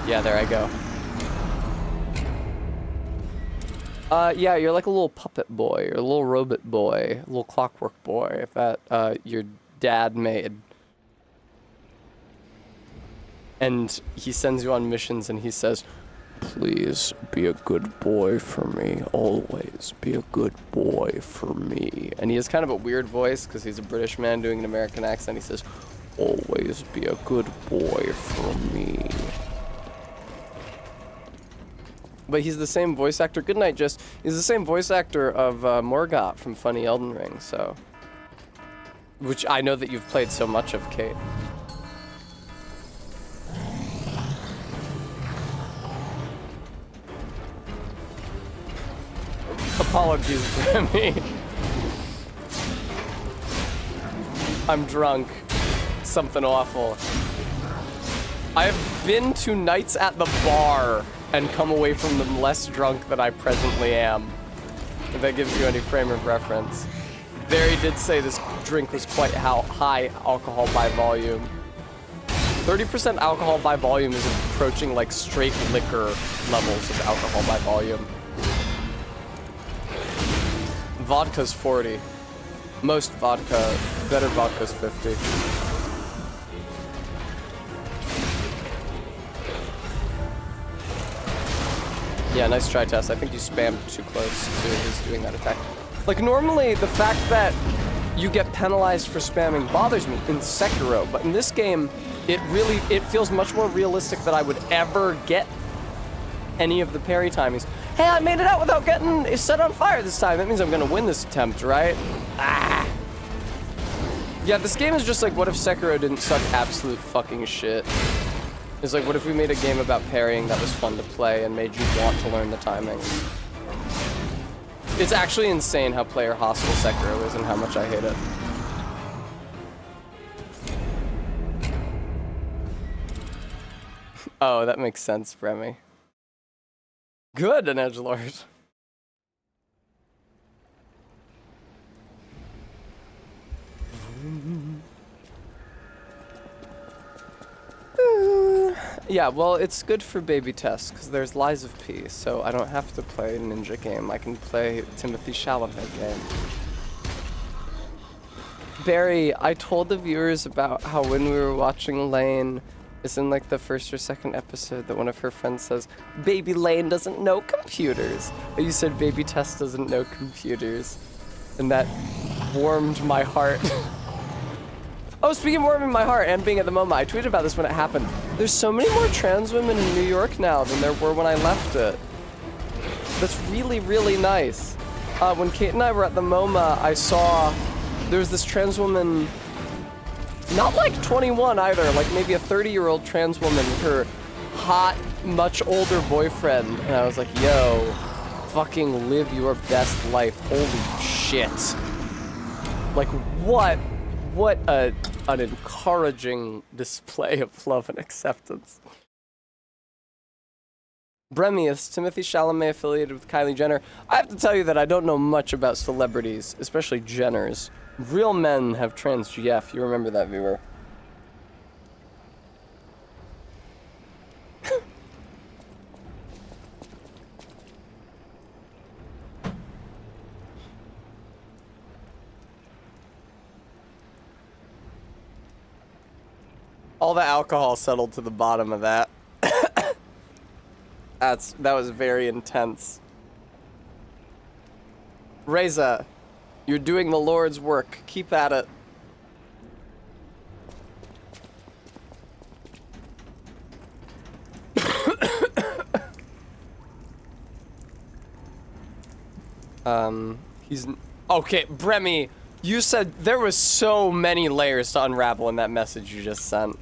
Yeah, there I go. Yeah, you're like a little puppet boy, or a little robot boy, a little clockwork boy that your dad made. And he sends you on missions and he says, please be a good boy for me. Always be a good boy for me. And he has kind of a weird voice because he's a British man doing an American accent. He says, always be a good boy for me. But he's the same voice actor. Good night, Jess. He's the same voice actor of Morgoth from Funny Elden Ring, so. Which I know that you've played so much of, Kate. Apologies, Remy. I'm drunk. Something awful. I have been to nights at the bar and come away from them less drunk than I presently am. If that gives you any frame of reference. Barry did say this drink was quite high alcohol by volume. 30% alcohol by volume is approaching like straight liquor levels of alcohol by volume. Vodka's 40. Most vodka, better vodka's 50. Yeah, nice try, Tess. I think you spammed too close to his doing that attack. Like, normally, the fact that you get penalized for spamming bothers me in Sekiro, but in this game, it feels much more realistic that I would ever get any of the parry timings. Hey, I made it out without getting set on fire this time. That means I'm gonna win this attempt, right? Ah! Yeah, this game is just like, what if Sekiro didn't suck absolute fucking shit? It's like, what if we made a game about parrying that was fun to play and made you want to learn the timings? It's actually insane how player hostile Sekiro is and how much I hate it. Oh, that makes sense, Remy. Good, an edgelord. Yeah, well, it's good for baby Tess, because there's Lies of P, so I don't have to play a ninja game. I can play Timothy Chalamet game. Barry, I told the viewers about how when we were watching Lane, it's in like the first or second episode that one of her friends says, baby Lane doesn't know computers. Or you said baby Tess doesn't know computers. And that warmed my heart. Oh, speaking of warming my heart and being at the MoMA, I tweeted about this when it happened. There's so many more trans women in New York now than there were when I left it. That's really, really nice. When Kate and I were at the MoMA, I saw there was this trans woman Not like 21 either, like maybe a 30-year-old trans woman with her hot, much older boyfriend. And I was like, yo, fucking live your best life. Holy shit. Like, what an encouraging display of love and acceptance. Bremy, is Timothy Chalamet affiliated with Kylie Jenner? I have to tell you that I don't know much about celebrities, especially Jenners. Real men have trans GF. You remember that, viewer? All the alcohol settled to the bottom of that. That was very intense. Reza, you're doing the Lord's work. Keep at it. He's... Okay, Bremy, you said there was so many layers to unravel in that message you just sent.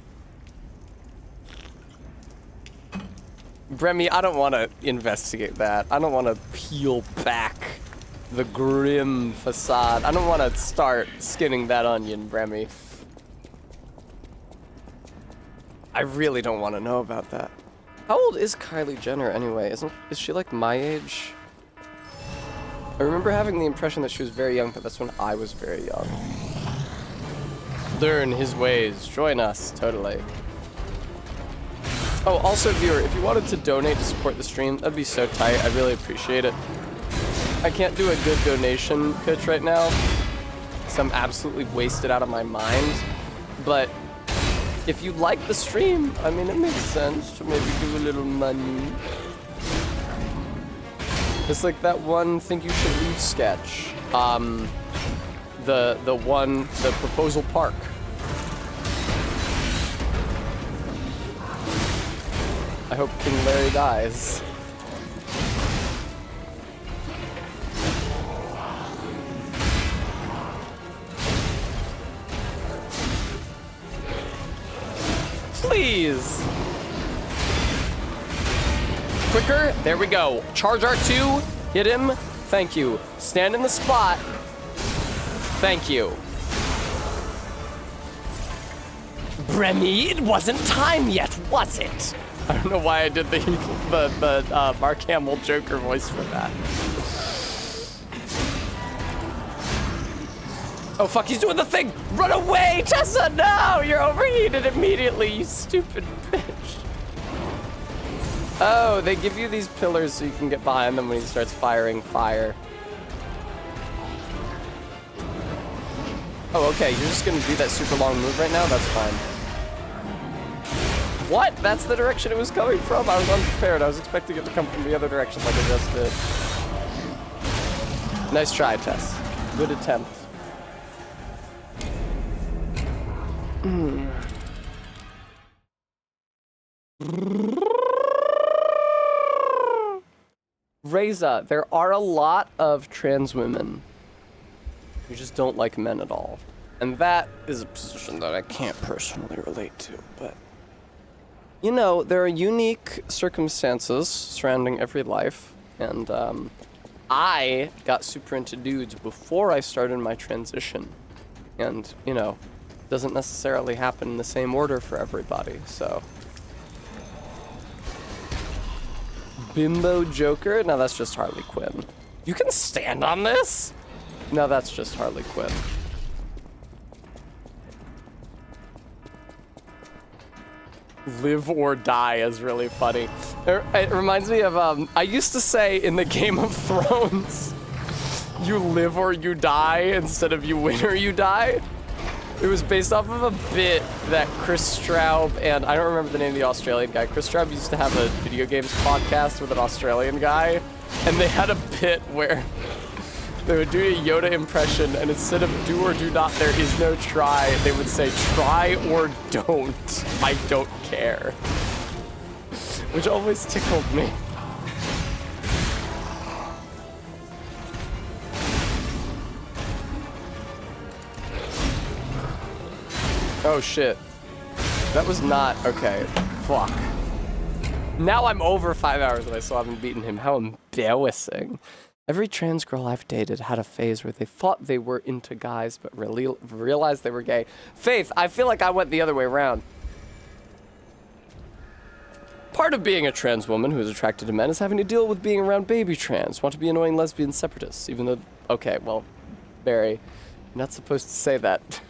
Bremy, I don't want to investigate that. I don't want to peel back the grim facade. I don't want to start skinning that onion, Bremy. I really don't want to know about that. How old is Kylie Jenner anyway? Is she like my age? I remember having the impression that she was very young, but that's when I was very young. Learn his ways. Join us. Totally. Oh, also, viewer, if you wanted to donate to support the stream, that'd be so tight. I really appreciate it. I can't do a good donation pitch right now, because I'm absolutely wasted out of my mind. But if you like the stream, I mean, it makes sense to maybe give a little money. It's like that one Think You Should Leave sketch. The Proposal Park. I hope King Larry dies. Please! Quicker, there we go. Charge R2, hit him, thank you. Stand in the spot, thank you. Bremy, it wasn't time yet, was it? I don't know why I did the Mark Hamill Joker voice for that. Oh fuck, he's doing the thing! Run away, Tessa! No! You're overheated immediately, you stupid bitch. Oh, they give you these pillars so you can get behind them when he starts firing fire. Oh, okay, you're just gonna do that super long move right now? That's fine. What? That's the direction it was coming from? I was unprepared. I was expecting it to come from the other direction like I just did. Nice try, Tess. Good attempt. Reza, there are a lot of trans women who just don't like men at all. And that is a position that I can't personally relate to, but... You know, there are unique circumstances surrounding every life, and I got super into dudes before I started my transition. And, you know, doesn't necessarily happen in the same order for everybody, so... Bimbo Joker? No, that's just Harley Quinn. You can stand on this? No, that's just Harley Quinn. Live or die is really funny. It reminds me of, I used to say in the Game of Thrones, you live or you die instead of you win or you die. It was based off of a bit that Chris Straub and, I don't remember the name of the Australian guy. Chris Straub used to have a video games podcast with an Australian guy, and they had a bit where they would do a Yoda impression, and instead of do or do not, there is no try, they would say try or don't. I don't care. Which always tickled me. Oh shit. That was not okay. Fuck. Now I'm over 5 hours and I still haven't beaten him. How embarrassing. Every trans girl I've dated had a phase where they thought they were into guys, but really realized they were gay. Faith, I feel like I went the other way around. Part of being a trans woman who is attracted to men is having to deal with being around baby trans. Want to be annoying lesbian separatists, even though... Okay, well, Barry, you're not supposed to say that.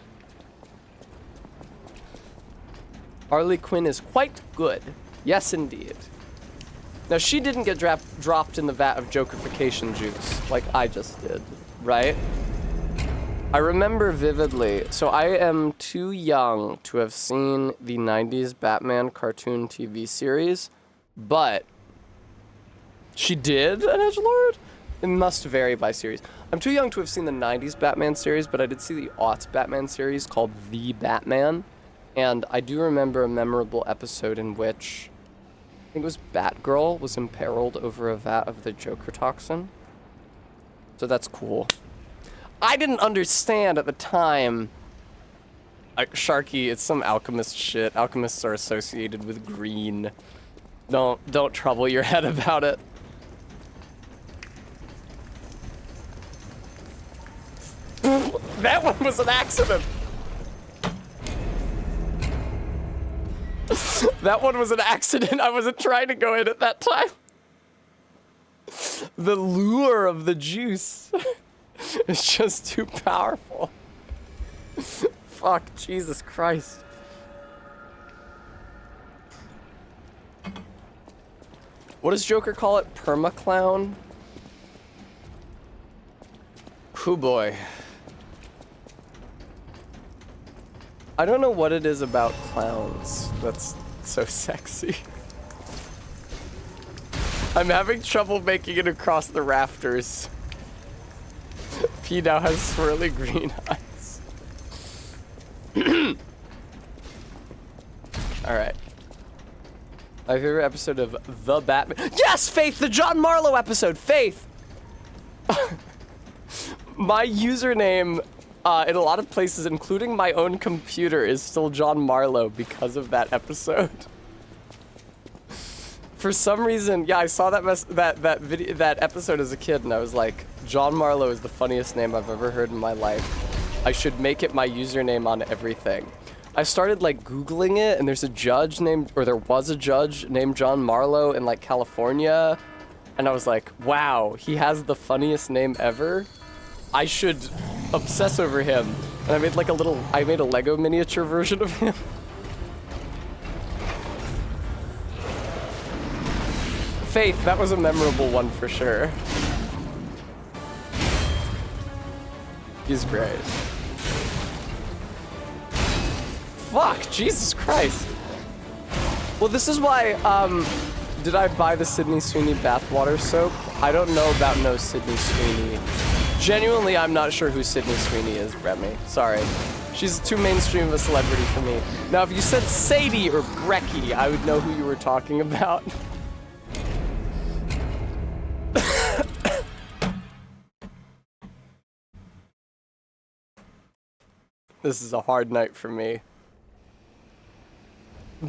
Harley Quinn is quite good. Yes, indeed. Now, she didn't get dropped in the vat of Jokerification juice, like I just did, right? I remember vividly, so I am too young to have seen the 90s Batman cartoon TV series, but she did an edgelord? It must vary by series. I'm too young to have seen the 90s Batman series, but I did see the aughts Batman series called The Batman, and I do remember a memorable episode in which I think it was Batgirl was imperiled over a vat of the Joker toxin. So that's cool. I didn't understand at the time. Sharky, it's some alchemist shit. Alchemists are associated with green. Don't trouble your head about it. That one was an accident. That one was an accident. I wasn't trying to go in at that time. The lure of the juice is just too powerful. Fuck, Jesus Christ. What does Joker call it? Permaclown? Hoo boy. I don't know what it is about clowns that's so sexy. I'm having trouble making it across the rafters. P now has swirly green eyes. Alright. My favorite episode of The Batman. Yes, Faith! The John Marlowe episode! Faith! My username in a lot of places, including my own computer, is still John Marlowe because of that episode. For some reason, yeah, I saw that episode as a kid, and I was like, John Marlowe is the funniest name I've ever heard in my life. I should make it my username on everything. I started like Googling it, and there's a judge named, or there was a judge named John Marlowe in like California, and I was like, wow, he has the funniest name ever. I should obsess over him. And I made like I made a Lego miniature version of him. Faith, that was a memorable one for sure. He's great. Fuck, Jesus Christ. Well, this is why, did I buy the Sydney Sweeney bathwater soap? I don't know about no Sydney Sweeney. Genuinely, I'm not sure who Sydney Sweeney is, Remy. Sorry. She's too mainstream of a celebrity for me. Now, if you said Sadie or Brecky, I would know who you were talking about. This is a hard night for me.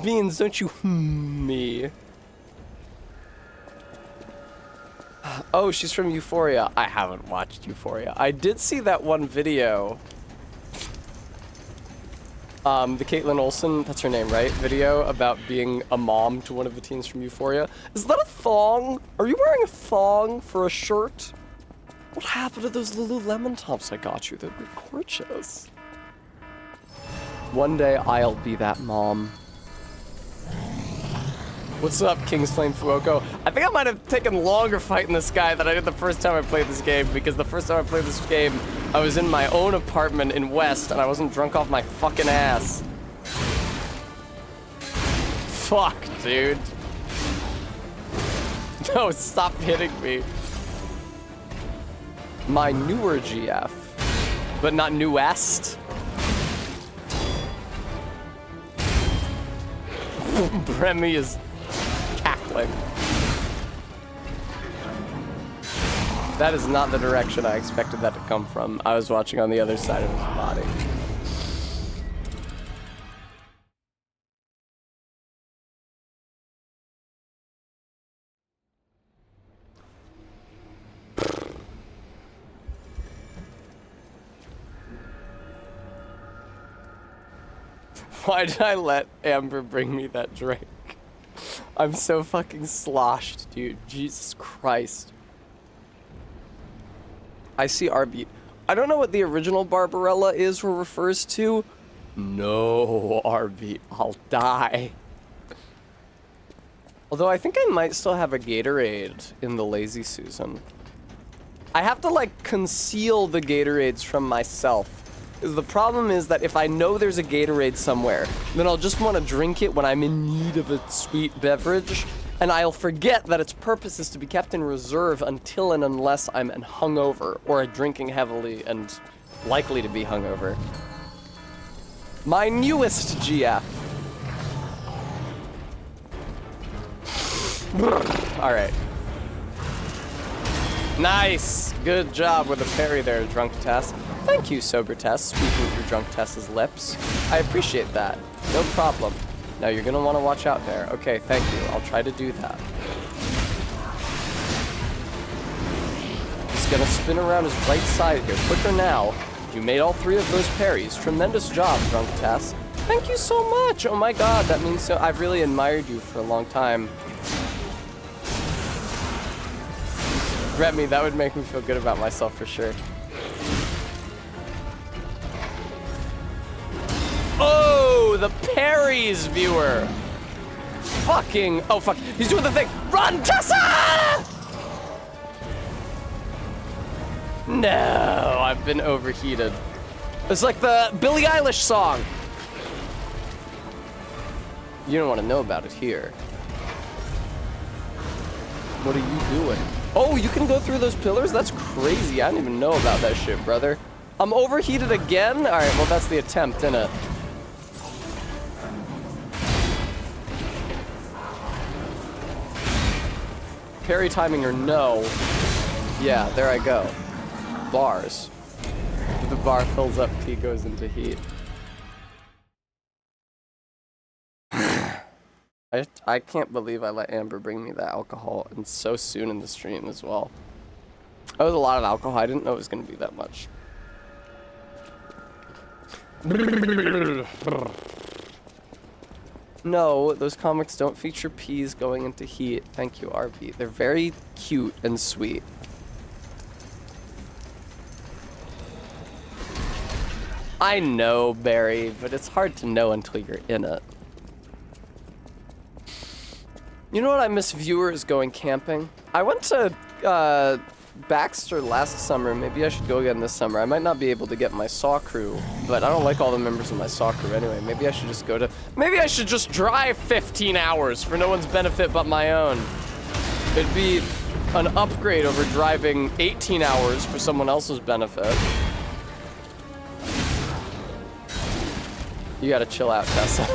Beans, don't you me. Oh, she's from Euphoria. I haven't watched Euphoria. I did see that one video. The Caitlin Olsen, that's her name, right? Video about being a mom to one of the teens from Euphoria. Is that a thong? Are you wearing a thong for a shirt? What happened to those Lululemon tops I got you? They were gorgeous. One day I'll be that mom. What's up, Kingsflame Fuoko? I think I might have taken longer fighting this guy than I did the first time I played this game, because the first time I played this game, I was in my own apartment in West, and I wasn't drunk off my fucking ass. Fuck, dude. No, stop hitting me. My newer GF, but not newest. Bremy is cackling. That is not the direction I expected that to come from. I was watching on the other side of his body. Why did I let Amber bring me that drink? I'm so fucking sloshed, dude. Jesus Christ. I see RB. I don't know what the original Barbarella is or refers to. No, RB. I'll die. Although I think I might still have a Gatorade in the Lazy Susan. I have to, like, conceal the Gatorades from myself. The problem is that if I know there's a Gatorade somewhere, then I'll just want to drink it when I'm in need of a sweet beverage, and I'll forget that its purpose is to be kept in reserve until and unless I'm hungover, or drinking heavily and likely to be hungover. My newest GF. Alright. Nice! Good job with the parry there, Drunk Tess. Thank you, Sober Tess, speaking through Drunk Tess's lips. I appreciate that. No problem. Now you're gonna want to watch out there. Okay, thank you. I'll try to do that. He's gonna spin around his right side here. Quicker now. You made all 3 of those parries. Tremendous job, Drunk Tess. Thank you so much. Oh my god, that means so. I've really admired you for a long time. Remy, that would make me feel good about myself for sure. Oh, the parries, viewer. Fucking, oh fuck, he's doing the thing. Run, Tessa! No, I've been overheated. It's like the Billie Eilish song. You don't want to know about it here. What are you doing? Oh, you can go through those pillars? That's crazy. I didn't even know about that shit, brother. I'm overheated again? All right, well, that's the attempt, innit? Parry timing or no. Yeah, there I go. Bars. If the bar fills up, T goes into heat. I can't believe I let Amber bring me that alcohol, and so soon in the stream as well. That was a lot of alcohol. I didn't know it was going to be that much. No, those comics don't feature peas going into heat. Thank you, RB. They're very cute and sweet. I know, Barry, but it's hard to know until you're in it. You know what I miss, viewers, going camping? I went to Baxter last summer. Maybe I should go again this summer. I might not be able to get my saw crew, but I don't like all the members of my saw crew anyway. Maybe I should just go to... Maybe I should just drive 15 hours for no one's benefit but my own. It'd be an upgrade over driving 18 hours for someone else's benefit. You gotta chill out, Tessa.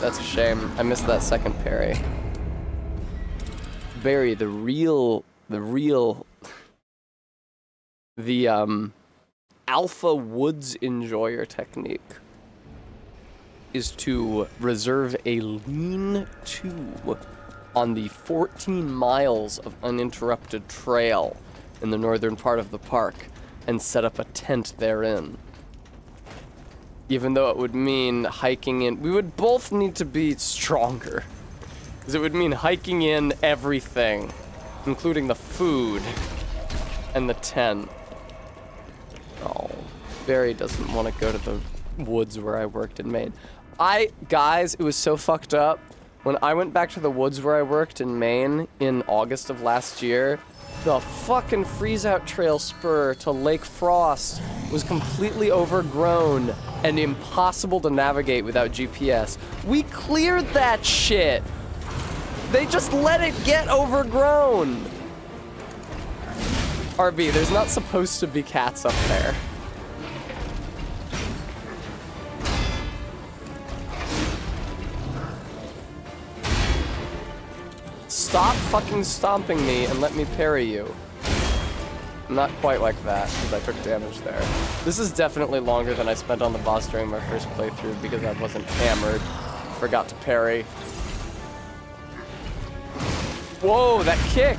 That's a shame. I missed that second parry. Barry, the alpha woods enjoyer technique is to reserve a lean-to on the 14 miles of uninterrupted trail in the northern part of the park and set up a tent therein. Even though it would mean hiking in, we would both need to be stronger. Because it would mean hiking in everything, including the food and the tent. Oh, Barry doesn't want to go to the woods where I worked in Maine. Guys, it was so fucked up. When I went back to the woods where I worked in Maine in August of last year, the fucking freeze-out trail spur to Lake Frost was completely overgrown and impossible to navigate without GPS. We cleared that shit. They just let it get overgrown. RB, there's not supposed to be cats up there. Stop fucking stomping me and let me parry you. Not quite like that, because I took damage there. This is definitely longer than I spent on the boss during my first playthrough because I wasn't hammered. Forgot to parry. Whoa, that kick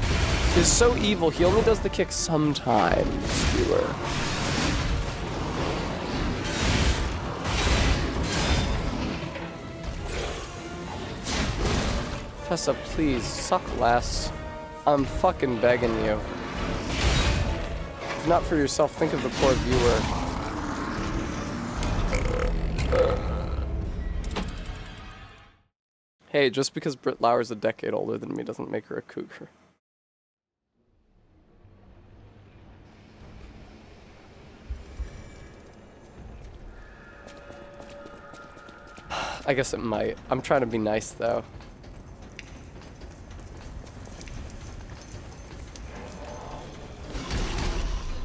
is so evil. He only does the kick sometimes, viewer. Tessa, please, suck less. I'm fucking begging you. If not for yourself, think of the poor viewer. Hey, just because Britt Lauer's a decade older than me doesn't make her a cougar. I guess it might. I'm trying to be nice, though.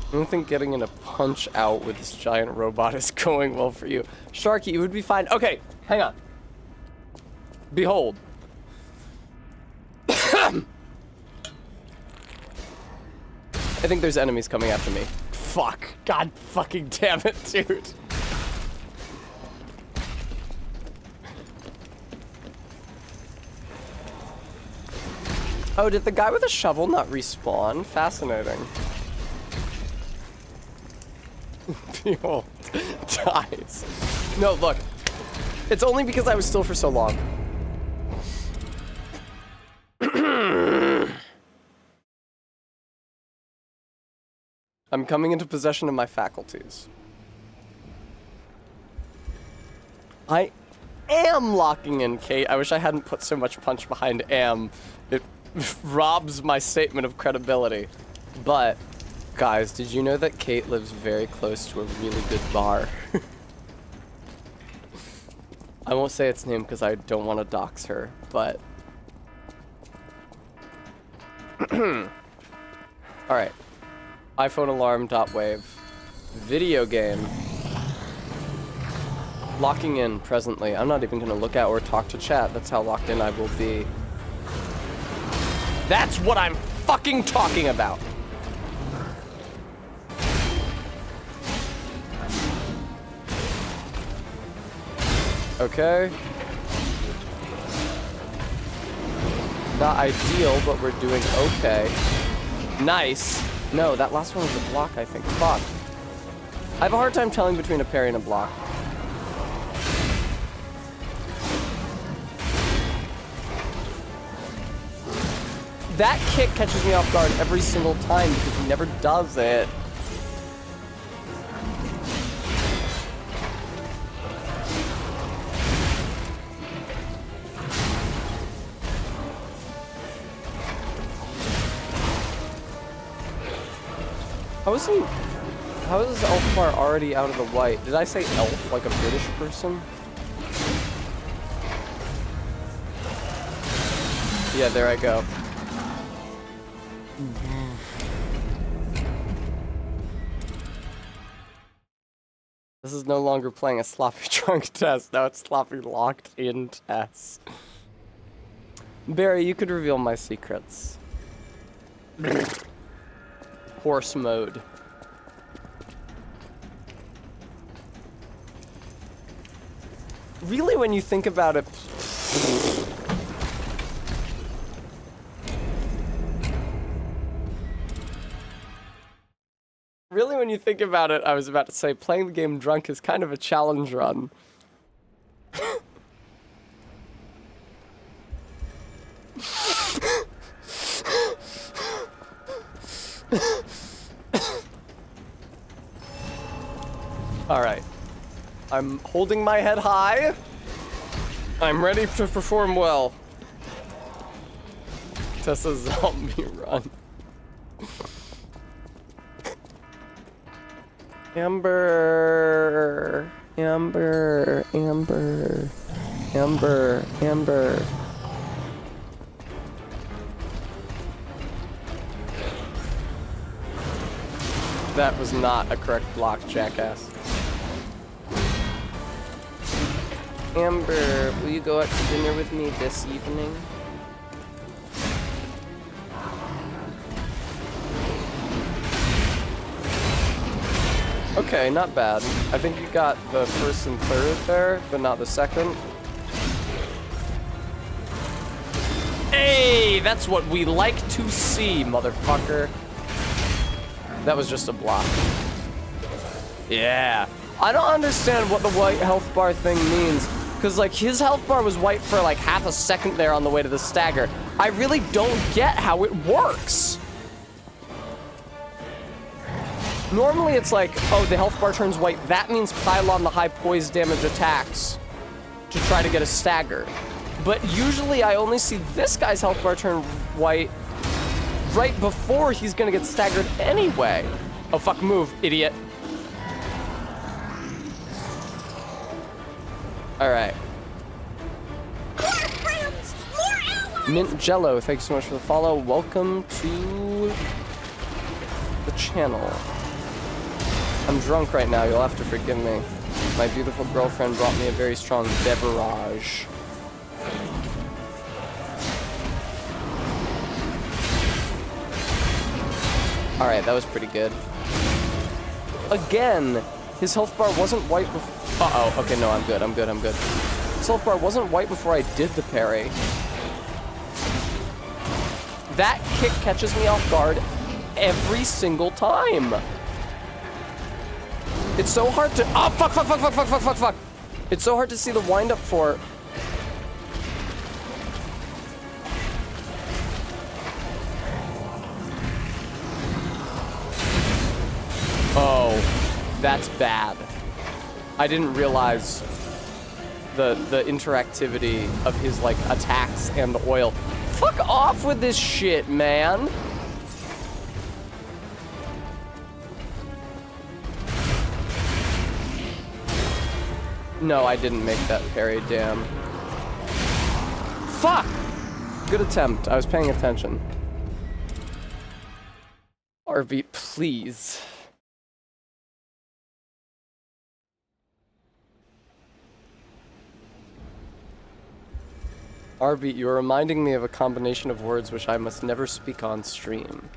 I don't think getting in a punch out with this giant robot is going well for you. Sharky, you would be fine. Okay, hang on. Behold. I think there's enemies coming after me. Fuck. God fucking damn it, dude. Oh, did the guy with a shovel not respawn? Fascinating. Behold. Dies. No, look. It's only because I was still for so long. I'm coming into possession of my faculties. I am locking in Kate. I wish I hadn't put so much punch behind am. It robs my statement of credibility. But, guys, did you know that Kate lives very close to a really good bar? I won't say its name because I don't want to dox her, but... Alright. iPhone alarm, .wave. Video game. Locking in presently. I'm not even going to look at or talk to chat. That's how locked in I will be. That's what I'm fucking talking about! Okay. Not ideal, but we're doing okay. Nice. No, that last one was a block, I think. Fuck. I have a hard time telling between a parry and a block. That kick catches me off guard every single time because he never does it. How is this elf bar already out of the white? Did I say elf like a British person? Yeah, there I go. This is no longer playing a sloppy drunk test. Now it's sloppy locked in test. Barry, you could reveal my secrets. Horse mode. Really, when you think about it... Really, when you think about it, I was about to say, playing the game drunk is kind of a challenge run. Alright. I'm holding my head high. I'm ready to perform well. Tessa zombie run. Amber. Amber. Amber. Amber. Amber. That was not a correct block, jackass. Amber, will you go out to dinner with me this evening? Okay, not bad. I think you got the first and third there, but not the second. Hey, that's what we like to see, motherfucker. That was just a block. Yeah. I don't understand what the white health bar thing means. Because, like, his health bar was white for, like, half a second there on the way to the stagger. I really don't get how it works. Normally, it's like, oh, the health bar turns white. That means pile on the high poise damage attacks to try to get a stagger. But usually, I only see this guy's health bar turn white right before he's gonna get staggered anyway. Oh, fuck, move, idiot. All right. Mint Jello, thanks so much for the follow. Welcome to the channel. I'm drunk right now, you'll have to forgive me. My beautiful girlfriend brought me a very strong beverage. All right, that was pretty good. Again, his health bar wasn't white before. Uh-oh, okay, no, I'm good. His health bar wasn't white before I did the parry. That kick catches me off guard every single time. It's so hard to, oh, fuck. It's so hard to see the wind up for. Oh, that's bad. I didn't realize the interactivity of his, like, attacks and the oil. Fuck off with this shit, man. No, I didn't make that parry, damn. Fuck! Good attempt. I was paying attention. RB, please. RB, you're reminding me of a combination of words which I must never speak on stream.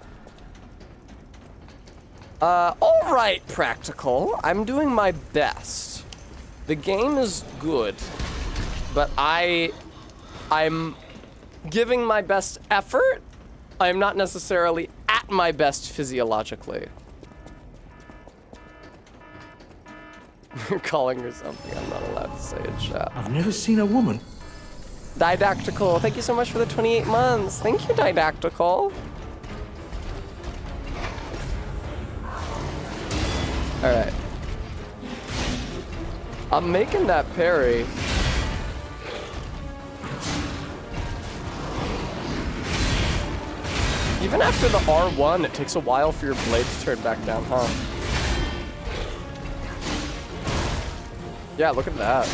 Alright, Practical. I'm doing my best. The game is good, but I'm giving my best effort. I'm not necessarily at my best physiologically. You're calling her something I'm not allowed to say in chat. I've never seen a woman. Didactical, thank you so much for the 28 months. Thank you, Didactical. Alright. I'm making that parry. Even after the R1, it takes a while for your blade to turn back down, huh? Yeah, look at that.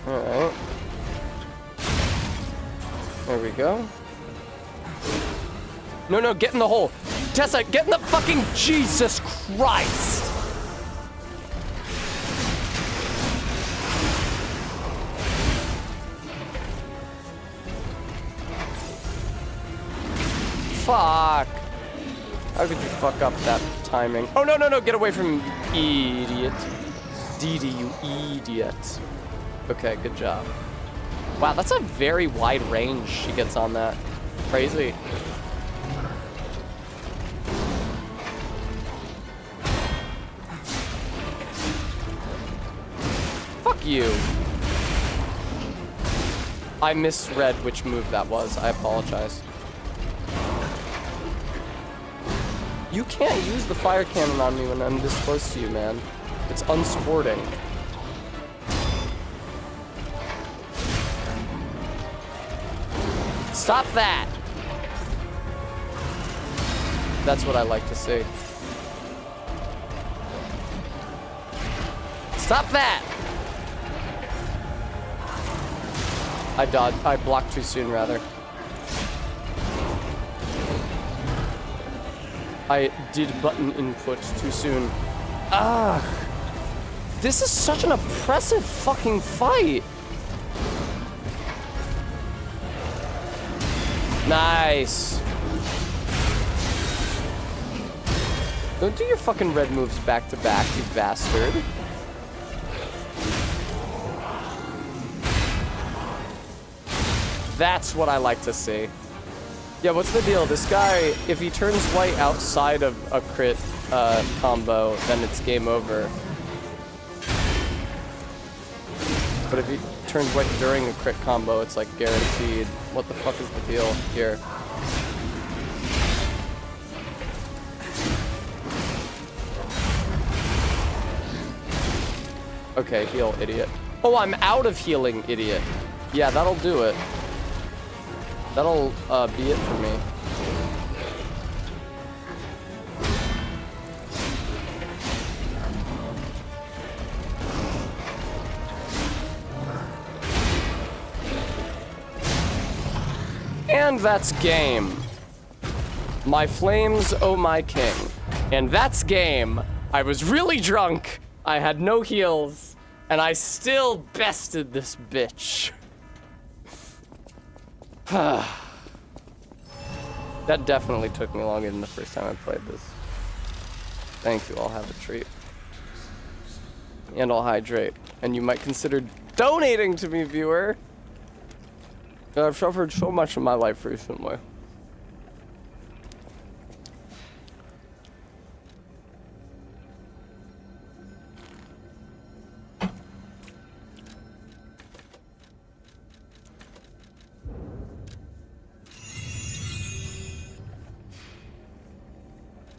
Alright. There we go. No, get in the hole. Tessa, get in the fucking Jesus Christ! Fuck. How could you fuck up that timing? Oh, no, get away from me, idiot. Didi, you idiot. Okay, good job. Wow, that's a very wide range she gets on that. Crazy. Fuck you. I misread which move that was. I apologize. You can't use the fire cannon on me when I'm this close to you, man. It's unsporting. Stop that! That's what I like to see. Stop that! I blocked too soon, rather. I did button input too soon. Ugh. This is such an oppressive fucking fight. Nice. Don't do your fucking red moves back to back, you bastard. That's what I like to see. Yeah, what's the deal? This guy, if he turns white outside of a crit combo, then it's game over. But if he turns white during a crit combo, it's like guaranteed. What the fuck is the deal here? Okay, heal, idiot. Oh, I'm out of healing, idiot. Yeah, that'll do it. That'll be it for me. And that's game. My flames, oh my king. And that's game. I was really drunk. I had no heals. And I still bested this bitch. That definitely took me longer than the first time I played this. Thank you, I'll have a treat. And I'll hydrate. And you might consider donating to me, viewer. I've suffered so much in my life recently.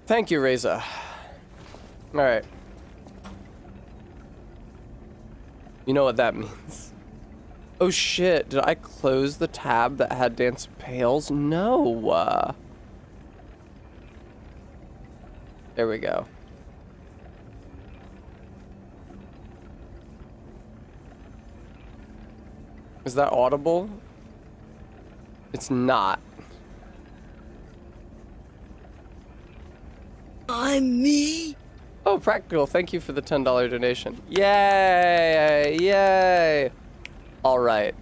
Thank you, Reza. Alright. You know what that means. Oh shit, did I close the tab that had Dance of Pails? No. There we go. Is that audible? It's not. I'm me. Oh, Practical, thank you for the $10 donation. Yay! Yay! Alright.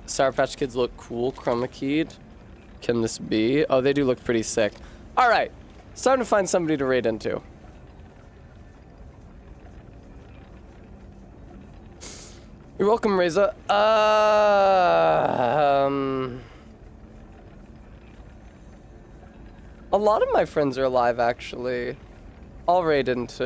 Sour Patch Kids look cool, chroma keyed. Can this be? Oh, they do look pretty sick. Alright. It's time to find somebody to raid into. You're welcome, Reza. A lot of my friends are alive, actually. I'll raid into